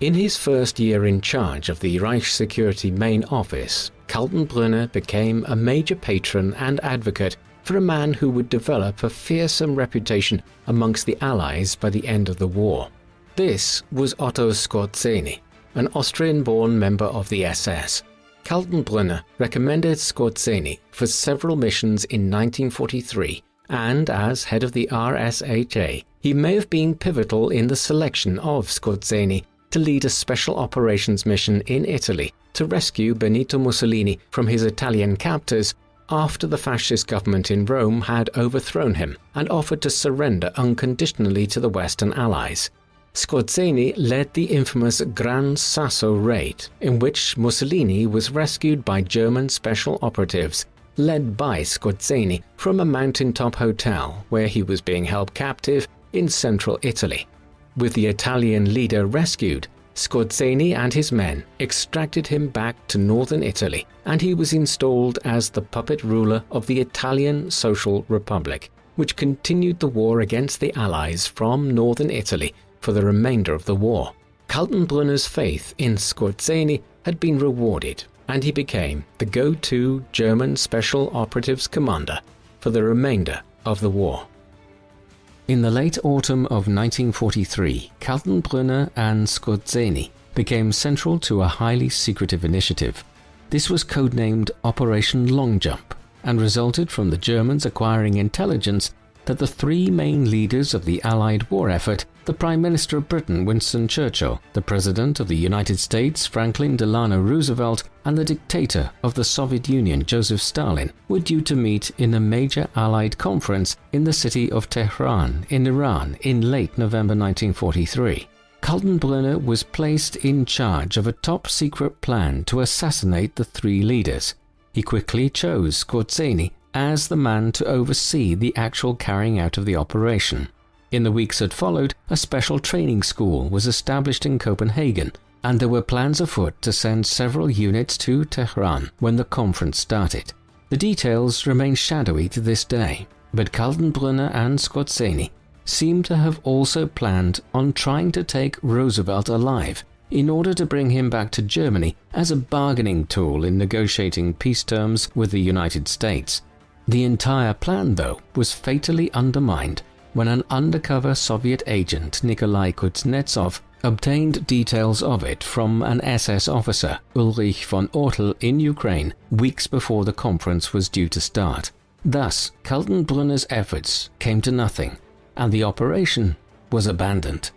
In his first year in charge of the Reich Security Main Office, Kaltenbrunner became a major patron and advocate for a man who would develop a fearsome reputation amongst the Allies by the end of the war. This was Otto Skorzeny, an Austrian-born member of the SS. Kaltenbrunner recommended Skorzeny for several missions in 1943, and as head of the RSHA, he may have been pivotal in the selection of Skorzeny to lead a special operations mission in Italy to rescue Benito Mussolini from his Italian captors after the fascist government in Rome had overthrown him and offered to surrender unconditionally to the Western Allies. Skorzeny led the infamous Gran Sasso raid, in which Mussolini was rescued by German special operatives, led by Skorzeny from a mountaintop hotel where he was being held captive in central Italy. With the Italian leader rescued, Scorzeni and his men extracted him back to northern Italy, and he was installed as the puppet ruler of the Italian Social Republic, which continued the war against the Allies from northern Italy for the remainder of the war. Kaltenbrunner's faith in Scorzeni had been rewarded, and he became the go-to German Special Operatives commander for the remainder of the war. In the late autumn of 1943, Kaltenbrunner and Scorzeni became central to a highly secretive initiative. This was codenamed Operation Long Jump and resulted from the Germans acquiring intelligence that the three main leaders of the Allied war effort, the Prime Minister of Britain Winston Churchill, the President of the United States Franklin Delano Roosevelt, and the dictator of the Soviet Union Joseph Stalin, were due to meet in a major Allied conference in the city of Tehran in Iran in late November 1943. Kaltenbrunner was placed in charge of a top-secret plan to assassinate the three leaders. He quickly chose Scorzeni as the man to oversee the actual carrying out of the operation. In the weeks that followed, a special training school was established in Copenhagen, and there were plans afoot to send several units to Tehran when the conference started. The details remain shadowy to this day, but Kaltenbrunner and Scorzeni seem to have also planned on trying to take Roosevelt alive in order to bring him back to Germany as a bargaining tool in negotiating peace terms with the United States. The entire plan, though, was fatally undermined when an undercover Soviet agent, Nikolai Kuznetsov, obtained details of it from an SS officer, Ulrich von Ortel, in Ukraine weeks before the conference was due to start. Thus, Kaltenbrunner's efforts came to nothing, and the operation was abandoned.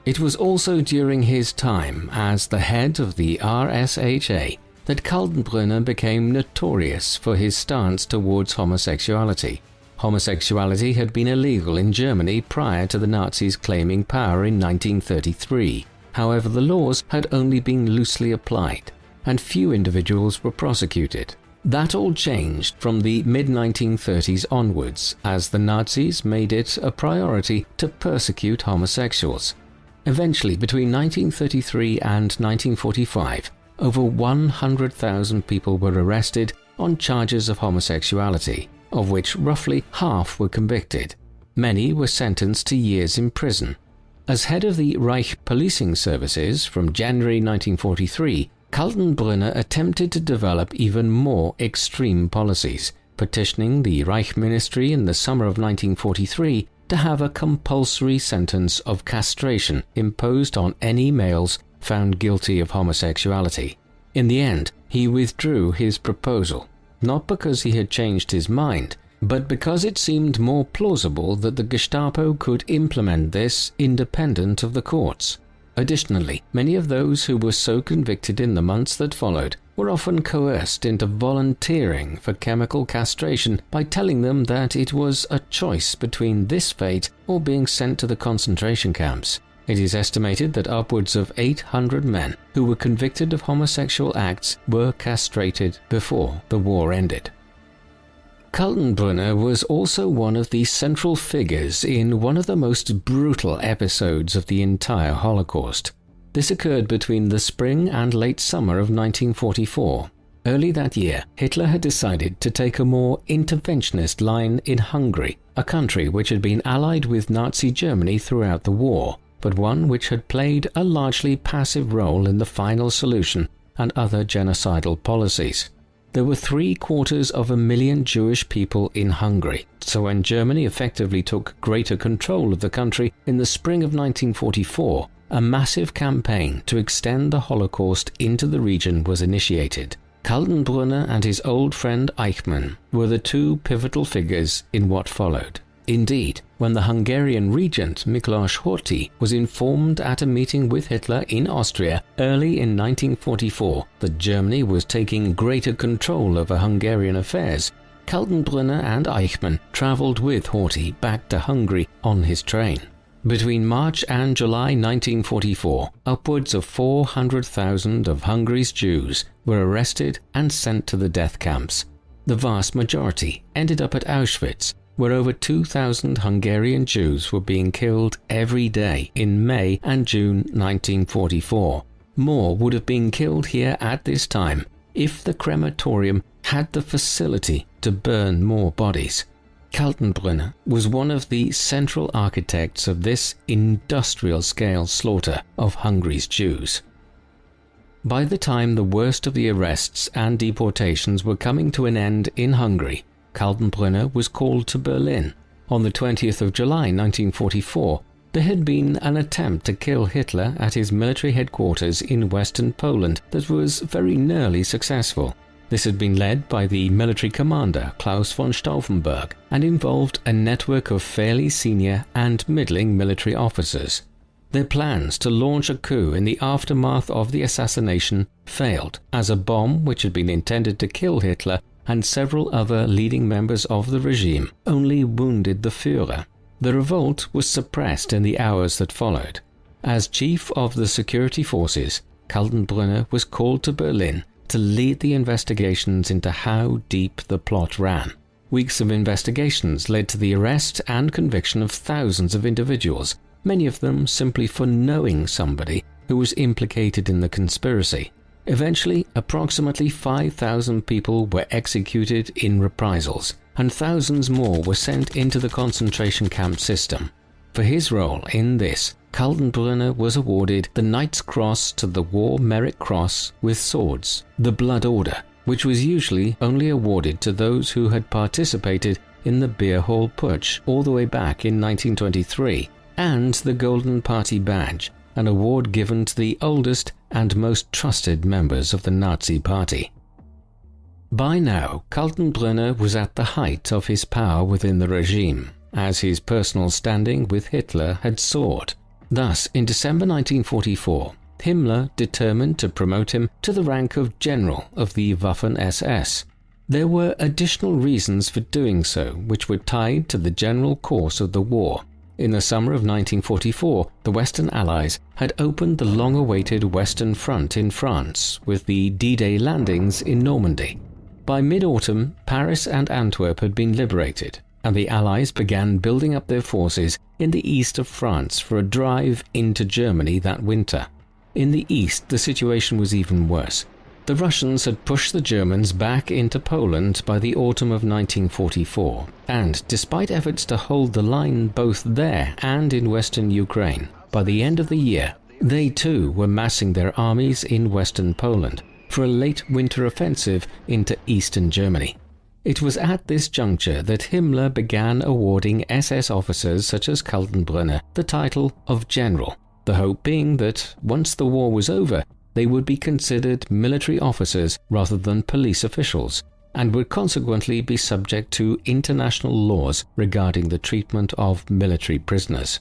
It was also during his time as the head of the RSHA that Kaltenbrunner became notorious for his stance towards homosexuality. Homosexuality had been illegal in Germany prior to the Nazis claiming power in 1933. However, the laws had only been loosely applied, and few individuals were prosecuted. That all changed from the mid-1930s onwards, as the Nazis made it a priority to persecute homosexuals. Eventually, between 1933 and 1945, over 100,000 people were arrested on charges of homosexuality, of which roughly half were convicted. Many were sentenced to years in prison. As head of the Reich Policing Services from January 1943, Kaltenbrunner attempted to develop even more extreme policies, petitioning the Reich Ministry in the summer of 1943 to have a compulsory sentence of castration imposed on any males found guilty of homosexuality. In the end, he withdrew his proposal, not because he had changed his mind, but because it seemed more plausible that the Gestapo could implement this independent of the courts. Additionally, many of those who were so convicted in the months that followed were often coerced into volunteering for chemical castration by telling them that it was a choice between this fate or being sent to the concentration camps. It is estimated that upwards of 800 men who were convicted of homosexual acts were castrated before the war ended. Kaltenbrunner was also one of the central figures in one of the most brutal episodes of the entire Holocaust. This occurred between the spring and late summer of 1944. Early that year, Hitler had decided to take a more interventionist line in Hungary, a country which had been allied with Nazi Germany throughout the war, but one which had played a largely passive role in the final solution and other genocidal policies. There were 750,000 Jewish people in Hungary, so when Germany effectively took greater control of the country in the spring of 1944, a massive campaign to extend the Holocaust into the region was initiated. Kaltenbrunner and his old friend Eichmann were the two pivotal figures in what followed. Indeed, when the Hungarian regent Miklos Horthy was informed at a meeting with Hitler in Austria early in 1944 that Germany was taking greater control over Hungarian affairs, Kaltenbrunner and Eichmann travelled with Horthy back to Hungary on his train. Between March and July 1944, upwards of 400,000 of Hungary's Jews were arrested and sent to the death camps. The vast majority ended up at Auschwitz, where over 2,000 Hungarian Jews were being killed every day in May and June 1944. More would have been killed here at this time if the crematorium had the facility to burn more bodies. Kaltenbrunner was one of the central architects of this industrial-scale slaughter of Hungary's Jews. By the time the worst of the arrests and deportations were coming to an end in Hungary, Kaltenbrunner was called to Berlin. On the 20th of July 1944, there had been an attempt to kill Hitler at his military headquarters in western Poland that was very nearly successful. This had been led by the military commander Klaus von Stauffenberg and involved a network of fairly senior and middling military officers. Their plans to launch a coup in the aftermath of the assassination failed, as a bomb which had been intended to kill Hitler and several other leading members of the regime only wounded the Führer. The revolt was suppressed in the hours that followed. As chief of the security forces, Kaltenbrunner was called to Berlin to lead the investigations into how deep the plot ran. Weeks of investigations led to the arrest and conviction of thousands of individuals, many of them simply for knowing somebody who was implicated in the conspiracy. Eventually, approximately 5,000 people were executed in reprisals, and thousands more were sent into the concentration camp system. For his role in this, Kaltenbrunner was awarded the Knight's Cross to the War Merit Cross with swords, the Blood Order, which was usually only awarded to those who had participated in the Beer Hall Putsch all the way back in 1923, and the Golden Party Badge, an award given to the oldest and most trusted members of the Nazi Party. By now, Kaltenbrunner was at the height of his power within the regime, as his personal standing with Hitler had soared. Thus, in December 1944, Himmler determined to promote him to the rank of General of the Waffen-SS. There were additional reasons for doing so, which were tied to the general course of the war. In the summer of 1944, the Western Allies had opened the long-awaited Western Front in France with the D-Day landings in Normandy. By mid-autumn, Paris and Antwerp had been liberated, and the Allies began building up their forces in the east of France for a drive into Germany that winter. In the east, the situation was even worse. The Russians had pushed the Germans back into Poland by the autumn of 1944, and despite efforts to hold the line both there and in western Ukraine, by the end of the year, they too were massing their armies in western Poland for a late winter offensive into eastern Germany. It was at this juncture that Himmler began awarding SS officers such as Kaltenbrunner the title of General, the hope being that once the war was over, they would be considered military officers rather than police officials, and would consequently be subject to international laws regarding the treatment of military prisoners.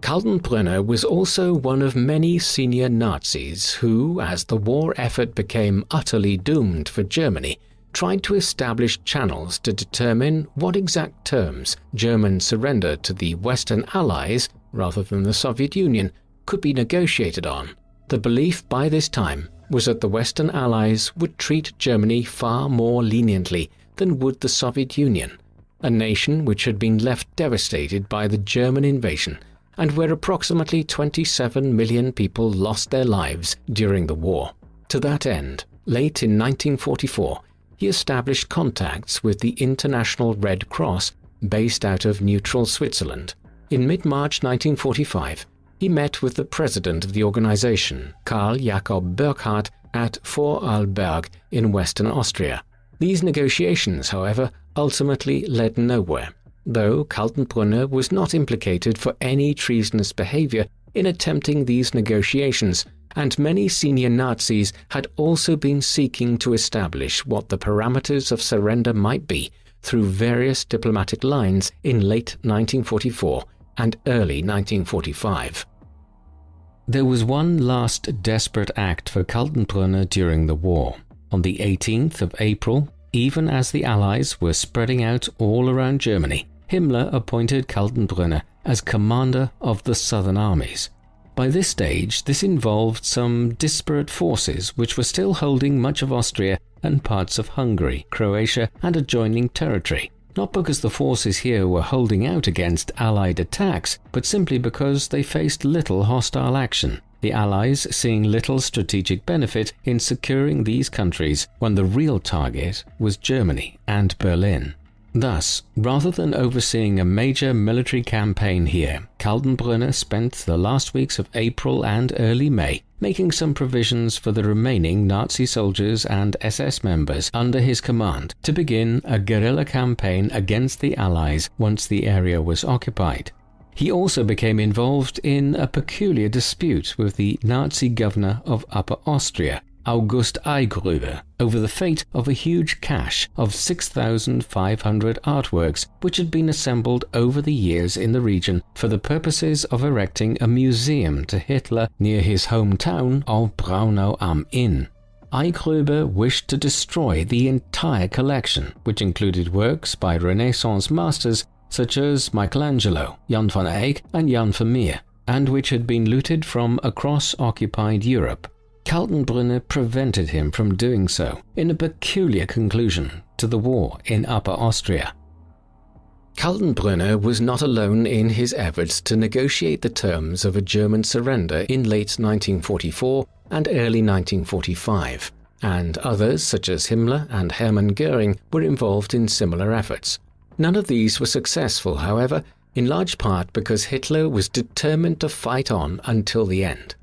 Kaltenbrunner was also one of many senior Nazis who, as the war effort became utterly doomed for Germany, tried to establish channels to determine what exact terms German surrender to the Western Allies, rather than the Soviet Union, could be negotiated on. The belief by this time was that the Western Allies would treat Germany far more leniently than would the Soviet Union, a nation which had been left devastated by the German invasion and where approximately 27 million people lost their lives during the war. To that end, late in 1944, he established contacts with the International Red Cross based out of neutral Switzerland. In mid-March 1945, he met with the president of the organization, Karl Jakob Burckhardt, at Vorarlberg in western Austria. These negotiations, however, ultimately led nowhere, though Kaltenbrunner was not implicated for any treasonous behavior in attempting these negotiations, and many senior Nazis had also been seeking to establish what the parameters of surrender might be through various diplomatic lines in late 1944 and early 1945. There was one last desperate act for Kaltenbrunner during the war. On the 18th of April, even as the Allies were spreading out all around Germany, Himmler appointed Kaltenbrunner as commander of the southern armies. By this stage, this involved some disparate forces which were still holding much of Austria and parts of Hungary, Croatia, and adjoining territory. not because the forces here were holding out against Allied attacks, but simply because they faced little hostile action, the Allies seeing little strategic benefit in securing these countries when the real target was Germany and Berlin. Thus, rather than overseeing a major military campaign here, Kaltenbrunner spent the last weeks of April and early May making some provisions for the remaining Nazi soldiers and SS members under his command to begin a guerrilla campaign against the Allies once the area was occupied. He also became involved in a peculiar dispute with the Nazi governor of Upper Austria, August Eigruber, over the fate of a huge cache of 6,500 artworks which had been assembled over the years in the region for the purposes of erecting a museum to Hitler near his hometown of Braunau am Inn. Eigruber wished to destroy the entire collection, which included works by Renaissance masters such as Michelangelo, Jan van Eyck and Jan Vermeer, and which had been looted from across occupied Europe. Kaltenbrunner prevented him from doing so, in a peculiar conclusion to the war in Upper Austria. Kaltenbrunner was not alone in his efforts to negotiate the terms of a German surrender in late 1944 and early 1945, and others such as Himmler and Hermann Göring were involved in similar efforts. None of these were successful, however, in large part because Hitler was determined to fight on until the end.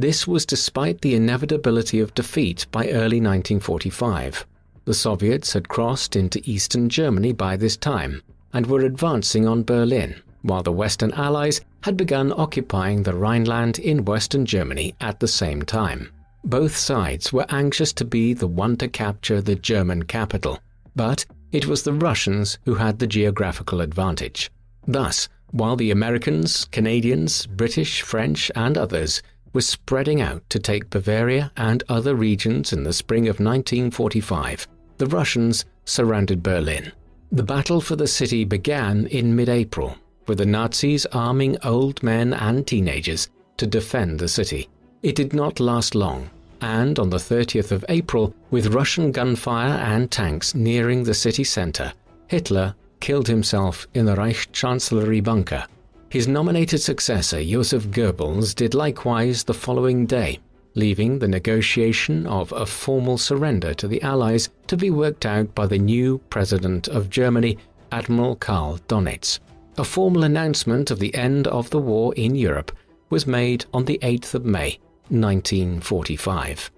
This was despite the inevitability of defeat by early 1945. The Soviets had crossed into eastern Germany by this time and were advancing on Berlin, while the Western Allies had begun occupying the Rhineland in western Germany at the same time. Both sides were anxious to be the one to capture the German capital, but it was the Russians who had the geographical advantage. Thus, while the Americans, Canadians, British, French, and others were spreading out to take Bavaria and other regions in the spring of 1945, the Russians surrounded Berlin. The battle for the city began in mid-April, with the Nazis arming old men and teenagers to defend the city. It did not last long, and on the 30th of April, with Russian gunfire and tanks nearing the city center, Hitler killed himself in the Reichschancellery bunker. His nominated successor, Joseph Goebbels, did likewise the following day, leaving the negotiation of a formal surrender to the Allies to be worked out by the new President of Germany, Admiral Karl Dönitz. A formal announcement of the end of the war in Europe was made on the 8th of May, 1945.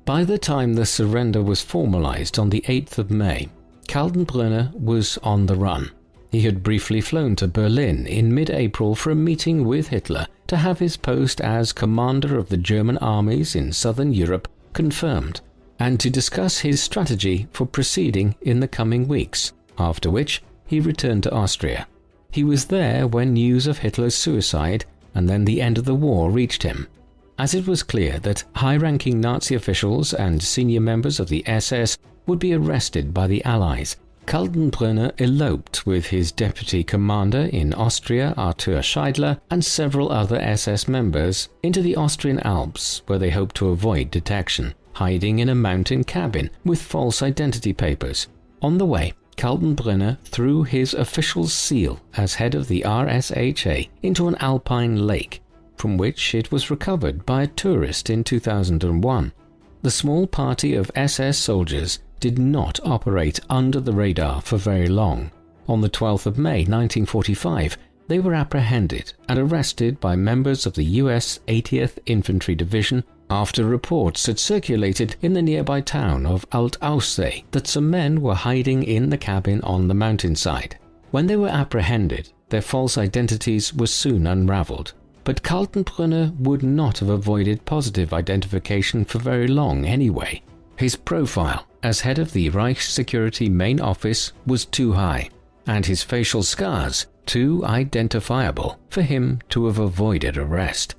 By the time the surrender was formalized on the 8th of May, Kaltenbrunner was on the run. He had briefly flown to Berlin in mid-April for a meeting with Hitler to have his post as commander of the German armies in southern Europe confirmed, and to discuss his strategy for proceeding in the coming weeks, after which he returned to Austria. He was there when news of Hitler's suicide and then the end of the war reached him. As it was clear that high-ranking Nazi officials and senior members of the SS would be arrested by the Allies, Kaltenbrunner eloped with his deputy commander in Austria, Arthur Scheidler, and several other SS members into the Austrian Alps, where they hoped to avoid detection, hiding in a mountain cabin with false identity papers. On the way, Kaltenbrunner threw his official seal as head of the RSHA into an alpine lake, from which it was recovered by a tourist in 2001. The small party of SS soldiers did not operate under the radar for very long. On the 12th of May 1945, they were apprehended and arrested by members of the US 80th Infantry Division after reports had circulated in the nearby town of Alt-Aussee that some men were hiding in the cabin on the mountainside. When they were apprehended, their false identities were soon unraveled. But Kaltenbrunner would not have avoided positive identification for very long anyway. His profile as head of the Reichssecurity main office was too high, and his facial scars too identifiable for him to have avoided arrest.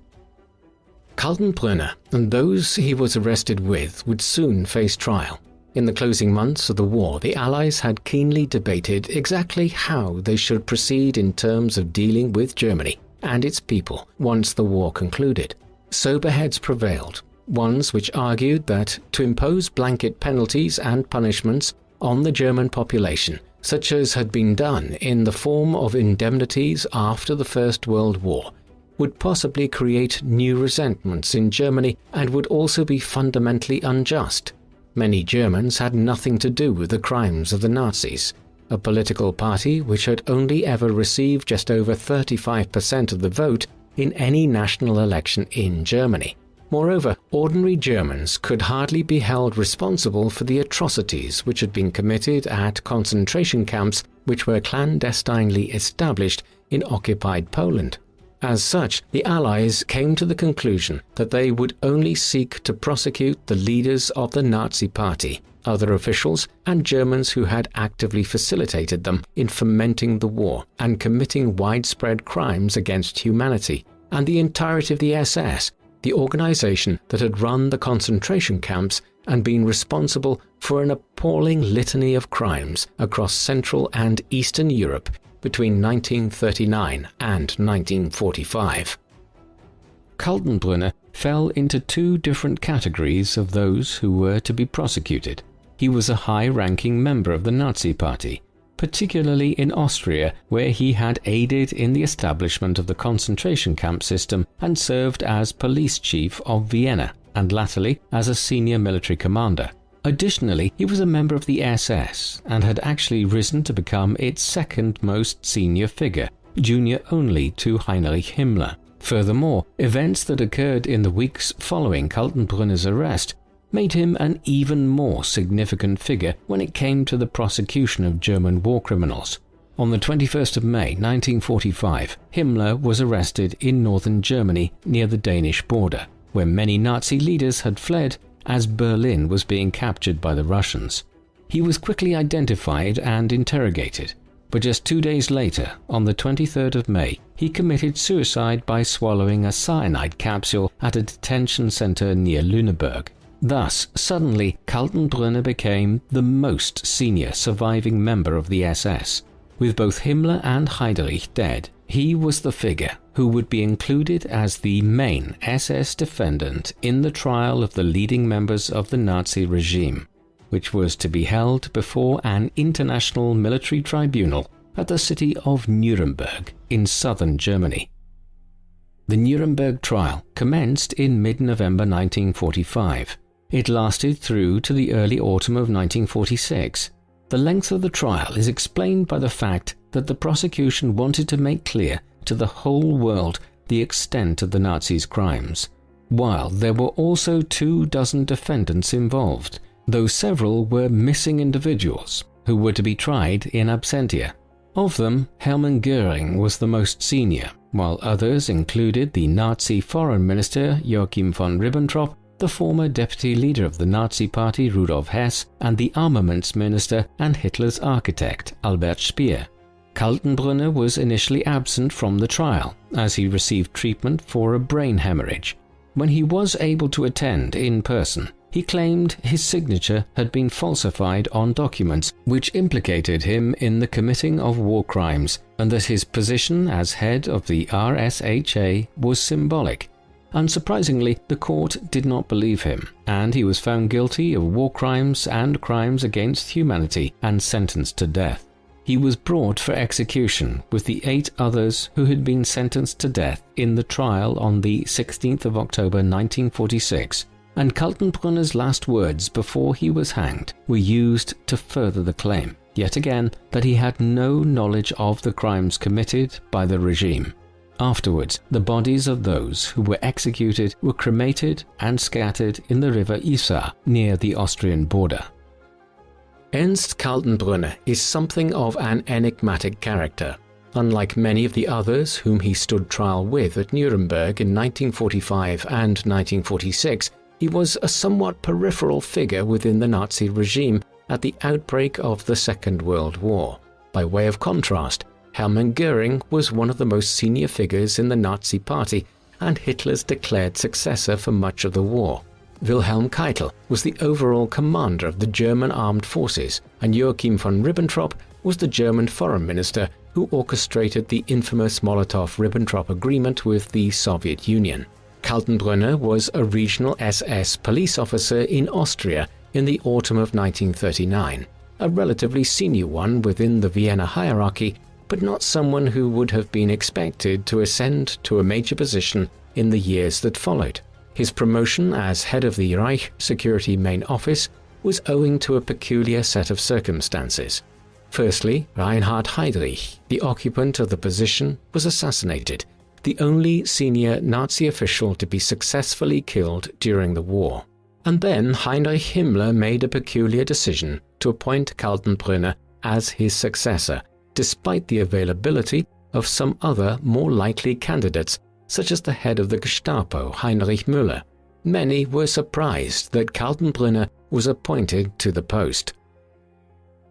Kaltenbrunner and those he was arrested with would soon face trial. In the closing months of the war, the Allies had keenly debated exactly how they should proceed in terms of dealing with Germany and its people once the war concluded. Sober heads prevailed, ones which argued that to impose blanket penalties and punishments on the German population such as had been done in the form of indemnities after the First World War, would possibly create new resentments in Germany and would also be fundamentally unjust. Many Germans had nothing to do with the crimes of the Nazis, a political party which had only ever received just over 35% of the vote in any national election in Germany. Moreover, ordinary Germans could hardly be held responsible for the atrocities which had been committed at concentration camps which were clandestinely established in occupied Poland. As such, the Allies came to the conclusion that they would only seek to prosecute the leaders of the Nazi Party, other officials, and Germans who had actively facilitated them in fomenting the war and committing widespread crimes against humanity, and the entirety of the SS, the organization that had run the concentration camps and been responsible for an appalling litany of crimes across Central and Eastern Europe between 1939 and 1945. Kaltenbrunner fell into two different categories of those who were to be prosecuted. He was a high-ranking member of the Nazi Party, particularly in Austria, where he had aided in the establishment of the concentration camp system and served as police chief of Vienna, and latterly as a senior military commander. Additionally, he was a member of the SS and had actually risen to become its second most senior figure, junior only to Heinrich Himmler. Furthermore, events that occurred in the weeks following Kaltenbrunner's arrest made him an even more significant figure when it came to the prosecution of German war criminals. On the 21st of May 1945, Himmler was arrested in northern Germany near the Danish border, where many Nazi leaders had fled as Berlin was being captured by the Russians. He was quickly identified and interrogated, but just 2 days later, on the 23rd of May, he committed suicide by swallowing a cyanide capsule at a detention center near Lüneburg. Thus, suddenly, Kaltenbrunner became the most senior surviving member of the SS. With both Himmler and Heydrich dead, he was the figure who would be included as the main SS defendant in the trial of the leading members of the Nazi regime, which was to be held before an international military tribunal at the city of Nuremberg in southern Germany. The Nuremberg trial commenced in mid-November 1945. It lasted through to the early autumn of 1946. The length of the trial is explained by the fact that the prosecution wanted to make clear to the whole world the extent of the Nazis' crimes, while there were also 24 defendants involved, though several were missing individuals who were to be tried in absentia. Of them, Hermann Göring was the most senior, while others included the Nazi foreign minister Joachim von Ribbentrop, the former deputy leader of the Nazi Party Rudolf Hess, and the armaments minister and Hitler's architect Albert Speer. Kaltenbrunner was initially absent from the trial, as he received treatment for a brain hemorrhage. When he was able to attend in person, he claimed his signature had been falsified on documents which implicated him in the committing of war crimes, and that his position as head of the RSHA was symbolic. Unsurprisingly, the court did not believe him, and he was found guilty of war crimes and crimes against humanity and sentenced to death. He was brought for execution with the 8 others who had been sentenced to death in the trial on the 16th of October 1946, and Kaltenbrunner's last words before he was hanged were used to further the claim, yet again, that he had no knowledge of the crimes committed by the regime. Afterwards, the bodies of those who were executed were cremated and scattered in the river Isar near the Austrian border. Ernst Kaltenbrunner is something of an enigmatic character. Unlike many of the others whom he stood trial with at Nuremberg in 1945 and 1946, he was a somewhat peripheral figure within the Nazi regime at the outbreak of the Second World War. By way of contrast, Hermann Göring was one of the most senior figures in the Nazi Party and Hitler's declared successor for much of the war. Wilhelm Keitel was the overall commander of the German armed forces, and Joachim von Ribbentrop was the German foreign minister who orchestrated the infamous Molotov-Ribbentrop agreement with the Soviet Union. Kaltenbrunner was a regional SS police officer in Austria in the autumn of 1939. a relatively senior one within the Vienna hierarchy, but not someone who would have been expected to ascend to a major position in the years that followed. His promotion as head of the Reich Security Main Office was owing to a peculiar set of circumstances. Firstly, Reinhard Heydrich, the occupant of the position, was assassinated, the only senior Nazi official to be successfully killed during the war. And then Heinrich Himmler made a peculiar decision to appoint Kaltenbrunner as his successor, despite the availability of some other more likely candidates, such as the head of the Gestapo, Heinrich Müller. Many were surprised that Kaltenbrunner was appointed to the post.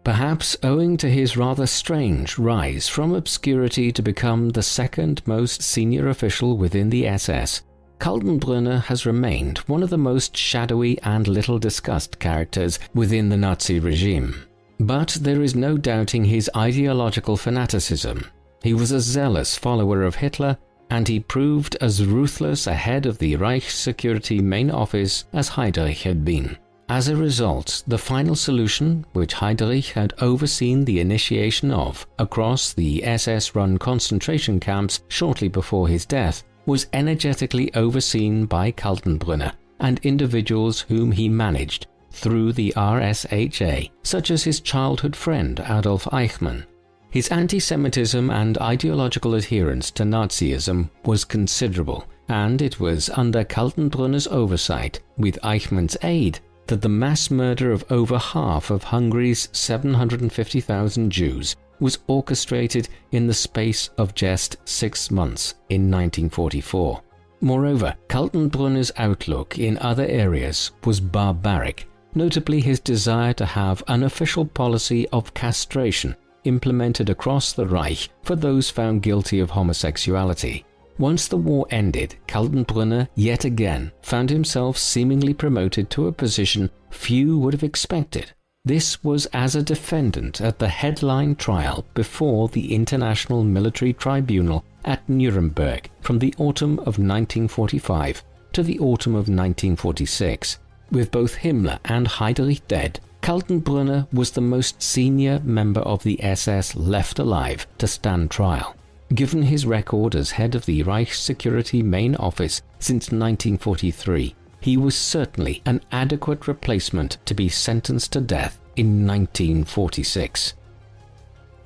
Perhaps owing to his rather strange rise from obscurity to become the second most senior official within the SS, Kaltenbrunner has remained one of the most shadowy and little discussed characters within the Nazi regime. But there is no doubting his ideological fanaticism. He was a zealous follower of Hitler, and he proved as ruthless a head of the Reich Security Main Office as Heydrich had been. As a result, the final solution, which Heydrich had overseen the initiation of across the SS-run concentration camps shortly before his death, was energetically overseen by Kaltenbrunner and individuals whom he managed through the RSHA, such as his childhood friend Adolf Eichmann. His anti-Semitism and ideological adherence to Nazism was considerable, and it was under Kaltenbrunner's oversight, with Eichmann's aid, that the mass murder of over half of Hungary's 750,000 Jews was orchestrated in the space of just 6 months in 1944. Moreover, Kaltenbrunner's outlook in other areas was barbaric, notably his desire to have an official policy of castration implemented across the Reich for those found guilty of homosexuality. Once the war ended, Kaltenbrunner yet again found himself seemingly promoted to a position few would have expected. This was as a defendant at the headline trial before the International Military Tribunal at Nuremberg from the autumn of 1945 to the autumn of 1946. With both Himmler and Heydrich dead, Kaltenbrunner was the most senior member of the SS left alive to stand trial. Given his record as head of the Reich Security Main Office since 1943, he was certainly an adequate replacement to be sentenced to death in 1946.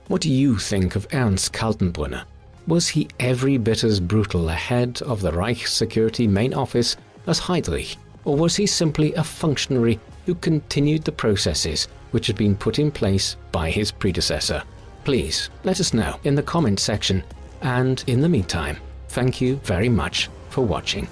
What do you think of Ernst Kaltenbrunner? Was he every bit as brutal a head of the Reich Security Main Office as Heydrich, or was he simply a functionary who continued the processes which had been put in place by his predecessor? Please let us know in the comment section, and in the meantime, thank you very much for watching.